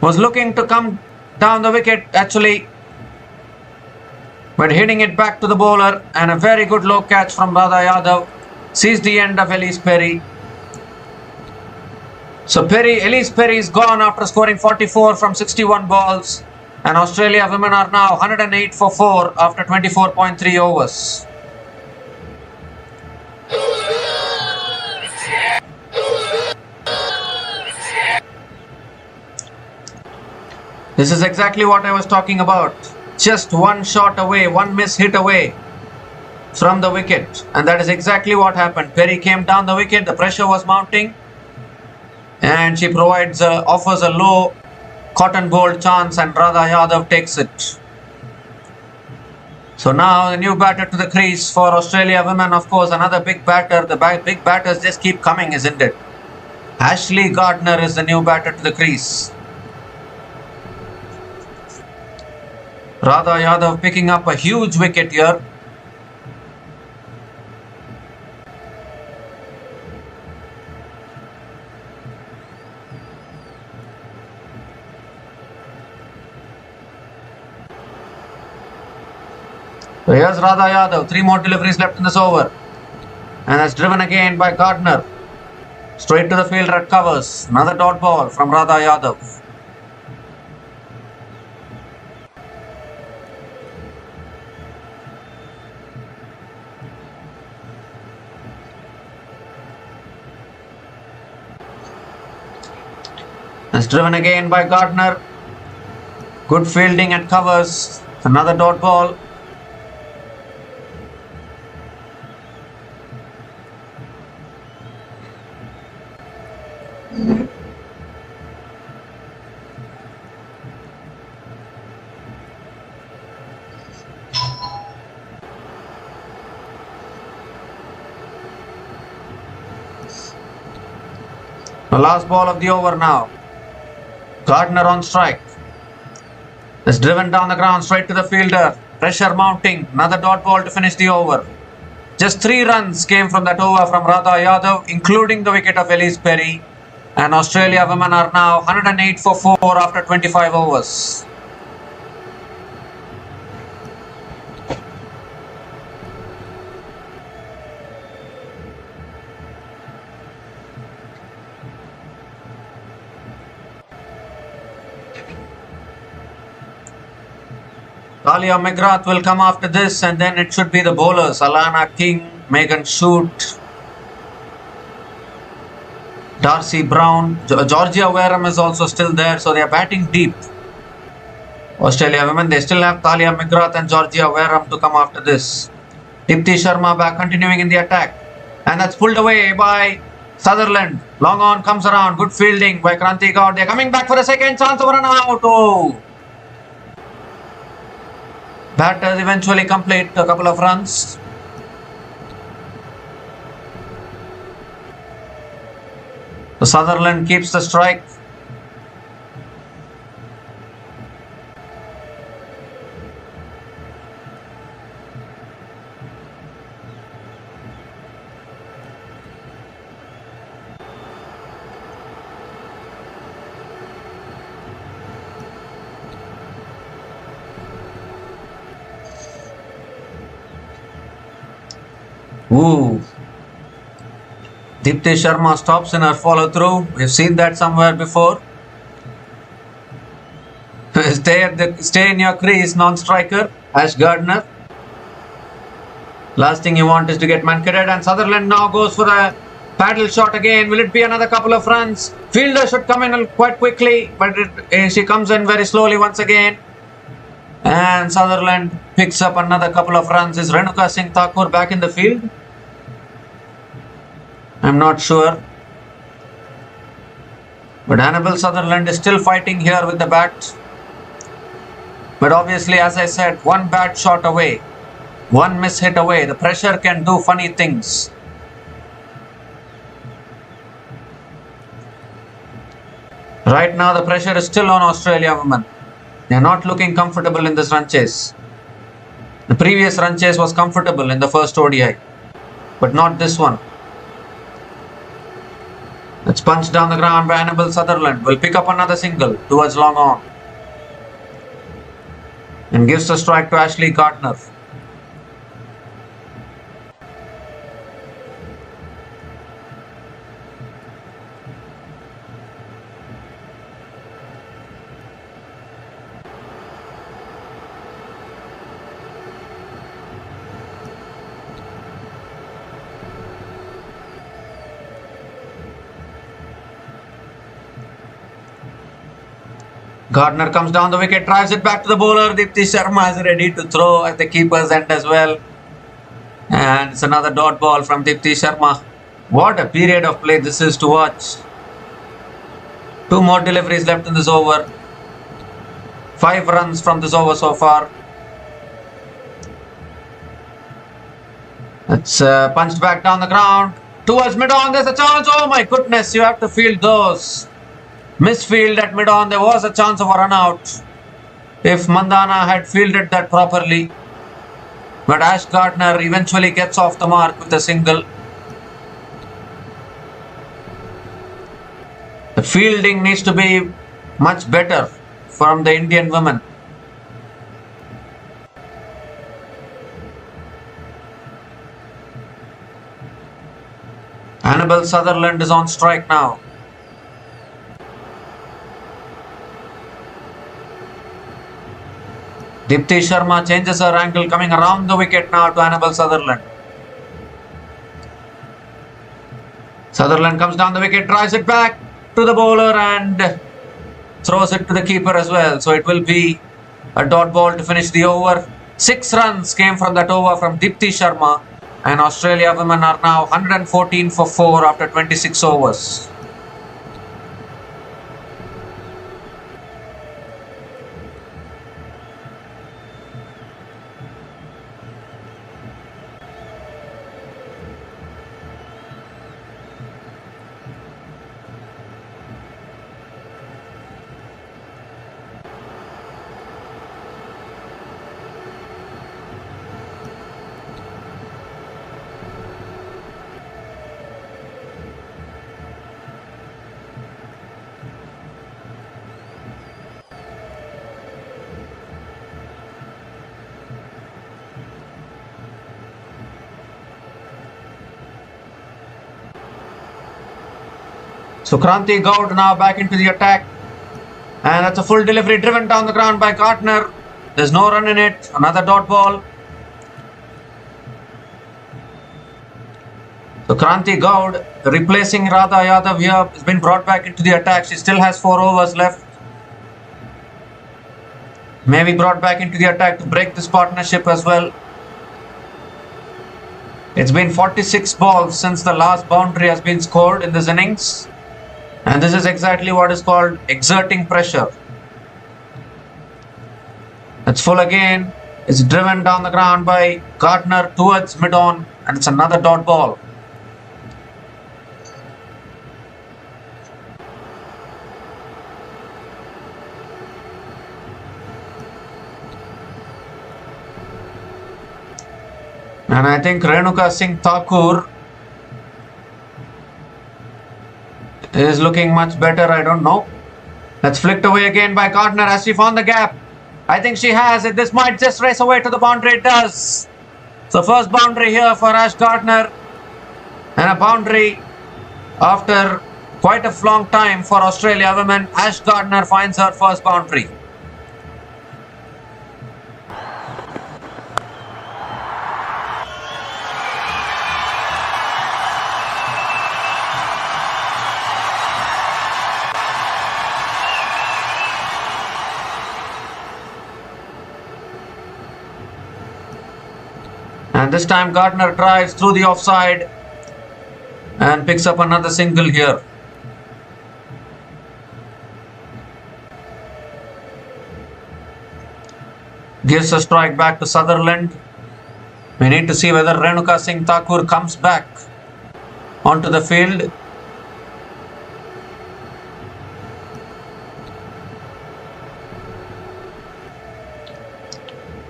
Was looking to come down the wicket actually, but hitting it back to the bowler, and a very good low catch from Radha Yadav sees the end of Elise Perry. So Elise Perry is gone after scoring 44 from 61 balls, and Australia women are now 108 for 4 after 24.3 overs. This is exactly what I was talking about. Just one shot away, one miss hit away from the wicket, and that is exactly what happened. Perry came down the wicket, the pressure was mounting, and she offers a low cotton ball chance, and Radha Yadav takes it. So now the new batter to the crease for Australia women. Of course, another big batter. The big batters just keep coming, isn't it? Ashley Gardner is the new batter to the crease. Radha Yadav picking up a huge wicket here. So here's Radha Yadav, 3 more deliveries left in this over. And that's driven again by Gardner. Straight to the fielder at covers. Another dot ball from Radha Yadav. That's driven again by Gardner. Good fielding at covers. Another dot ball. The last ball of the over now. Gardner on strike. It's driven down the ground straight to the fielder. Pressure mounting. Another dot ball to finish the over. Just 3 runs came from that over from Radha Yadav, including the wicket of Elise Perry. And Australia women are now 108 for 4 after 25 overs. Talia McGrath will come after this, and then it should be the bowlers. Alana King, Megan Shute, Darcy Brown, Georgia Wareham is also still there, so they are batting deep. Australia women, they still have Talia McGrath and Georgia Wareham to come after this. Dipti Sharma back continuing in the attack, and that's pulled away by Sutherland. Long on comes around, good fielding by Kranti Gaur. They are coming back for a second chance over and out. Oh! Batters eventually complete a couple of runs. The Sutherland keeps the strike. Ooh. Dipti Sharma stops in her follow through. We've seen that somewhere before. Stay in your crease, non-striker, Ash Gardner. Last thing you want is to get man-kitted, and Sutherland now goes for the paddle shot again. Will it be another couple of runs? Fielder should come in quite quickly, but she comes in very slowly once again. And Sutherland picks up another couple of runs. Is Renuka Singh Thakur back in the field? I'm not sure. But Annabel Sutherland is still fighting here with the bat. But obviously, as I said, one bad shot away, one miss hit away. The pressure can do funny things. Right now, the pressure is still on Australia women. They are not looking comfortable in this run chase. The previous run chase was comfortable in the first ODI, but not this one. It's punched down the ground by Annabel Sutherland. Will pick up another single towards long on. And gives the strike to Ashley Gardner. Gardner comes down the wicket, drives it back to the bowler. Dipti Sharma is ready to throw at the keeper's end as well. And it's another dot ball from Dipti Sharma. What a period of play this is to watch. 2 more deliveries left in this over. 5 runs from this over so far. It's punched back down the ground. towards mid-on. There's a chance. Oh my goodness, you have to field those. Misfield at mid-on. There was a chance of a run-out if Mandana had fielded that properly. But Ash Gardner eventually gets off the mark with a single. The fielding needs to be much better from the Indian women. Annabel Sutherland is on strike now. Deepti Sharma changes her angle, coming around the wicket now to Annabel Sutherland. Sutherland comes down the wicket, drives it back to the bowler and throws it to the keeper as well. So it will be a dot ball to finish the over. 6 runs came from that over from Deepti Sharma, and Australia women are now 114 for 4 after 26 overs. So Kranti Goud now back into the attack, and that's a full delivery driven down the ground by Gardner. There's no run in it. Another dot ball. So Kranti Goud replacing Radha Yadav here has been brought back into the attack. She still has 4 overs left. Maybe brought back into the attack to break this partnership as well. It's been 46 balls since the last boundary has been scored in this innings. And this is exactly what is called exerting pressure. It's full again. It's driven down the ground by Gardner towards mid-on, and it's another dot ball. And I think Renuka Singh Thakur is looking much better. I don't know. That's flicked away again by Gardner. Has she found the gap? I think she has it. This might just race away to the boundary. It does. So first boundary here for Ash Gardner, and a boundary after quite a long time for Australia women. Ash Gardner finds her first boundary. And this time Gardner drives through the offside and picks up another single here. Gives a strike back to Sutherland. We need to see whether Renuka Singh Thakur comes back onto the field.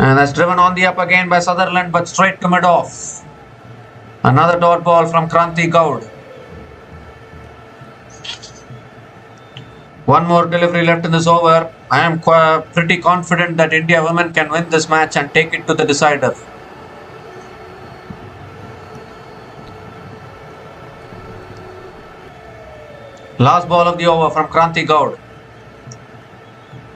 And that's driven on the up again by Sutherland, but straight to mid-off. Another dot ball from Kranti Goud. One more delivery left in this over. I am pretty confident that India women can win this match and take it to the decider. Last ball of the over from Kranti Goud.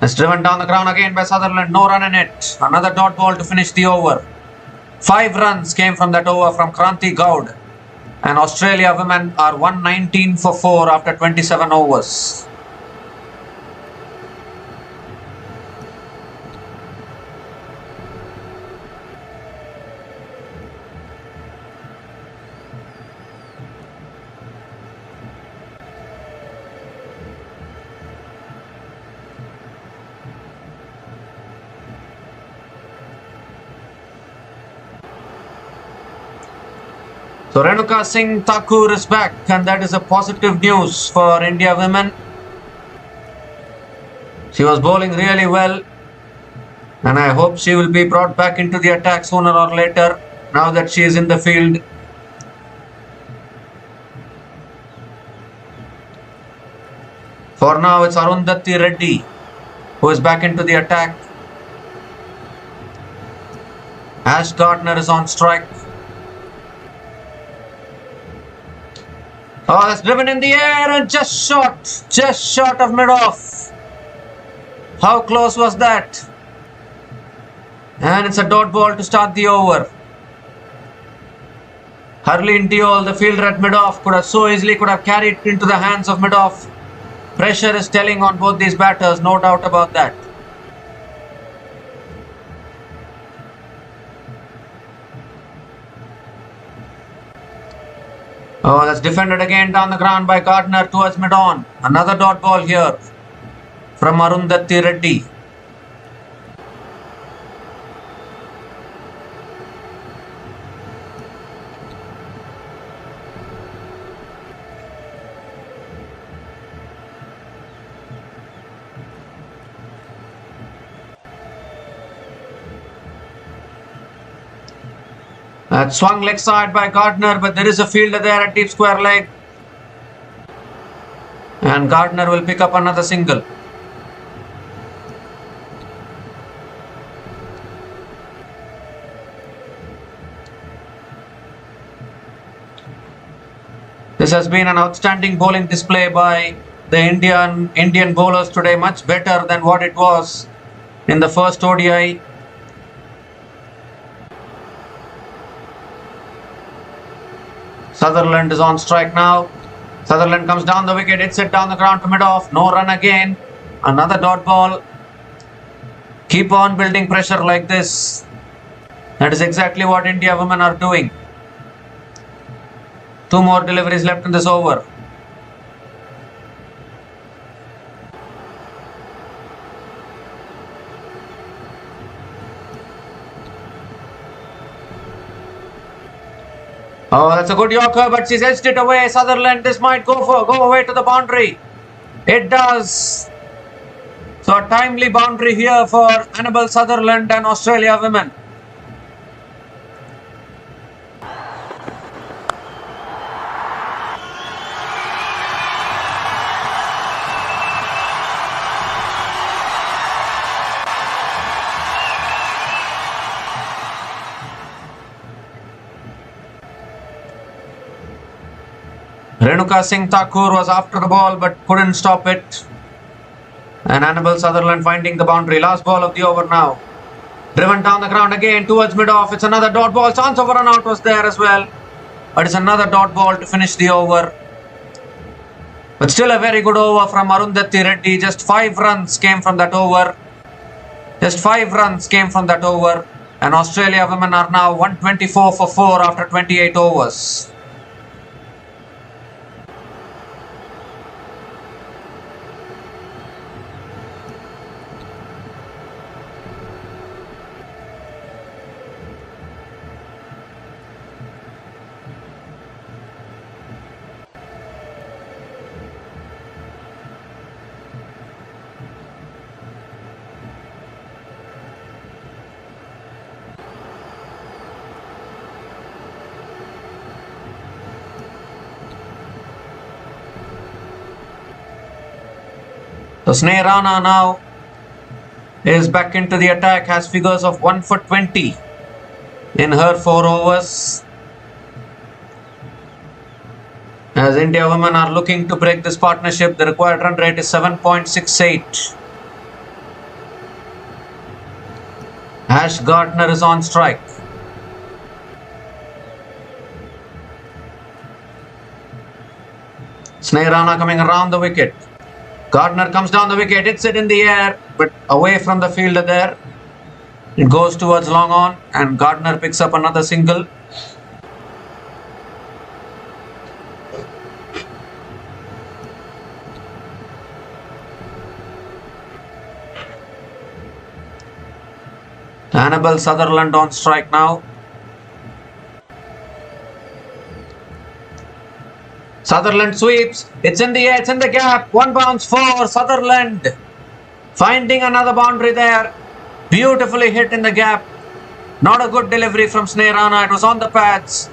It's driven down the ground again by Sutherland. No run in it. Another dot ball to finish the over. 5 runs came from that over from Kranti Goud. And Australia women are 119 for 4 after 27 overs. So Renuka Singh Thakur is back, and that is a positive news for India women. She was bowling really well, and I hope she will be brought back into the attack sooner or later now that she is in the field. For now, it's Arundhati Reddy who is back into the attack. Ash Gardner is on strike. Oh, that's driven in the air and just short of mid-off. How close was that? And it's a dot ball to start the over. Harleen Deol, the fielder at mid-off, could have carried it into the hands of mid-off. Pressure is telling on both these batters, no doubt about that. Oh, that's defended again down the ground by Gardner towards mid-on. Another dot ball here from Arundhati Reddy. That swung leg side by Gardner, but there is a fielder there at deep square leg. And Gardner will pick up another single. This has been an outstanding bowling display by the Indian bowlers today, much better than what it was in the first ODI. Sutherland is on strike now. Sutherland comes down the wicket, hits it down the ground to mid-off. No run again. Another dot ball. Keep on building pressure like this. That is exactly what India women are doing. 2 more deliveries left in this over. Oh, that's a good yorker, but she's edged it away. Sutherland, this might go away to the boundary. It does. So a timely boundary here for Annabel Sutherland and Australia women. Renuka Singh Thakur was after the ball but couldn't stop it. And Annabel Sutherland finding the boundary. Last ball of the over now. Driven down the ground again towards mid-off. It's another dot ball. Chance of a run out was there as well. But it's another dot ball to finish the over. But still a very good over from Arundhati Reddy. Just 5 runs came from that over. Just 5 runs came from that over. And Australia women are now 124 for 4 after 28 overs. So Sneh Rana now is back into the attack, has figures of 1 for 20 in her 4 overs. As India women are looking to break this partnership, the required run rate is 7.68. Ash Gardner is on strike. Sneh Rana coming around the wicket. Gardner comes down the wicket, hits it in the air, but away from the fielder there. It goes towards long on, and Gardner picks up another single. Annabel Sutherland on strike now. Sutherland sweeps. It's in the air, it's in the gap. One bounce for Sutherland. Finding another boundary there. Beautifully hit in the gap. Not a good delivery from Sneha. It was on the pads.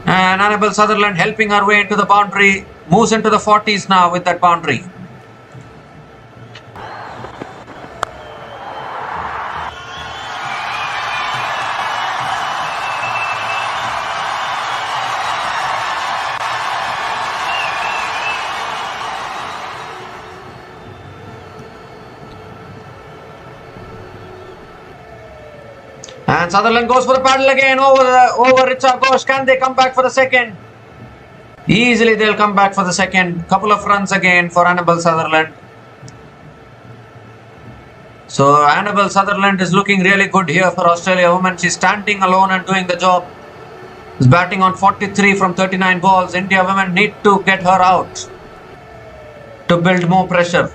And Annabel Sutherland helping her way into the boundary. Moves into the 40s now with that boundary. And Sutherland goes for the paddle again over Richa Ghosh. Can they come back for the second? Easily they'll come back for the second. Couple of runs again for Annabel Sutherland. So Annabel Sutherland is looking really good here for Australia women. She's standing alone and doing the job. She's batting on 43 from 39 balls. India women need to get her out to build more pressure.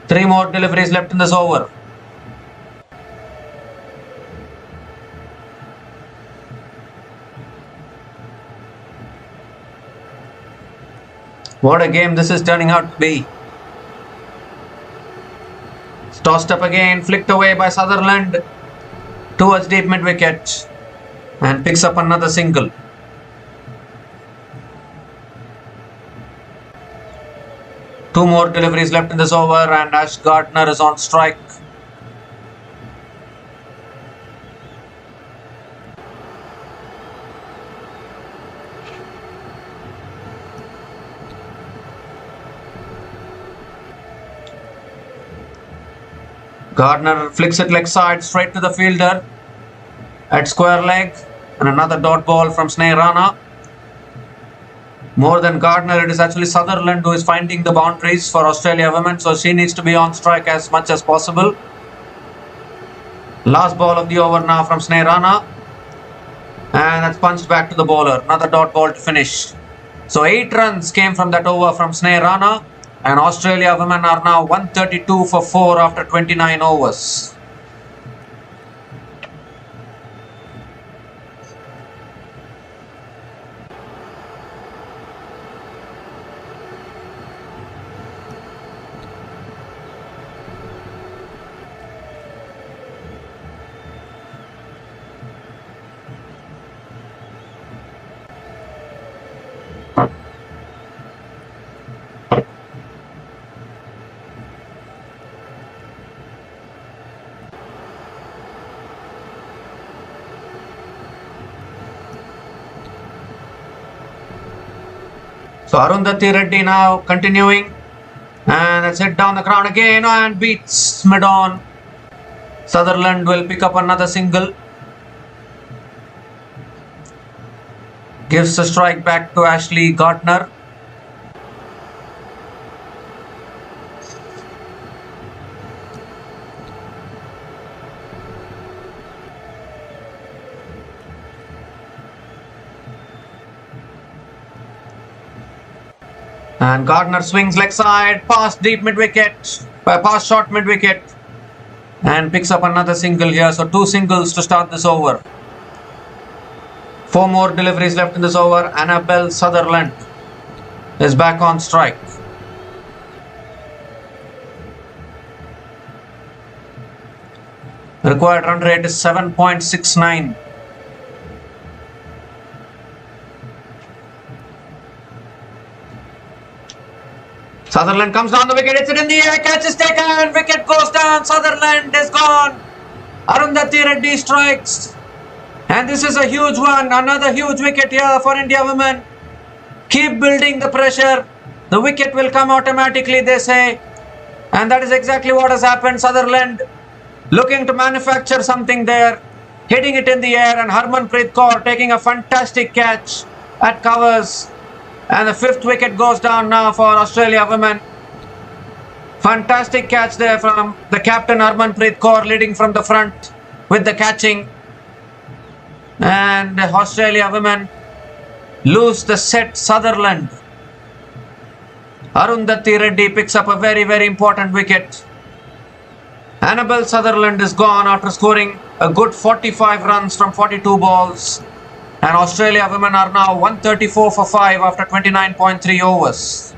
3 more deliveries left in this over. What a game this is turning out to be. It's tossed up again, flicked away by Sutherland towards deep mid wicket and picks up another single. Two more deliveries left in this over and Ash Gardner is on strike. Gardner flicks it leg side straight to the fielder at square leg and another dot ball from Sneha. More than Gardner, it is actually Sutherland who is finding the boundaries for Australia women, so she needs to be on strike as much as possible. Last ball of the over now from Sneha and that's punched back to the bowler. Another dot ball to finish. So 8 runs came from that over from Sneha. And Australia women are now 132 for 4 after 29 overs. So Arundhati Reddy now continuing and that's hit down the ground again and beats mid-on. Sutherland will pick up another single. Gives the strike back to Ashley Gardner. And Gardner swings leg side, past deep mid-wicket, past short mid-wicket and picks up another single here. So 2 singles to start this over. 4 more deliveries left in this over. Annabel Sutherland is back on strike. Required run rate is 7.69. Sutherland comes down the wicket, it's it in the air, catch is taken, wicket goes down, Sutherland is gone. Arundhati Reddy strikes. And this is a huge one, another huge wicket here for India women. Keep building the pressure, the wicket will come automatically, they say. And that is exactly what has happened. Sutherland looking to manufacture something there, hitting it in the air and Harmanpreet Kaur taking a fantastic catch at covers. And the 5th wicket goes down now for Australia women. Fantastic catch there from the captain Harmanpreet Kaur leading from the front with the catching. And Australia women lose the set. Sutherland. Arundhati Reddy picks up a very, very important wicket. Annabel Sutherland is gone after scoring a good 45 runs from 42 balls. And Australia women are now 134 for 5 after 29.3 overs.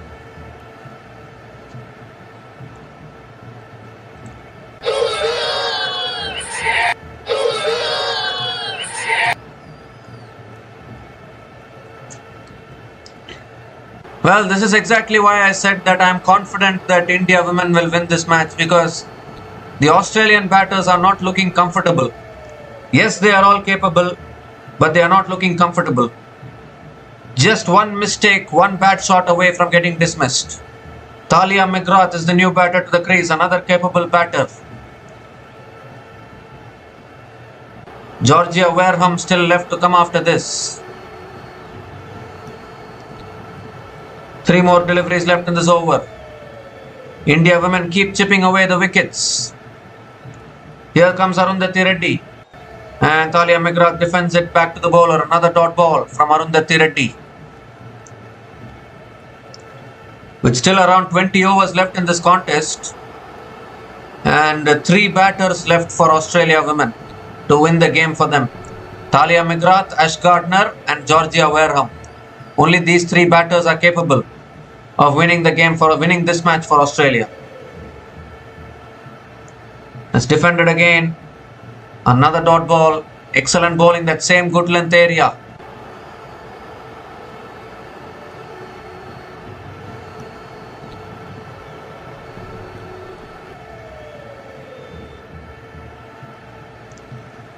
Well, this is exactly why I said that I am confident that India women will win this match, because the Australian batters are not looking comfortable. Yes, they are all capable, but they are not looking comfortable. Just one mistake, one bad shot away from getting dismissed. Talia McGrath is the new batter to the crease, another capable batter. Georgia Wareham still left to come after this. 3 more deliveries left in this over. India women keep chipping away the wickets. Here comes Arundhati Reddy. And Talia McGrath defends it back to the bowler. Another dot ball from Arundhati Reddy. With still around 20 overs left in this contest. And 3 batters left for Australia women to win the game for them. Talia McGrath, Ash Gardner and Georgia Wareham. Only these 3 batters are capable of winning this match for Australia. It's defended again. Another dot ball. Excellent bowling, that same good length area.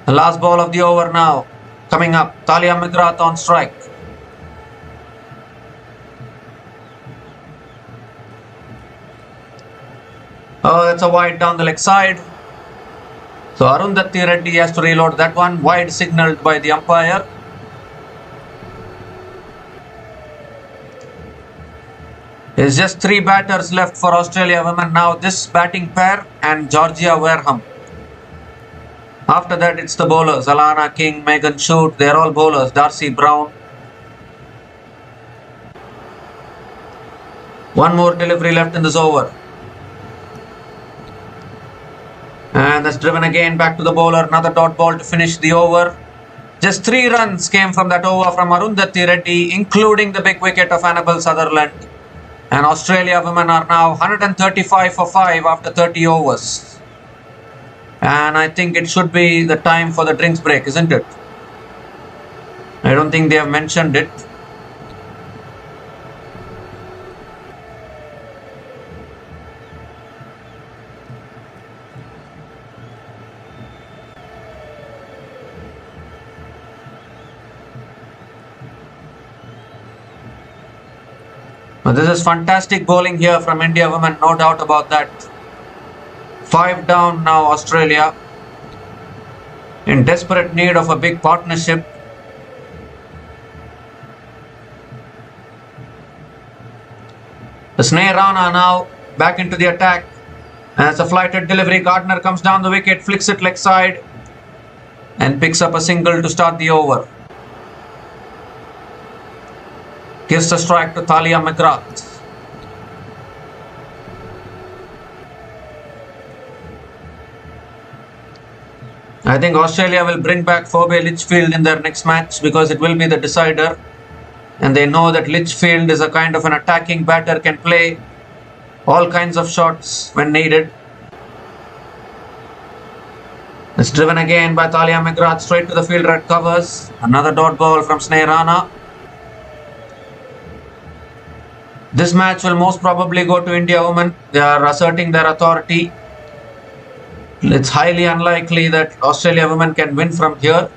The last ball of the over now. Coming up, Talia McGrath on strike. Oh, that's a wide down the leg side. So Arundhati Reddy has to reload that one. Wide signalled by the umpire. There's just 3 batters left for Australia women now. This batting pair and Georgia Wareham. After that, it's the bowlers. Alana King, Megan Shute. They're all bowlers. Darcy Brown. One more delivery left in this over. And that's driven again back to the bowler. Another dot ball to finish the over. Just 3 runs came from that over from Arundhati Reddy, including the big wicket of Annabel Sutherland. And Australia women are now 135 for 5 after 30 overs. And I think it should be the time for the drinks break, isn't it? I don't think they have mentioned it. But this is fantastic bowling here from India women, no doubt about that. 5 down now, Australia. In desperate need of a big partnership. The Sneh Rana now back into the attack. And it's a flighted delivery. Gardner comes down the wicket, flicks it leg side. And picks up a single to start the over. Gives the strike to Talia McGrath. I think Australia will bring back Phoebe Litchfield in their next match, because it will be the decider. And they know that Litchfield is a kind of an attacking batter, can play all kinds of shots when needed. It's driven again by Talia McGrath straight to the fielder at covers. Another dot ball from Sneh Rana. This match will most probably go to India women. They are asserting their authority. It's highly unlikely that Australia women can win from here.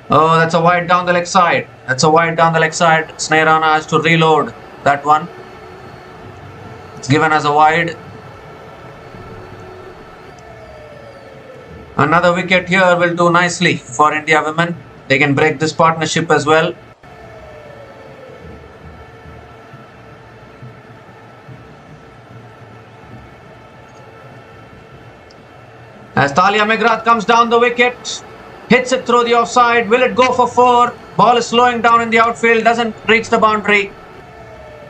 Oh, that's a wide down the leg side. That's a wide down the leg side. Sneh Rana has to reload that one. It's given as a wide. Another wicket here will do nicely for India women. They can break this partnership as well. As Talia McGrath comes down the wicket, hits it through the offside. Will it go for 4? Ball is slowing down in the outfield, doesn't reach the boundary.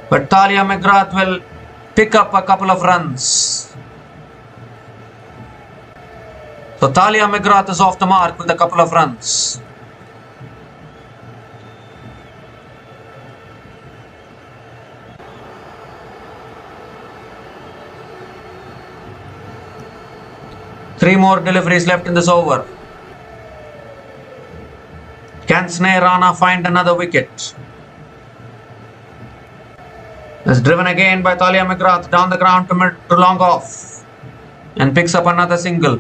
But Talia McGrath will pick up a couple of runs. So Talia McGrath is off the mark with a couple of runs. 3 more deliveries left in this over. Can Sneh Rana find another wicket? Is driven again by Talia McGrath down the ground to long off and picks up another single.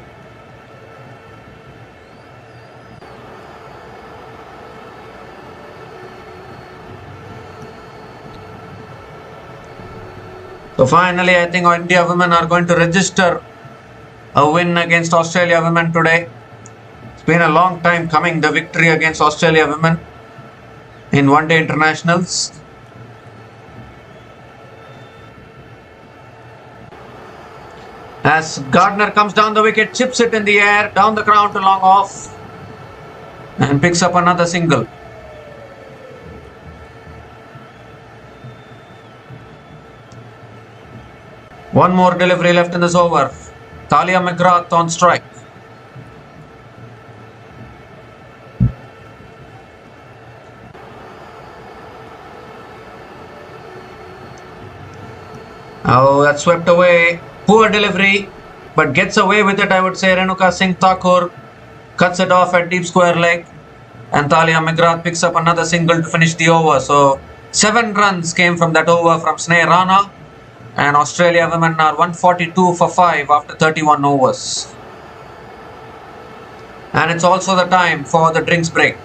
So finally, I think India women are going to register a win against Australia women today. It's been a long time coming, the victory against Australia women in one-day internationals. As Gardner comes down the wicket, chips it in the air, down the ground to long off and picks up another single. One more delivery left in this over. Talia McGrath on strike. Oh, that's swept away. Poor delivery, but gets away with it, I would say. Renuka Singh Thakur cuts it off at deep square leg. And Talia McGrath picks up another single to finish the over. So 7 runs came from that over from Sneh Rana. And Australia women are 142 for 5 after 31 overs. And it's also the time for the drinks break.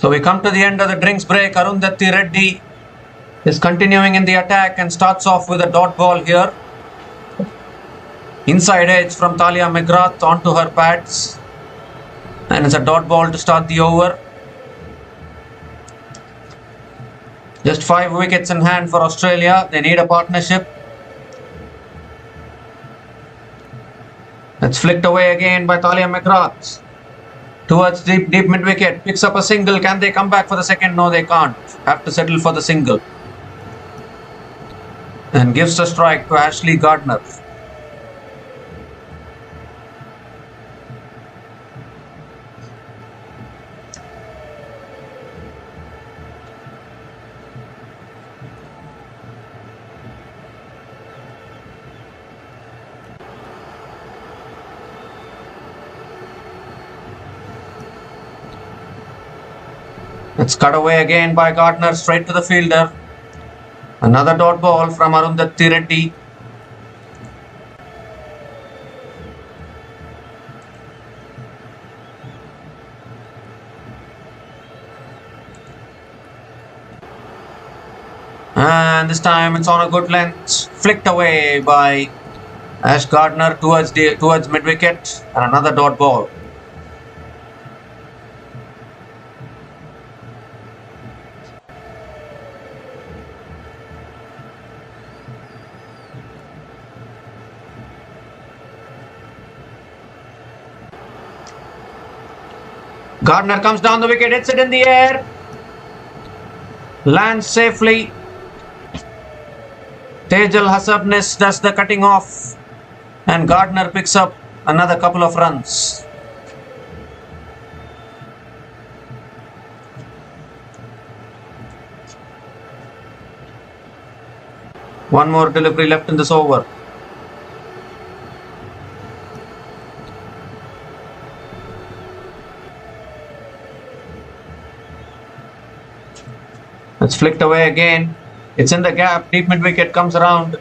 So we come to the end of the drinks break. Arundhati Reddy is continuing in the attack and starts off with a dot ball here. Inside edge from Talia McGrath onto her pads. And it's a dot ball to start the over. Just 5 wickets in hand for Australia. They need a partnership. It's flicked away again by Talia McGrath. Towards deep mid-wicket. Picks up a single. Can they come back for the second? No, they can't. Have to settle for the single. And gives the strike to Ashley Gardner. It's cut away again by Gardner straight to the fielder. Another dot ball from Arundhati Reddy. And this time it's on a good length. Flicked away by Ash Gardner towards mid-wicket. And another dot ball. Gardner comes down the wicket, hits it in the air. Lands safely. Tejal Hasabnis does the cutting off. And Gardner picks up another couple of runs. One more delivery left in this over. It's flicked away again. It's in the gap. Deep mid-wicket comes around.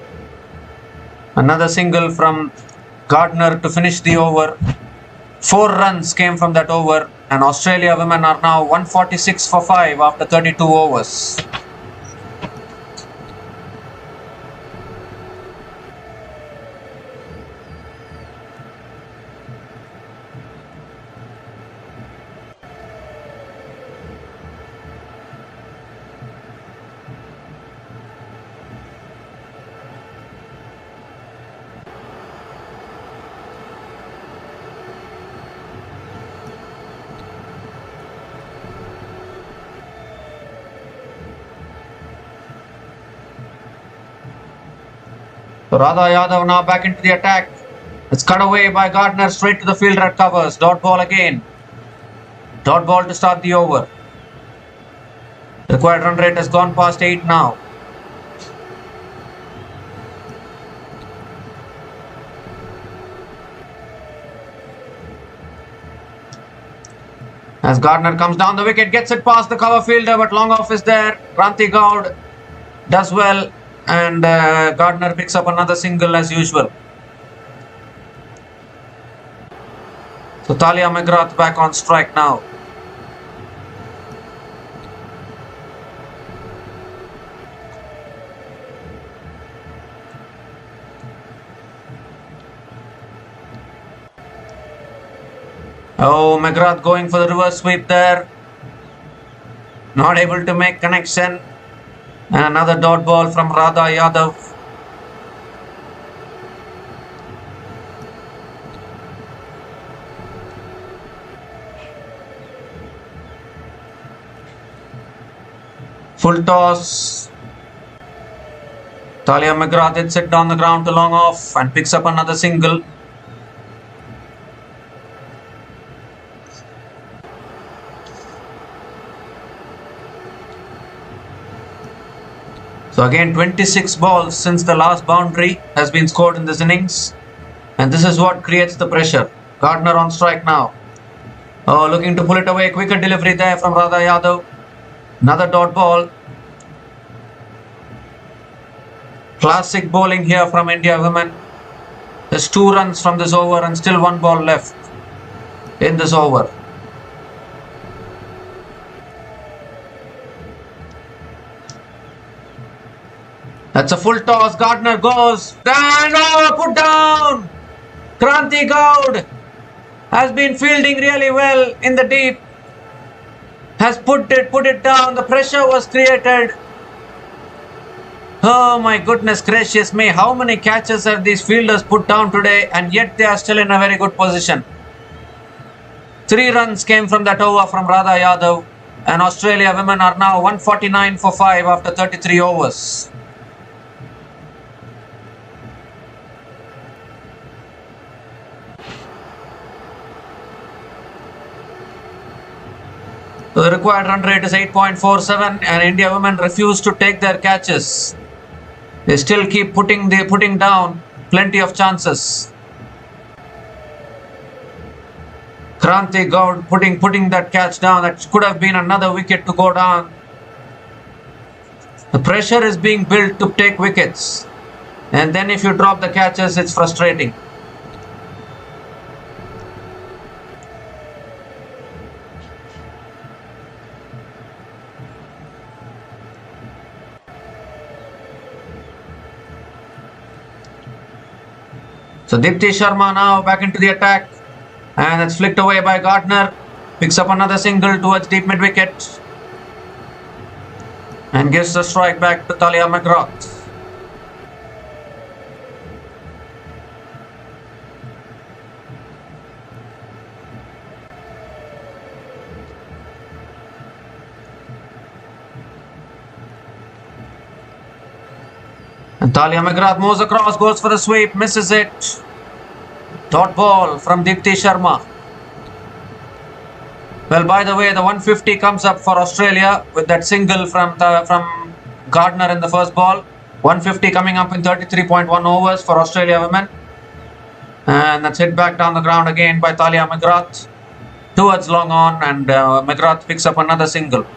Another single from Gardner to finish the over. 4 runs came from that over. And Australia women are now 146 for 5 after 32 overs. So Radha Yadav now back into the attack. It's cut away by Gardner straight to the fielder at covers. Dot ball again. Dot ball to start the over. The required run rate has gone past 8 now. As Gardner comes down the wicket, gets it past the cover fielder, but long off is there. Kranti Gaud does well. And Gardner picks up another single as usual. So Talia McGrath back on strike now. Oh, McGrath going for the reverse sweep there. Not able to make connection. And another dot ball from Radha Yadav. Full toss. Talia McGrath hits it down the ground to long off and picks up another single. So again 26 balls since the last boundary has been scored in this innings. And this is what creates the pressure. Gardner on strike now. Oh, looking to pull it away. Quicker delivery there from Radha Yadav. Another dot ball. Classic bowling here from India women. There's 2 runs from this over and still 1 ball left in this over. That's a full toss. Gardner goes. And put down. Kranti Gaud has been fielding really well in the deep. Has put it down. The pressure was created. Oh my goodness gracious me. How many catches have these fielders put down today, and yet they are still in a very good position. 3 runs came from that over from Radha Yadav, and Australia women are now 149 for 5 after 33 overs. So the required run rate is 8.47, and India women refuse to take their catches. They still keep putting down plenty of chances. Kranti Gaud putting that catch down. That could have been another wicket to go down. The pressure is being built to take wickets, and then if you drop the catches, it's frustrating. So Dipti Sharma now back into the attack, and it's flicked away by Gardner. Picks up another single towards deep mid wicket and gives the strike back to Talia McGrath. And Talia McGrath moves across, goes for the sweep, misses it. Dot ball from Dipti Sharma. Well, by the way, the 150 comes up for Australia with that single from Gardner in the first ball. 150 coming up in 33.1 overs for Australia women. And that's hit back down the ground again by Talia McGrath towards long on, and McGrath picks up another single.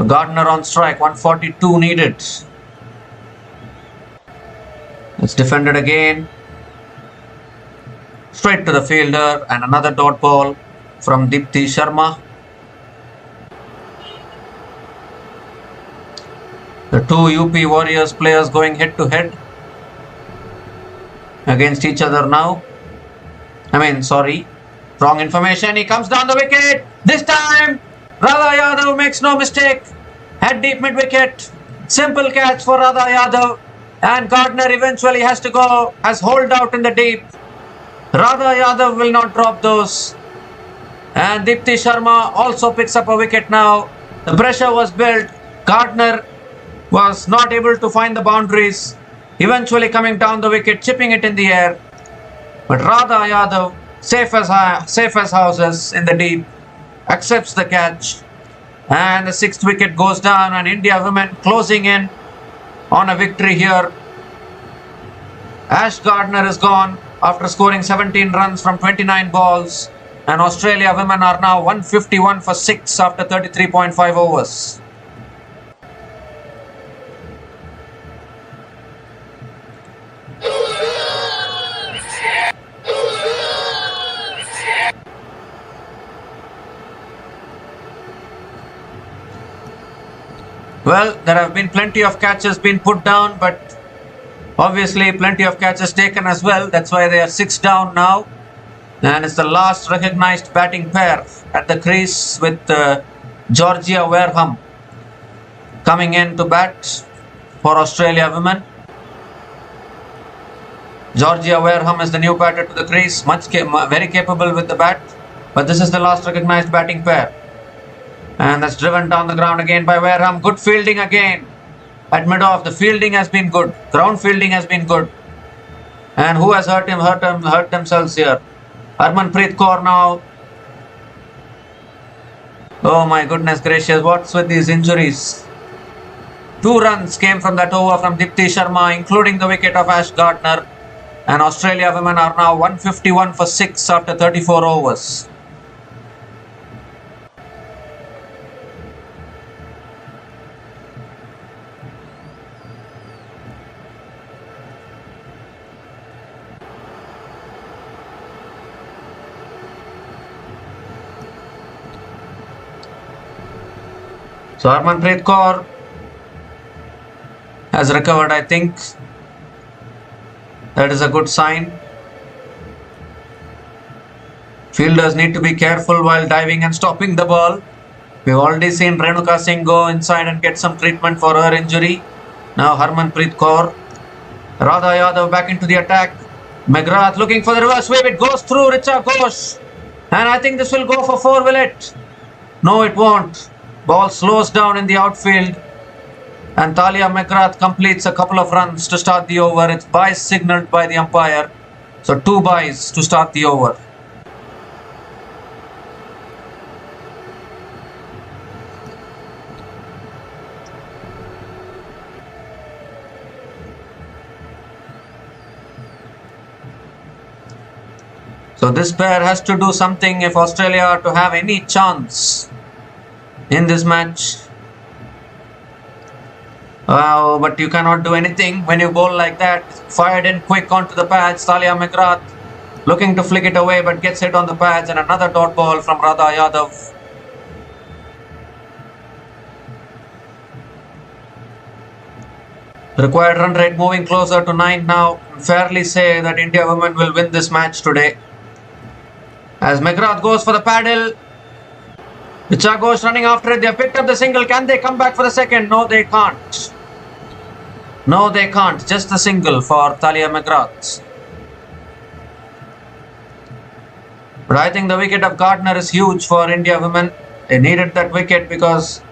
Gardner on strike, 142 needed. It's defended again. Straight to the fielder, and another dot ball from Dipti Sharma. The two UP Warriors players going head to head against each other now. Wrong information. He comes down the wicket. This time Radha Yadav makes no mistake. At deep mid wicket. Simple catch for Radha Yadav. And Gardner eventually has to go as hold out in the deep. Radha Yadav will not drop those. And Dipti Sharma also picks up a wicket now. The pressure was built. Gardner was not able to find the boundaries. Eventually coming down the wicket, chipping it in the air. But Radha Yadav, safe as houses in the deep, accepts the catch. And the 6th wicket goes down, and India women closing in on a victory here. Ash Gardner is gone after scoring 17 runs from 29 balls, and Australia women are now 151 for 6 after 33.5 overs. Well, there have been plenty of catches been put down, but obviously plenty of catches taken as well. That's why they are 6 down now. And it's the last recognized batting pair at the crease, with Georgia Wareham coming in to bat for Australia women. Georgia Wareham is the new batter to the crease, very capable with the bat. But this is the last recognized batting pair. And that's driven down the ground again by Wareham. Good fielding again at mid-off. The fielding has been good. Ground fielding has been good. And who has hurt themselves here? Harmanpreet Kaur now. Oh my goodness gracious, what's with these injuries? 2 runs came from that over from Dipti Sharma, including the wicket of Ash Gardner. And Australia women are now 151 for 6 after 34 overs. So Harmanpreet Kaur has recovered, I think. That is a good sign. Fielders need to be careful while diving and stopping the ball. We've already seen Renuka Singh go inside and get some treatment for her injury. Now Harmanpreet Kaur. Radha Yadav back into the attack. McGrath looking for the reverse wave. It goes through Richa Ghosh. And I think this will go for 4, will it? No, it won't. Ball slows down in the outfield. And Talia McGrath completes a couple of runs to start the over. It's byes signalled by the umpire. So 2 byes to start the over. So this pair has to do something if Australia are to have any chance in this match. Wow, but you cannot do anything when you bowl like that. Fired in quick onto the pads. Talia McGrath looking to flick it away but gets hit on the pads, and another dot ball from Radha Yadav. The required run rate moving closer to 9 now. Fairly say that India women will win this match today. As McGrath goes for the paddle. Richa Ghosh running after it. They have picked up the single. Can they come back for the second? No, they can't. No, they can't. Just the single for Talia McGrath. But I think the wicket of Gardner is huge for India women. They needed that wicket because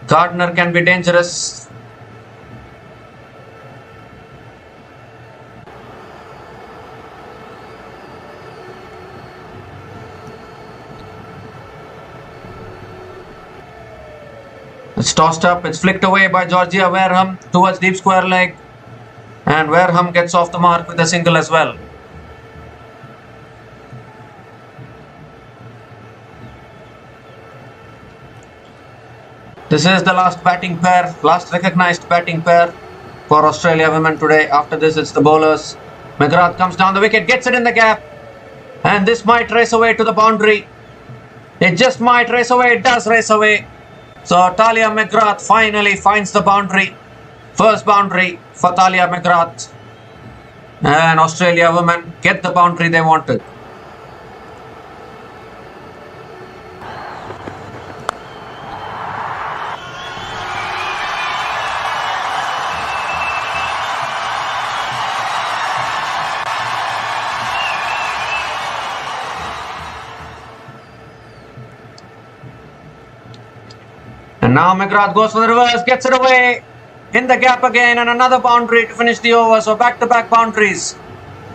Gardner can be dangerous. It's tossed up, it's flicked away by Georgia Wareham towards deep square leg, and Wareham gets off the mark with a single as well. This is the last batting pair, last recognized batting pair for Australia women today. After this it's the bowlers. McGrath comes down the wicket, gets it in the gap, and this might race away to the boundary. It just might race away, it does race away. So Talia McGrath finally finds the boundary. First boundary for Talia McGrath. And Australia women get the boundary they wanted. And now McGrath goes for the reverse, gets it away in the gap again, and another boundary to finish the over. So back-to-back boundaries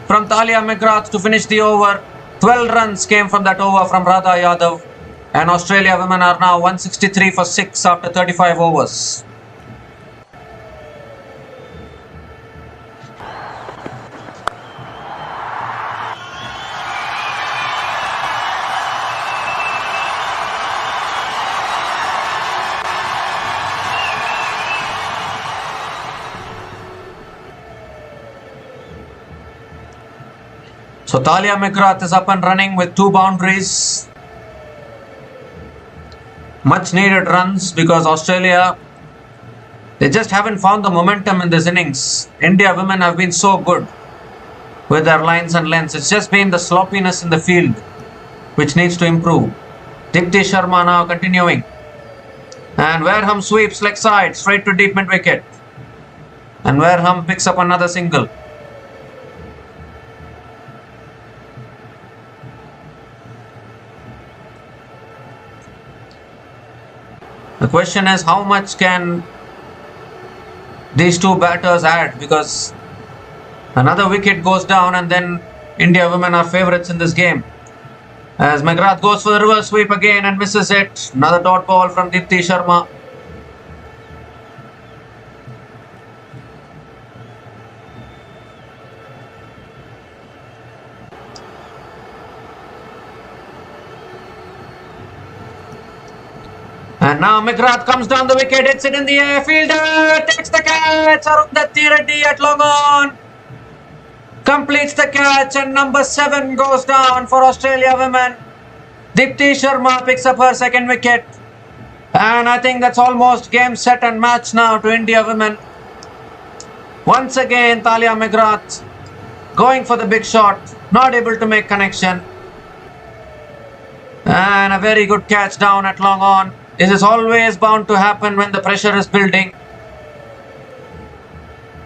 from Talia McGrath to finish the over. 12 runs came from that over from Radha Yadav, and Australia women are now 163 for 6 after 35 overs. So Talia McGrath is up and running with 2 boundaries. Much needed runs because Australia, they just haven't found the momentum in this innings. India women have been so good with their lines and lengths. It's just been the sloppiness in the field which needs to improve. Dipti Sharma now continuing. And Wareham sweeps leg side straight to deep mid wicket. And Wareham picks up another single. The question is, how much can these two batters add, because another wicket goes down and then India women are favourites in this game. As McGrath goes for the reverse sweep again and misses it. Another dot ball from Dipti Sharma. And now McGrath comes down the wicket, hits it in the air, fielder takes the catch, Arundhati Reddy at long on. Completes the catch and number 7 goes down for Australia women. Dipti Sharma picks up her second wicket. And I think that's almost game, set and match now to India women. Once again, Talia McGrath going for the big shot, not able to make connection. And a very good catch down at long on. This is always bound to happen when the pressure is building.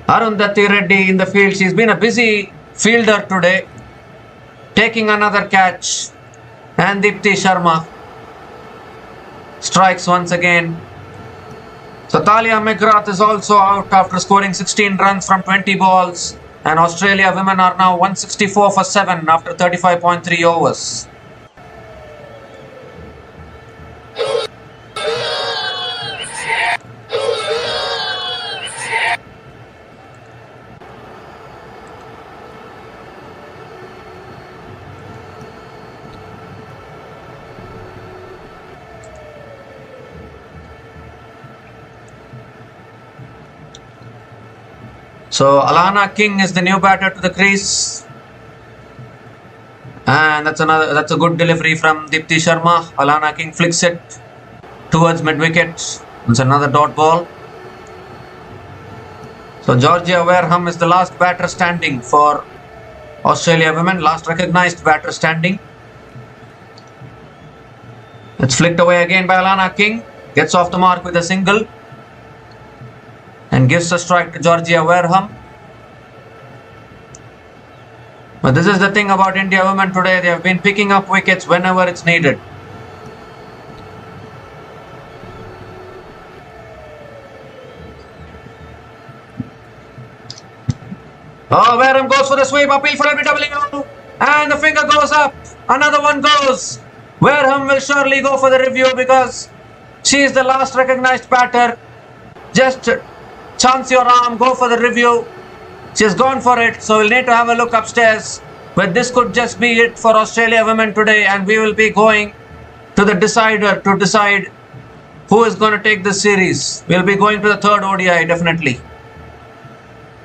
Arundhati Reddy in the field. She's been a busy fielder today, taking another catch. And Deepti Sharma strikes once again. So Talia McGrath is also out after scoring 16 runs from 20 balls. And Australia women are now 164 for 7 after 35.3 overs. So Alana King is the new batter to the crease. And that's a good delivery from Deepti Sharma. Alana King flicks it towards mid-wicket. It's another dot ball. So Georgia Wareham is the last batter standing for Australia women. Last recognized batter standing. It's flicked away again by Alana King. Gets off the mark with a single. And gives a strike to Georgia Wareham. But this is the thing about India women today. They have been picking up wickets whenever it's needed. Oh, Wareham goes for the sweep. Appeal for LBW. And the finger goes up. Another one goes. Wareham will surely go for the review because she is the last recognized batter. Just chance your arm, go for the review. She's gone for it, so we'll need to have a look upstairs. But this could just be it for Australia women today, and we will be going to the decider to decide who is going to take this series. We'll be going to the third ODI, definitely.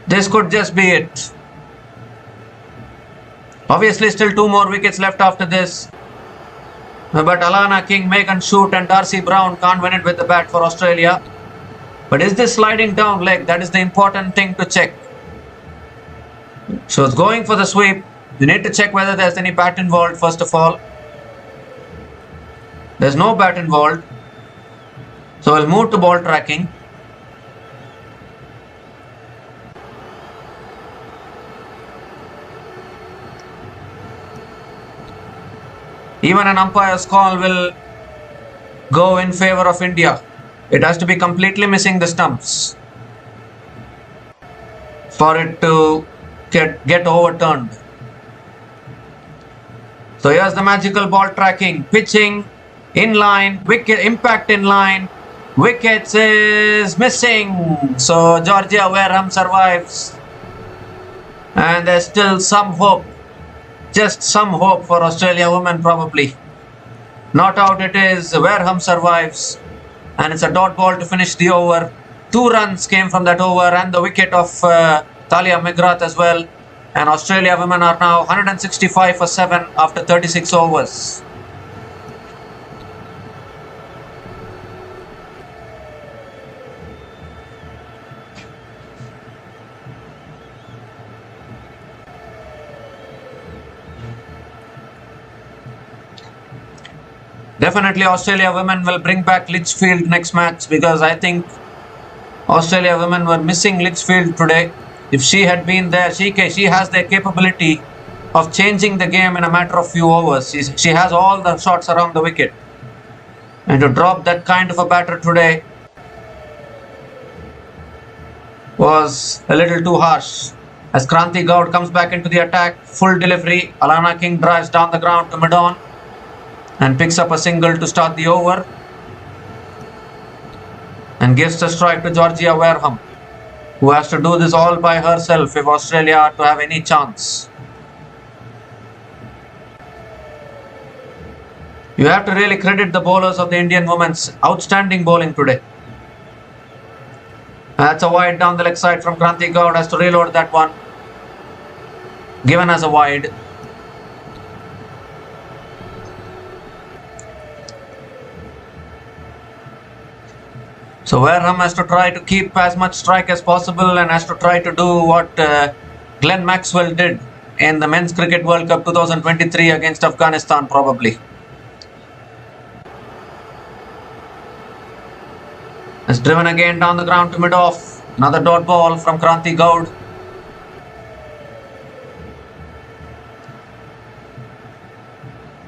This could just be it. Obviously, still 2 more wickets left after this. But Alana King, Megan Shute and Darcy Brown can't win it with the bat for Australia. But is this sliding down leg? That is the important thing to check. So it's going for the sweep. You need to check whether there's any bat involved first of all. There's no bat involved. So we'll move to ball tracking. Even an umpire's call will go in favor of India. It has to be completely missing the stumps for it to get overturned. So here's the magical ball tracking. Pitching in line, wicket impact in line, wickets is missing. So Georgia Wareham survives. And there's still some hope. Just some hope for Australia women probably. Not out it is. Wareham survives. And it's a dot ball to finish the over. 2 runs came from that over and the wicket of Talia McGrath as well. And Australia women are now 165 for 7 after 36 overs. Definitely Australia women will bring back Litchfield next match because I think Australia women were missing Litchfield today. If she had been there, she has the capability of changing the game in a matter of few overs. She has all the shots around the wicket. And to drop that kind of a batter today was a little too harsh. As Kranti Gaud comes back into the attack, full delivery. Alana King drives down the ground to mid-on and picks up a single to start the over and gives the strike to Georgia Wareham, who has to do this all by herself if Australia are to have any chance. You have to really credit the bowlers of the Indian women's outstanding bowling today. That's a wide down the leg side from Kranti Gaud, has to reload that one. Given as a wide. So Wareham has to try to keep as much strike as possible and has to try to do what Glenn Maxwell did in the Men's Cricket World Cup 2023 against Afghanistan probably. It's driven again down the ground to mid-off. Another dot ball from Kranti Gaud.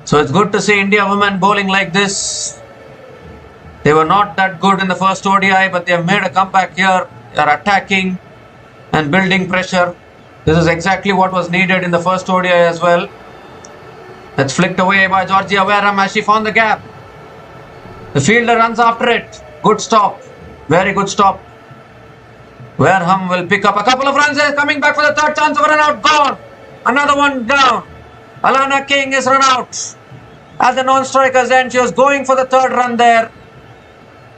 So it's good to see India women bowling like this. They were not that good in the first ODI, but they have made a comeback here. They are attacking and building pressure. This is exactly what was needed in the first ODI as well. That's flicked away by Georgia Wareham as she found the gap. The fielder runs after it. Good stop. Very good stop. Wareham will pick up a couple of runs. Coming back for the third chance of a run out. Gone. Another one down. Alana King is run out. At the non-striker's end, she was going for the third run there.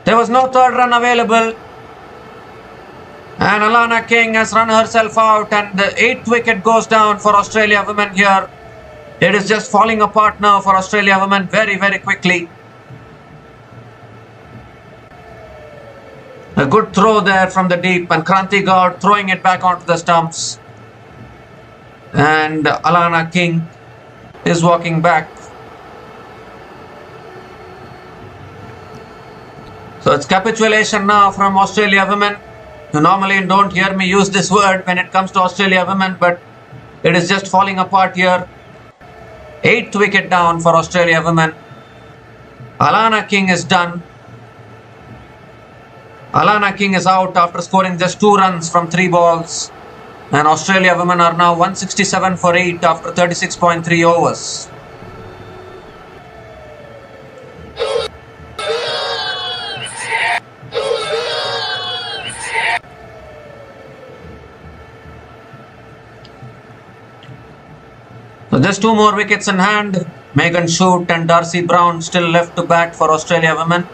There was no third run available. And Alana King has run herself out and the 8th wicket goes down for Australia women here. It is just falling apart now for Australia women very, very quickly. A good throw there from the deep and Kranti Gaud throwing it back onto the stumps. And Alana King is walking back. So it's capitulation now from Australia women. You normally don't hear me use this word when it comes to Australia women, but it is just falling apart here. 8th wicket down for Australia women. Alana King is done. Alana King is out after scoring just 2 runs from 3 balls. And Australia women are now 167 for 8 after 36.3 overs. So just 2 more wickets in hand. Megan Shute and Darcy Brown still left to bat for Australia women.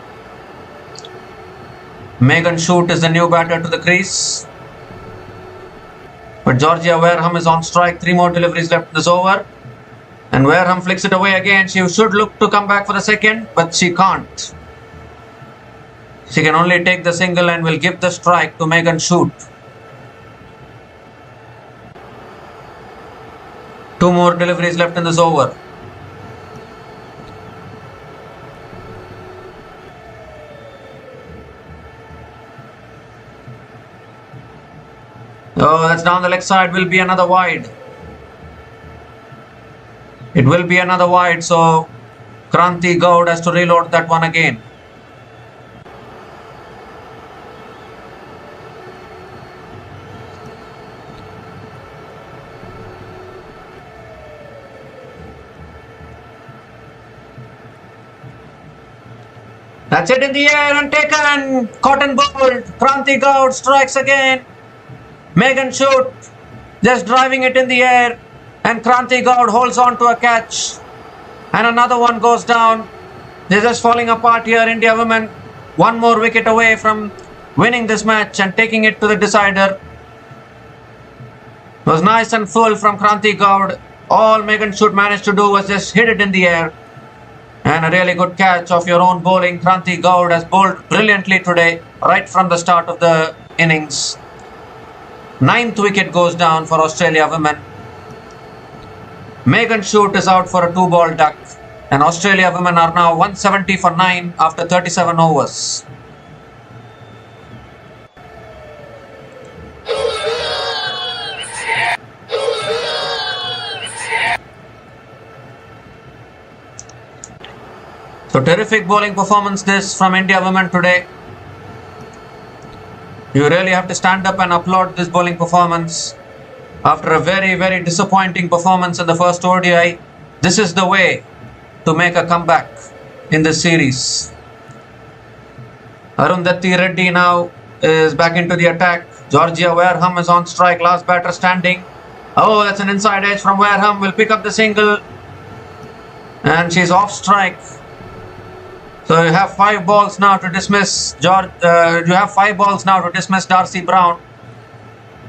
Megan Shute is the new batter to the crease. But Georgia Wareham is on strike. 3 more deliveries left in this over. And Wareham flicks it away again. She should look to come back for the second, but she can't. She can only take the single and will give the strike to Megan Shute. 2 more deliveries left in this over. Oh, that's down the leg side. Will be another wide. It will be another wide. So Kranti Gaud has to reload that one again. That's it in the air and taken. Caught and bowled. Kranti Gaud strikes again. Megan Shute just driving it in the air. And Kranti Gaud holds on to a catch. And another one goes down. They're just falling apart here. India women 1 more wicket away from winning this match and taking it to the decider. It was nice and full from Kranti Gaud. All Megan Shute managed to do was just hit it in the air. And a really good catch of your own bowling. Kranti Gaud has bowled brilliantly today, right from the start of the innings. 9th wicket goes down for Australia women. Megan Shute is out for a 2-ball duck. And Australia women are now 170 for 9 after 37 overs. So terrific bowling performance this from India women today. You really have to stand up and applaud this bowling performance. After a very, very disappointing performance in the first ODI, this is the way to make a comeback in this series. Arundhati Reddy now is back into the attack. Georgia Wareham is on strike, last batter standing. Oh, that's an inside edge from Wareham. Will pick up the single. And she's off strike. So you have 5 balls now to dismiss Darcy Brown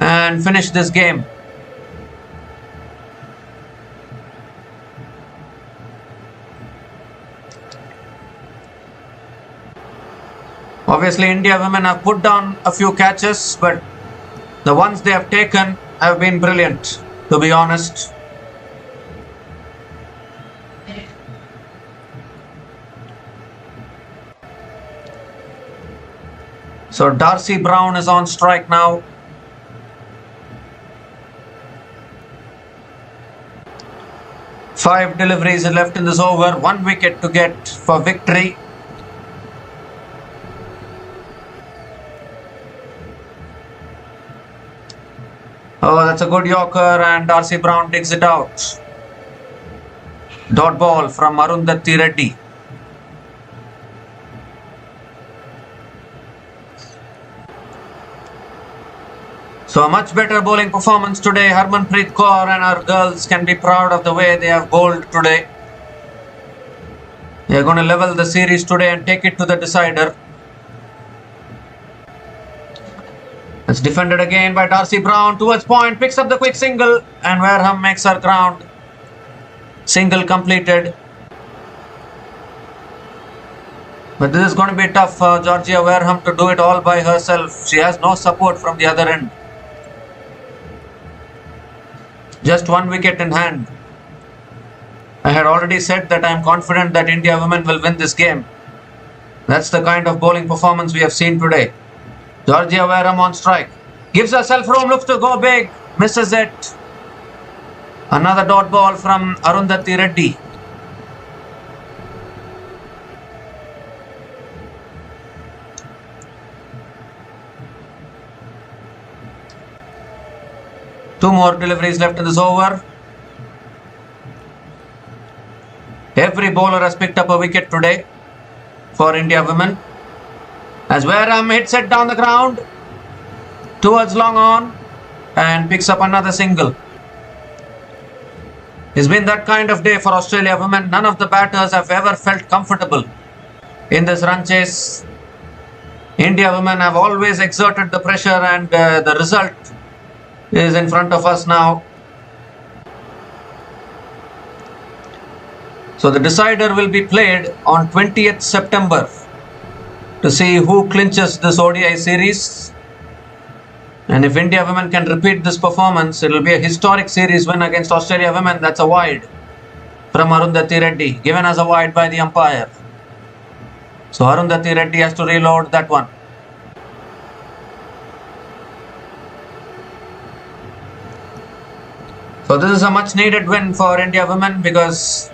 and finish this game. Obviously, India women have put down a few catches, but the ones they have taken have been brilliant, to be honest. So Darcy Brown is on strike now. Five deliveries left in this over. 1 wicket to get for victory. Oh, that's a good Yorker, and Darcy Brown digs it out. Dot ball from Arundhati Reddy. So a much better bowling performance today. Harmanpreet Kaur and our girls can be proud of the way they have bowled today. They are going to level the series today and take it to the decider. It's defended again by Darcy Brown towards point, picks up the quick single, and Wareham makes her ground. Single completed. But this is going to be tough for Georgia Wareham to do it all by herself. She has no support from the other end. Just 1 wicket in hand. I had already said that I am confident that India women will win this game. That's the kind of bowling performance we have seen today. Georgia Wareham on strike. Gives herself room, looks to go big. Misses it. Another dot ball from Arundhati Reddy. Two more deliveries left in this over. Every bowler has picked up a wicket today for India women. As Wareham hits it down the ground towards long on and picks up another single. It's been that kind of day for Australia women. None of the batters have ever felt comfortable in this run chase. India women have always exerted the pressure, and the result is in front of us now. So the decider will be played on 20th September to see who clinches this ODI series. And if India women can repeat this performance, it will be a historic series win against Australia women. That's a wide from Arundhati Reddy, given as a wide by the umpire. So Arundhati Reddy has to reload that one. So this is a much needed win for India women because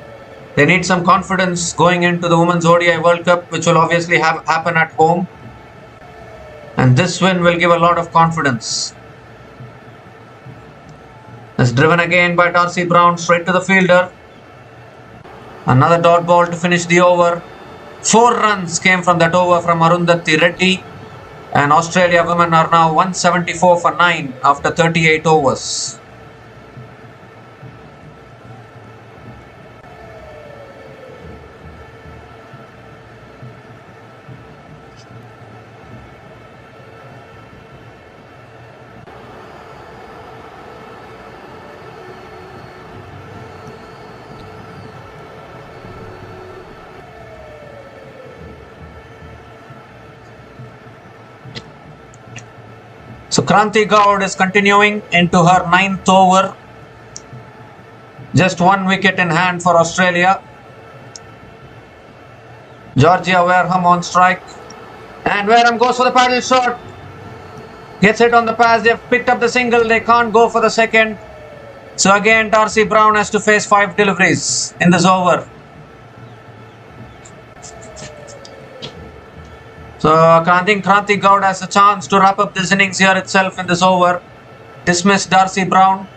they need some confidence going into the Women's ODI World Cup, which will obviously happen at home. And this win will give a lot of confidence. It's driven again by Darcy Brown straight to the fielder. Another dot ball to finish the over. 4 runs came from that over from Arundhati Reddy. And Australia women are now 174 for 9 after 38 overs. So Kranti Gaud is continuing into her 9th over. Just 1 wicket in hand for Australia. Georgia Wareham on strike. And Wareham goes for the paddle shot. Gets it on the pass. They have picked up the single. They can't go for the second. So again, Darcy Brown has to face 5 deliveries in this over. So I think Kranti Gaud has a chance to wrap up this innings here itself in this over. Dismiss Darcy Brown.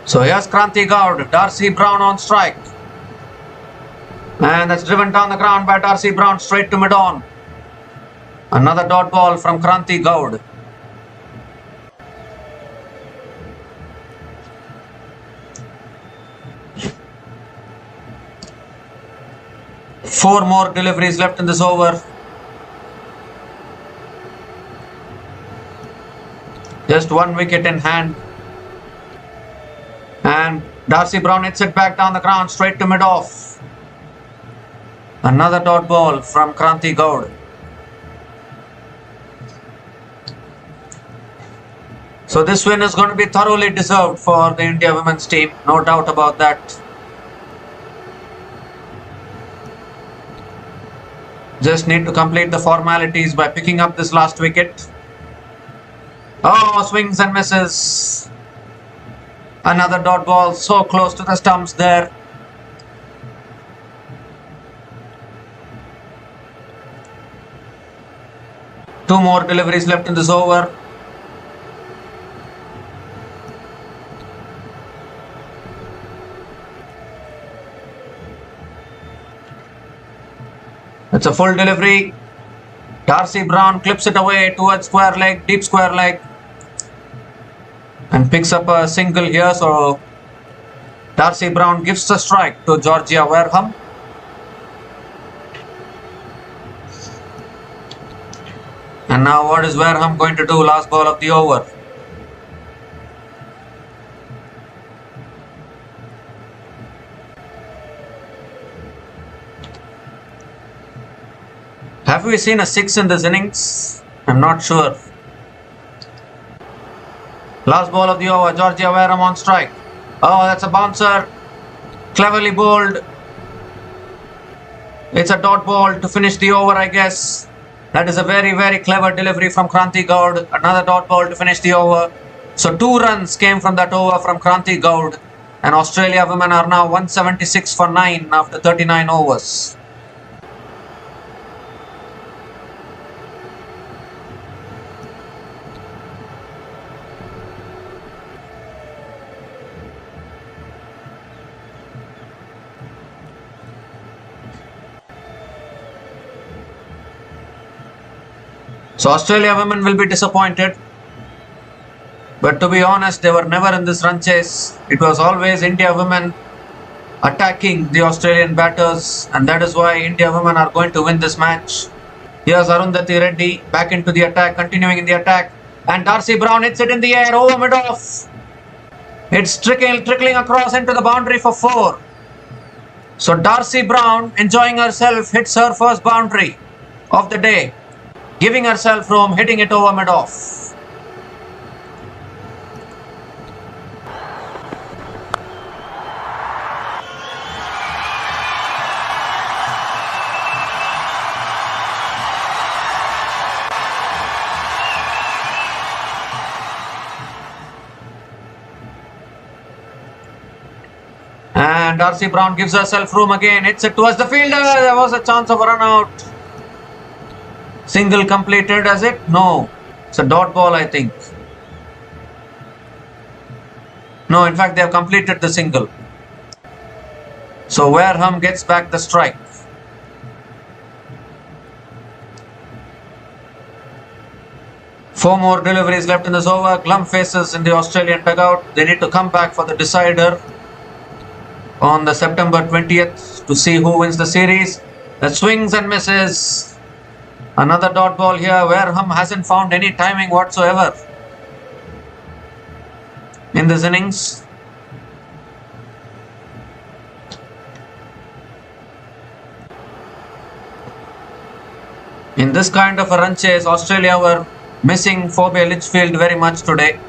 So here's Kranti Gaud, Darcy Brown on strike. And that's driven down the ground by Darcy Brown straight to mid-on. Another dot ball from Kranti Gaud. 4 more deliveries left in this over. Just 1 wicket in hand. And Darcy Brown hits it back down the ground, straight to mid-off. Another dot ball from Kranti Gaud. So this win is going to be thoroughly deserved for the India women's team, no doubt about that. Just need to complete the formalities by picking up this last wicket. Oh, swings and misses. Another dot ball, so close to the stumps there. Two more deliveries left in this over. It's a full delivery. Darcy Brown clips it away towards square leg, deep square leg, and picks up a single here. So Darcy Brown gives the strike to Georgia Wareham. And now what is Wareham going to do? Last ball of the over. Have we seen a 6 in this innings? I'm not sure. Last ball of the over, Georgia Wareham on strike. Oh, that's a bouncer. Cleverly bowled. It's a dot ball to finish the over, I guess. That is a very, very clever delivery from Kranti Gaud. Another dot ball to finish the over. So 2 runs came from that over from Kranti Gaud. And Australia women are now 176 for 9 after 39 overs. So Australia women will be disappointed. But to be honest, they were never in this run chase. It was always India women attacking the Australian batters, and that is why India women are going to win this match. Here's Arundhati Reddy back into the attack, continuing in the attack. And Darcy Brown hits it in the air over mid-off. It's trickling across into the boundary for 4. So Darcy Brown, enjoying herself, hits her first boundary of the day, giving herself room, hitting it over mid-off. And Darcy Brown gives herself room again, hits it towards the fielder. There was a chance of a run out. Single completed, as it? No. It's a dot ball, I think. No, in fact, they have completed the single. So Wareham gets back the strike. Four more deliveries left in this over. Glum faces in the Australian dugout. They need to come back for the decider on the September 20th to see who wins the series. The swings and misses. Another dot ball here. Wareham hasn't found any timing whatsoever in this innings. In this kind of a run chase, Australia were missing Phoebe Litchfield very much today.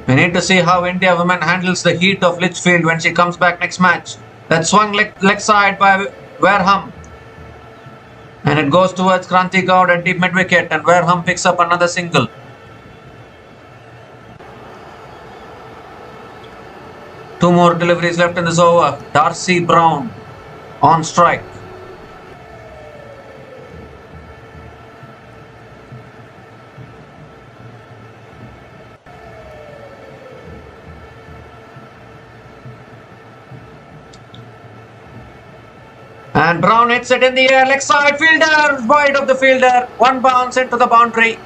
We need to see how India women handles the heat of Litchfield when she comes back next match. That swung leg side by Wareham. And it goes towards Kranti Gaud at deep mid-wicket, and Wareham picks up another single. Two more deliveries left in this over. Darcy Brown on strike. And Brown hits it in the air, leg side, fielder, wide of the fielder, one bounce into the boundary.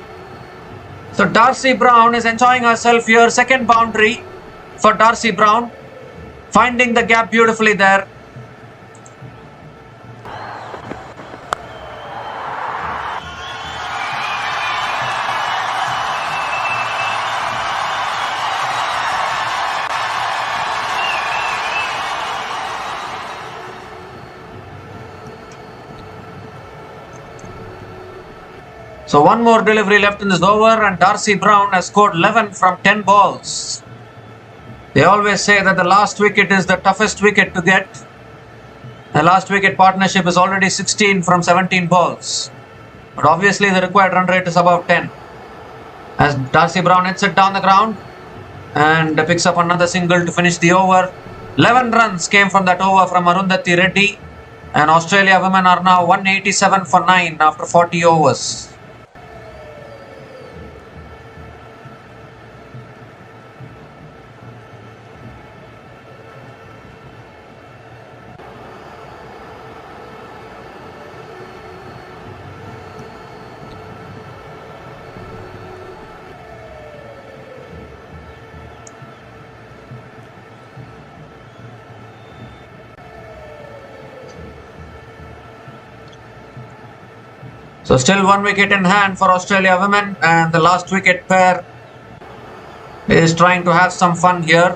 So Darcy Brown is enjoying herself here, second boundary for Darcy Brown, finding the gap beautifully there. So one more delivery left in this over, and Darcy Brown has scored 11 from 10 balls. They always say that the last wicket is the toughest wicket to get. The last wicket partnership is already 16 from 17 balls. But obviously the required run rate is above 10. As Darcy Brown hits it down the ground and picks up another single to finish the over. 11 runs came from that over from Arundhati Reddy, and Australia women are now 187 for 9 after 40 overs. So still 1 wicket in hand for Australia women, and the last wicket pair is trying to have some fun here.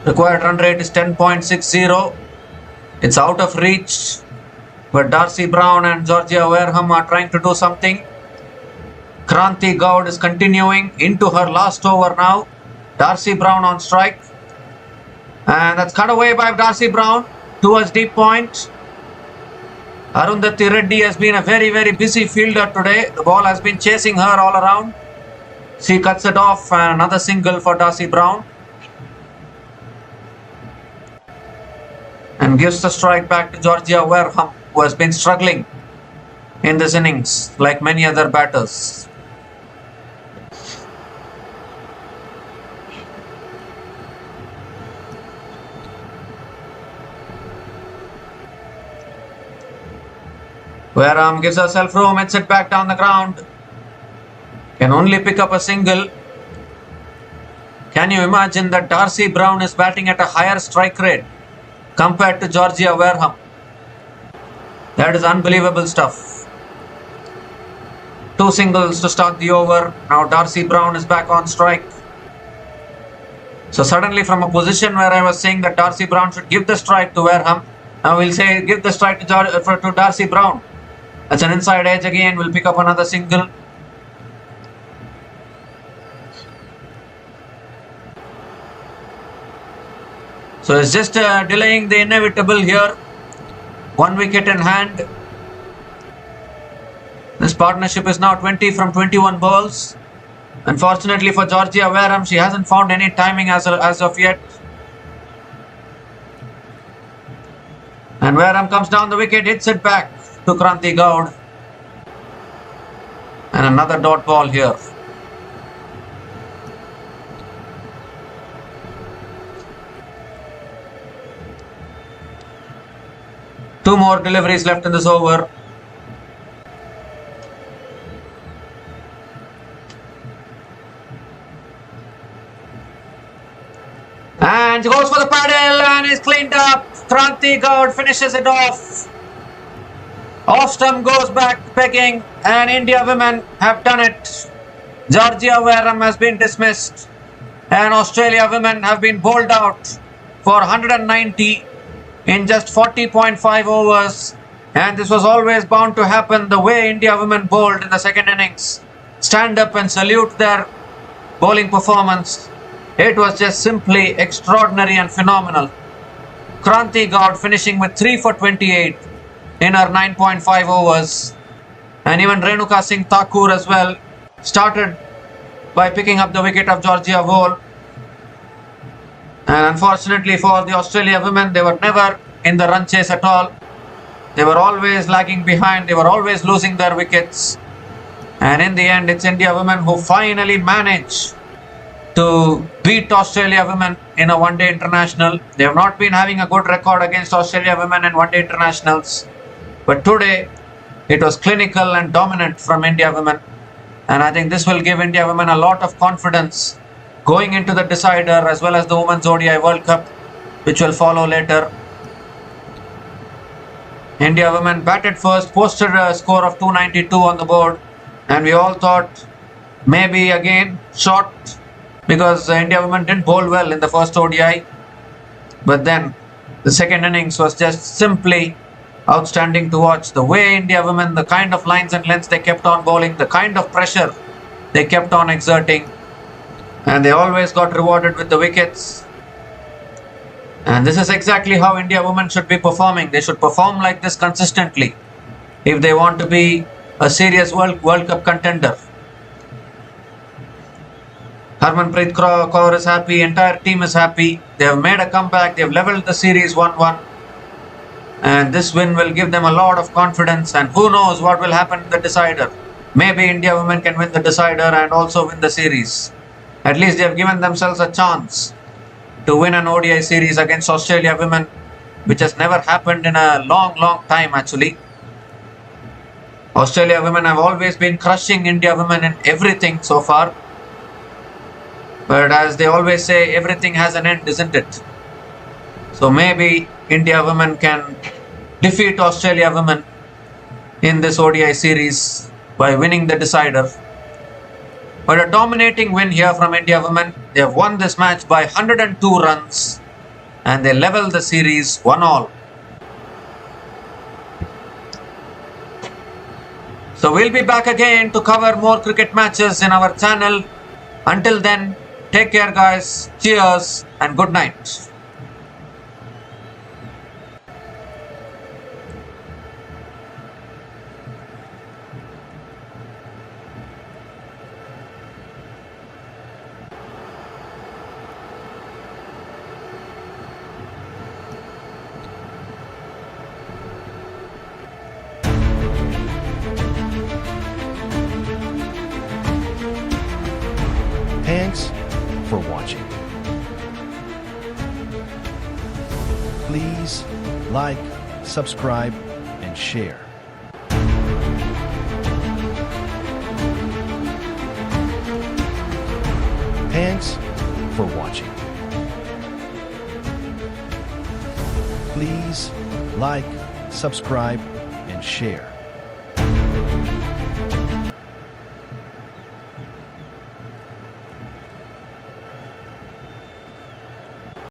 Required run rate is 10.60. It's out of reach, but Darcy Brown and Georgia Wareham are trying to do something. Kranti Gaud is continuing into her last over now. Darcy Brown on strike, and that's cut away by Darcy Brown towards deep point. Arundhati Reddy has been a very busy fielder today. The ball has been chasing her all around. She cuts it off, and another single for Darcy Brown, and gives the strike back to Georgia Wareham, who has been struggling in this innings like many other batters. Wareham gives herself room, hits it back down the ground. Can only pick up a single. Can you imagine that Darcy Brown is batting at a higher strike rate compared to Georgia Wareham? That is unbelievable stuff. 2 singles to start the over. Now Darcy Brown is back on strike. So suddenly, from a position where I was saying that Darcy Brown should give the strike to Wareham, now we'll say give the strike to Darcy Brown. That's an inside edge again. We'll pick up another single. So it's just delaying the inevitable here. 1 wicket in hand. This partnership is now 20 from 21 balls. Unfortunately for Georgia Wareham, she hasn't found any timing as of yet. And Wareham comes down the wicket, hits it back to Kranti Gaud, and another dot ball here. Two more deliveries left in this over. And he goes for the paddle and is cleaned up. Kranti Gaud finishes it off. Off-stump goes back pegging, and India women have done it. Georgia Wareham has been dismissed, and Australia women have been bowled out for 190 in just 40.5 overs. And this was always bound to happen the way India women bowled in the second innings. Stand up and salute their bowling performance. It was just simply extraordinary and phenomenal. Kranti Gaud finishing with 3 for 28 in her 9.5 overs, and even Renuka Singh Thakur as well started by picking up the wicket of Georgia Wareham. And unfortunately for the Australia women, they were never in the run chase at all. They were always lagging behind, they were always losing their wickets, and in the end it's India women who finally managed to beat Australia women in a one-day international. They have not been having a good record against Australia women in one-day internationals, but today it was clinical and dominant from India women, and I think this will give India women a lot of confidence going into the decider as well as the Women's ODI World Cup, which will follow later. India women batted first, posted a score of 292 on the board, and we all thought maybe again short, because India women didn't bowl well in the first ODI. But then the second innings was just simply outstanding to watch. The way India women, the kind of lines and lengths they kept on bowling, the kind of pressure they kept on exerting, and they always got rewarded with the wickets. And this is exactly how India women should be performing. They should perform like this consistently if they want to be a serious World Cup contender. Harmanpreet Kaur is happy, entire team is happy. They have made a comeback, they have levelled the series 1-1. And this win will give them a lot of confidence, and who knows what will happen in the decider. Maybe India women can win the decider and also win the series. At least they have given themselves a chance to win an ODI series against Australia women, which has never happened in a long time actually. Australia women have always been crushing India women in everything so far. But as they always say, everything has an end, isn't it? So maybe India women can defeat Australia women in this ODI series by winning the decider. But a dominating win here from India women. They have won this match by 102 runs and they level the series 1-all. So we'll be back again to cover more cricket matches in our channel. Until then, take care guys, cheers and good night. Thanks for watching. Please like, subscribe, and share. Thanks for watching. Please like, subscribe, and share.